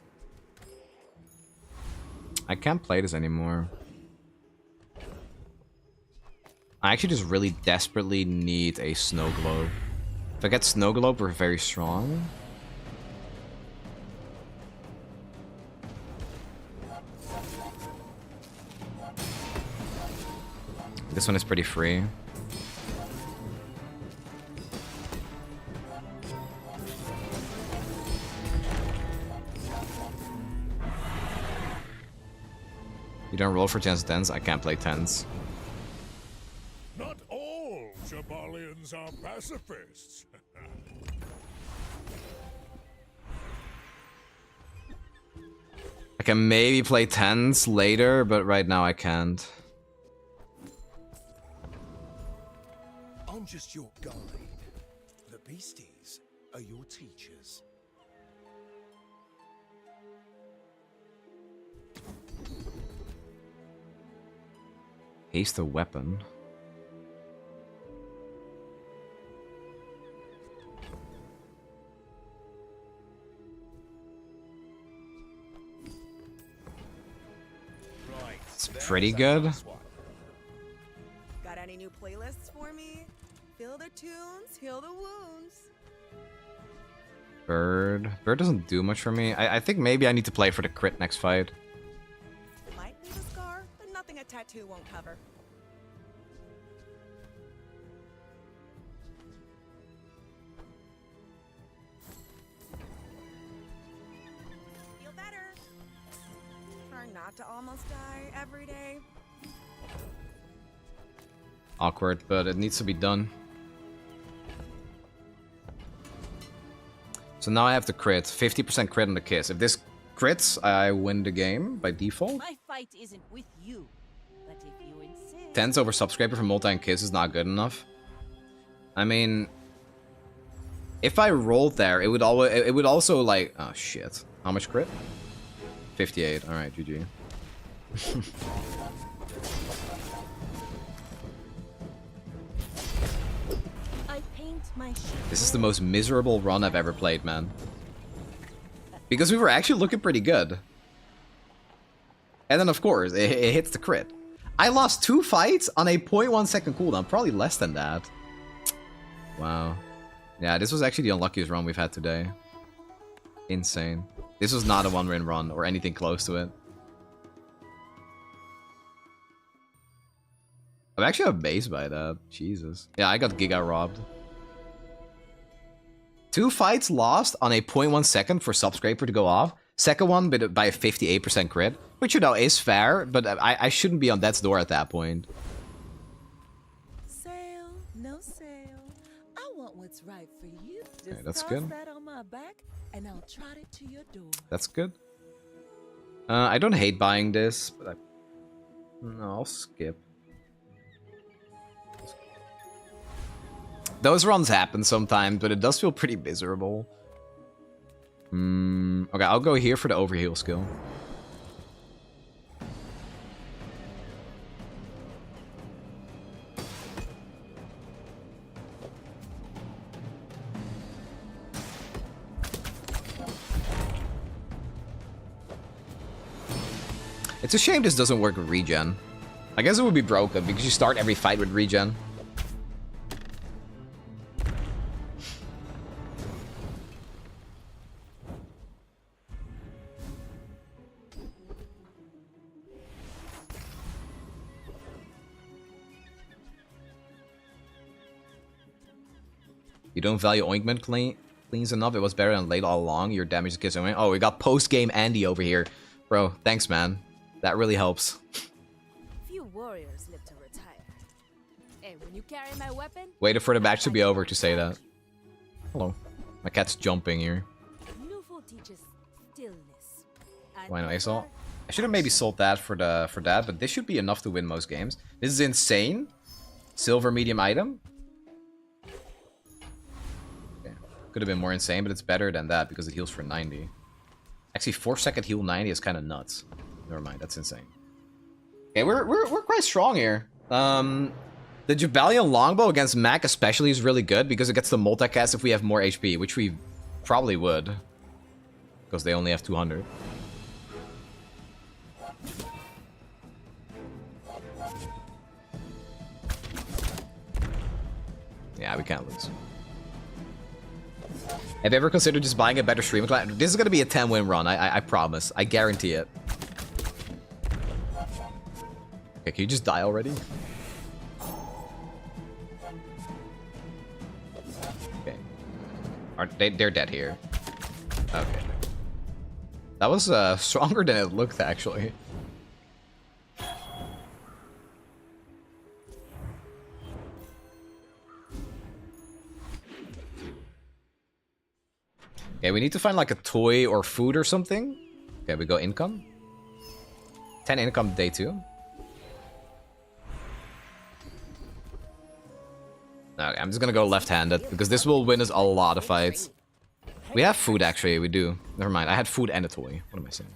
B: I can't play this anymore. I actually just really desperately need a snow globe. If I get snow globe, we're very strong. This one is pretty free. You don't roll for 10s, 10s? I can't play 10s.
D: Not all Jabalians are pacifists.
B: I can maybe play 10s later, but right now I can't.
I: I'm just your guide. The beasties are your teachers.
B: Haste the weapon. It's pretty good.
R: Got any new playlists for me? Feel the tunes, heal the wounds.
B: Bird. Bird doesn't do much for me. I think maybe I need to play for the crit next fight.
R: Might leave a scar, but nothing a tattoo won't cover. Feel better. Try not to almost die every day.
B: Awkward, but it needs to be done. So now I have to crit. 50% crit on the kiss. If this crits, I win the game by default.
S: My fight isn't with you, but if you insist.
B: tens over subscriber for multi and kiss is not good enough. I mean, if I rolled there, it would also like, oh shit. How much crit? 58. All right, GG.
J: I paint my
B: This is the most miserable run I've ever played, man. Because we were actually looking pretty good. And then, of course, it hits the crit. I lost 2 fights on a 0.1 second cooldown. Probably less than that. Wow. Yeah, this was actually the unluckiest run we've had today. Insane. This was not a one-win run or anything close to it. I'm actually amazed by that. Jesus. Yeah, I got giga robbed. 2 fights lost on a 0.1 second for subscraper to go off. Second one by a 58% crit. Which, you know, is fair, but I shouldn't be on death's door at that point.
J: Sale, no sale. I want what's right for you. Just
B: Okay, that's
J: toss
B: good.
J: that on my back, and I'll trot it to your door.
B: That's good. I don't hate buying this, but no, I'll skip. Those runs happen sometimes, but it does feel pretty miserable. Okay, I'll go here for the overheal skill. It's a shame this doesn't work with regen. I guess it would be broken because you start every fight with regen. You don't value ointment cleans enough. It was better than late all along. Your damage gets away. Oh, we got post-game Andy over here. Bro, thanks, man. That really helps.
E: Few warriors live to retire. Hey, when you carry my weapon,
B: Waited for the match to be over to say that. Hello. My cat's jumping here.
E: Nufo teaches stillness.
B: Why no assault? I should have maybe sold that for that, but this should be enough to win most games. This is insane. Silver medium item. Okay. Could have been more insane, but it's better than that because it heals for 90. Actually, 4-second heal 90 is kind of nuts. Never mind, that's insane. Okay, we're quite strong here. The Jabalion longbow against Mac especially is really good because it gets the multicast if we have more HP, which we probably would. Because they only have 200. Yeah, we can't lose. Have you ever considered just buying a better streaming client? This is going to be a 10-win run, I promise. I guarantee it. Okay, can you just die already? Okay. They're dead here. Okay. That was stronger than it looked, actually. Okay, we need to find like a toy or food or something. Okay, we go income. 10 income day 2. Okay, I'm just gonna go left-handed because this will win us a lot of fights. We have food, actually, we do. Never mind, I had food and a toy. What am I saying?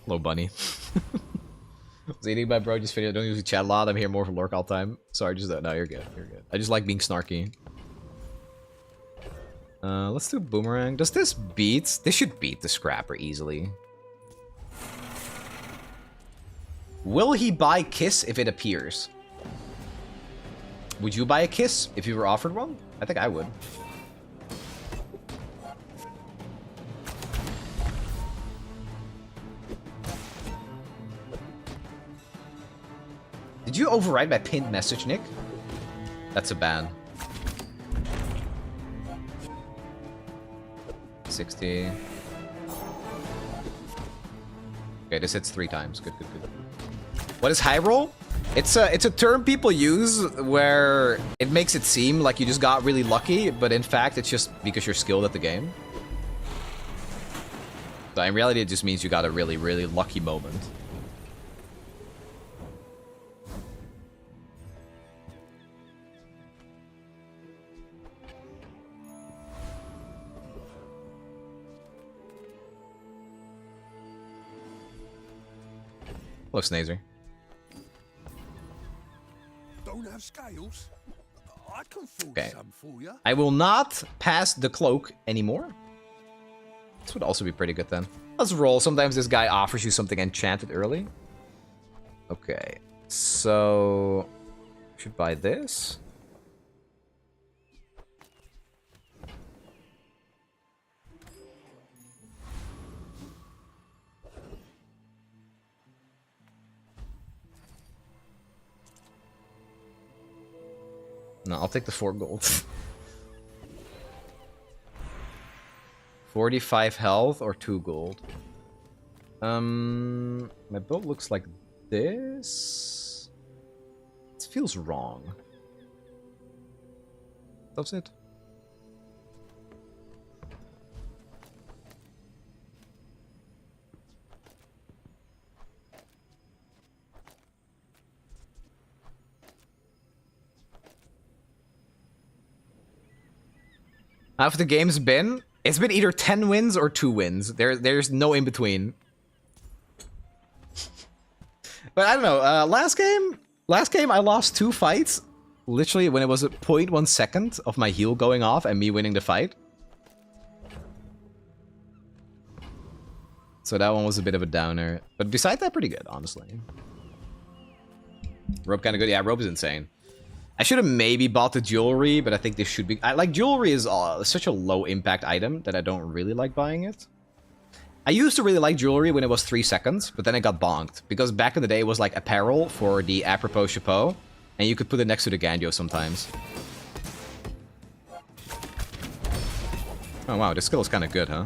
B: Hello, bunny. I was eating my bro just video. I don't usually chat a lot. I'm here more for lurk all time. Sorry, just no, you're good. You're good. I just like being snarky. Let's do boomerang. Does this beat? This should beat the scrapper easily. Will he buy kiss if it appears? Would you buy a kiss if you were offered one? I think I would. Did you override my pinned message, Nick? That's a ban. 60. Okay, this hits 3 times. Good, good, good. What is high roll? It's a term people use where it makes it seem like you just got really lucky, but in fact it's just because you're skilled at the game. So in reality it just means you got a really, really lucky moment. Hello, Snazer.
I: Don't have scales? I can fool
B: Okay.
I: some for you.
B: I will not pass the cloak anymore. This would also be pretty good then. Let's roll. Sometimes this guy offers you something enchanted early. Okay. So... should buy this. No, I'll take the 4 gold. 45 health or 2 gold. My build looks like this. It feels wrong. That's it. How have the games been? It's been either 10 wins or 2 wins. There's no in between. But I don't know. Last game I lost 2 fights. Literally when it was a 0.1 second of my heal going off and me winning the fight. So that one was a bit of a downer. But besides that, pretty good, honestly. Rope kind of good. Yeah, rope is insane. I should have maybe bought the jewelry, but I think this should be... like, jewelry is such a low impact item that I don't really like buying it. I used to really like jewelry when it was 3 seconds, but then it got bonked. Because back in the day, it was like apparel for the apropos chapeau, and you could put it next to the Ganjo sometimes. Oh wow, this skill is kind of good, huh?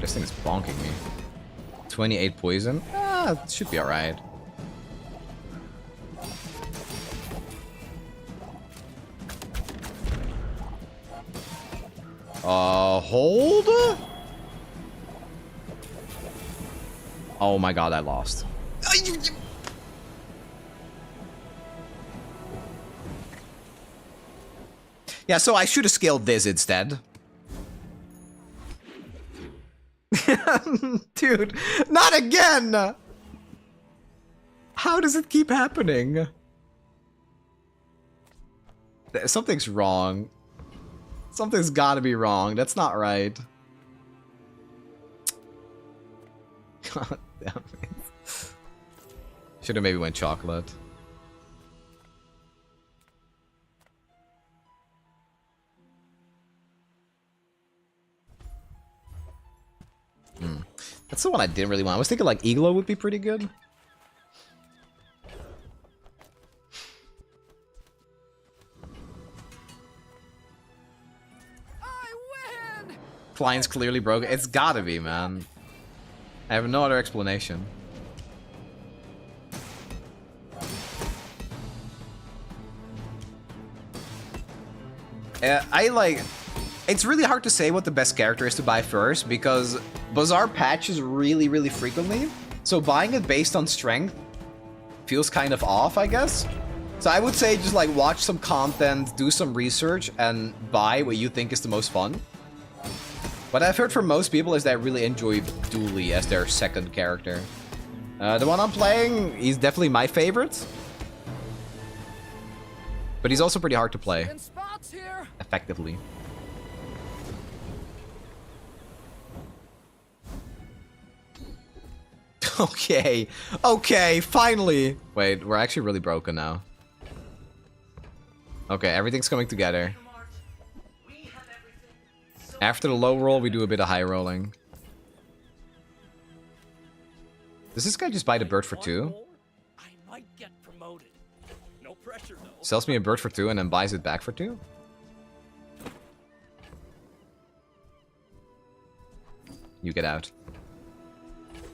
B: This thing is bonking me. 28 poison? Ah, it should be alright. Hold? Oh my god, I lost. Yeah, so I should have scaled this instead. Dude, not again! How does it keep happening? Something's wrong. Something's gotta be wrong. That's not right. God damn it. Should've maybe went chocolate. That's the one I didn't really want. I was thinking like Iglo would be pretty good. Client's clearly broken. It's gotta be, man. I have no other explanation. It's really hard to say what the best character is to buy first because Bazaar patches really, really frequently. So buying it based on strength feels kind of off, I guess. So I would say just like watch some content, do some research, and buy what you think is the most fun. What I've heard from most people is they really enjoy Dooley as their second character. The one I'm playing, he's definitely my favorite. But he's also pretty hard to play. Effectively. Okay. Okay, finally. Wait, we're actually really broken now. Okay, everything's coming together. After the low roll, we do a bit of high rolling. Does this guy just buy the bird for 2?
F: I might get promoted. No pressure, though.
B: Sells me a bird for 2 and then buys it back for 2? You get out.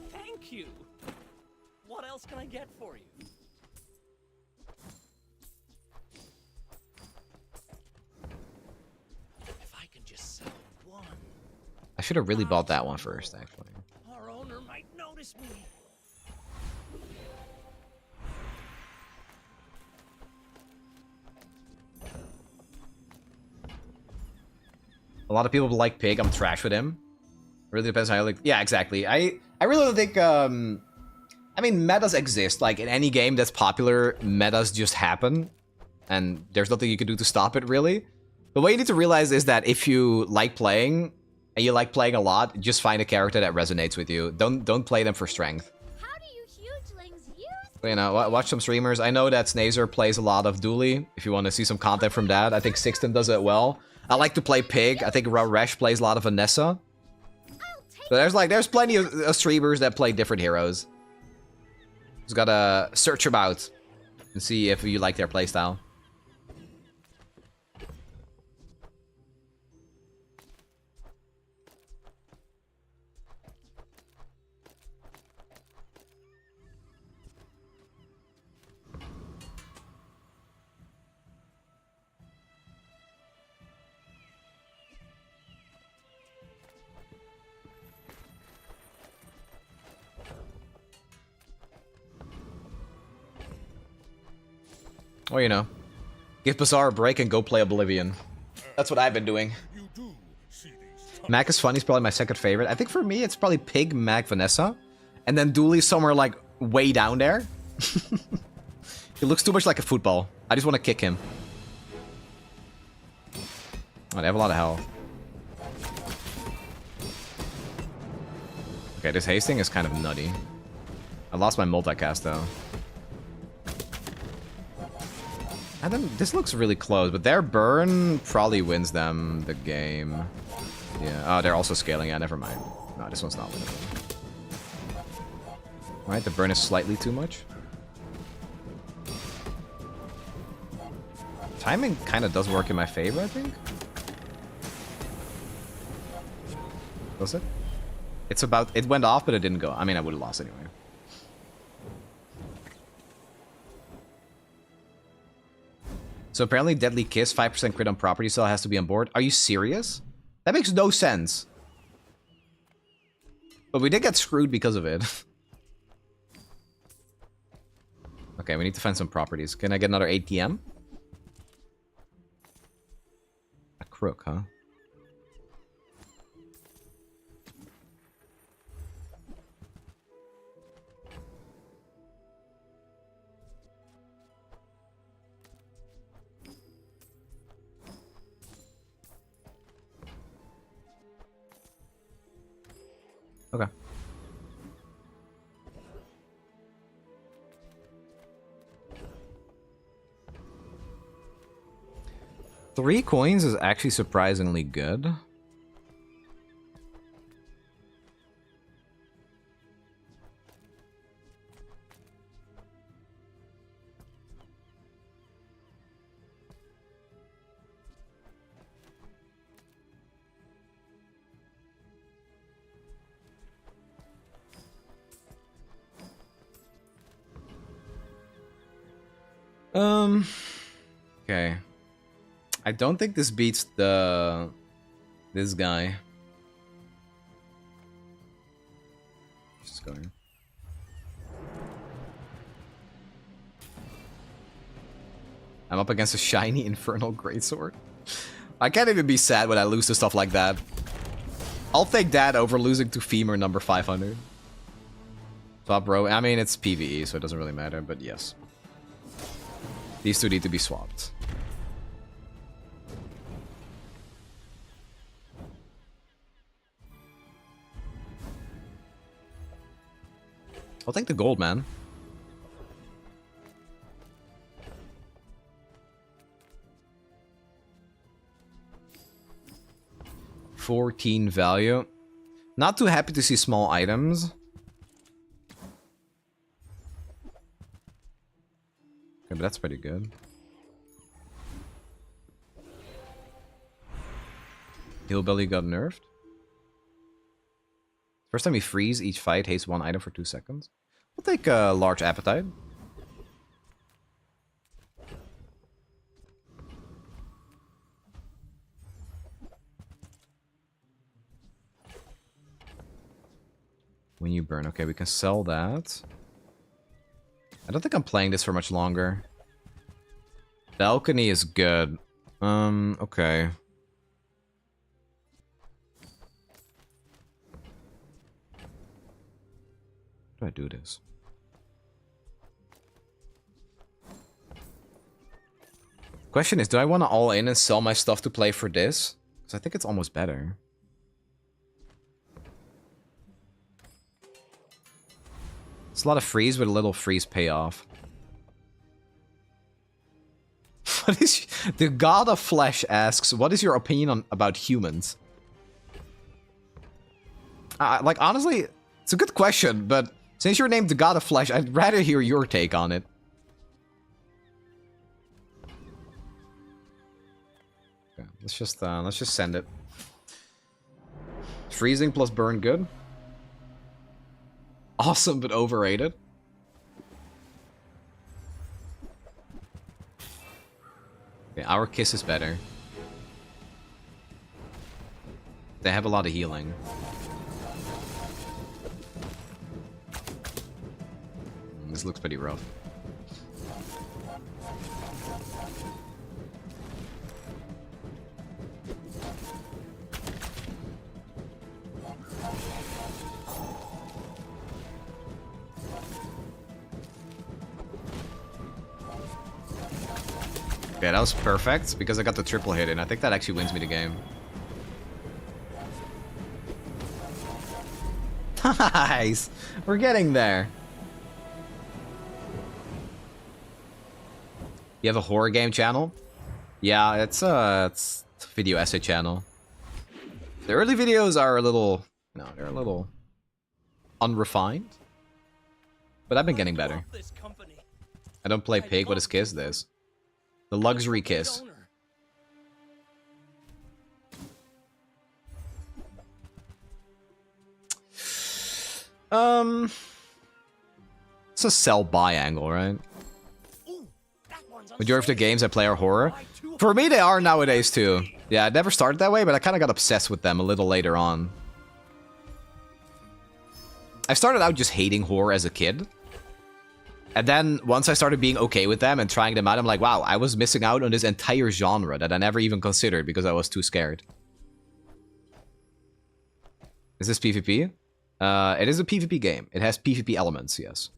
F: Thank you. What else can I get for you? If I can just sell one.
B: I should have really bought that one first, actually.
F: Our owner might notice me.
B: A lot of people like Pig. I'm trash with him. Really depends on how you like. Yeah, exactly. I really don't think. I mean, metas exist. Like in any game that's popular, metas just happen, and there's nothing you can do to stop it, really. But what you need to realize is that if you like playing and you like playing a lot, just find a character that resonates with you. Don't play them for strength.
M: How do you hugelings use?
B: You know, watch some streamers. I know that Snazer plays a lot of Dooley. If you want to see some content from that, I think Sixten does it well. I like to play Pig. I think Resh plays a lot of Vanessa. So there's plenty of streamers that play different heroes. Just gotta search them out and see if you like their playstyle. Or, you know, give Bazaar a break and go play Oblivion. That's what I've been doing. Mac is funny, is probably my second favorite. I think for me, it's probably Pig, Mac, Vanessa. And then Dooley somewhere, like, way down there. He looks too much like a football. I just want to kick him. Oh, they have a lot of health. Okay, this hasting is kind of nutty. I lost my multicast, though. And then this looks really close, but their burn probably wins them the game. Yeah. Oh, they're also scaling. Yeah, never mind. No, this one's not winnable. Right, the burn is slightly too much. Timing kind of does work in my favor, I think. Does it? It's about. It went off, but it didn't go. I mean, I would have lost anyway. So apparently Deadly Kiss, 5% crit on property still has to be on board. Are you serious? That makes no sense. But we did get screwed because of it. Okay, we need to find some properties. Can I get another ATM? A crook, huh? Okay. Three coins is actually surprisingly good. Okay. I don't think this beats this guy. Just going. I'm up against a shiny infernal greatsword. I can't even be sad when I lose to stuff like that. I'll take that over losing to Femur number 500. Swap bro. I mean, it's PvE, so it doesn't really matter, but yes. These two need to be swapped. I'll take the gold, man. $14 value. Not too happy to see small items. Okay, but that's pretty good. Hillbilly got nerfed. First time we freeze, each fight hastes one item for 2 seconds. We'll take a large appetite. When you burn. Okay, we can sell that. I don't think I'm playing this for much longer. Balcony is good. Okay. How do I do this? Question is, do I want to all in and sell my stuff to play for this? Because I think it's almost better. It's a lot of freeze with a little freeze payoff. What is... The God of Flesh asks, what is your opinion about humans? Like, honestly, it's a good question, but since you're named the God of Flesh, I'd rather hear your take on it. Okay, let's just send it. Freezing plus burn, good. Awesome, but overrated. Okay, our kiss is better. They have a lot of healing. This looks pretty rough. Yeah, that was perfect because I got the triple hit and I think that actually wins me the game. Nice! We're getting there. You have a horror game channel? Yeah, it's a video essay channel. The early videos are a little... No, they're a little... unrefined. But I've been getting better. I don't play Pig, what is Kiss this? The luxury kiss. It's a sell-buy angle, right? Majority of the games I play are horror. For me, they are nowadays, too. Yeah, I never started that way, but I kind of got obsessed with them a little later on. I started out just hating horror as a kid. And then, once I started being okay with them and trying them out, I'm like, wow, I was missing out on this entire genre that I never even considered because I was too scared. Is this PvP? It is a PvP game. It has PvP elements, yes.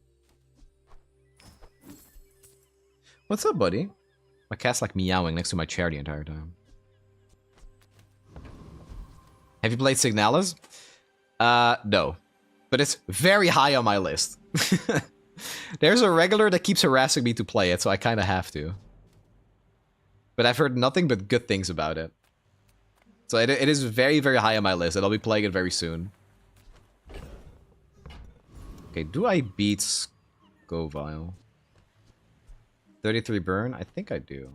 B: What's up, buddy? My cat's like meowing next to my chair the entire time. Have you played Signalis? No. But it's very high on my list. There's a regular that keeps harassing me to play it, so I kind of have to. But I've heard nothing but good things about it. So it is very, very high on my list, and I'll be playing it very soon. Okay, do I beat Scovile? 33 burn? I think I do.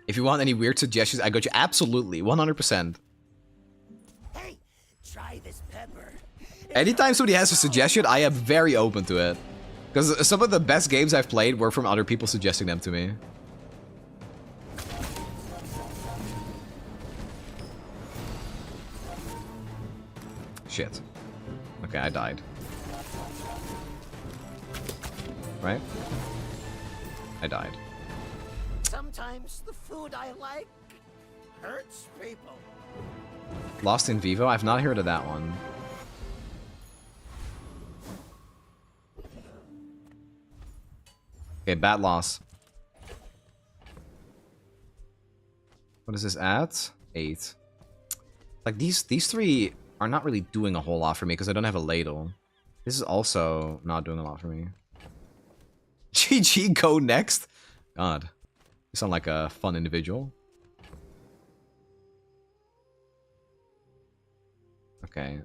B: If you want any weird suggestions, I got you. Absolutely, 100%.
K: Hey, try this pepper.
B: Anytime somebody has a suggestion, I am very open to it. Because some of the best games I've played were from other people suggesting them to me. Shit. Okay, I died. Right? I died.
K: Sometimes the food I like hurts people.
B: Lost in Vivo? I've not heard of that one. Okay, bad loss. What is this at? 8. Like, these three are not really doing a whole lot for me because I don't have a ladle. This is also not doing a lot for me. GG, go next? God. You sound like a fun individual. Okay.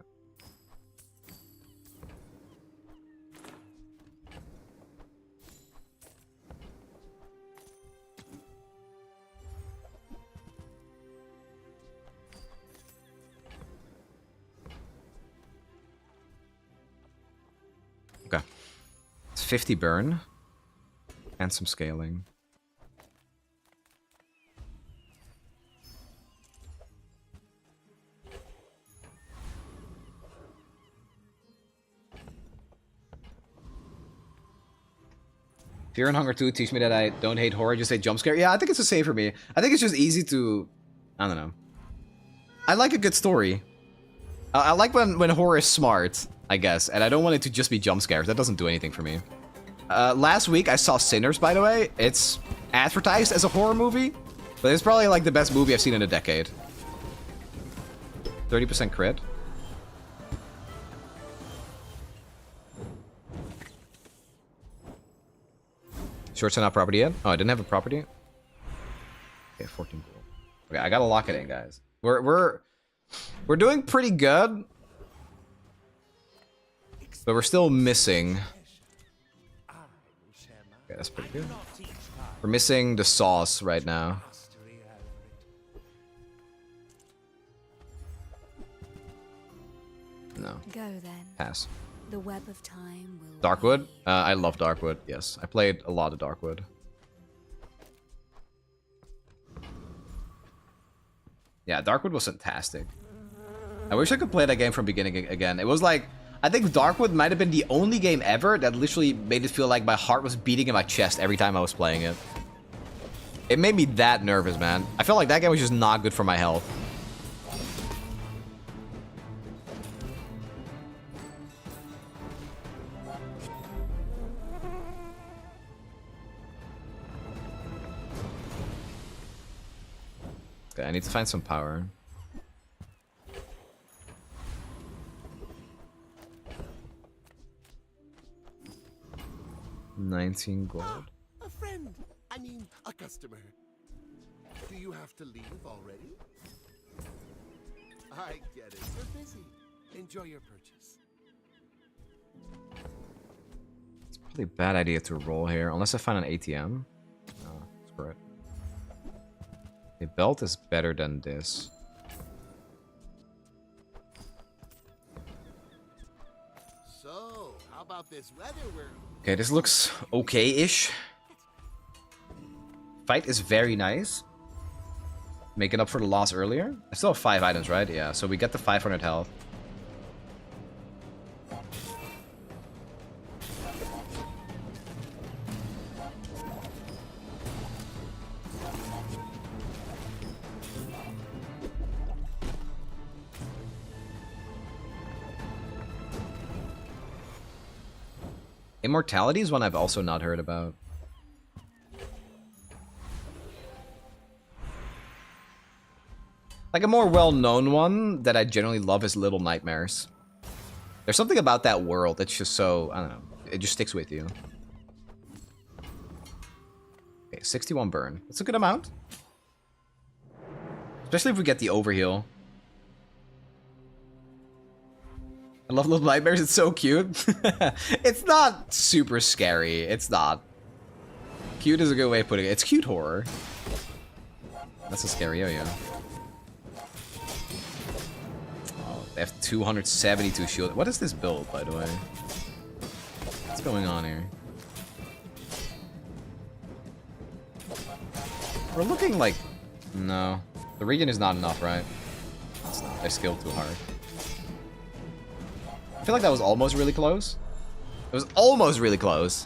B: Okay. It's 50 burn. And some scaling. Fear and Hunger 2 teach me that I don't hate horror, just hate jump scare. Yeah, I think it's the same for me. I think it's just easy to... I don't know. I like a good story. I like when horror is smart, I guess, and I don't want it to just be jump scares. That doesn't do anything for me. Last week I saw Sinners, by the way. It's advertised as a horror movie, but it's probably like the best movie I've seen in a decade. 30% crit. Shorts are not property yet? Oh, I didn't have a property? Okay, 14 gold. Okay, I gotta lock it in, guys. We're doing pretty good. But we're still missing. Okay, that's pretty good. We're missing the sauce right now. No.
E: Go then.
B: Pass.
E: The web of time will.
B: Darkwood? I love Darkwood, yes. I played a lot of Darkwood. Yeah, Darkwood was fantastic. I wish I could play that game from beginning again. It was like, I think Darkwood might have been the only game ever that literally made it feel like my heart was beating in my chest every time I was playing it. It made me that nervous, man. I felt like that game was just not good for my health. Okay, I need to find some power. $19 gold.
I: A friend. I mean, a customer. Do you have to leave already? I get it. You're busy. Enjoy your purchase.
B: It's probably a bad idea to roll here, unless I find an ATM. No, screw it. The belt is better than this.
I: So, how about this weather?
B: Okay, this looks okay-ish. Fight is very nice. Making up for the loss earlier. I still have 5 items, right? Yeah, so we get the 500 health. Immortality is one I've also not heard about. Like a more well-known one that I generally love is Little Nightmares. There's something about that world that's just so, I don't know, it just sticks with you. Okay, 61 burn. That's a good amount. Especially if we get the overheal. I love Little Nightmares, it's so cute. It's not super scary, it's not. Cute is a good way of putting it. It's cute horror. That's a scary yo-yo. Oh, they have 272 shield. What is this build, by the way? What's going on here? We're looking like... No. The region is not enough, right? It's not. They skilled too hard. I feel like that was almost really close. It was almost really close.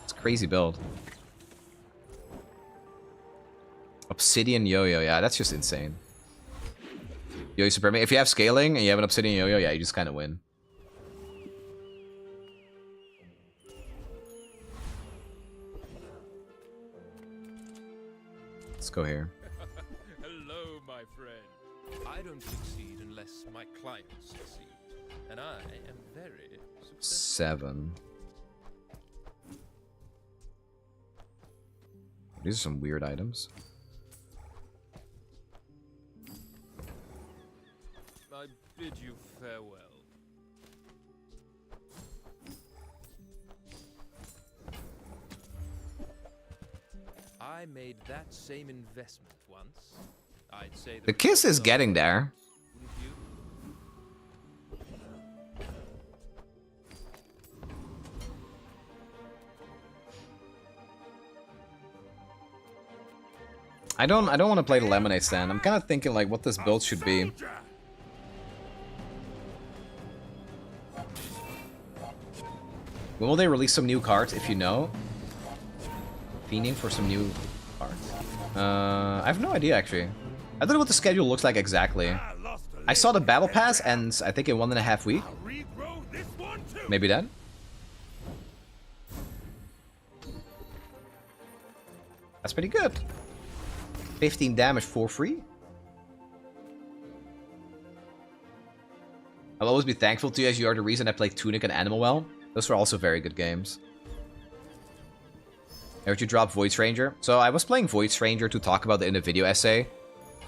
B: It's a crazy build. Obsidian yo-yo, yeah, that's just insane. Yo-yo supremacy. If you have scaling and you have an obsidian yo-yo, yeah, you just kind of win. Let's go here.
G: Hello, my friend. I don't succeed unless my clients succeed. And I am very successful.
B: 7. These are some weird items.
G: I bid you farewell. I made that same investment once. I'd say
B: The kiss is getting there. I don't want to play the lemonade stand. I'm kind of thinking like what this build should be. When will they release some new cards, if you know? fiending for some new cards. I have no idea actually. I don't know what the schedule looks like exactly. I saw the battle pass ends, I think, in 1.5 weeks. Maybe then. That's pretty good. 15 damage for free. I'll always be thankful to you as you are the reason I played Tunic and Animal well. Those were also very good games. Heard you drop Void Stranger. So I was playing Void Stranger to talk about it in a video essay,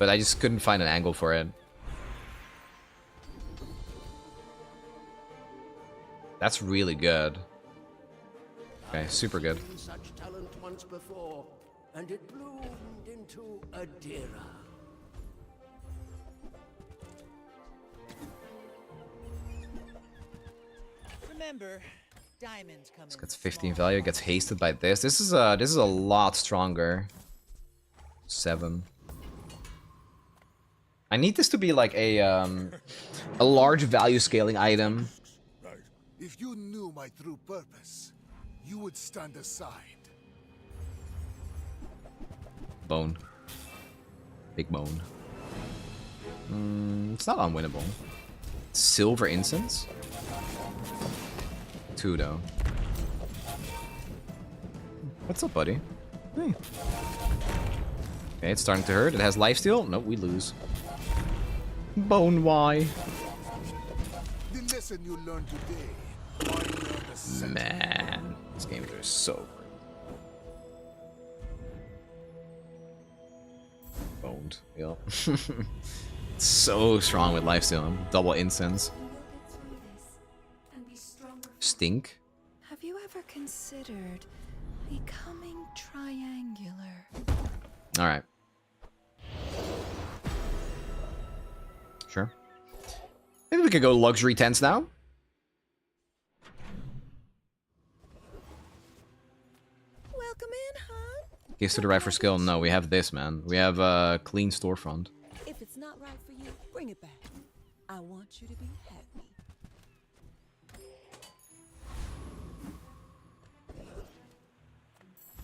B: but I just couldn't find an angle for it. That's really good. Okay, super good.
F: Such talent once before, and it bloomed into Adira.
K: Remember, diamonds come
B: This gets 15 value, gets hasted by this. This is a lot stronger. 7. I need this to be like a large value scaling item.
I: Right. If you knew my true purpose, you would stand aside.
B: Bone. Big bone. It's not unwinnable. Silver incense? 2 though. What's up, buddy? Hey. Okay, it's starting to hurt. It has lifesteal. Nope, we lose. Bone why?
I: The lesson you learned today.
B: Man, these games are so good. Boned. Yep. So strong with lifesteal. Double incense. Stink.
O: Have you ever considered becoming triangular?
B: Alright. Sure. Maybe we could go luxury tents now.
J: Welcome in, hon.
B: Gives to the right for skill. No, we have this, man. We have a clean storefront.
J: If it's not right for you, bring it back. I want you to be happy.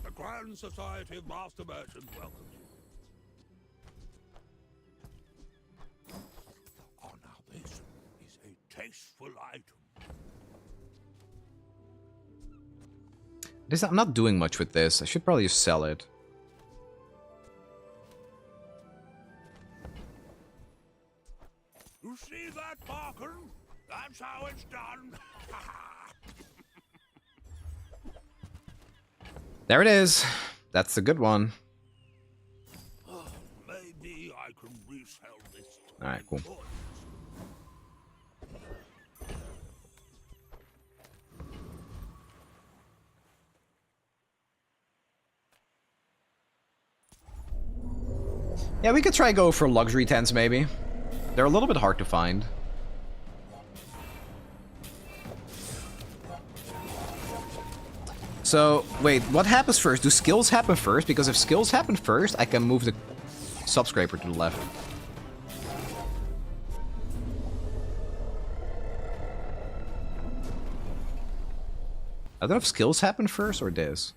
D: The Grand Society of Master Merchants welcomes you. Oh, now this is a tasteful item.
B: I'm not doing much with this. I should probably just sell it.
D: You see that, Barker? That's how it's done.
B: There it is. That's the good one.
D: Oh, maybe I can resell this.
B: Alright, cool. Yeah, we could try go for luxury tents, maybe. They're a little bit hard to find. So, wait, what happens first? Do skills happen first? Because if skills happen first, I can move the subscraper to the left. I don't know if skills happen first or this.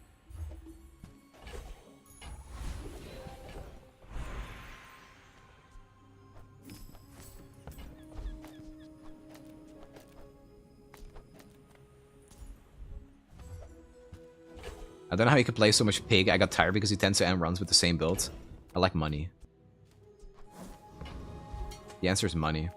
B: I don't know how he could play so much pig. I got tired because he tends to end runs with the same build. I like money. The answer is money.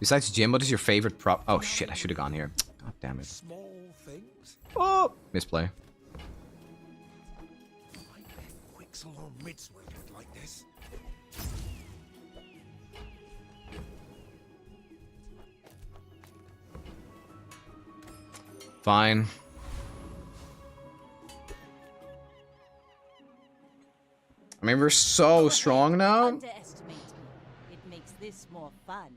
B: Besides gym, what is your favorite prop? Oh shit, I should have gone here. God damn it.
I: Small things.
B: Oh, misplay.
I: Salon mids will get like this.
B: Fine. I mean, we're so strong now.
S: Underestimate me. It makes this more fun.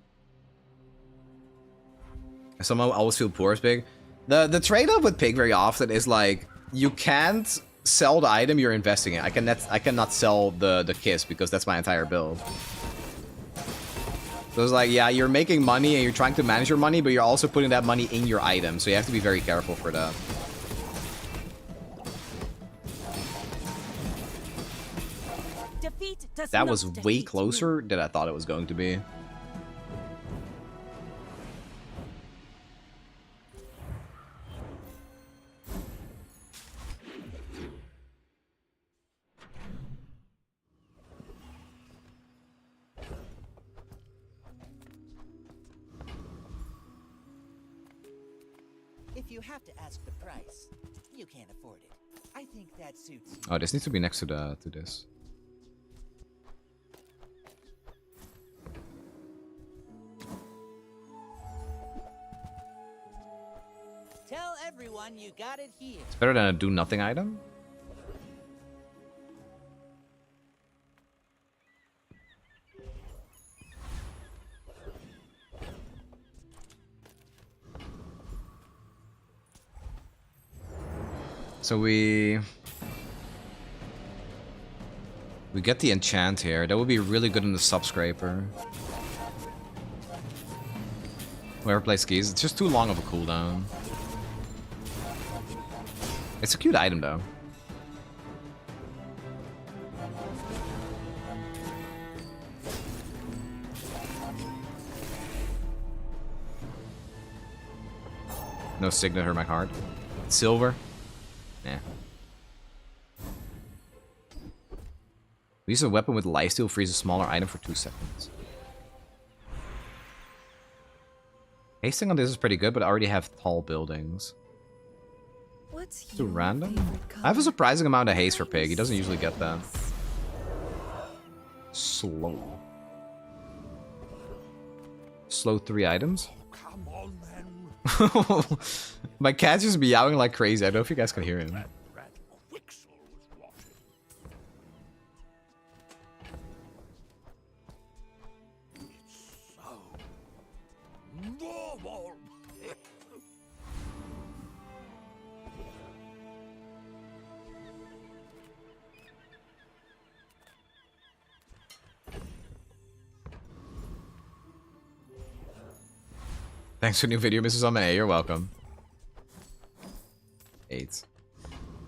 B: I somehow always feel poor as pig. The trade-off with pig very often is like you can't sell the item you're investing in. I cannot sell the kiss because that's my entire build. So it's like, yeah, you're making money and you're trying to manage your money, but you're also putting that money in your item. So you have to be very careful for that.
S: Defeat does
B: That
S: not
B: was way
S: defeat
B: closer than I thought it was going to be.
K: If you have to ask the price, you can't afford it. I think that suits you.
B: Oh, this needs to be next to this.
K: Tell everyone you got it here.
B: It's better than a do nothing item. So we get the enchant here. That would be really good in the subscraper. Whoever plays skis, it's just too long of a cooldown. It's a cute item though. No signet hurt my card. Silver. Nah. We use a weapon with lifesteal, freeze a smaller item for 2 seconds. Hasting on this is pretty good, but I already have tall buildings.
O: What's
B: too random? I have a surprising amount of haste for Pig. He doesn't usually get that. Slow. Slow 3 items?
D: Come on then.
B: My cat's just meowing like crazy. I don't know if you guys can hear him.
D: Normal.
B: Thanks for new video, Mrs. Omane. You're welcome. 8.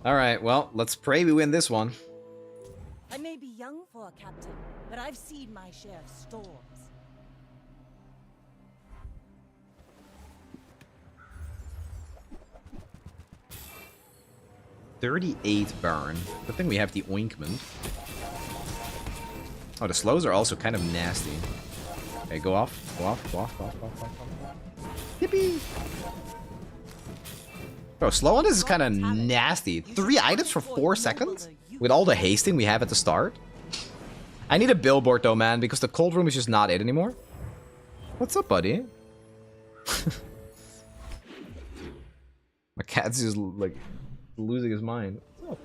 B: Alright, well, let's pray we win this one.
S: I may be young for a captain, but I've seen my share of storms.
B: $38 burn. Good thing we have the ointment. Oh, the slows are also kind of nasty. Okay, go off. Go off. Go off. Go off. Go off. Go off. Go off. Yippee! Bro, slow on this is kind of nasty. 3 items for 4 seconds? With all the hasting we have at the start? I need a billboard though, man, because the cold room is just not it anymore. What's up, buddy? My cat's just, like, losing his mind. What's up?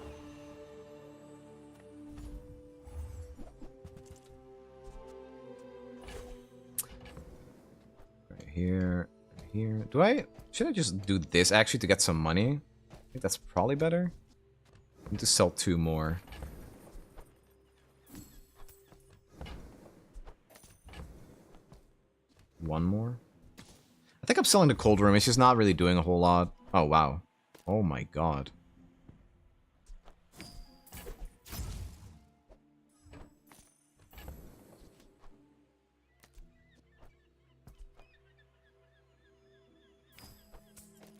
B: Right here. Here. Should I just do this actually to get some money? I think that's probably better. I need to sell 2 more. One more. I think I'm selling the cold room. It's just not really doing a whole lot. Oh, wow. Oh my god.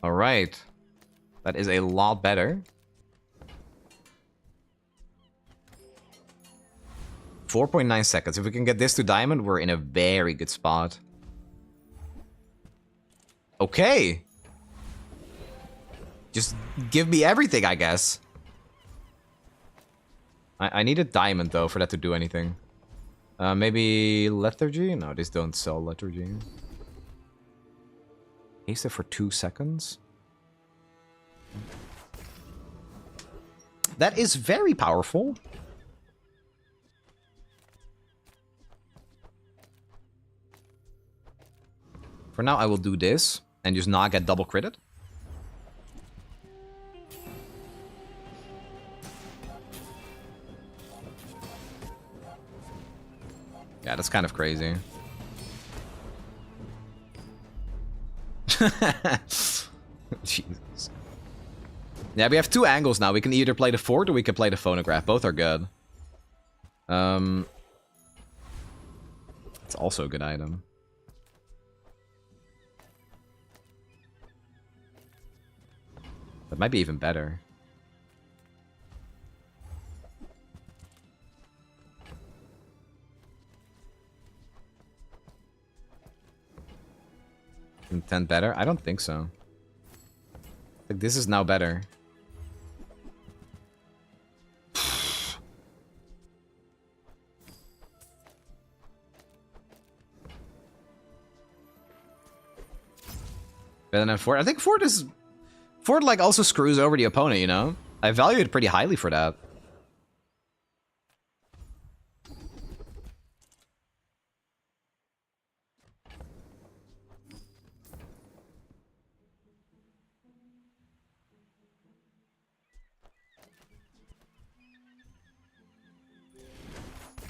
B: Alright. That is a lot better. 4.9 seconds. If we can get this to diamond, we're in a very good spot. Okay. Just give me everything, I guess. I need a diamond, though, for that to do anything. Maybe lethargy? No, these don't sell lethargy. Haste it for 2 seconds. That is very powerful. For now, I will do this and just not get double critted. Yeah, that's kind of crazy. Jesus. Yeah, we have 2 angles now. We can either play the fort or we can play the phonograph. Both are good. It's also a good item. That might be even better. Isn't 10 better? I don't think so. Like, this is now better. Better than Fort. I think Fort is... Fort, like, also screws over the opponent, you know? I value it pretty highly for that.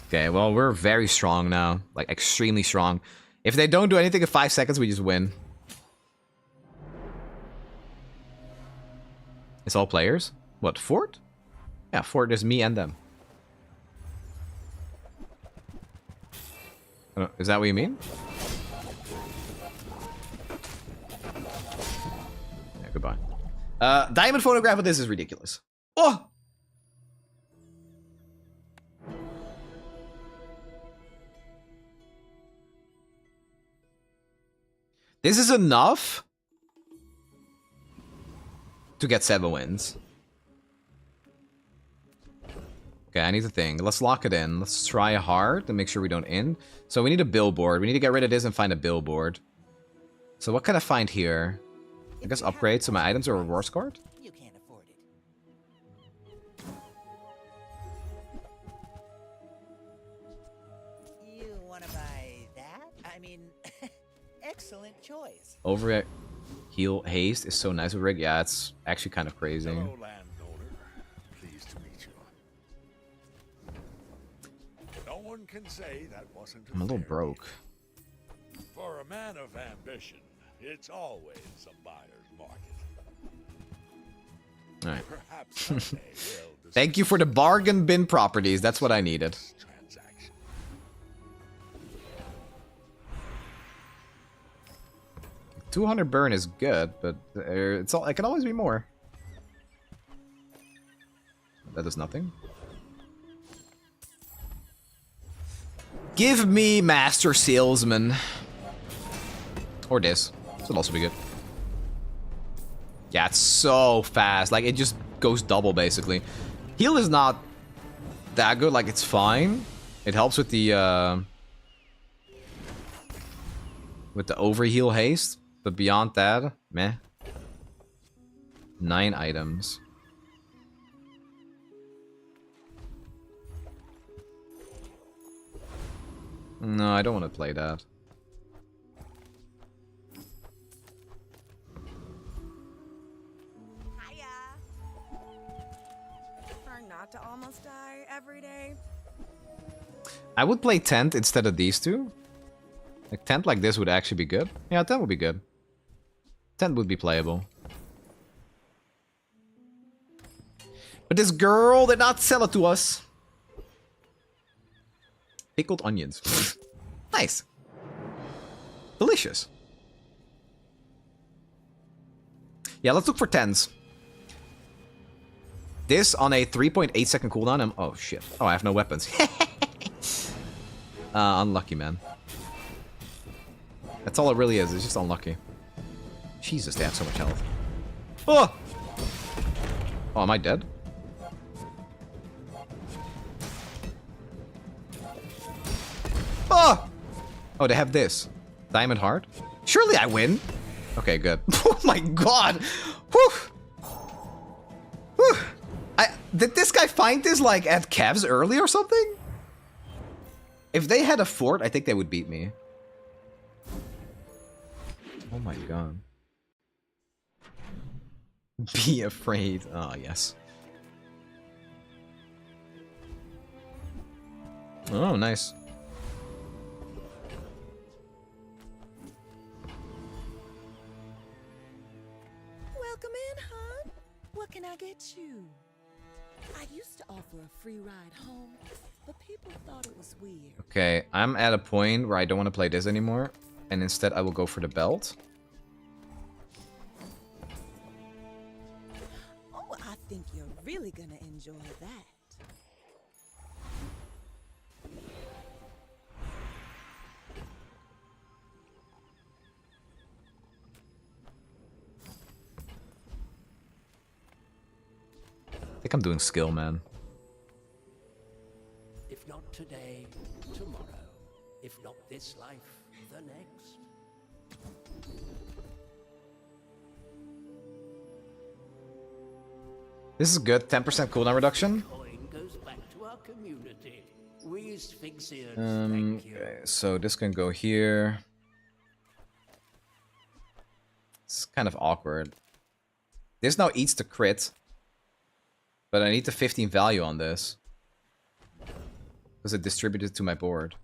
B: Okay, well, we're very strong now. Like, extremely strong. If they don't do anything in 5 seconds, we just win. It's all players? What, Fort? Yeah, Fort is me and them. Is that what you mean? Yeah, goodbye. Diamond phonograph with this is ridiculous. Oh! This is enough to get 7 wins. Okay, I need to think. Let's lock it in. Let's try hard to make sure we don't end. So we need a billboard. We need to get rid of this and find a billboard. So what can I find here? I guess upgrade to my items or rewards card?
K: You can't afford it. You want to buy that? I mean, excellent choice.
B: Over heal haste is so nice with rig. Yeah, it's actually kind of crazy.
D: Hello, landowner. Pleased to meet you. No one can say that wasn't
B: I'm a little broke.
D: For a man of ambition, it's always a buyer's market.
B: Alright.
D: Perhaps someday we'll
B: Thank you for the bargain bin properties. That's what I needed.
D: transaction.
B: 200 burn is good, but it's all. It can always be more. That does nothing. Give me Master Salesman. Or this. This would also be good. Yeah, it's so fast. Like, it just goes double, basically. Heal is not that good. Like, it's fine. It helps with the overheal haste. But beyond that, meh. 9 items. No, I don't want to play that.
R: Try not to almost die every day.
B: I would play tent instead of these two. Like, tent like this would actually be good. Yeah, tent would be good. Tent would be playable. But this girl did not sell it to us. Pickled onions. Nice. Delicious. Yeah, let's look for tens. This on a 3.8 second cooldown. Oh, shit. Oh, I have no weapons. Unlucky, man. That's all it really is. It's just unlucky. Jesus, they have so much health. Oh! Oh, am I dead? Oh! Oh, they have this. Diamond Heart? Surely I win. Okay, good. Oh my god! Whew! Whew! Did this guy find this, like, at Cavs early or something? If they had a fort, I think they would beat me. Oh my god. Be afraid. Oh, yes. Oh, nice.
J: a free ride home, but people thought it was weird.
B: Okay, I'm at a point where I don't want to play this anymore, and instead I will go for the belt.
J: Oh, I think you're really gonna enjoy that.
B: I think I'm doing skill, man.
F: If not today, tomorrow. If not this life, the next.
B: This is good. 10% cooldown reduction.
F: Coin goes back to our community. We Sphinxians, thank you.
B: Okay, so this can go here. It's kind of awkward. This now eats the crit. But I need the 15 value on this. Because it distributed to my board.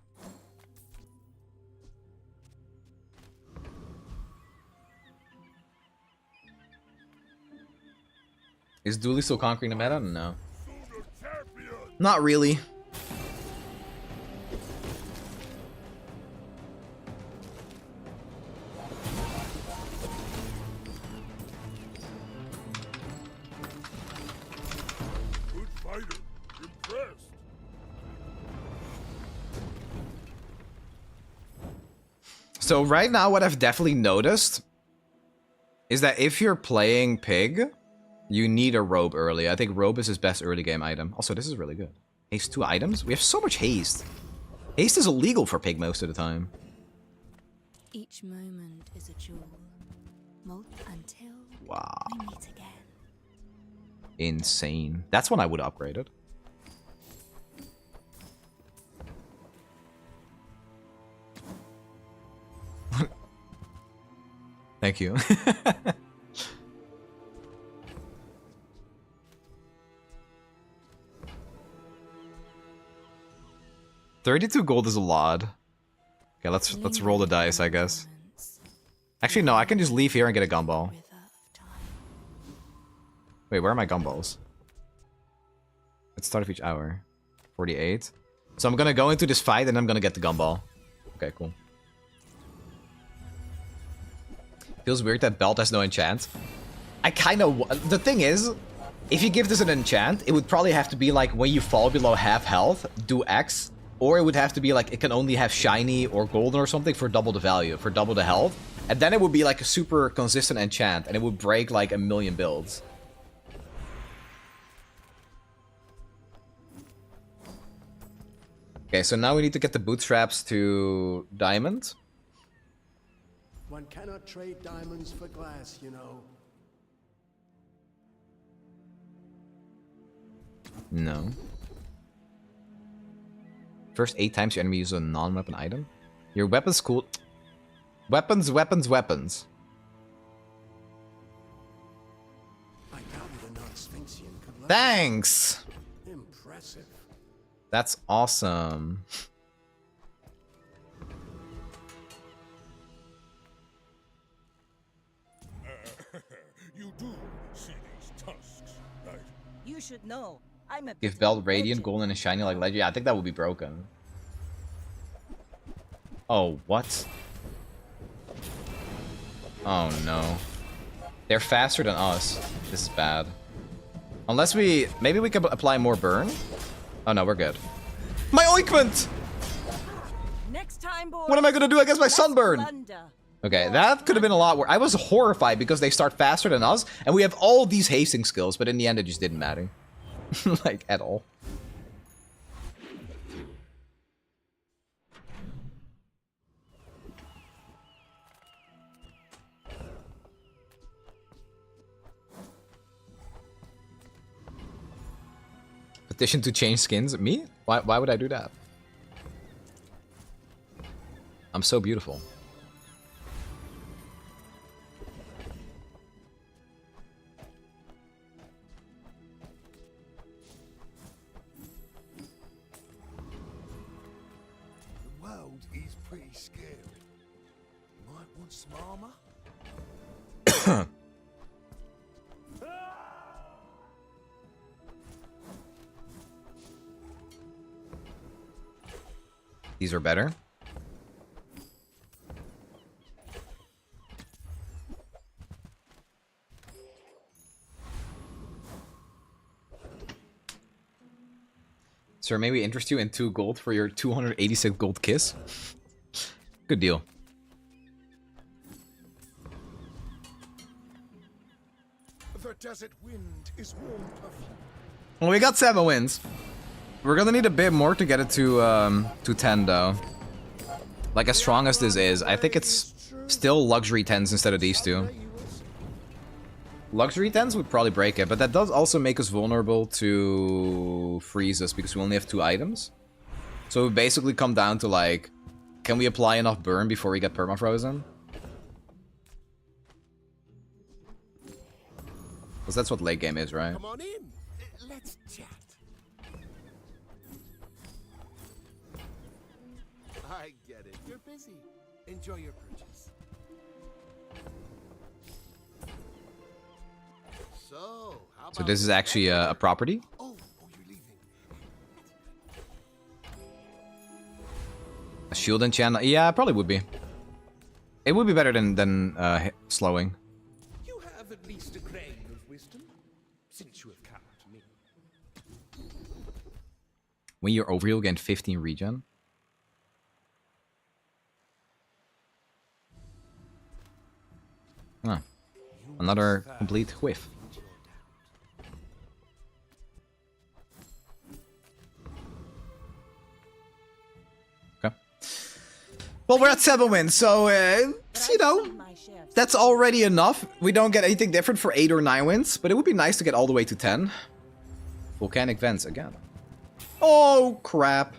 B: Is Dooley still conquering the meta? No. Not really. So right now, what I've definitely noticed is that if you're playing Pig, you need a robe early. I think robe is his best early game item. Also, this is really good. Haste 2 items? We have so much haste. Haste is illegal for Pig most of the time.
E: Each moment is a jewel. Until
B: wow.
E: we meet again.
B: Insane. That's one I would have upgraded. Thank you. 32 gold is a lot. Okay, let's roll the dice, I guess. Actually, no, I can just leave here and get a gumball. Wait, where are my gumballs? At the start of each hour. 48. So I'm gonna go into this fight and I'm gonna get the gumball. Okay, cool. Feels weird that belt has no enchant. I kind of... The thing is, if you give this an enchant, it would probably have to be like when you fall below half health, do X. Or it would have to be like it can only have shiny or golden or something for double the value, for double the health. And then it would be like a super consistent enchant and it would break like a million builds. Okay, so now we need to get the bootstraps to diamond.
F: One cannot trade diamonds for glass, you know.
B: No. First 8 times your enemy uses a non-weapon item. Your weapon's cool. Weapons, weapons, weapons.
F: I doubted a non-Sphinxian could learn.
B: Thanks!
F: Impressive.
B: That's awesome.
D: You do see these tusks, right?
S: You should know. I'm a
B: Give belt radiant, golden, and shiny like legend. Yeah, I think that would be broken. Oh, what? Oh no. They're faster than us. This is bad. Unless we... Maybe we can apply more burn? Oh no, we're good. My ointment!
S: Next time, boys,
B: what am I gonna do against my sunburn? Okay, that could have been a lot worse. I was horrified because they start faster than us, and we have all these hasting skills, but in the end it just didn't matter. Like, at all. Petition to change skins? Me? Why would I do that? I'm so beautiful.
I: The world is pretty scary. Might want some armor?
B: These are better. Sir, may we interest you in 2 gold for your 286 gold kiss? Good deal.
I: The desert wind is warm perfume.
B: Well, we got 7 wins. We're gonna need a bit more to get it to 10 though. Like as strong as this is, I think it's still luxury 10s instead of these two. Luxury 10s would probably break it, but that does also make us vulnerable to freezes because we only have 2 items. So it would basically come down to like, can we apply enough burn before we get permafrozen? Because that's what late game is, right?
I: Come on in. Let's chat. I get it. You're busy. Enjoy your purchase. So, how
B: So this is actually a property?
I: Oh, you're leaving.
B: A shield enchant? Yeah, probably would be. It would be better than slowing.
Q: You have at least a grain of wisdom, since you have come to me.
B: When you're overheal, gain 15 regen. Huh. Another complete whiff. Okay. Well, we're at 7 wins, so, you know, that's already enough. We don't get anything different for 8 or 9 wins, but it would be nice to get all the way to 10. Volcanic vents again. Oh, crap.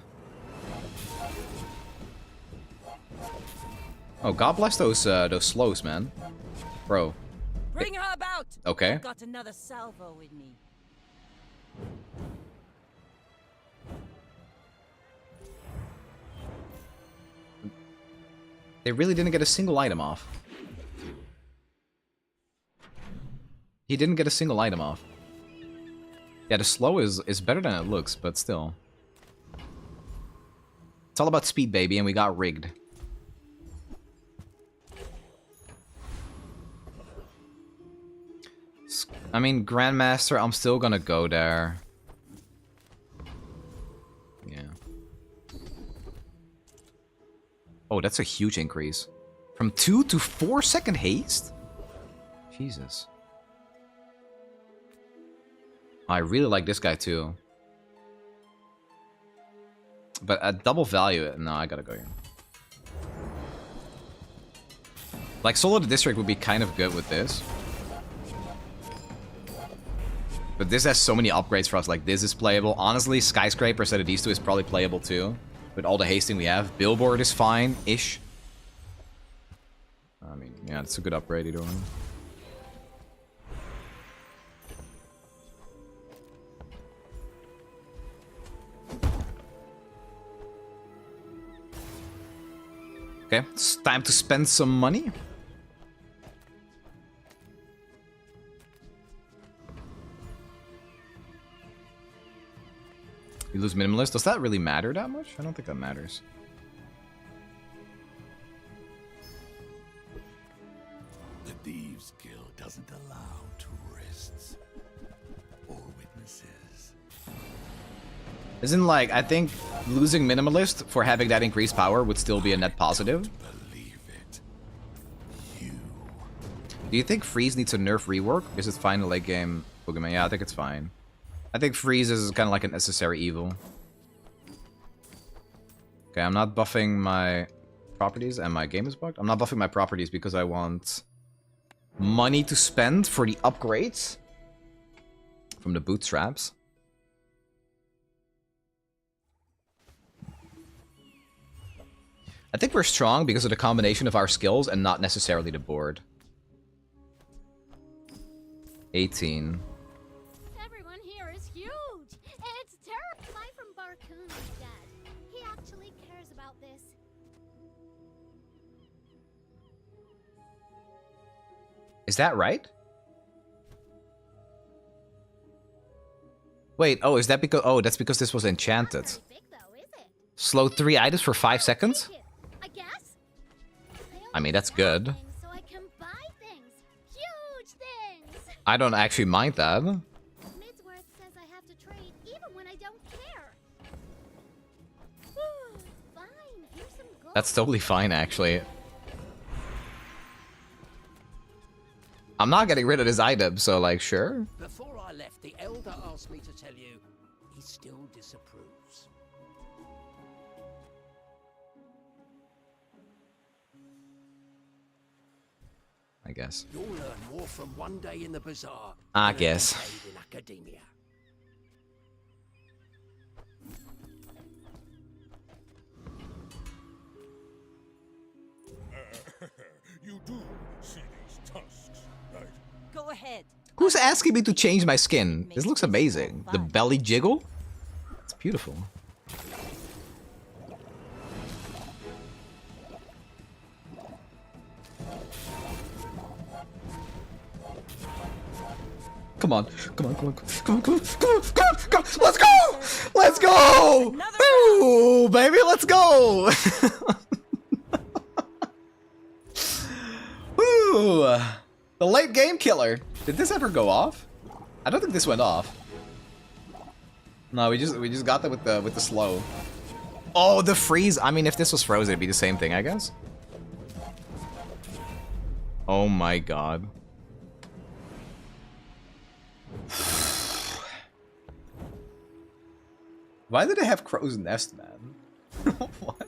B: Oh, God bless those slows, man. Bro.
S: Bring her about.
B: Okay.
S: I've got another salvo with me.
B: They really didn't get a single item off. He didn't get a single item off. Yeah, the slow is better than it looks, but still. It's all about speed, baby, and we got rigged. I mean, Grandmaster, I'm still gonna go there. Yeah. Oh, that's a huge increase. From 2 to 4 second haste? Jesus. I really like this guy too. But at double value, no, I gotta go here. Like, Solo the District would be kind of good with this. But this has so many upgrades for us, like this is playable. Honestly, Skyscraper instead of these two is probably playable too. With all the hasting we have. Billboard is fine-ish. I mean, yeah, it's a good upgrade either one. Okay, it's time to spend some money. You lose Minimalist. Does that really matter that much? I don't think that matters.
D: The Thieves Guild doesn't allow tourists or witnesses.
B: Isn't like, I think losing Minimalist for having that increased power would still be a net positive. Do you think Freeze needs a nerf rework? Is it fine in late game Pokemon? Yeah, I think it's fine. I think Freeze is kind of like a necessary evil. Okay, I'm not buffing my properties and my game is bugged. I'm not buffing my properties because I want money to spend for the upgrades from the bootstraps. I think we're strong because of the combination of our skills and not necessarily the board. 18.
M: Everyone here is huge. It's terrible. Buy from Barcoon's dad. He actually cares about this.
B: Is that right? Wait, oh, is that because... Oh, that's because this was enchanted. Slow 3 items for 5 seconds?
M: I guess.
B: I mean, that's good.
M: So I can buy things. Huge things.
B: I don't actually mind that.
M: Midsworth says I have to trade even when I don't care. Fine, here's some gold.
B: That's totally fine, actually. I'm not getting rid of this item, so like, sure.
F: Before I left, the Elder asked me to tell you he still disapproves.
B: I guess.
F: You'll learn more from one day in the Bazaar.
B: I
F: than a
B: guess.
F: decade in academia.
D: You do see these tusks, right?
S: Go ahead.
B: Who's asking me to change my skin? This looks amazing. The belly jiggle? It's beautiful. Come on, come on, come on, come on, come on, come on, come on, come on, let's go! Let's go! Ooh, baby, let's go! Ooh, the late game killer. Did this ever go off? I don't think this went off. No, we just got that with the slow. Oh, the freeze. I mean, if this was frozen, it'd be the same thing, I guess. Oh my god. Why did they have Crow's Nest, man? What?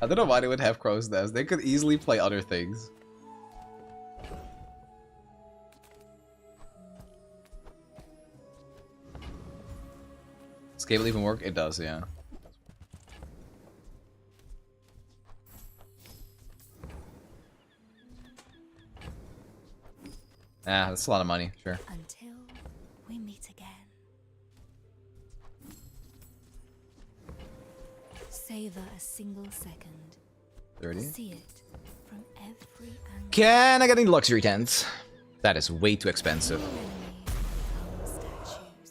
B: I don't know why they would have Crow's Nest. They could easily play other things. Does cable even work? It does, yeah. Ah, that's a lot of money, sure.
O: Until we meet again. Savor a single second.
B: 30.
O: See it from every angle.
B: Can I get any luxury tents? That is way too expensive.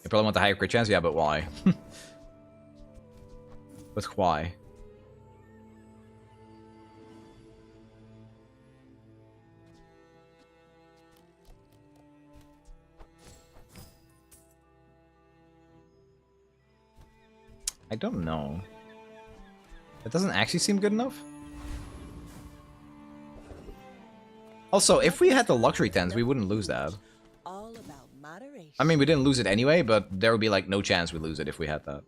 B: You probably want the higher crit chance? Yeah, but why? But why? I don't know. It doesn't actually seem good enough. Also, if we had the luxury tents, we wouldn't lose that.
J: All about moderation.
B: I mean, we didn't lose it anyway, but there would be like no chance we lose it if we had that.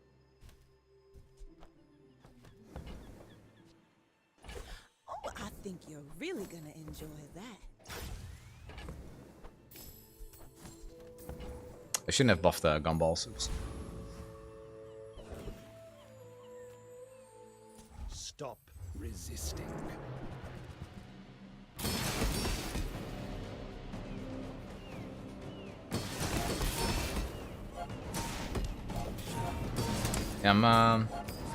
J: Oh, I think you're really gonna enjoy that.
B: I shouldn't have buffed the gumballs. Oops.
Q: Stop resisting.
B: I'm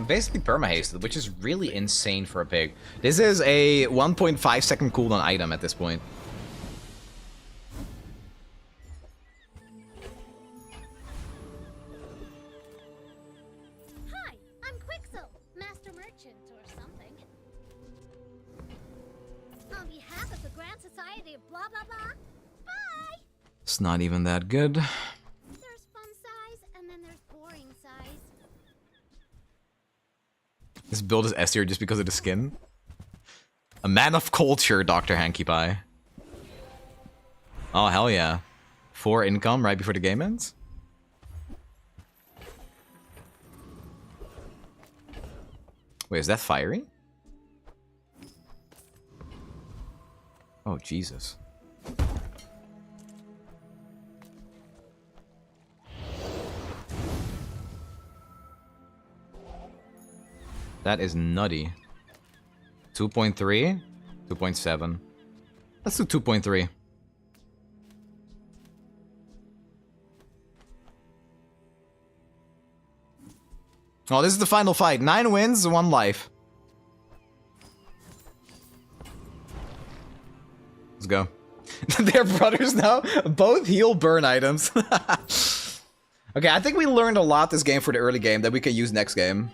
B: basically perma-hasted, which is really insane for a pig. This is a 1.5 second cooldown item at this point.
M: Hi, I'm Quixel, Master Merchant or something. On behalf of the Grand Society of blah blah blah, bye!
B: It's not even that good.
M: There's fun size, and then there's boring size.
B: This build is S tier just because of the skin. A man of culture, Dr. Hanky Pie. Oh, hell yeah. 4 income right before the game ends? Wait, is that fiery? Oh, Jesus. That is nutty. 2.3? 2.7. Let's do 2.3. Oh, this is the final fight. 9 wins, 1 life. Let's go. They're brothers now. Both heal burn items. Okay, I think we learned a lot this game for the early game that we can use next game.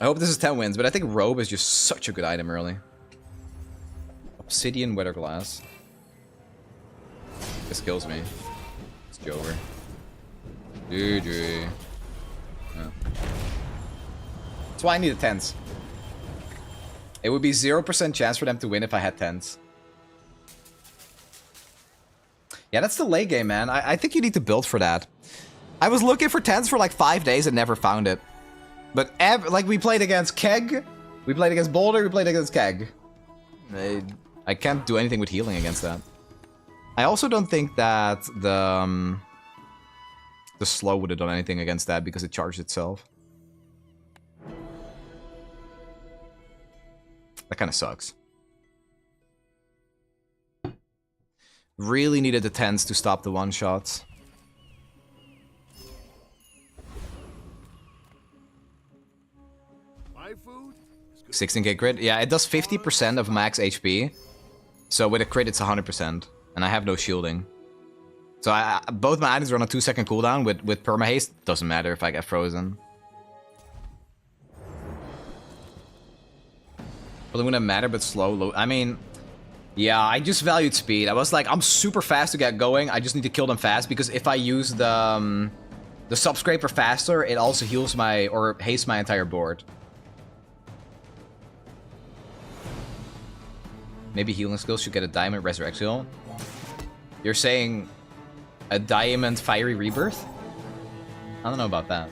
B: I hope this is 10 wins, but I think Robe is just such a good item early. Obsidian Weather Glass. This kills me. It's Jover. GG. Yeah. That's why I need a 10s. It would be 0% chance for them to win if I had 10s. Yeah, that's the late game, man. I think you need to build for that. I was looking for 10s for like 5 days and never found it. But like we played against Keg, we played against Boulder, we played against Keg. I can't do anything with healing against that. I also don't think that the slow would have done anything against that because it charged itself. That kind of sucks. Really needed the 10s to stop the one-shots. 16k crit? Yeah, it does 50% of max HP. So with a crit, it's 100%. And I have no shielding. So both my items are on a 2-second cooldown. With perma-haste, doesn't matter if I get frozen. Well, it wouldn't matter, but slow. I mean, yeah, I just valued speed. I was like, I'm super fast to get going. I just need to kill them fast. Because if I use the sub-scraper faster, it also heals my, or hastes my entire board. Maybe healing skills should get a diamond resurrection. You're saying a diamond fiery rebirth? I don't know about that.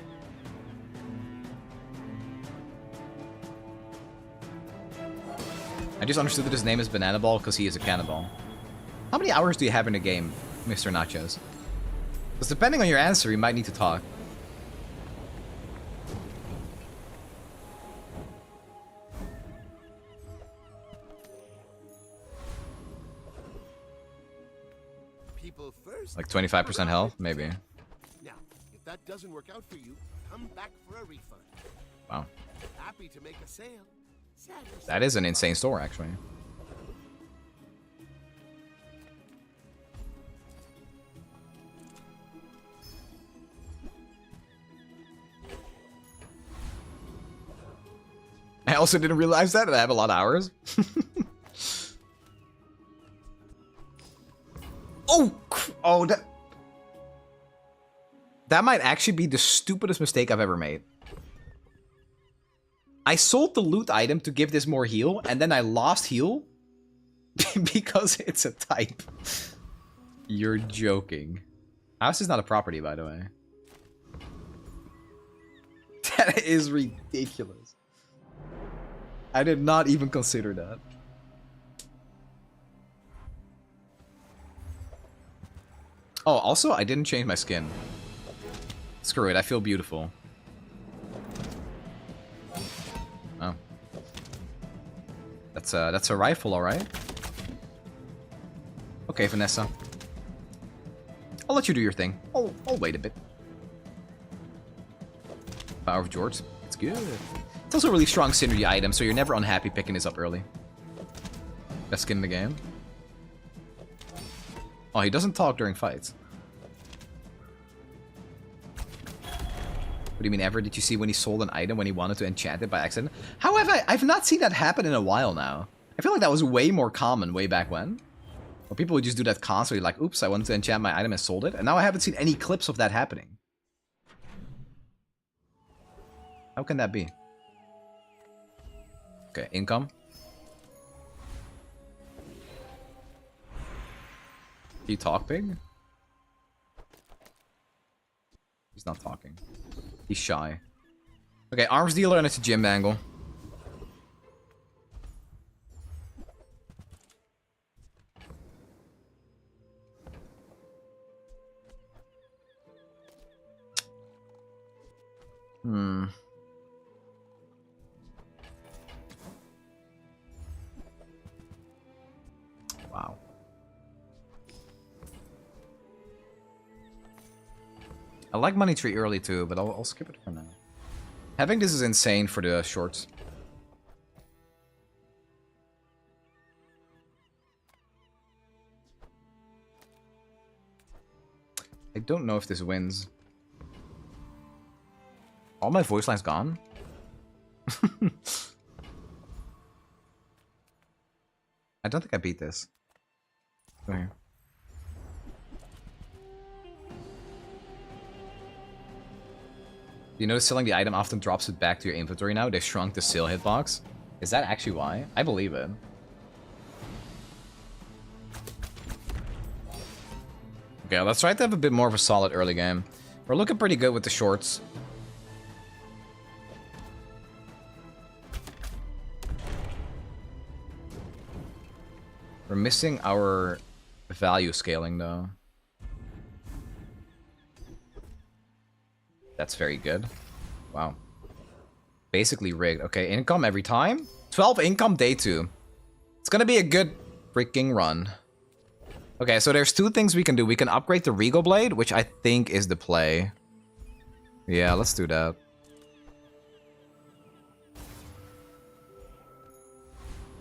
B: I just understood that his name is Banana Ball because he is a cannibal. How many hours do you have in the game, Mr. Nachos? Because depending on your answer, we might need to talk. Like 25% health, maybe.
I: Now, if that doesn't work out for you, come back for a refund.
B: Wow.
I: Happy to make a sale.
B: That is an insane store, actually. I also didn't realize that I have a lot of hours. Oh, that might actually be the stupidest mistake I've ever made. I sold the loot item to give this more heal, and then I lost heal because it's a type. You're joking. House is not a property, by the way. That is ridiculous. I did not even consider that. Oh, also, I didn't change my skin. Screw it, I feel beautiful. Oh. That's a rifle, alright? Okay, Vanessa. I'll let you do your thing. I'll wait a bit. Power of George. It's good. It's also a really strong Snnuy item, so you're never unhappy picking this up early. Best skin in the game. Oh, he doesn't talk during fights. What do you mean ever? Did you see when he sold an item when he wanted to enchant it by accident? However, I've not seen that happen in a while now. I feel like that was way more common way back when. Or people would just do that constantly, like, oops, I wanted to enchant my item and sold it. And now I haven't seen any clips of that happening. How can that be? Okay, income. Can you talk, Pig? He's not talking. He's shy. Okay, arms dealer and it's a gym angle. Wow. I like Money Tree early too, but I'll skip it for now. Having this is insane for the shorts. I don't know if this wins. All my voice lines gone? I don't think I beat this. Go here. You notice selling the item often drops it back to your inventory now? They shrunk the sale hitbox. Is that actually why? I believe it. Okay, let's try to have a bit more of a solid early game. We're looking pretty good with the shorts. We're missing our value scaling though. That's very good. Wow. Basically rigged. Okay, income every time. 12 income day 2. It's gonna be a good freaking run. Okay, so there's 2 things we can do. We can upgrade the Regal Blade, which I think is the play. Yeah, let's do that.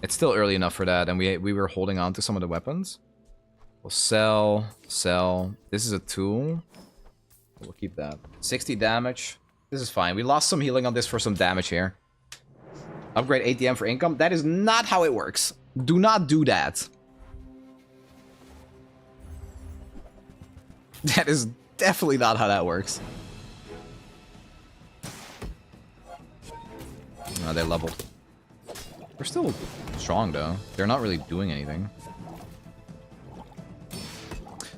B: It's still early enough for that, and we were holding on to some of the weapons. We'll sell. This is a tool. We'll keep that. 60 damage. This is fine. We lost some healing on this for some damage here. Upgrade ATM for income. That is not how it works. Do not do that. That is definitely not how that works. No, they leveled. They're still strong though. They're not really doing anything.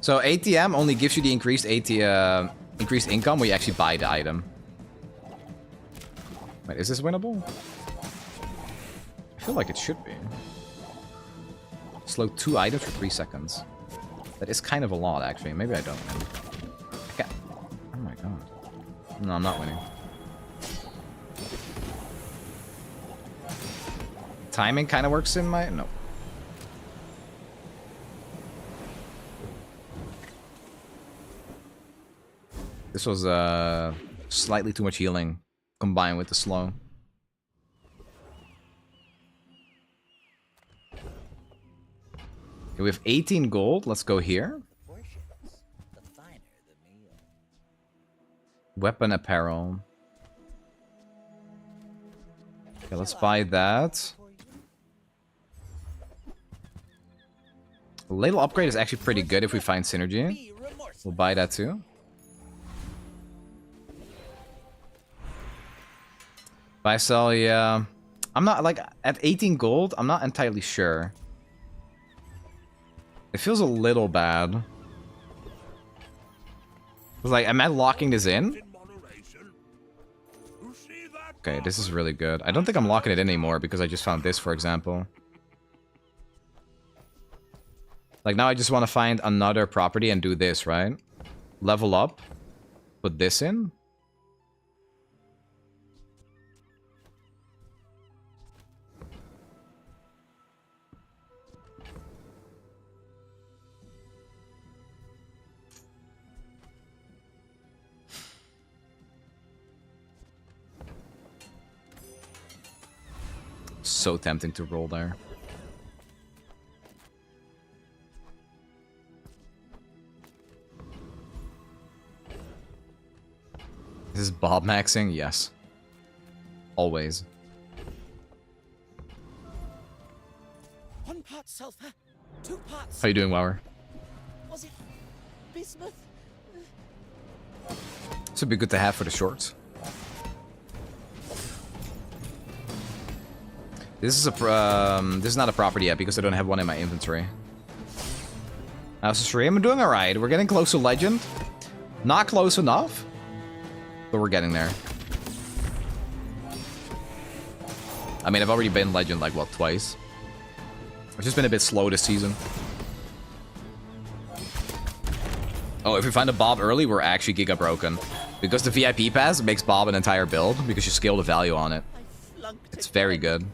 B: So ATM only gives you the increased increased income when you actually buy the item. Wait, is this winnable? I feel like it should be. Slow 2 items for 3 seconds. That is kind of a lot, actually. Maybe I don't win. Okay. Oh my god. No, I'm not winning. Timing kind of works in my... No. This was slightly too much healing combined with the slow. Okay, we have 18 gold. Let's go here. Weapon apparel. Okay, let's buy that. Ladle upgrade is actually pretty good if we find synergy. We'll buy that too. Buy sell, yeah. I'm not like at 18 gold, I'm not entirely sure. It feels a little bad. It's like, am I locking this in? Okay, this is really good. I don't think I'm locking it in anymore because I just found this, for example. Like now I just want to find another property and do this, right? Level up. Put this in. So tempting to roll there. This is Bob maxing? Yes. Always.
K: 1 part sulfur, 2 parts.
B: How you doing, Wower?
K: Was it bismuth?
B: This would be good to have for the shorts. This is not a property yet because I don't have one in my inventory. How's the stream? I'm doing alright. We're getting close to legend. Not close enough, but we're getting there. I mean, I've already been legend like, what, twice? I've just been a bit slow this season. Oh, if we find a Bob early, we're actually giga broken. Because the VIP pass makes Bob an entire build because you scale the value on it. It's very good.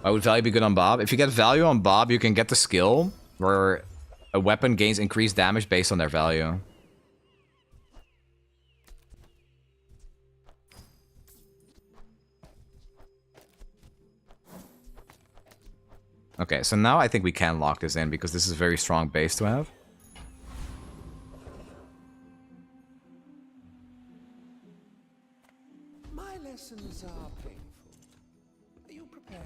B: Why would value be good on Bob? If you get value on Bob, you can get the skill where a weapon gains increased damage based on their value. Okay, so now I think we can lock this in because this is a very strong base to have.
F: My lessons are painful. Are you prepared?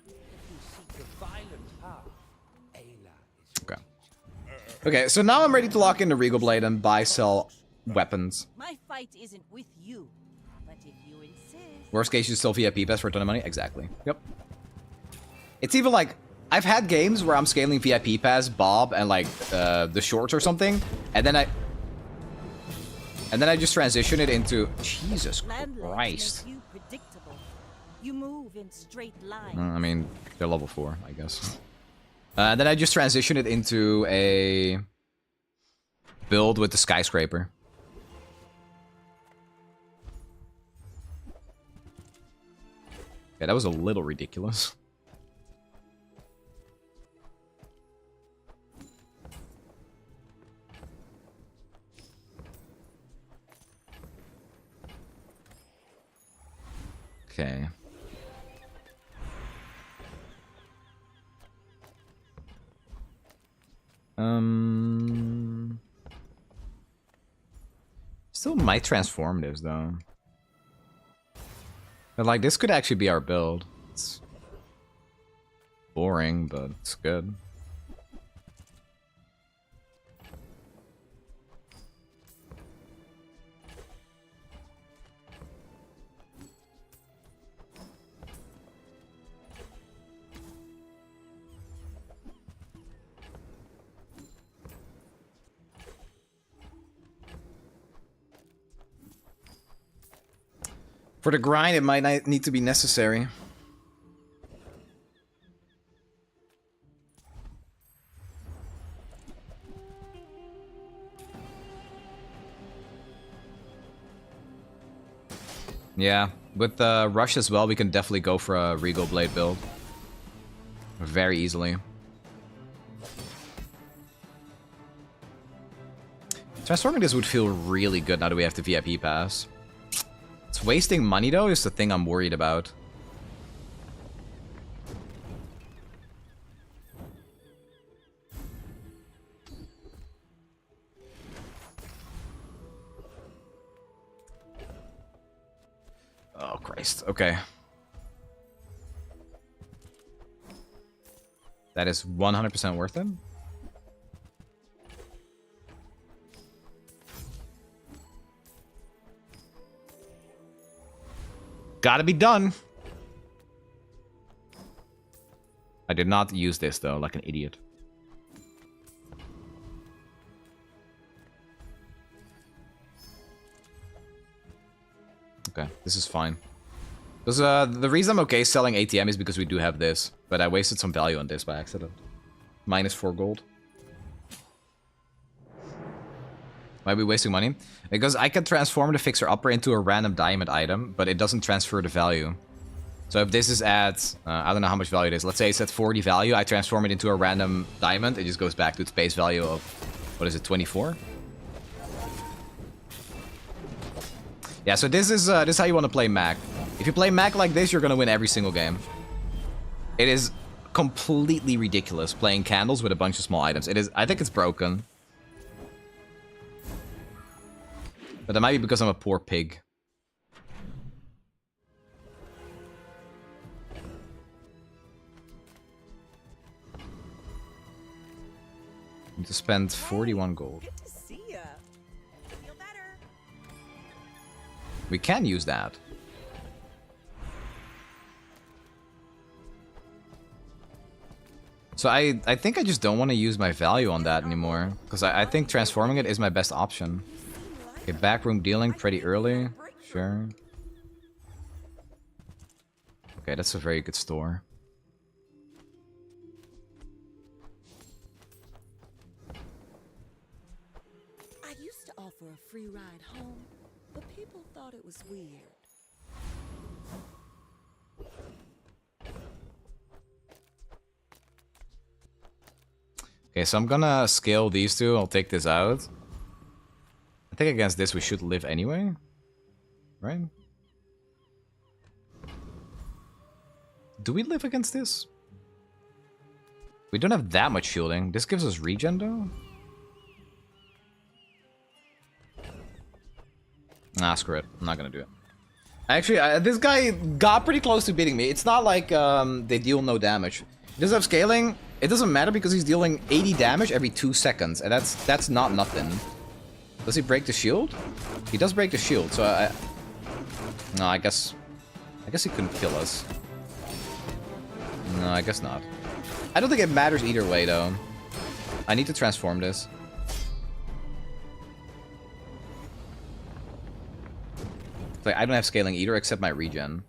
F: If you seek a violent path, Ayla is
B: Okay. Okay, so now I'm ready to lock in the Regal Blade and buy, sell weapons.
S: My fight isn't with you, but if you insist.
B: Worst case, you still VIP pass for a ton of money? Exactly. Yep. It's even like, I've had games where I'm scaling VIP pass, Bob, and like the shorts or something, and then I just transition it into Jesus Christ.
S: You predictable. You move in straight lines.
B: I mean, they're level 4, I guess. Then I just transition it into a build with the skyscraper. Yeah, that was a little ridiculous. Okay. Still might transform this though. But like this could actually be our build. It's boring, but it's good. For the grind, it might not need to be necessary. Yeah, with the rush as well, we can definitely go for a Regal Blade build. Very easily. Transforming this would feel really good now that we have the VIP pass. It's wasting money though, is the thing I'm worried about. Oh Christ, okay. That is 100% worth it. Gotta be done. I did not use this though, like an idiot. Okay, this is fine. Because the reason I'm okay selling ATM is because we do have this, but I wasted some value on this by accident. -4 gold. Why are we wasting money? Because I can transform the Fixer Upper into a random diamond item, but it doesn't transfer the value. So if this is at, I don't know how much value it is. Let's say it's at 40 value, I transform it into a random diamond. It just goes back to its base value of, what is it, 24? Yeah, so this is how you want to play Mac. If you play Mac like this, you're going to win every single game. It is completely ridiculous playing candles with a bunch of small items. It is, I think it's broken. But that might be because I'm a poor pig. Need to spend 41 gold.
J: Good to see ya. Feel better.
B: We can use that. So I think I just don't want to use my value on that anymore. Because I think transforming it is my best option. Okay, backroom dealing pretty early. Sure. Okay, that's a very good store.
J: I used to offer a free ride home, but people thought it was weird.
B: Okay, so I'm gonna scale these two. I'll take this out. I think against this we should live anyway. Right? Do we live against this? We don't have that much shielding. This gives us regen though. Nah, screw it. I'm not gonna do it. Actually, this guy got pretty close to beating me. It's not like they deal no damage. He does have scaling. It doesn't matter because he's dealing 80 damage every 2 seconds, and that's not nothing. Does he break the shield? He does break the shield, so no, I guess he couldn't kill us. No, I guess not. I don't think it matters either way, though. I need to transform this. Like, I don't have scaling either, except my regen.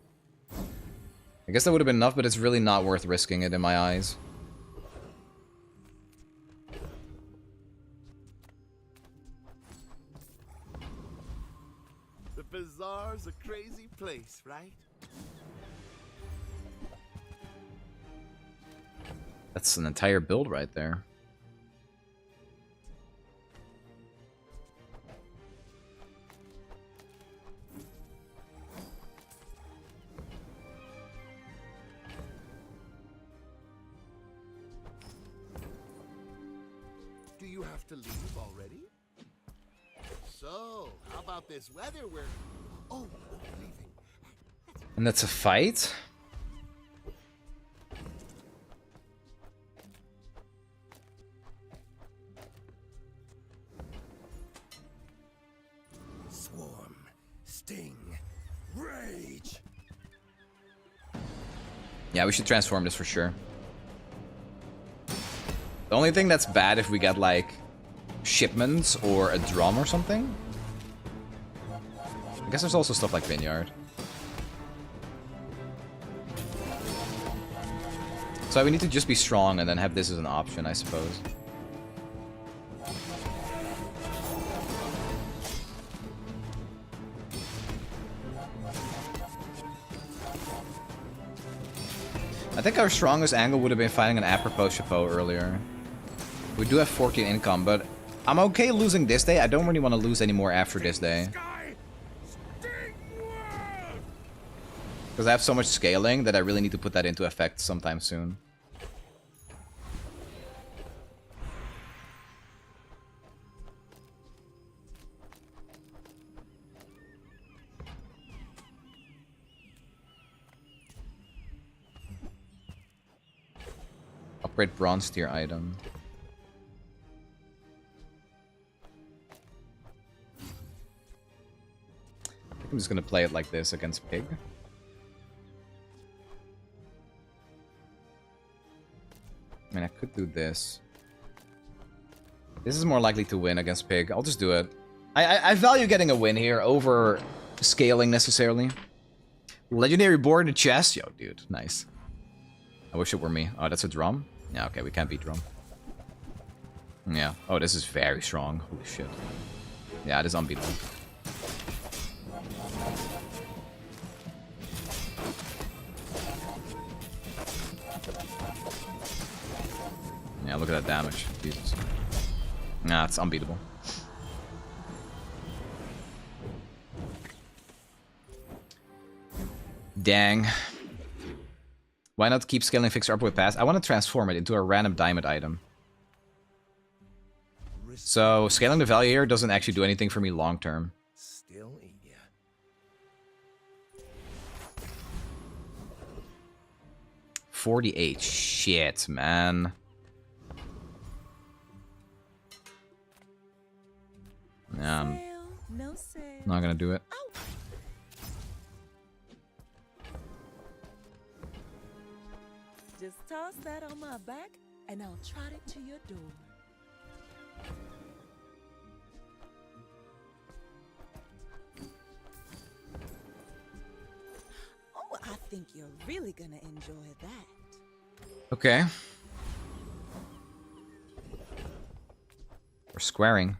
B: I guess that would have been enough, but it's really not worth risking it in my eyes.
I: The Bazaar's a crazy place, right?
B: That's an entire build right there.
I: Do you have to leave already? So, how about this weather where... Oh, leaving.
B: And that's a fight?
I: Swarm, sting, rage.
B: Yeah, we should transform this for sure. The only thing that's bad if we get, like, shipments or a drum or something. I guess there's also stuff like Vineyard. So we need to just be strong and then have this as an option, I suppose. I think our strongest angle would have been finding an apropos chapeau earlier. We do have 14 income, but I'm okay losing this day. I don't really want to lose any more after this day. Because I have so much scaling that I really need to put that into effect sometime soon. Upgrade bronze tier item. I'm just gonna play it like this against Pig. I mean, I could do this. This is more likely to win against Pig. I'll just do it. I value getting a win here over scaling necessarily. Legendary board in the chest. Yo, dude. Nice. I wish it were me. Oh, that's a drum? Yeah, okay, we can't beat drum. Yeah. Oh, this is very strong. Holy shit. Yeah, it is unbeatable. Yeah, look at that damage. Jesus. Nah, it's unbeatable. Dang. Why not keep scaling Fixer up with Pass? I want to transform it into a random diamond item. So, scaling the value here doesn't actually do anything for me long term.
I: Still eat ya.
B: 48. Shit, man. Yeah, I'm not gonna do it.
J: Just toss that on my back, and I'll trot it to your door. Oh, I think you're really gonna enjoy that.
B: Okay. We're squaring.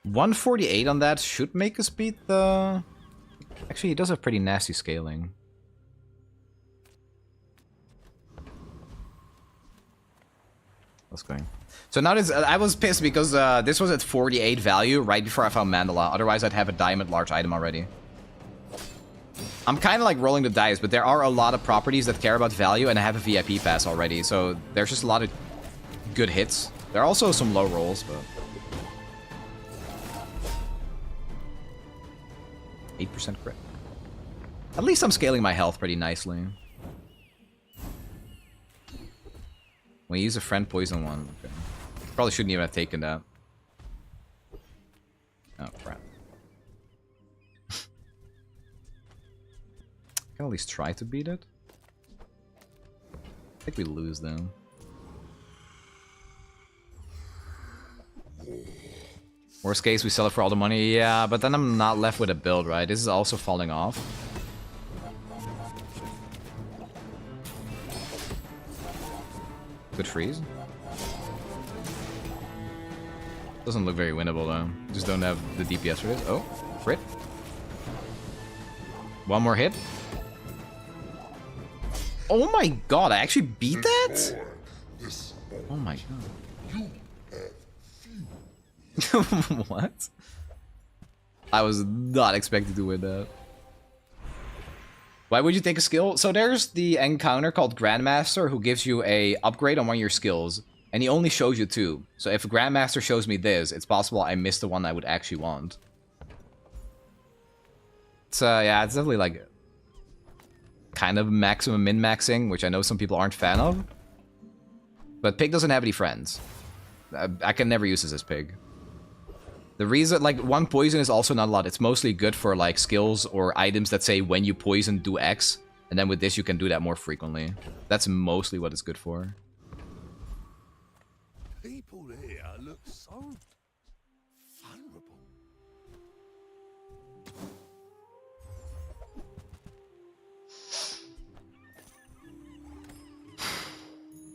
B: 148 on that should make us beat the... Actually, he does have pretty nasty scaling. Let's go. So now this, I was pissed because this was at 48 value right before I found Mandala. Otherwise, I'd have a diamond large item already. I'm kind of like rolling the dice, but there are a lot of properties that care about value, and I have a VIP pass already. So there's just a lot of good hits. There are also some low rolls, but... 8% crit. At least I'm scaling my health pretty nicely. When you use a friend poison one. Okay. Probably shouldn't even have taken that. Oh, crap. I can at least try to beat it. I think we lose though. Worst case, we sell it for all the money. Yeah, but then I'm not left with a build, right? This is also falling off. Good freeze. Doesn't look very winnable though. Just don't have the DPS for this. Oh, crit. One more hit. Oh my god, I actually beat that? Oh my god. What? I was not expected to win that. Why would you take a skill? So there's the encounter called Grandmaster who gives you a upgrade on one of your skills. And he only shows you 2. So if a Grandmaster shows me this, it's possible I missed the one I would actually want. So yeah, it's definitely like kind of maximum min-maxing, which I know some people aren't fan of. But Pig doesn't have any friends. I can never use this as Pig. The reason, like, 1 poison is also not a lot. It's mostly good for, like, skills or items that say when you poison, do X. And then with this, you can do that more frequently. That's mostly what it's good for.
D: People here look so vulnerable.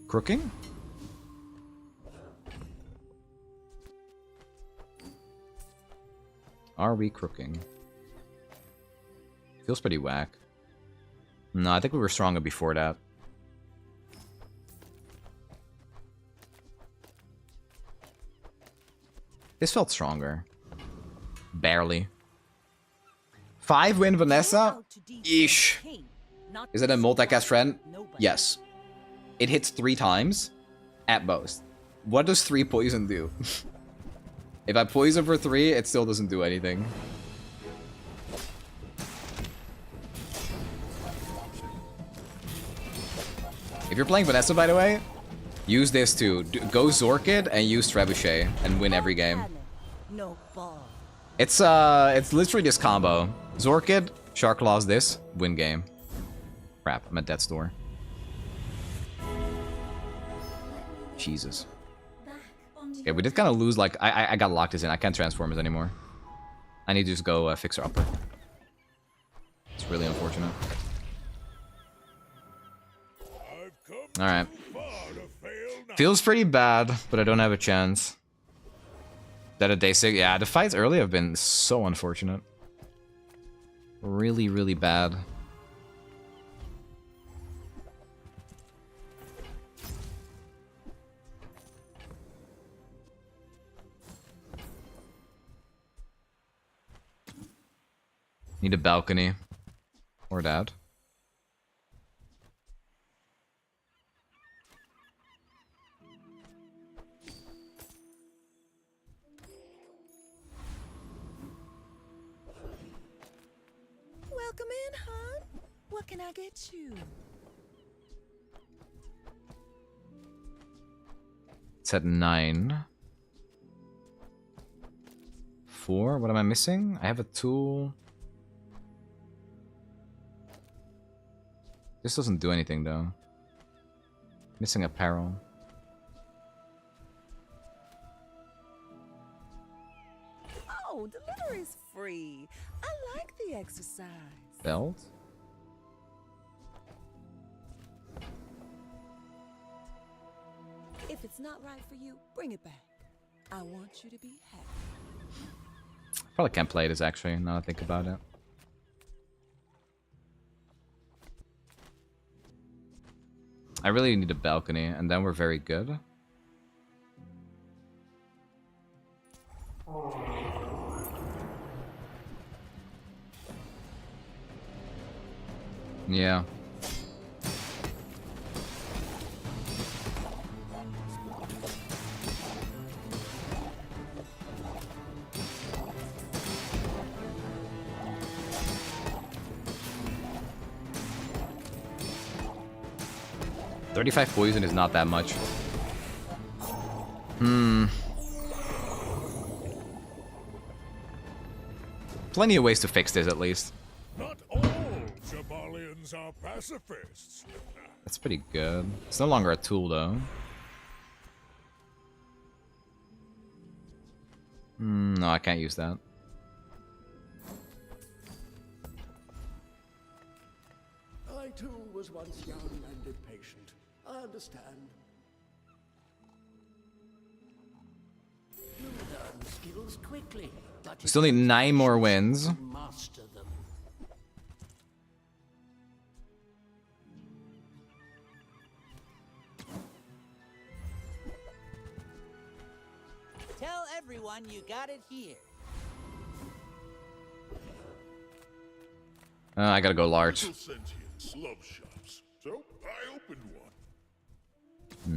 B: Crooking? Are we crooking? Feels pretty whack. No, I think we were stronger before that. This felt stronger. Barely. 5 win Vanessa? Eesh. Is it a multicast friend? Yes. It hits 3 times at most. What does 3 poison do? If I poison for 3, it still doesn't do anything. If you're playing Vanessa, by the way, use this too. Go Zorkid and use Trebuchet and win every game. It's literally this combo. Zorkid, Shark Claws this, win game. Crap, I'm at death's door. Jesus. Okay, we did kind of lose, like, I got locked this in. I can't transform it anymore. I need to just go fix her upper. It's really unfortunate. Alright. Feels pretty bad, but I don't have a chance. That a day 6? Yeah, the fights early have been so unfortunate. Really, really bad. Need a balcony. Or that.
J: Welcome in, hon. What can I get you?
B: It's at 9. 4. What am I missing? I have a tool. This doesn't do anything though. Missing apparel.
J: Oh, delivery's free. I like the exercise.
B: Belt?
J: If it's not right for you, bring it back. I want you to be happy.
B: Probably can't play this actually, now that I think about it. I really need a balcony, and then we're very good. Yeah. $35 poison is not that much. Plenty of ways to fix this, at least.
D: Not all Jabalians are pacifists.
B: That's pretty good. It's no longer a tool, though. No, I can't use that.
F: I too was once young and impatient. I understand. You learn skills quickly, but
B: We still need 9 more wins.
F: master them.
K: Tell everyone you got it here.
B: I gotta go large.
D: Little sentient slub shops. So I opened one.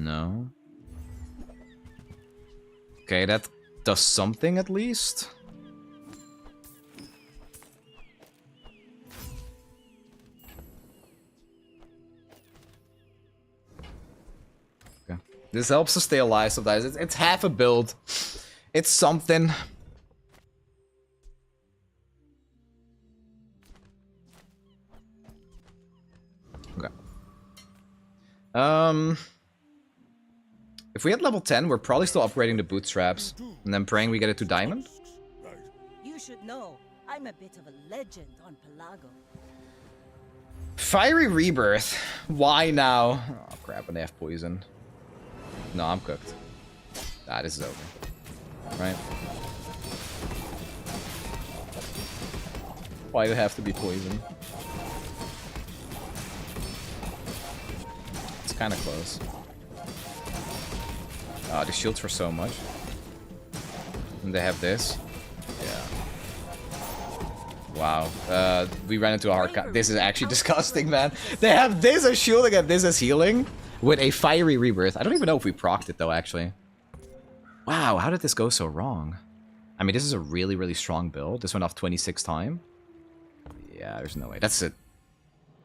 B: No. Okay, that does something at least. Okay. This helps us stay alive sometimes. It's half a build. It's something. Okay. If we hit level 10, we're probably still upgrading the bootstraps. And then praying we get it to diamond.
S: You should know, I'm a bit of a legend on Pelago.
B: Fiery Rebirth. Why now? Oh crap, and they have poison. No, I'm cooked. Ah, this is over. Right? Why do it have to be poison? It's kind of close. Oh, the shields for so much. And they have this. Yeah. Wow. We ran into a hard cut. This is actually disgusting, man. They have this as shielding and this as healing. With a Fiery Rebirth. I don't even know if we procced it, though, actually. Wow, how did this go so wrong? I mean, this is a really, really strong build. This went off 26 time. Yeah, there's no way. That's a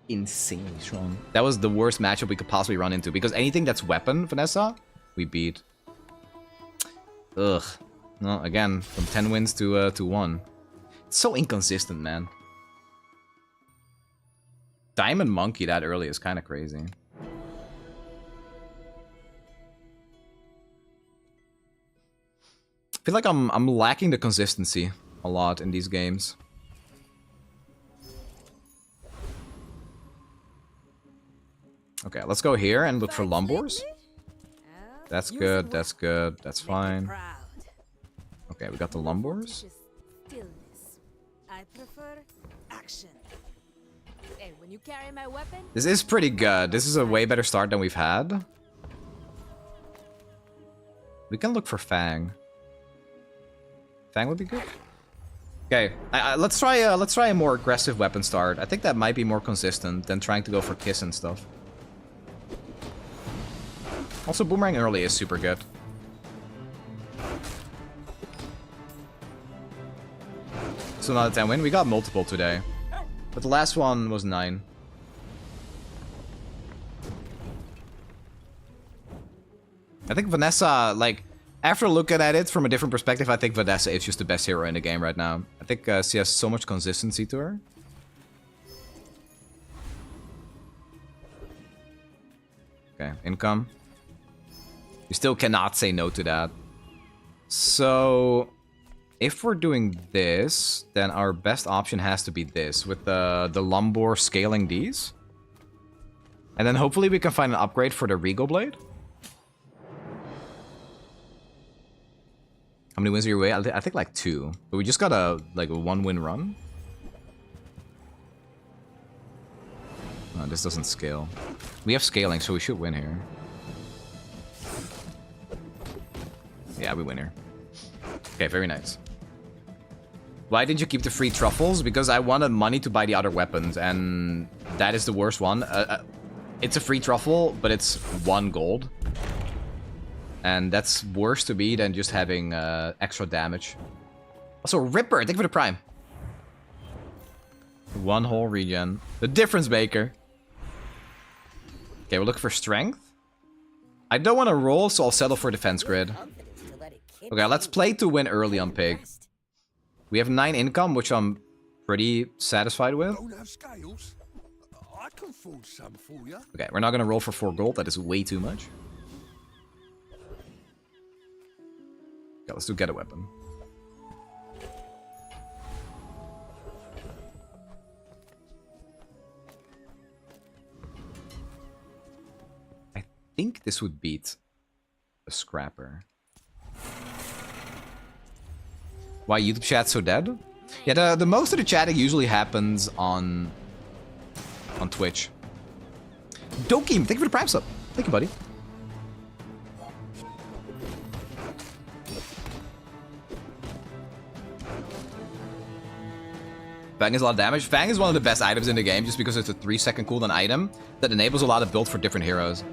B: insanely strong. That was the worst matchup we could possibly run into. Because anything that's weapon, Vanessa, we beat. Ugh. No, again, from 10 wins to 1. It's so inconsistent, man. Diamond Monkey that early is kind of crazy. I feel like I'm lacking the consistency a lot in these games. Okay, let's go here and look for Lumbors. That's good, that's good, that's fine. Okay, we got the Lumbors.
E: I prefer action. Hey, when you carry my weapon,
B: This is pretty good. This is a way better start than we've had. We can look for Fang. Fang would be good. Okay, let's try a more aggressive weapon start. I think that might be more consistent than trying to go for Kiss and stuff. Also, Boomerang early is super good. So not a 10 win. We got multiple today. But the last one was 9. I think Vanessa, like, after looking at it from a different perspective, I think Vanessa is just the best hero in the game right now. I think she has so much consistency to her. Okay, income. You still cannot say no to that. So, if we're doing this, then our best option has to be this, with the Lumbor scaling these. And then hopefully we can find an upgrade for the Regal Blade. How many wins are your way? I think like 2. But we just got a 1-win run. Oh, this doesn't scale. We have scaling, so we should win here. Yeah, we win here. Okay, very nice. Why did you keep the free truffles? Because I wanted money to buy the other weapons, and that is the worst one. It's a free truffle, but it's 1 gold. And that's worse to me than just having extra damage. Also, Ripper, thank you for the prime. 1 whole regen. The difference maker. Okay, we're looking for strength. I don't want to roll, so I'll settle for defense grid. Okay, let's play to win early on Pig. We have 9 income, which I'm pretty satisfied with. Okay, we're not going to roll for 4 gold. That is way too much. Okay, let's do get a weapon. I think this would beat a scrapper. Why YouTube chat's so dead? Yeah, the most of the chatting usually happens on Twitch. Dokim, thank you for the prime sub. Thank you, buddy. Fang is a lot of damage. Fang is one of the best items in the game just because it's a 3-second cooldown item that enables a lot of build for different heroes.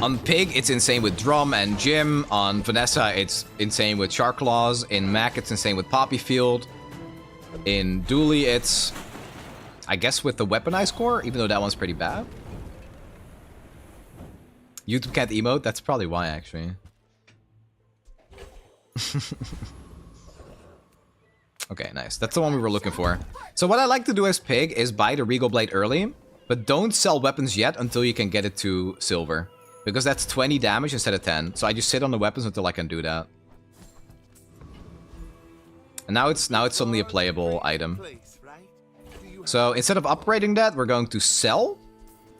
B: On Pig, it's insane with Drum and Jim. On Vanessa, it's insane with Shark Claws. In Mac, it's insane with Poppy Field. In Dooley, it's, I guess, with the Weaponized Core, even though that one's pretty bad. YouTube can't emote? That's probably why, actually. Okay, nice. That's the one we were looking for. So what I like to do as Pig is buy the Regal Blade early, but don't sell weapons yet until you can get it to silver. Because that's 20 damage instead of 10. So I just sit on the weapons until I can do that. And now it's suddenly a playable item. So instead of upgrading that, we're going to sell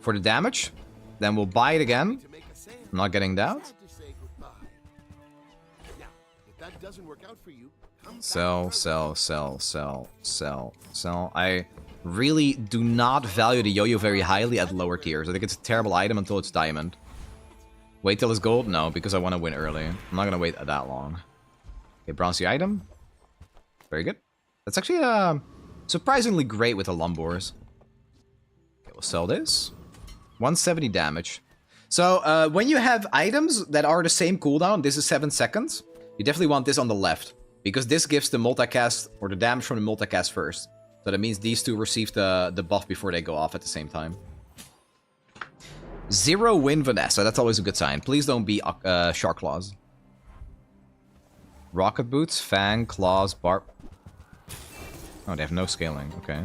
B: for the damage. Then we'll buy it again. I'm not getting that. Sell, sell, sell, sell, sell, sell. I really do not value the yo-yo very highly at lower tiers. I think it's a terrible item until it's diamond. Wait till it's gold? No, because I want to win early. I'm not going to wait that long. Okay, bronzy item. Very good. That's actually surprisingly great with the Lumbors. Okay, we'll sell this. 170 damage. So, when you have items that are the same cooldown, this is 7 seconds, you definitely want this on the left. Because this gives the multicast, or the damage from the multicast first. So that means these two receive the buff before they go off at the same time. 0 win Vanessa, that's always a good sign. Please don't be Shark Claws. Rocket Boots, Fang, Claws, Barb. Oh, they have no scaling, okay.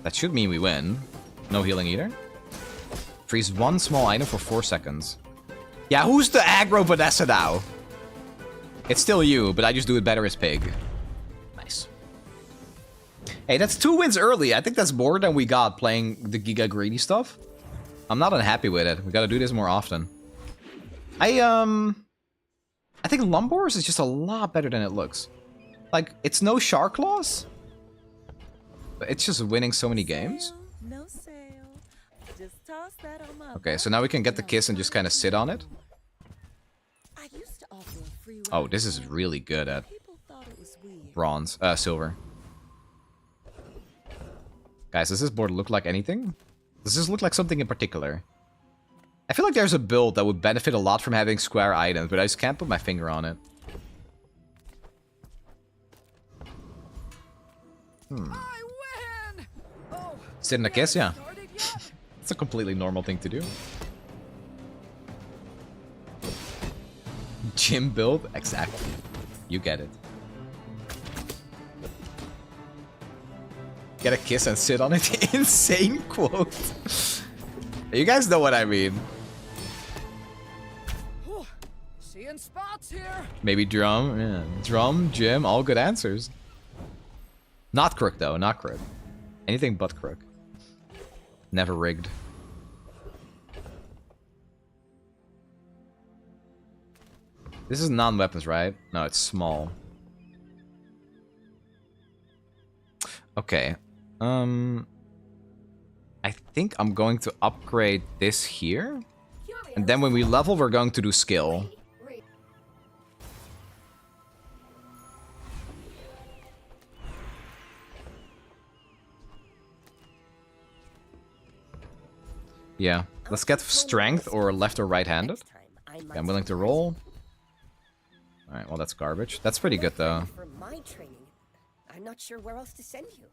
B: That should mean we win. No healing either. Freeze 1 small item for 4 seconds. Yeah, who's the aggro Vanessa now? It's still you, but I just do it better as Pig. Nice. Hey, that's 2 wins early. I think that's more than we got playing the Giga Greedy stuff. I'm not unhappy with it. We gotta do this more often. I think Lumbors is just a lot better than it looks. Like, it's no Shark Claws, but it's just winning so many games.
J: No sale. Just toss that on my
B: Okay, so now we can get the kiss and just kind of sit on it.
J: I used to offer a free
B: Oh, this is really good at bronze, silver. Guys, does this board look like anything? Does this look like something in particular? I feel like there's a build that would benefit a lot from having square items, but I just can't put my finger on it. Sit in a kiss? Yeah. It's a completely normal thing to do. Gym build? Exactly. You get it. Get a kiss and sit on it. Insane quote. You guys know what I mean.
N: Seeing spots here.
B: Maybe Drum. Yeah. Drum, Gym, all good answers. Not Crook though, not Crook. Anything but Crook. Never rigged. This is non-weapons, right? No, it's small. Okay. I think I'm going to upgrade this here. And then when we level, we're going to do skill. Yeah, let's get strength or left or right-handed. Okay, I'm willing to roll. Alright, well that's garbage. That's pretty good though.
T: For my training, I'm not sure where else to send you.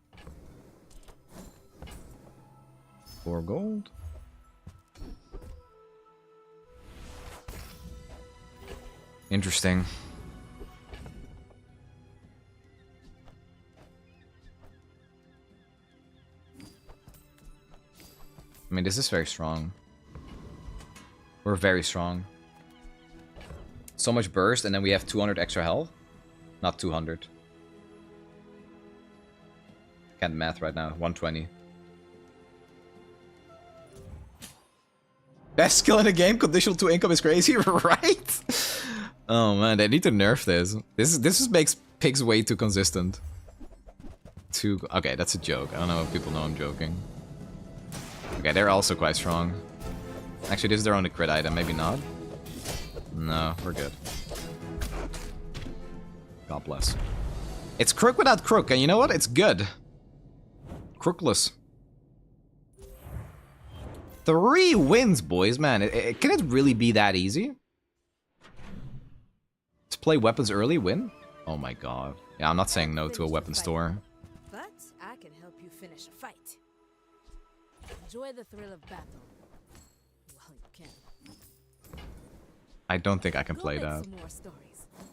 B: 4 gold. Interesting. I mean, this is very strong. We're very strong. So much burst, and then we have 200 extra health. Not 200. Can't math right now. 120. Best skill in the game, conditional to income is crazy, right? Oh man, they need to nerf this. This makes pigs way too consistent. Okay, that's a joke. I don't know if people know I'm joking. Okay, they're also quite strong. Actually, this is their only crit item, maybe not. No, we're good. God bless. It's crook without crook, and you know what? It's good. Crookless. 3 wins, boys, man. Can it really be that easy? To play weapons early, win? Oh my god. Yeah, I'm not saying no to a weapon store.
E: But I can help you finish a fight. Enjoy the thrill of battle. Well, you can.
B: I don't think I can play that.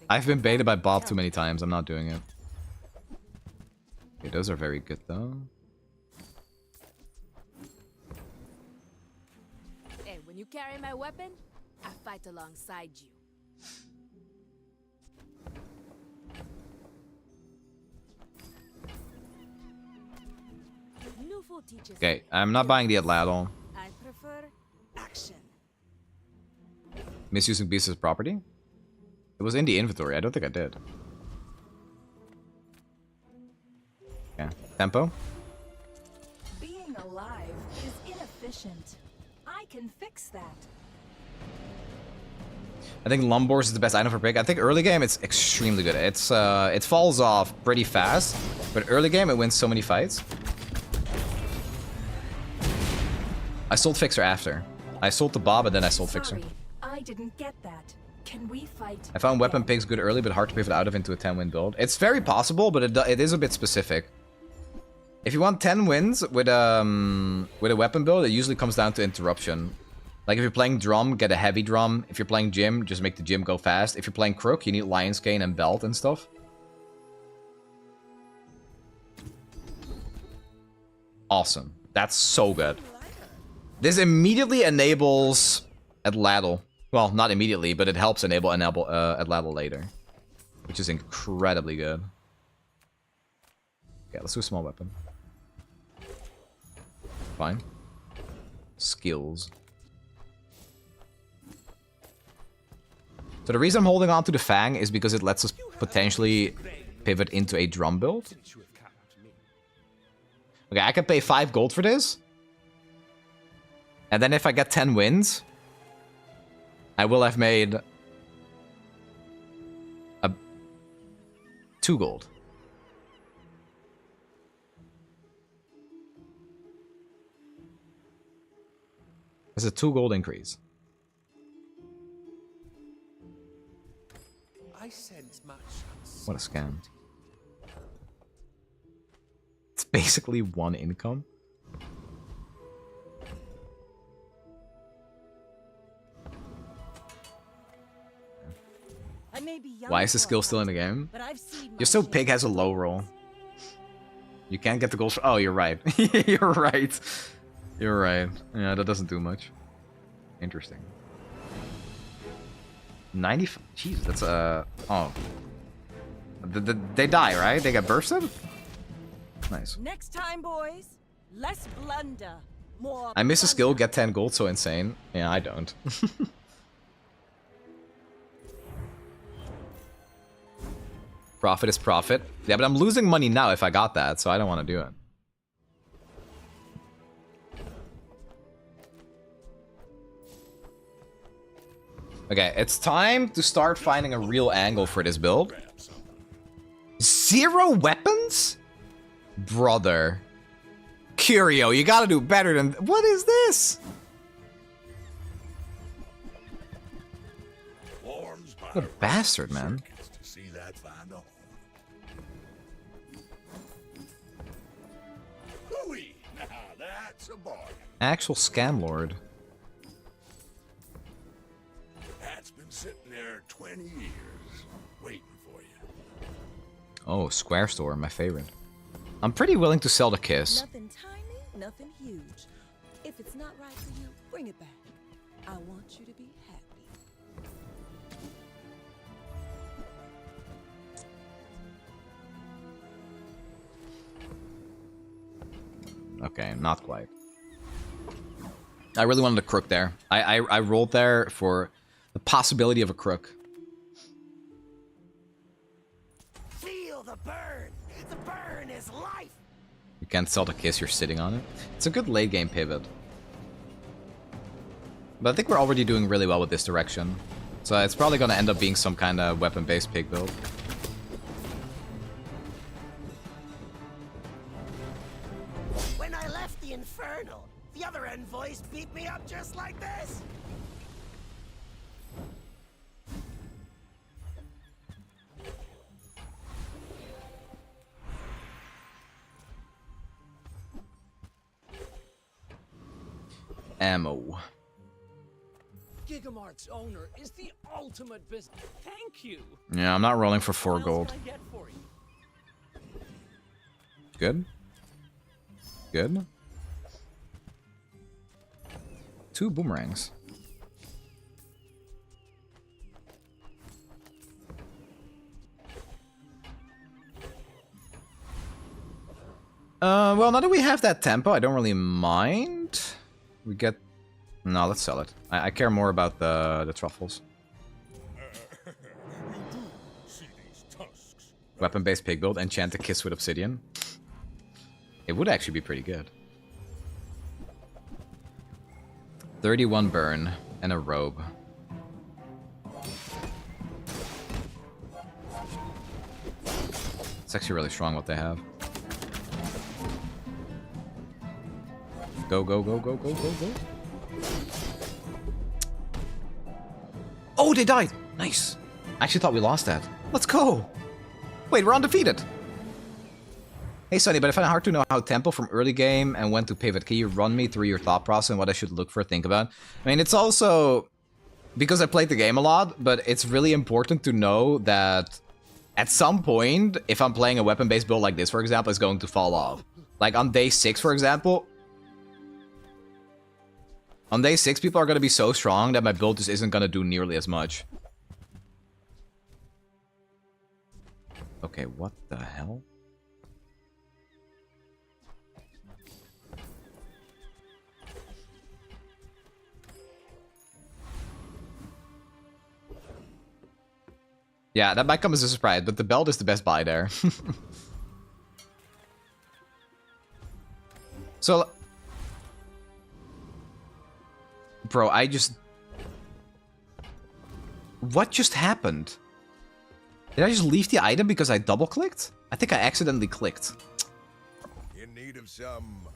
B: I've been baited by Bob too many times. I'm not doing it. Okay, those are very good, though.
E: Hey, when you carry my weapon, I fight alongside you.
B: Okay, I'm not buying the Atlatl.
E: I prefer action.
B: Misusing pieces of property? It was in the inventory. I don't think I did. Yeah. Tempo?
O: Being alive is inefficient. I can fix that.
B: I think Lumbors is the best item for pick. I think early game it's extremely good. It's it falls off pretty fast, but early game it wins so many fights. I sold Fixer after. I sold the Bob and then I sold Fixer.
O: I didn't get that. Can we fight?
B: I found weapon pigs good early, but hard to pivot out of into a 10-win build. It's very possible, but it is a bit specific. If you want 10 wins with a weapon build, it usually comes down to interruption. Like if you're playing drum, get a heavy drum. If you're playing gym, just make the gym go fast. If you're playing crook, you need lion's cane and belt and stuff. Awesome. That's so good. This immediately enables Atlatl. Well, not immediately, but it helps enable Atlatl later. Which is incredibly good. Okay, let's do a small weapon. Fine. Skills. So the reason I'm holding on to the Fang is because it lets us potentially pivot into a drum build. Okay, I can pay 5 gold for this. And then if I get 10 wins, I will have made 2 gold. It's a 2 gold increase.
I: I sense much.
B: What a scam. It's basically 1 income. Why is the skill still in the game? Just so Pig has a low roll. You can't get the goals. Oh, you're right. You're right. You're right. Yeah, that doesn't do much. Interesting. 95. Jeez, that's oh. They die, right? They get bursted? Nice.
J: Next time, boys, less blunder, more.
B: I miss a skill, get 10 gold, so insane. Yeah, I don't. Profit is profit. Yeah, but I'm losing money now if I got that, so I don't want to do it. Okay, it's time to start finding a real angle for this build. 0 weapons? Brother. Curio, you gotta do better than... What is this? What a bastard, man.
D: To see that find a home. Hooey! Now that's a bargain.
B: Actual scam lord.
D: That's been sitting there 20 years, waiting for you.
B: Oh, Square Store, my favorite. I'm pretty willing to sell the kiss.
J: Nothing tiny, nothing huge. If it's not right for you, bring it back. I want you to be happy.
B: Okay, not quite. I really wanted a crook there. I rolled there for the possibility of a crook.
K: Feel the burn. The burn is life.
B: You can't sell the kiss, you're sitting on it. It's a good late game pivot. But I think we're already doing really well with this direction. So it's probably going to end up being some kind of weapon-based pig build.
K: When I left the Infernal, the other envoys beat me up just like this.
B: Ammo.
F: Gigamart's owner is the ultimate business. Thank you.
B: Yeah, I'm not rolling for 4 gold. Good. Good. 2 boomerangs. Well, now that we have that tempo, I don't really mind. We get... No, let's sell it. I care more about the truffles. Weapon-based pig build, enchant the kiss with obsidian. It would actually be pretty good. 31 burn and a robe. It's actually really strong what they have. Go, go, go, go, go, go, go. Oh, they died! Nice. I actually thought we lost that. Let's go! Wait, we're undefeated! Hey Sonny, but I find it hard to know how tempo from early game and when to pivot. Can you run me through your thought process and what I should look for, think about? I mean, it's also... Because I played the game a lot, but it's really important to know that at some point, if I'm playing a weapon-based build like this, for example, it's going to fall off. Like on day 6, for example... On day 6, people are going to be so strong that my build just isn't going to do nearly as much. Okay, what the hell? Yeah, that might come as a surprise, but the belt is the best buy there. So... Bro, I just... What just happened? Did I just leave the item because I double-clicked? I think I accidentally clicked.
D: In need of some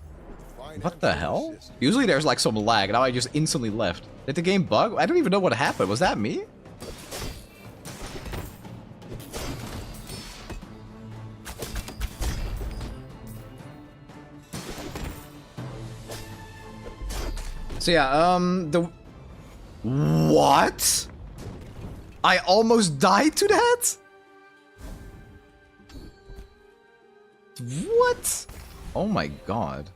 B: What the hell? Usually there's like some lag, now I just instantly left. Did the game bug? I don't even know what happened. Was that me? So yeah, the... What? I almost died to that? What? Oh my god.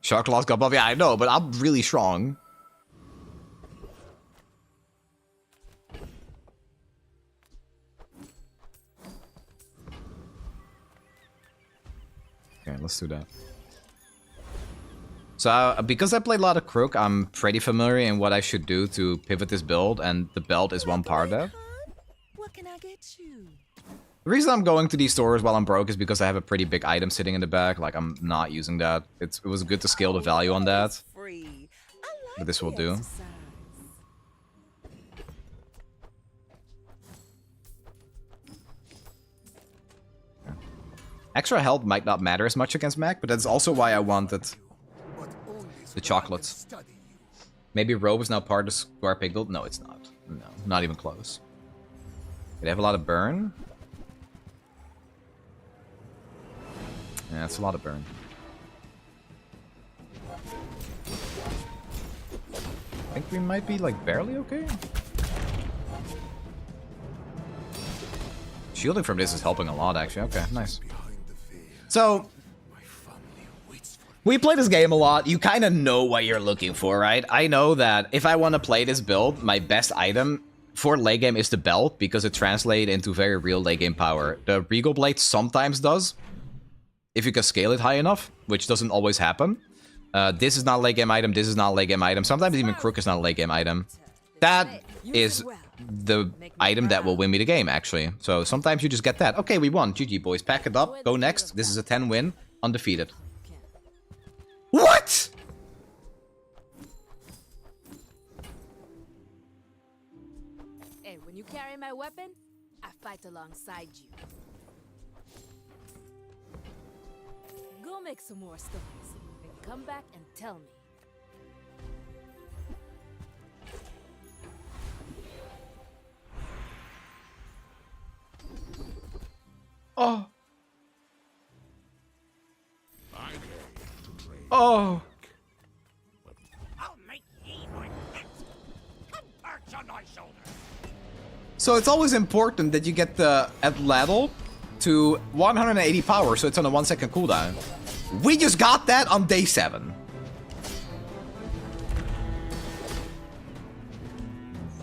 B: Shark Claws got buff. Yeah, I know, but I'm really strong. Okay, let's do that. So, because I played a lot of Crook, I'm pretty familiar in what I should do to pivot this build, and the belt is one part of that.
J: What can I get you?
B: The reason I'm going to these stores while I'm broke is because I have a pretty big item sitting in the back. Like, I'm not using that. It was good to scale the value on that. But this will do. Extra health might not matter as much against Mac, but that's also why I wanted the chocolates. Maybe Robe is now part of the Square Pig build? No, it's not. No, not even close. They have a lot of burn. Yeah, it's a lot of burn. I think we might be, like, barely okay. Shielding from this is helping a lot, actually. Okay, nice. So, we play this game a lot. You kind of know what you're looking for, right? I know that if I want to play this build, my best item for late game is the belt, because it translates into very real late game power. The Regal Blade sometimes does, if you can scale it high enough, which doesn't always happen. This is not a late game item, this is not a late game item. Sometimes even Crook is not a late game item. That is the item that will win me the game, actually. So sometimes you just get that. Okay, we won. GG, boys. Pack it up. Go next. This is a 10 win. Undefeated. What?
E: Hey, when you carry my weapon, I fight alongside you. Go make some more stories, and come back and tell me.
B: Oh. Oh.
F: I'll make ye my pet. Come perch on my shoulder.
B: So it's always important that you get the Atlatl to 180 power, so it's on a 1 second cooldown. We just got that on day 7.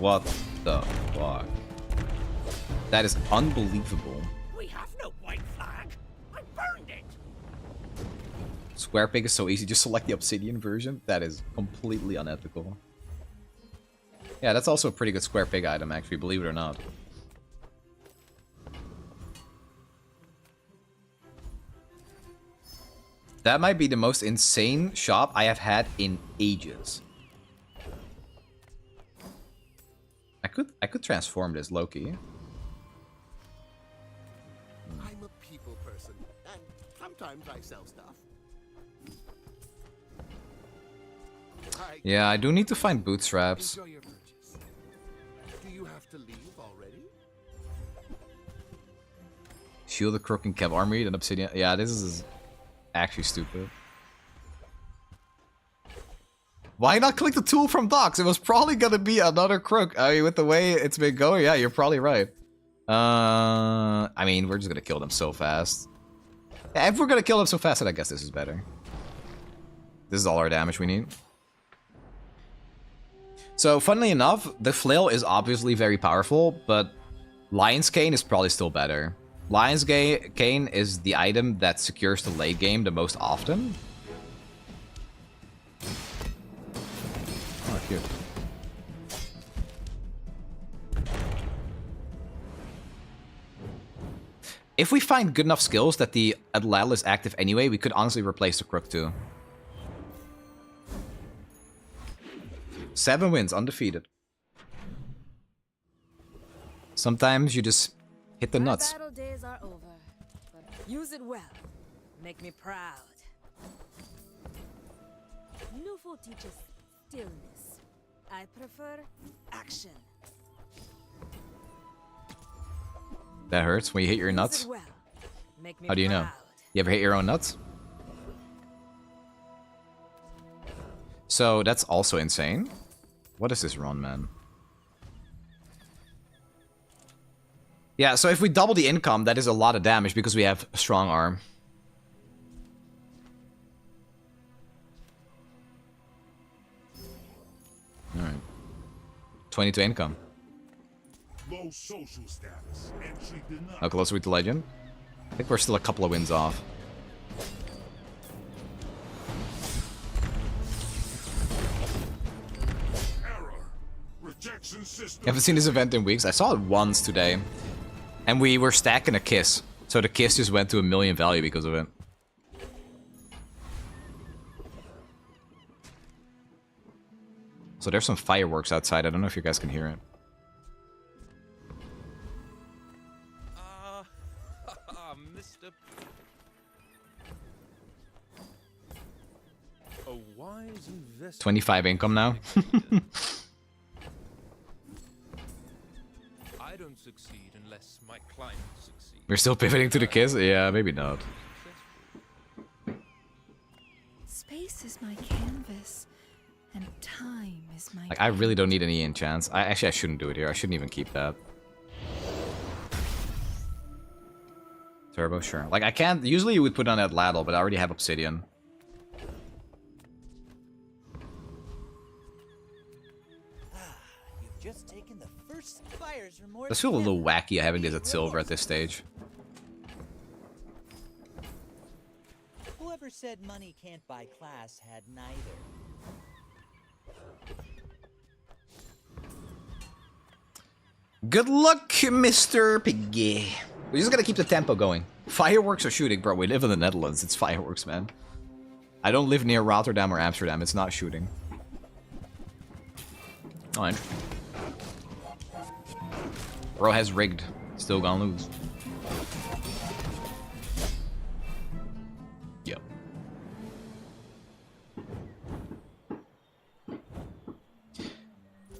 B: What the fuck? That is unbelievable.
F: We have no white flag. I burned it.
B: Square Pig is so easy. Just select the Obsidian version. That is completely unethical. Yeah, that's also a pretty good Square Pig item, actually, believe it or not. That might be the most insane shop I have had in ages. I could transform this, Loki.
I: I'm a people person, and sometimes I sell stuff.
B: Yeah, I do need to find bootstraps.
I: Enjoy your purchase. Do you have to leave already?
B: Shield the Crook and Kev Armory and Obsidian. Yeah, this is actually stupid. Why not click the tool from docks? It was probably gonna be another Crook. I mean, with the way it's been going, yeah, you're probably right. I mean, we're just gonna kill them so fast. Yeah, if we're gonna kill them so fast, then I guess this is better. This is all our damage we need. So, funnily enough, the Flail is obviously very powerful, but Lion's Cane is probably still better. Lion's Cane is the item that secures the late game the most often. Oh, cute. If we find good enough skills that the Atlatl is active anyway, we could honestly replace the Crook too. 7 wins, undefeated. Sometimes you just hit the nuts.
E: My battle days are over, but use it well. Make me proud. Nufo teaches stillness. I prefer action.
B: That hurts when you hit your nuts.
E: Well. Make me
B: How do you know? You ever hit your own nuts? So that's also insane. What is this run, man? Yeah, so if we double the income, that is a lot of damage because we have a strong arm. Alright. 22 income.
D: Low social status. Entry denied.
B: How close are we to legend? I think we're still a couple of wins off. Haven't seen this event in weeks. I saw it once today. And we were stacking a kiss. So the kiss just went to 1 million value because of it. So there's some fireworks outside. I don't know if you guys can hear it.
G: Mr. A wise investment.
B: 25 income now.
G: I don't succeed unless my client succeeds.
B: We're still pivoting to the kiss? Yeah, maybe not.
O: Space is my canvas, and time is my.
B: Like, I really don't need any enchants. I shouldn't do it here. I shouldn't even keep that. Turbo, sure. Like, I can't. Usually you would put on that ladle, but I already have obsidian.
K: You've just taken the first buyer's remorse.
B: Does feel a little wacky having this at silver at this stage.
K: Whoever said money can't buy class had neither.
B: Good luck, Mr. Piggy. We're just gonna keep the tempo going. Fireworks are shooting, bro. We live in the Netherlands. It's fireworks, man. I don't live near Rotterdam or Amsterdam. It's not shooting. Alright. Bro has rigged. Still gonna lose. Yep.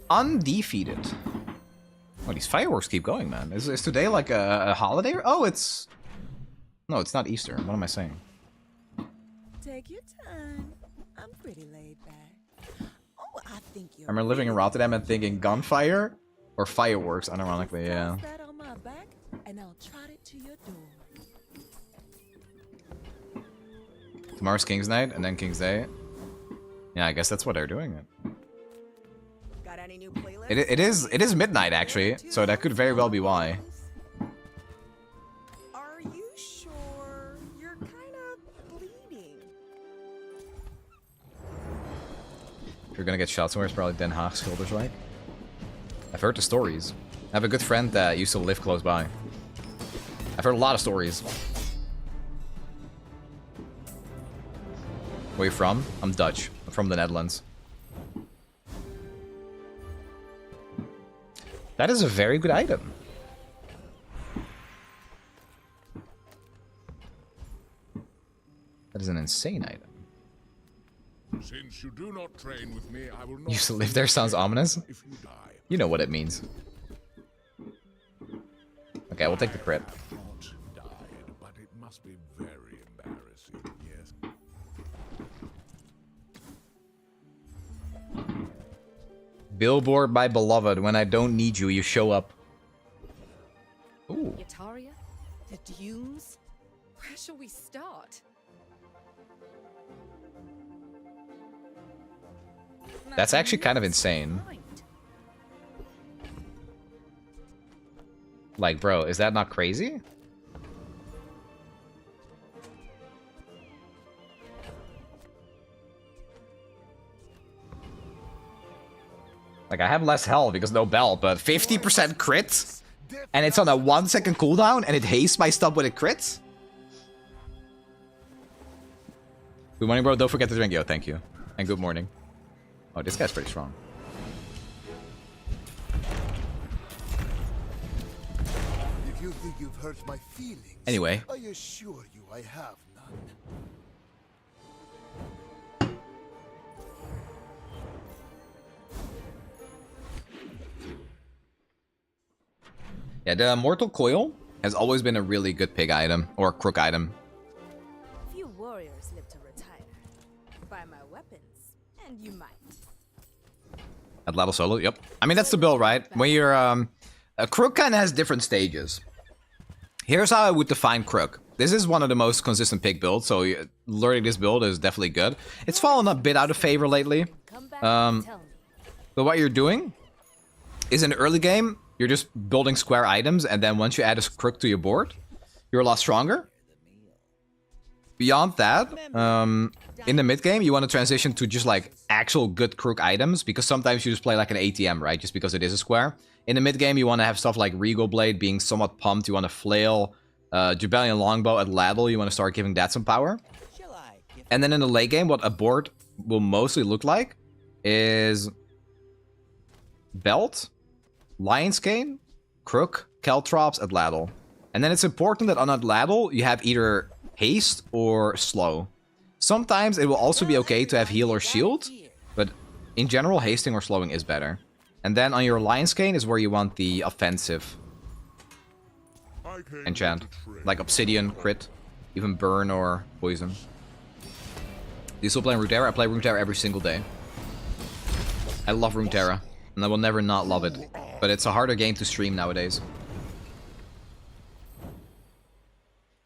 B: Undefeated. Oh, these fireworks keep going, man. Is today like a holiday? Oh, it's... No, it's not Easter. What am I saying?
J: Take your time. I'm pretty laid back. Oh, I think you're.
B: I remember living in Rotterdam and thinking gunfire or fireworks, unironically, yeah.
J: Toss that on my back, and I'll trot it to your door.
B: Tomorrow's King's Night and then King's Day. Yeah, I guess that's what they're doing.
R: Got any new playlists?
B: It is midnight actually, so that could very well be why.
R: Are you sure? You're kind of bleeding.
B: If you're gonna get shot somewhere, it's probably Den Haag Schilderswijk. I've heard the stories. I have a good friend that used to live close by. I've heard a lot of stories. Where you from? I'm Dutch. I'm from the Netherlands. That is a very good item. That is an insane item.
Q: Since you do not train with me, I will not.
B: Used to live there sounds ominous.
Q: If you die.
B: You know what it means. Okay, we'll take the crit.
Q: Not died, but it must be very embarrassing. Yes.
B: Billboard by Beloved. When I don't need you, you show up. Ooh.
N: Yataria? The Dunes? Where shall we start?
B: That's actually kind of insane. Like, bro, is that not crazy? Like, I have less health because no belt, but 50% crit? And it's on a 1 second cooldown and it hastes my stuff with a crit? Good morning, bro. Don't forget to drink. Yo, thank you. And good morning. Oh, this guy's pretty strong.
I: If you think you've hurt my feelings,
B: Anyway.
I: I assure you I have none.
B: Yeah, the Mortal Coil has always been a really good pig item, or crook item.
E: Few warriors live to retire. Buy my weapons, and you might.
B: At level solo, yep. I mean, that's the build, right? When you're, a crook kind of has different stages. Here's how I would define crook. This is one of the most consistent pig builds, so learning this build is definitely good. It's fallen a bit out of favor lately. But what you're doing is in the early game, you're just building square items, and then once you add a crook to your board, you're a lot stronger. Beyond that, in the mid game, you want to transition to just like actual good crook items, because sometimes you just play like an ATM, right? Just because it is a square. In the mid game, you want to have stuff like Regal Blade being somewhat pumped. You want to flail, Jabalian Longbow at Ladle. You want to start giving that some power. And then in the late game, what a board will mostly look like is Belt, Lion's Cane, Crook, Caltrops at Ladle. And then it's important that on that Ladle, you have either haste or slow. Sometimes it will also be okay to have heal or shield, but in general, hasting or slowing is better. And then on your Lion's Cane is where you want the offensive enchant, like Obsidian, Crit, even Burn or Poison. Do you still play Runeterra? I play Runeterra every single day. I love Runeterra, and I will never not love it. But it's a harder game to stream nowadays.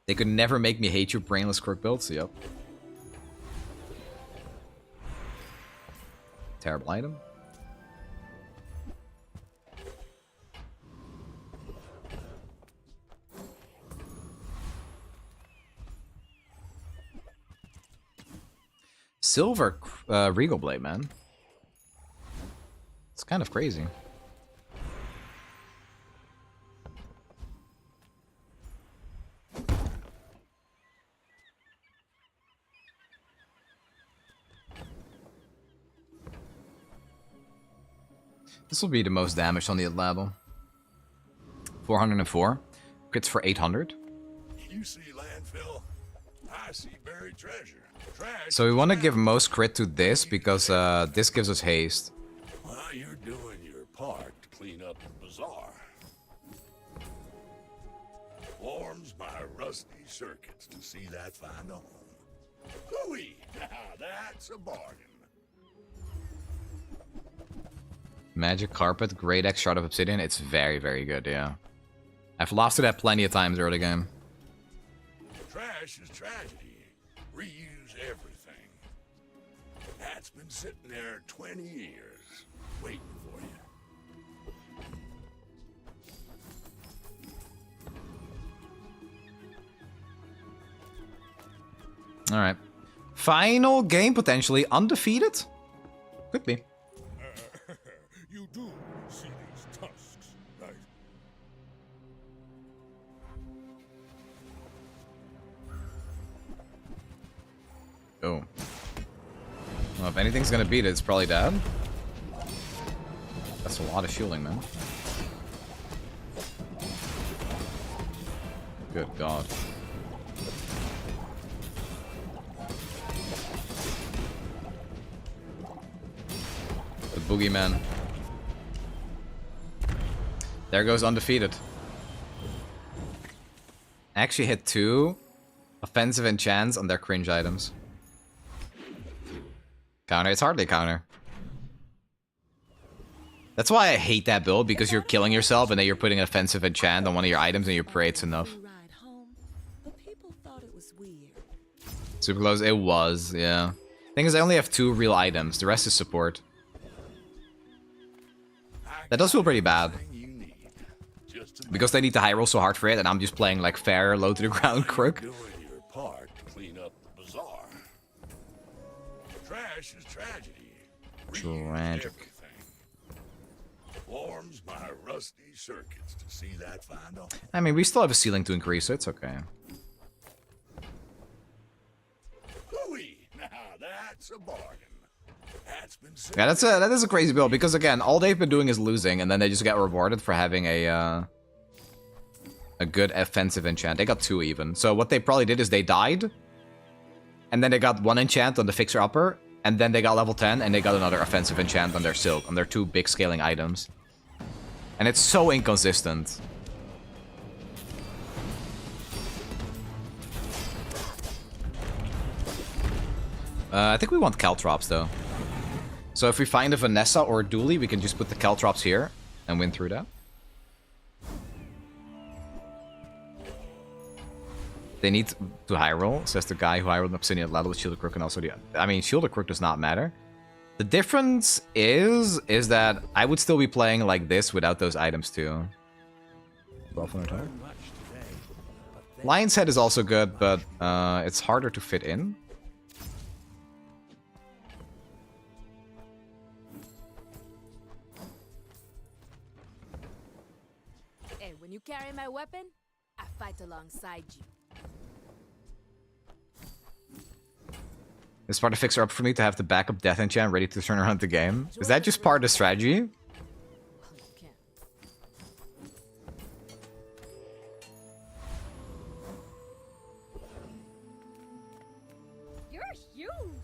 B: They could never make me hate your brainless crook builds. Yep. Terrible item. Silver Regal Blade, man. It's kind of crazy. This will be the most damage on the level. 404. Crits for 800.
D: You see landfill, I see buried treasure.
B: So we want to give most crit to this because this gives us haste.
D: Well, you're doing your part to clean up the bazaar. Warms my rusty circuits to see that find a home. Hooey! Now that's a bargain.
B: Magic Carpet, Great X, Shard of Obsidian. It's very, very good, yeah. I've lost to that plenty of times early game.
D: Trash is tragedy. Reuse everything. That's been sitting there 20 years, waiting for you.
B: Alright. Final game, potentially. Undefeated? Could be.
D: You do see these tusks, right?
B: Oh. Well, if anything's gonna beat it, it's probably Dad. That's a lot of shielding, man. Good God. The boogeyman. There goes undefeated. Actually hit 2 offensive enchants on their cringe items. Counter, it's hardly counter. That's why I hate that build, because you're killing yourself and then you're putting an offensive enchant on one of your items and you pray it's enough. Super close, it was, yeah. Thing is, I only have 2 real items, the rest is support. That does feel pretty bad. Because they need to high roll so hard for it, and I'm just playing like fair, low to the ground crook.
D: Doing your part to clean up the bazaar. Trash is tragedy.
B: Tragic.
D: Warms my rusty circuits to see that find a...
B: I mean, we still have a ceiling to increase, so it's okay.
D: Hooey! Now that's a bargain. That's been
B: Yeah, that is a crazy build, because again, all they've been doing is losing, and then they just get rewarded for having a good offensive enchant. They got 2 even. So what they probably did is they died, and then they got 1 enchant on the fixer upper, and then they got level 10, and they got another offensive enchant on their silk, on their 2 big scaling items. And it's so inconsistent. I think we want Caltrops though. So if we find a Vanessa or a Dooley, we can just put the Caltrops here and win through that. They need to high roll, says the guy who high rolled an Obsidian Ladle with Shielded Crook and also the... I mean, Shielded Crook does not matter. The difference is that I would still be playing like this without those items too. 1200 total. Lion's Head is also good, but it's harder to fit in.
E: Hey, when you carry my weapon, I fight alongside you.
B: Is Sparta Fixer up for me to have the backup death enchant ready to turn around the game? Is that just part of the strategy?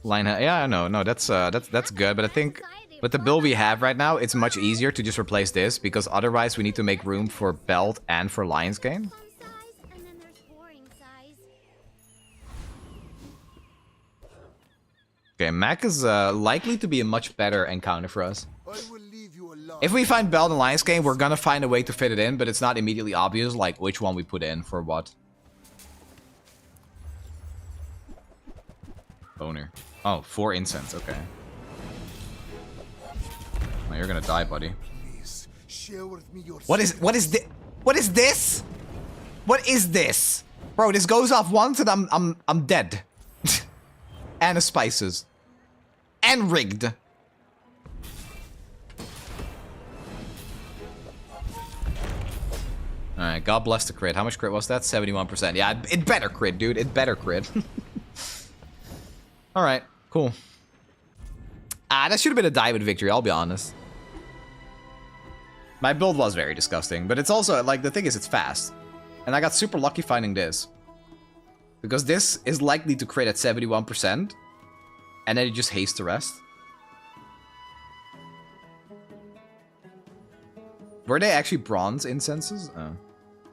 B: Lionhead, yeah, I know, no, that's good, but I think with the build we have right now, it's much easier to just replace this, because otherwise we need to make room for Belt and for Lion's Game. Okay, Mac is likely to be a much better encounter for us. If we find Belt and Lion's Game, we're gonna find a way to fit it in, but it's not immediately obvious, like, which one we put in for what. Boner. Oh, 4 incense, okay. Oh, you're gonna die, buddy. What is this? What is this? What is this? Bro, this goes off once and I'm dead. And the spices. And rigged. Alright, God bless the crit. How much crit was that? 71%. Yeah, it better crit, dude. It better crit. Alright, cool. That should have been a diamond victory, I'll be honest. My build was very disgusting, but it's also, like, the thing is, it's fast. And I got super lucky finding this. Because this is likely to crit at 71%. And then it just hastes the rest. Were they actually bronze incenses? Oh.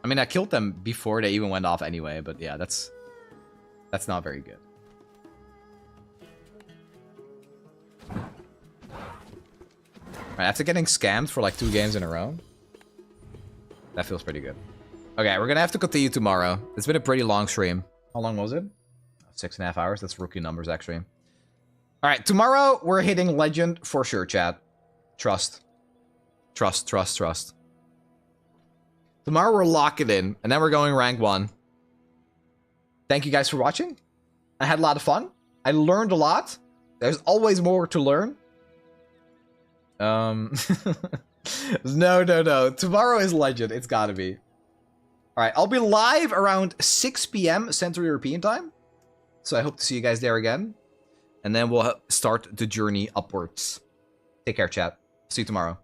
B: I mean, I killed them before they even went off anyway, but yeah, that's not very good. Right, after getting scammed for like 2 games in a row, that feels pretty good. Okay, we're gonna have to continue tomorrow. It's been a pretty long stream. How long was it? 6.5 hours. That's rookie numbers, actually. All right, tomorrow we're hitting legend for sure, chat. Trust. Trust, trust, trust. Tomorrow we're locking in, and then we're going rank 1. Thank you guys for watching. I had a lot of fun. I learned a lot. There's always more to learn. No. Tomorrow is legend. It's gotta be. All right, I'll be live around 6 p.m. Central European time. So I hope to see you guys there again. And then we'll start the journey upwards. Take care, chat. See you tomorrow.